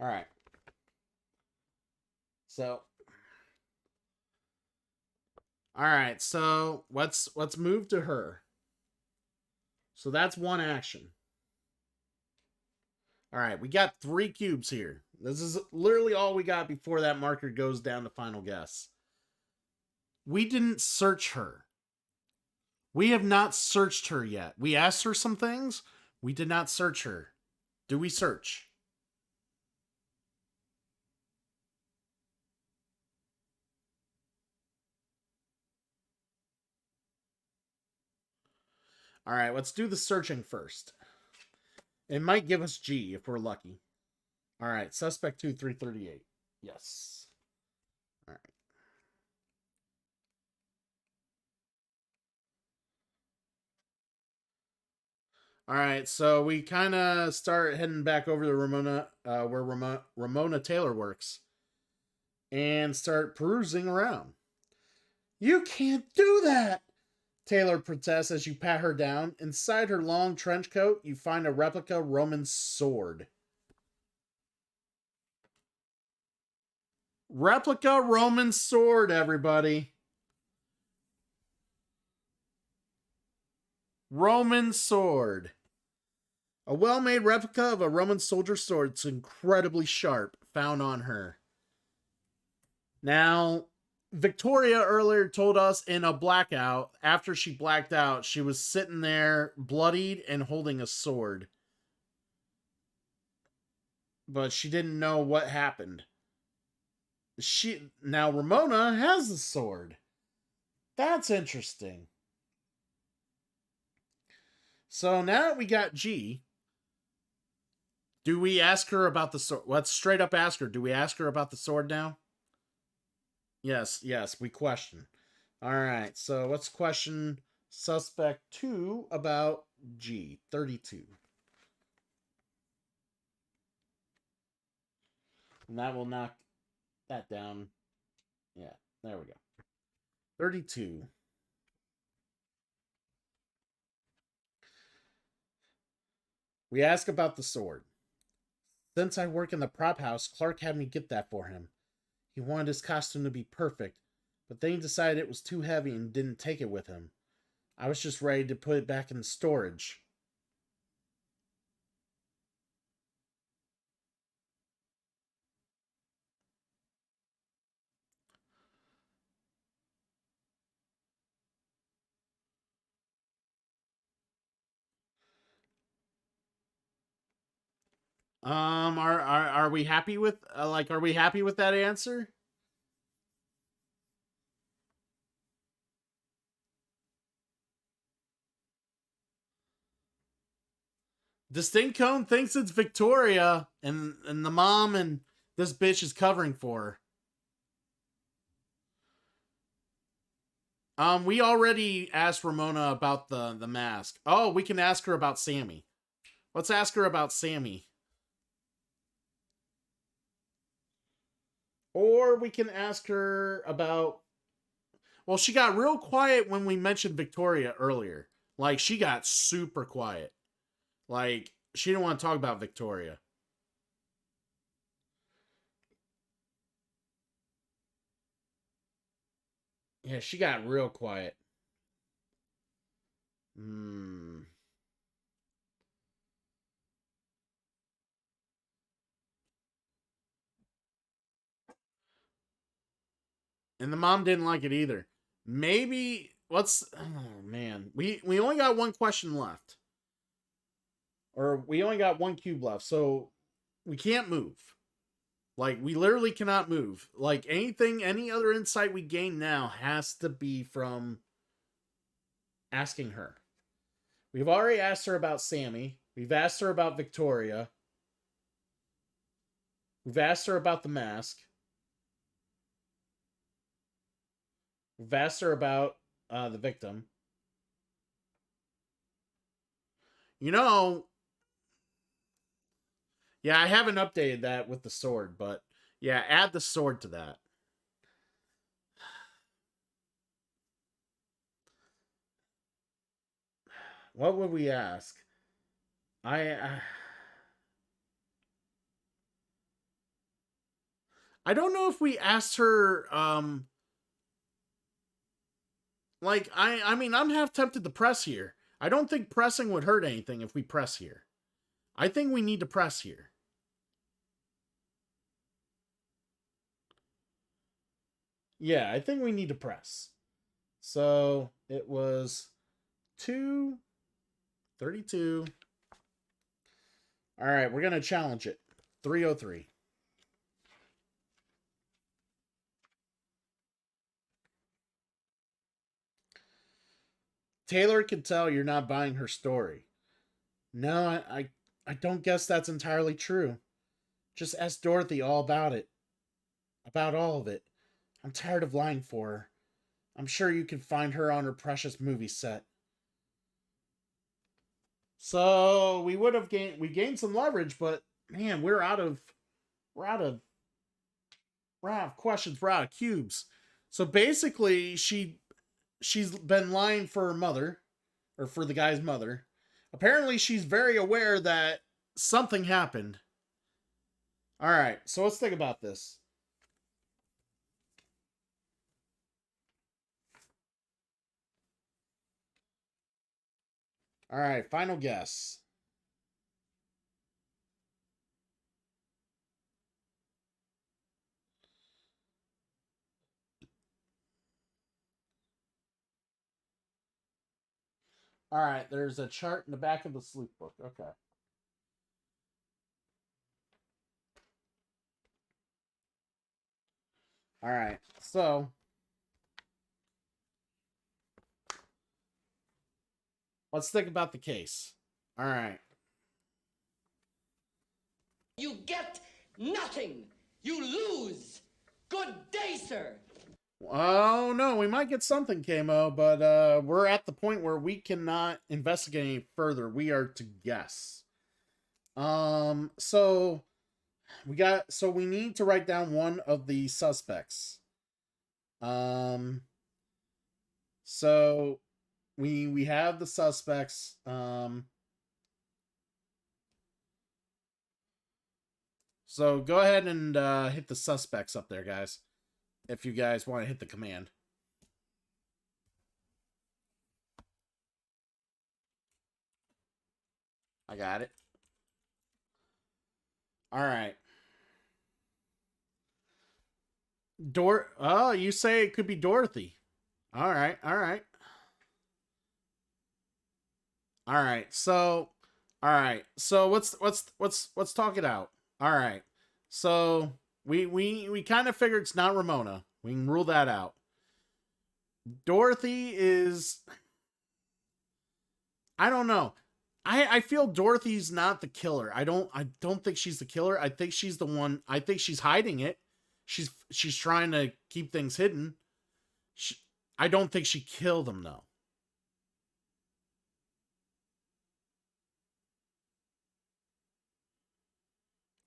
All right. So, all right. So let's move to her. So that's one action. All right, we got 3 cubes here. This is literally all we got before that marker goes down to final guess. We didn't search her. We have not searched her yet. We asked her some things. We did not search her. Do we search? All right, let's do the searching first. It might give us G if we're lucky. All right, suspect 2, 338. Yes. All right. All right, so we kind of start heading back over to Ramona, where Ramona Taylor works, and start perusing around. You can't do that! Taylor protests as you pat her down. Inside her long trench coat, you find a replica Roman sword. Replica Roman sword, everybody. Roman sword. A well-made replica of a Roman soldier sword. It's incredibly sharp, found on her. Now, Victoria earlier told us in a blackout, after she blacked out, she was sitting there bloodied and holding a sword. But she didn't know what happened. Now Ramona has the sword. That's interesting. So now we got G. Do we ask her about the sword? Let's straight up ask her. Do we ask her about the sword now? Yes, we question. All right, so let's question suspect 2 about G, 32. And that will knock that down. Yeah, there we go. 32. We ask about the sword. Since I work in the prop house, Clark had me get that for him. He wanted his costume to be perfect, but then he decided it was too heavy and didn't take it with him. I was just ready to put it back in storage. Are we happy with are we happy with that answer? Distinct Cone thinks it's Victoria, and the mom and this bitch is covering for her. We already asked Ramona about the mask. Oh, we can ask her about Sammy. Let's ask her about Sammy. Or we can ask her about... Well, she got real quiet when we mentioned Victoria earlier. Like, she got super quiet. Like, she didn't want to talk about Victoria. Yeah, she got real quiet. And the mom didn't like it either. Maybe let's... Oh, man. We only got one question left. Or we only got one cube left, so we can't move. Like, we literally cannot move. Like, any other insight we gain now has to be from asking her. We've already asked her about Sammy. We've asked her about Victoria. We've asked her about the mask. We've asked her about the victim. You know, yeah, I haven't updated that with the sword, but yeah, add the sword to that. What would we ask? I I don't know if we asked her, like, I mean, I'm half tempted to press here. I don't think pressing would hurt anything if we press here. I think we need to press here. Yeah, I think we need to press. So it was 232. All right, we're going to challenge it. 303. Taylor can tell you're not buying her story. No, I don't guess that's entirely true. Just ask Dorothy all about it. About all of it. I'm tired of lying for her. I'm sure you can find her on her precious movie set. So we would have gained some leverage, but man, we're out of questions, we're out of cubes. So basically she's been lying for her mother, or for the guy's mother. Apparently she's very aware that something happened. All right, so let's think about this. All right, final guess. All right, there's a chart in the back of the sleuth book. Okay. All right, so let's think about the case. All right. You get nothing. You lose. Good day, sir. Oh no, we might get something, Kamo, but we're at the point where we cannot investigate any further. We are to guess. So we need to write down one of the suspects. So we have the suspects. So go ahead and hit the suspects up there, guys. If you guys want to hit the command. I got it. All right. Oh, you say it could be Dorothy. All right. All right. All right. So, all right. So let's talk it out. All right. So we kind of figured it's not Ramona. We can rule that out. Dorothy is, I don't know. I feel Dorothy's not the killer. I don't think she's the killer. I think she's the one. I think she's hiding it. She's trying to keep things hidden. I don't think she killed them though.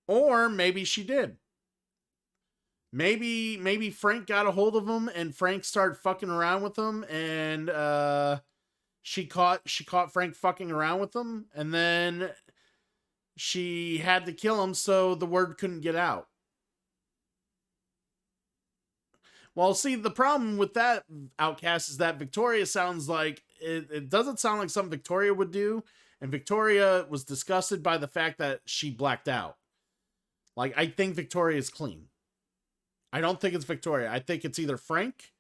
Or maybe she did. Maybe Frank got a hold of him and Frank started fucking around with him, and she caught Frank fucking around with him, and then she had to kill him so the word couldn't get out. Well, see, the problem with that, Outcast, is that Victoria sounds like it doesn't sound like something Victoria would do, and Victoria was disgusted by the fact that she blacked out. Like, I think Victoria is clean. I don't think it's Victoria. I think it's either Frank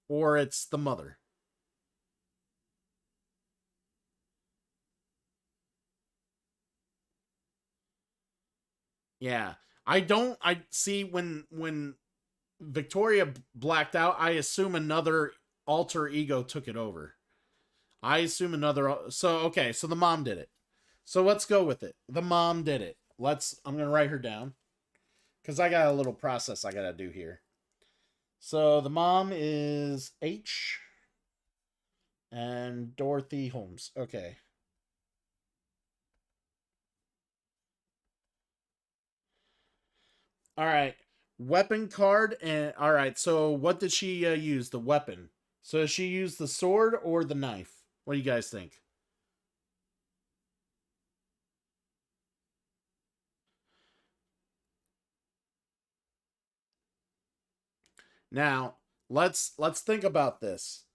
or it's the mother. Yeah. I see when Victoria blacked out, I assume another alter ego took it over. I assume okay, so the mom did it. So let's go with it. The mom did it. I'm going to write her down cuz I got a little process I got to do here. So the mom is H and Dorothy Holmes. Okay. All right. Weapon card, and all right. So what did she use? The weapon. So does she use the sword or the knife? What do you guys think? Now, let's think about this.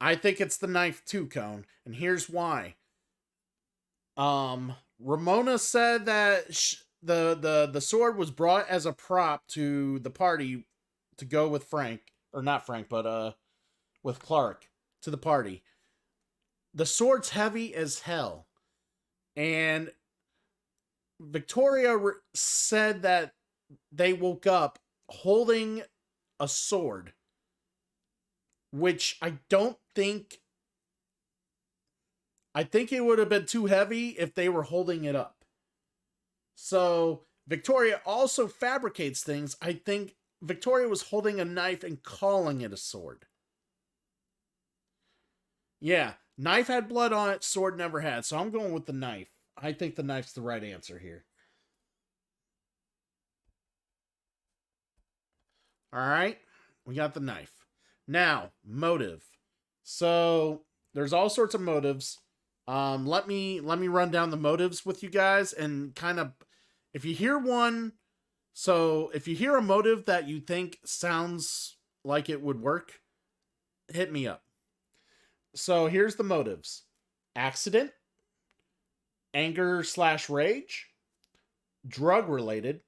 I think it's the knife too, Cone, and here's why. Ramona said that the sword was brought as a prop to the party to go with Frank, or not Frank, but with Clark to the party. The sword's heavy as hell, and Victoria said that they woke up holding a sword, which I don't think. I think it would have been too heavy if they were holding it up. So Victoria also fabricates things. I think Victoria was holding a knife and calling it a sword. Yeah, knife had blood on it, sword never had. So I'm going with the knife. I think the knife's the right answer here. All right, we got the knife. Now, motive. So there's all sorts of motives. Let me run down the motives with you guys and kind of, if you hear one, so if you hear a motive that you think sounds like it would work, hit me up. So here's the motives: accident, anger/rage, drug related,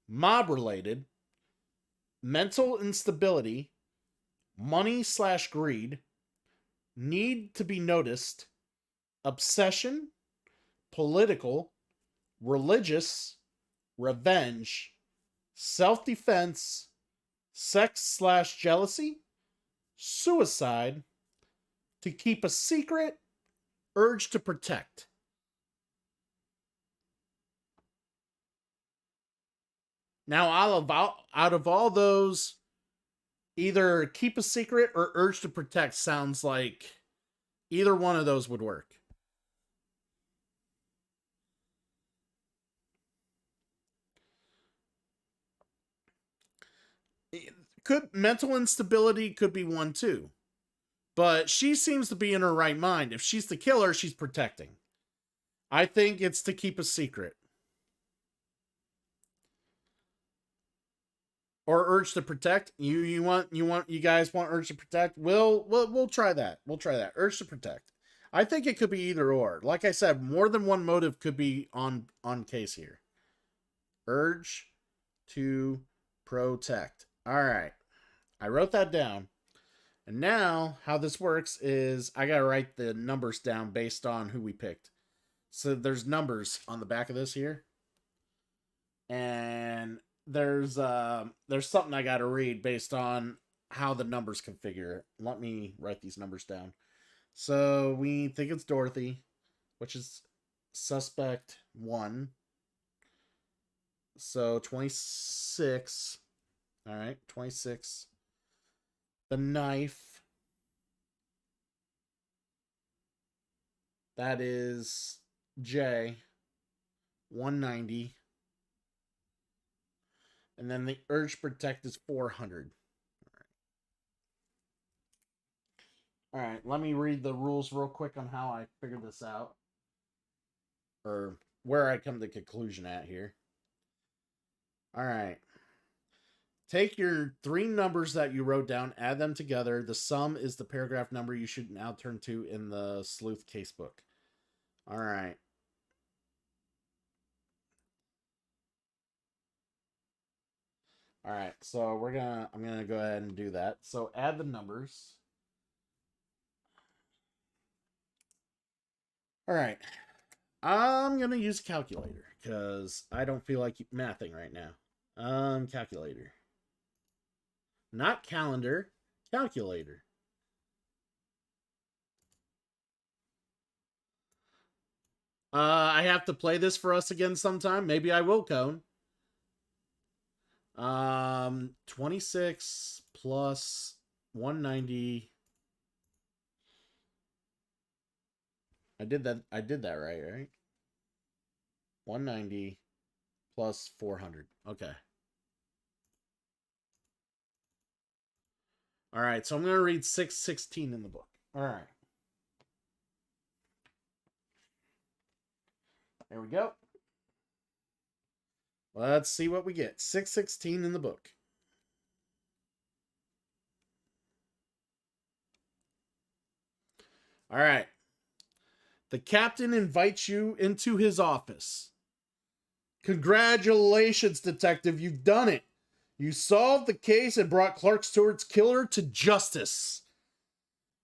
mob related, mental instability, money/greed, need to be noticed, obsession, political, religious, revenge, self-defense, sex/jealousy, suicide, to keep a secret, urge to protect. Now, out of all those, either keep a secret or urge to protect sounds like either one of those would work. Mental instability could be one too. But she seems to be in her right mind. If she's the killer, she's protecting. I think it's to keep a secret. Or urge to protect. You guys want urge to protect? We'll try that. We'll try that. Urge to protect. I think it could be either or. Like I said, more than one motive could be on case here. Urge to protect. All right. I wrote that down. And now, how this works is I gotta write the numbers down based on who we picked. So there's numbers on the back of this here. And there's something I gotta read based on how the numbers configure. Let me write these numbers down. So we think it's Dorothy, which is suspect 1. So 26. All right, 26. The knife. That is J. 190. And then the urge protect is 400. All right, let me read the rules real quick on how I figured this out. Or where I come to conclusion at here. All right. Take your 3 numbers that you wrote down, add them together. The sum is the paragraph number you should now turn to in the sleuth casebook. All right. All right, so I'm gonna go ahead and do that. So add the numbers. All right, I'm gonna use a calculator because I don't feel like mathing right now. Calculator. Not calendar, calculator. I have to play this for us again sometime. Maybe I will, Cone. 26 plus 190. I did that right? 190 plus 400. Okay. All right, so I'm going to read 616 in the book. All right. There we go. Let's see what we get. 616 in the book. All right. The captain invites you into his office. Congratulations, detective. You've done it. You solved the case and brought Clark Stewart's killer to justice.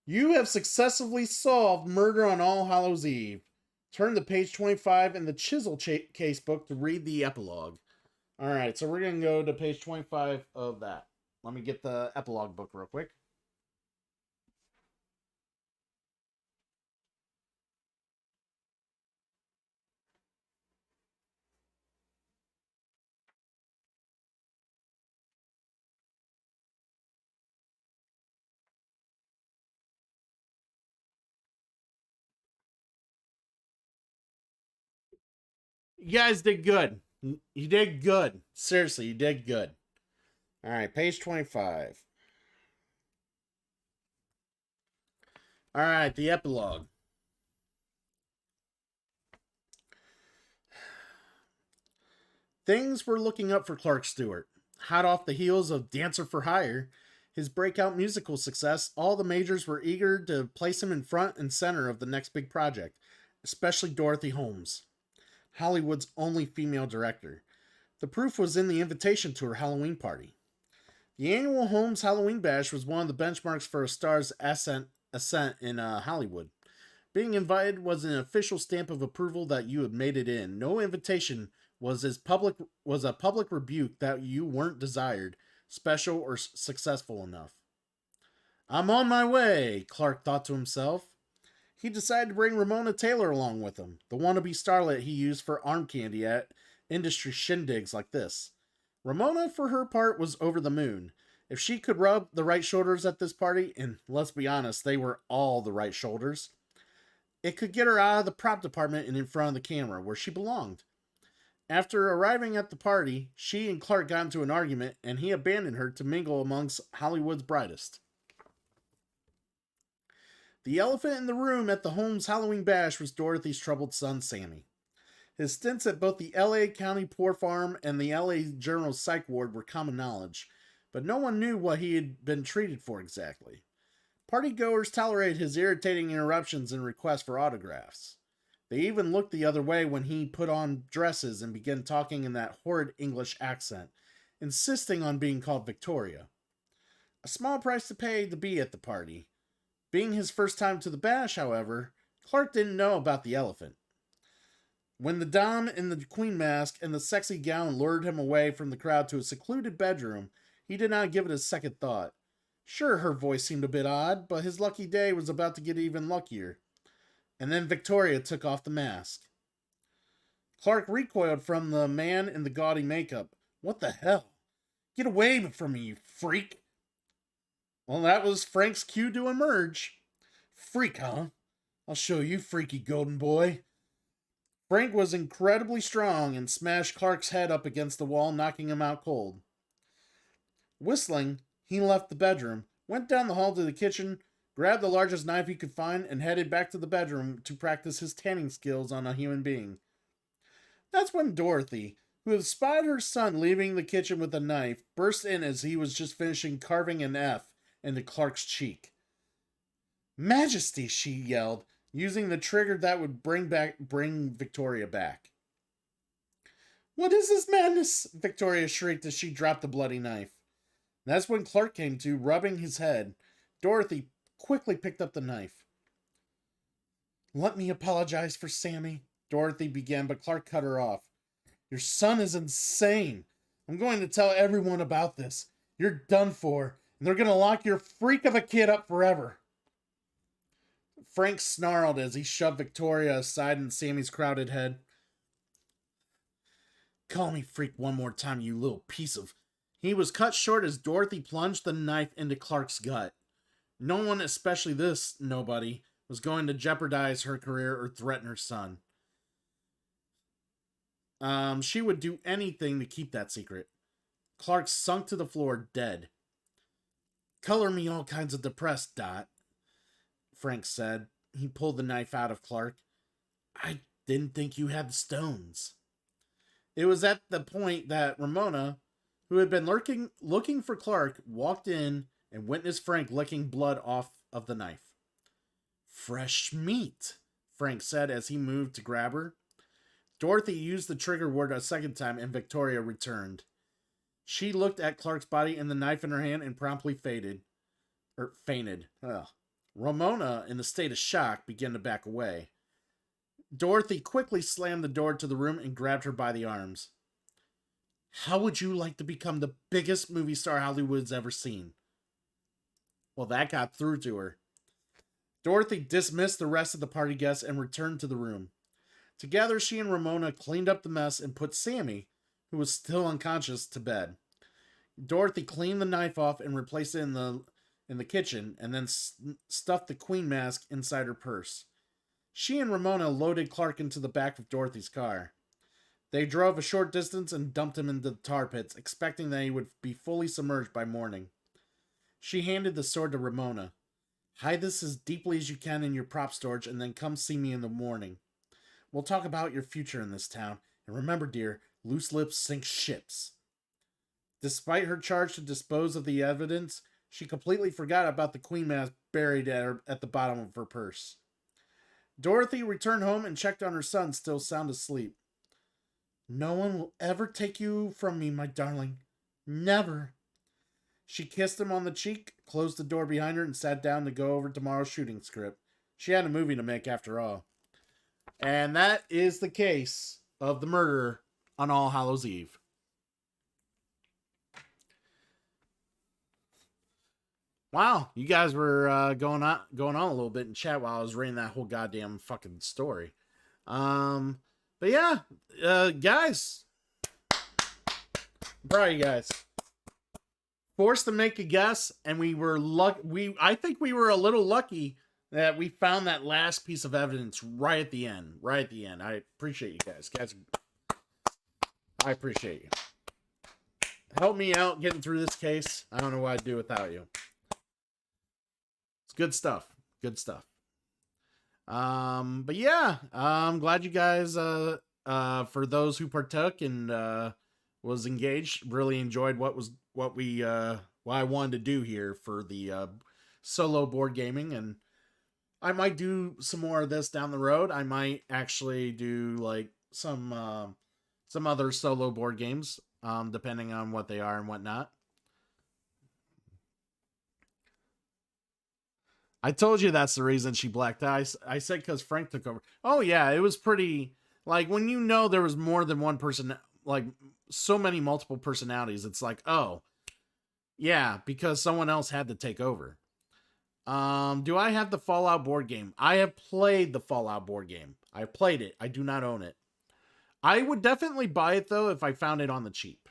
You have successfully solved murder on All Hallows Eve. Turn to page 25 in the Chisel case book to read the epilogue. All right, so we're going to go to page 25 of that. Let me get the epilogue book real quick. You guys did good. You did good. Seriously, you did good. All right, page 25. All right, the epilogue. Things were looking up for Clark Stewart. Hot off the heels of Dancer for Hire, his breakout musical success, all the majors were eager to place him in front and center of the next big project, especially Dorothy Holmes, Hollywood's only female director. The proof was in the invitation to her Halloween party. The annual Holmes Halloween Bash was one of the benchmarks for a star's ascent in Hollywood. Being invited was an official stamp of approval that you had made it in. No invitation was a public rebuke that you weren't desired, special, or successful enough. I'm on my way, Clark thought to himself. He decided to bring Ramona Taylor along with him, the wannabe starlet he used for arm candy at industry shindigs like this. Ramona, for her part, was over the moon. If she could rub the right shoulders at this party, and let's be honest, they were all the right shoulders, it could get her out of the prop department and in front of the camera, where she belonged. After arriving at the party, she and Clark got into an argument, and he abandoned her to mingle amongst Hollywood's brightest. The elephant in the room at the Holmes Halloween Bash was Dorothy's troubled son, Sammy. His stints at both the LA County Poor Farm and the LA Journal Psych Ward were common knowledge, but no one knew what he had been treated for exactly. Partygoers tolerated his irritating interruptions and requests for autographs. They even looked the other way when he put on dresses and began talking in that horrid English accent, insisting on being called Victoria. A small price to pay to be at the party. Being his first time to the bash, however, Clark didn't know about the elephant. When the dame in the queen mask and the sexy gown lured him away from the crowd to a secluded bedroom, he did not give it a second thought. Sure, her voice seemed a bit odd, but his lucky day was about to get even luckier. And then Victoria took off the mask. Clark recoiled from the man in the gaudy makeup. What the hell? Get away from me, you freak! Well, that was Frank's cue to emerge. Freak, huh? I'll show you, freaky golden boy. Frank was incredibly strong and smashed Clark's head up against the wall, knocking him out cold. Whistling, he left the bedroom, went down the hall to the kitchen, grabbed the largest knife he could find, and headed back to the bedroom to practice his tanning skills on a human being. That's when Dorothy, who had spied her son leaving the kitchen with a knife, burst in as he was just finishing carving an F into Clark's cheek. Majesty, she yelled, using the trigger that would bring Victoria back. What is this madness? Victoria shrieked as she dropped the bloody knife. That's when Clark came to, rubbing his head. Dorothy quickly picked up the knife. Let me apologize for Sammy, Dorothy began, but Clark cut her off. Your son is insane. I'm going to tell everyone about this. You're done for, and they're going to lock your freak of a kid up forever. Frank snarled as he shoved Victoria aside in Sammy's crowded head. Call me freak one more time, you little piece of... He was cut short as Dorothy plunged the knife into Clark's gut. No one, especially this nobody, was going to jeopardize her career or threaten her son. She would do anything to keep that secret. Clark sunk to the floor, dead. Color me all kinds of depressed, Dot, Frank said. He pulled the knife out of Clark. I didn't think you had the stones. It was at the point that Ramona, who had been looking for Clark, walked in and witnessed Frank licking blood off of the knife. Fresh meat, Frank said as he moved to grab her. Dorothy used the trigger word a second time and Victoria returned. She looked at Clark's body and the knife in her hand and promptly fainted. Ugh. Ramona, in a state of shock, began to back away. Dorothy quickly slammed the door to the room and grabbed her by the arms. How would you like to become the biggest movie star Hollywood's ever seen? Well, that got through to her. Dorothy dismissed the rest of the party guests and returned to the room. Together, she and Ramona cleaned up the mess and put Sammy, who was still unconscious, to bed. Dorothy cleaned the knife off and replaced it in the kitchen, and then stuffed the queen mask inside her purse. She and Ramona loaded Clark into the back of Dorothy's car. They drove a short distance and dumped him into the tar pits, expecting that he would be fully submerged by morning. She handed the sword to Ramona. Hide this as deeply as you can in your prop storage and then come see me in the morning. We'll talk about your future in this town, and remember, dear, loose lips sink ships. Despite her charge to dispose of the evidence, she completely forgot about the queen mask buried at the bottom of her purse. Dorothy returned home and checked on her son, still sound asleep. No one will ever take you from me, my darling. Never. She kissed him on the cheek, closed the door behind her, and sat down to go over tomorrow's shooting script. She had a movie to make after all. And that is the case of the murder on All Hallows Eve. Wow, you guys were going on a little bit in chat while I was reading that whole goddamn fucking story. But yeah, guys, I'm proud of you guys. Forced to make a guess, and we were I think we were a little lucky that we found that last piece of evidence right at the end. I appreciate you guys. I appreciate you. Help me out getting through this case. I don't know what I'd do without you. It's good stuff. But yeah, I'm glad you guys, for those who partook and was engaged, really enjoyed what I wanted to do here for the solo board gaming, and I might do some more of this down the road. I might actually do like some other solo board games, depending on what they are and whatnot. I told you that's the reason she blacked out. I said because Frank took over. Oh yeah, it was pretty, like, when you know there was more than one person, like so many multiple personalities, it's like, oh yeah, because someone else had to take over. Do I have the Fallout board game? I have played the Fallout board game. I played it. I do not own it. I would definitely buy it though if I found it on the cheap.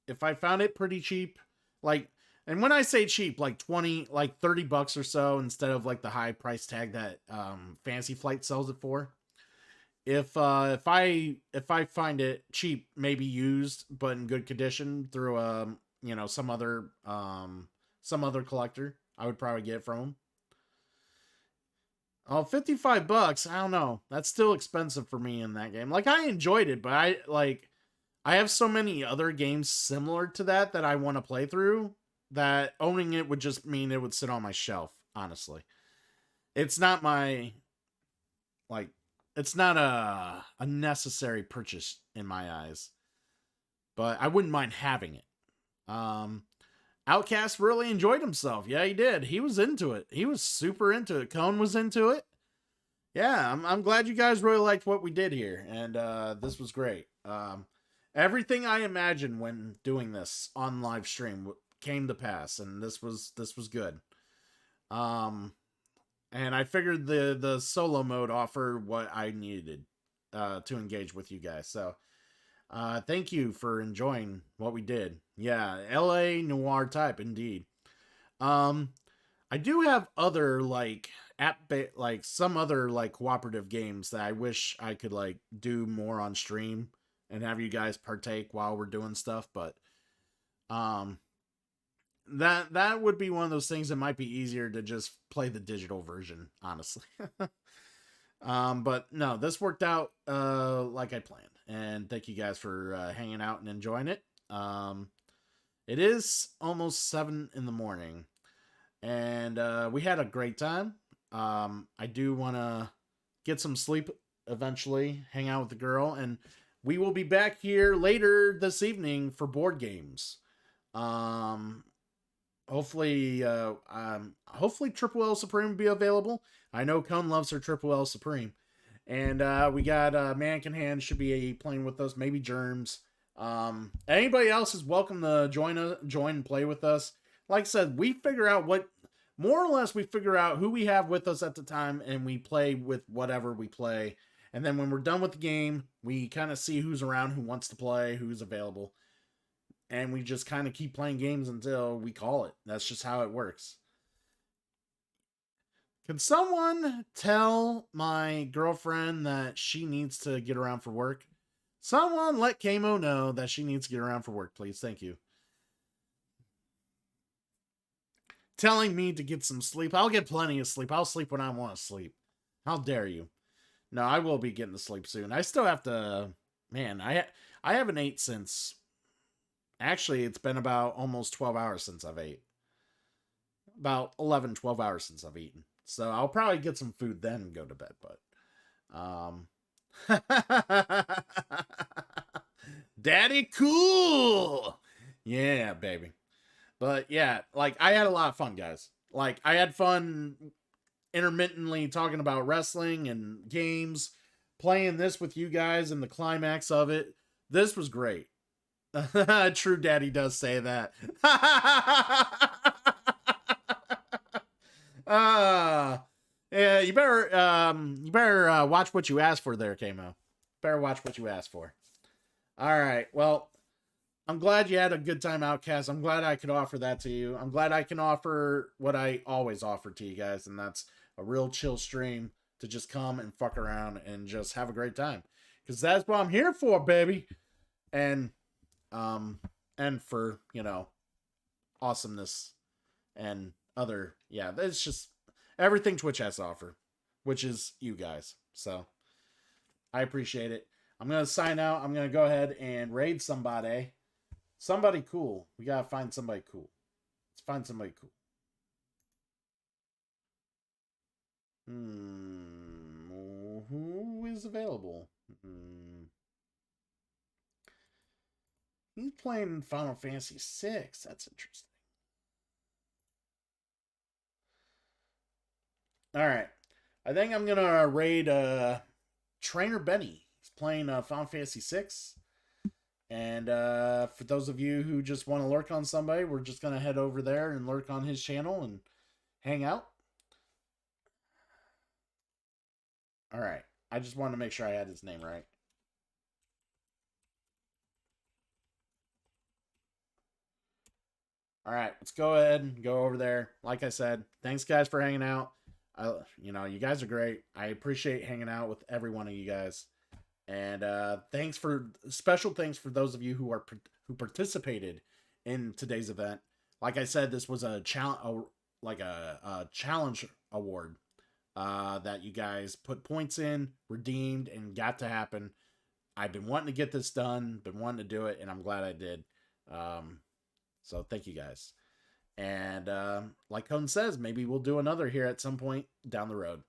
If I found it pretty cheap, like, and when I say cheap, like $30 or so, instead of like the high price tag that Fantasy Flight sells it for. If I find it cheap, maybe used but in good condition through some other collector, I would probably get it from him. Oh, $55, I don't know. That's still expensive for me in that game. Like, I enjoyed it, but I have so many other games similar to that I want to play through, that owning it would just mean it would sit on my shelf, honestly. It's not it's not a necessary purchase in my eyes, but I wouldn't mind having it. Outcast really enjoyed himself. Yeah, he did. He was into it. He was super into it. Cone was into it. Yeah, I'm glad you guys really liked what we did here, and this was great. Everything I imagined when doing this on live stream came to pass, and this was good. And I figured the solo mode offered what I needed to engage with you guys. So thank you for enjoying what we did. Yeah, LA noir type indeed. I do have other some other cooperative games that I wish I could do more on stream and have you guys partake while we're doing stuff, but that would be one of those things that might be easier to just play the digital version, honestly. But no, this worked out like I planned. and thank you guys for hanging out and enjoying it. It is almost 7 in the morning, and we had a great time. I do want to get some sleep eventually, hang out with the girl, and we will be back here later this evening for board games. Hopefully Triple L Supreme will be available. I know Cone loves her Triple L Supreme. And we got Mannequin Hand should be playing with us, maybe Germs. Anybody else is welcome to join and play with us. Like I said, we figure out more or less we figure out who we have with us at the time, and we play with whatever we play. And then when we're done with the game, we kind of see who's around, who wants to play, who's available. And we just kind of keep playing games until we call it. That's just how it works. Can someone tell my girlfriend that she needs to get around for work? Someone let Kamo know that she needs to get around for work, please. Thank you. Telling me to get some sleep. I'll get plenty of sleep. I'll sleep when I want to sleep. How dare you? No, I will be getting to sleep soon. I still have to... Man, I haven't ate since... Actually, it's been about almost 12 hours since I've ate. About 11, 12 hours since I've eaten. So I'll probably get some food then and go to bed, but... Daddy cool! Yeah, baby. But yeah, like, I had a lot of fun, guys. Like, I had fun intermittently talking about wrestling and games, playing this with you guys and the climax of it. This was great. True Daddy does say that. Yeah, you better watch what you ask for there, Kamo. Better watch what you ask for. All right, well, I'm glad you had a good time, Outcast. I'm glad I could offer that to you. I'm glad I can offer what I always offer to you guys, and that's a real chill stream to just come and fuck around and just have a great time. Because that's what I'm here for, baby. And for, you know, awesomeness and other, yeah, that's just everything Twitch has to offer, which is you guys. So I appreciate it. I'm going to sign out. I'm going to go ahead and raid somebody. Somebody cool. We got to find somebody cool. Let's find somebody cool. Who is available? He's playing Final Fantasy VI. That's interesting. All right. I think I'm going to raid Trainer Benny. He's playing Final Fantasy VI. And for those of you who just want to lurk on somebody, we're just going to head over there and lurk on his channel and hang out. All right. I just wanted to make sure I had his name right. All right, let's go ahead and go over there. Like I said, thanks guys for hanging out. You guys are great. I appreciate hanging out with every one of you guys. And special thanks for those of you who participated in today's event. Like I said, this was a challenge award that you guys put points in, redeemed, and got to happen. I've been wanting to get this done, been wanting to do it, and I'm glad I did. So thank you guys. And like Cone says, maybe we'll do another here at some point down the road.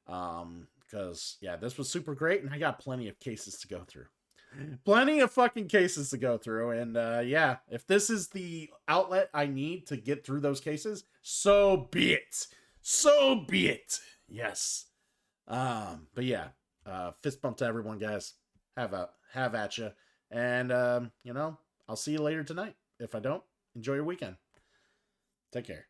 Because, yeah, this was super great, and I got plenty of cases to go through. Plenty of fucking cases to go through. And, yeah, if this is the outlet I need to get through those cases, so be it. So be it. Yes. But, yeah, fist bump to everyone, guys. Have at you. And, I'll see you later tonight. If I don't, enjoy your weekend. Take care.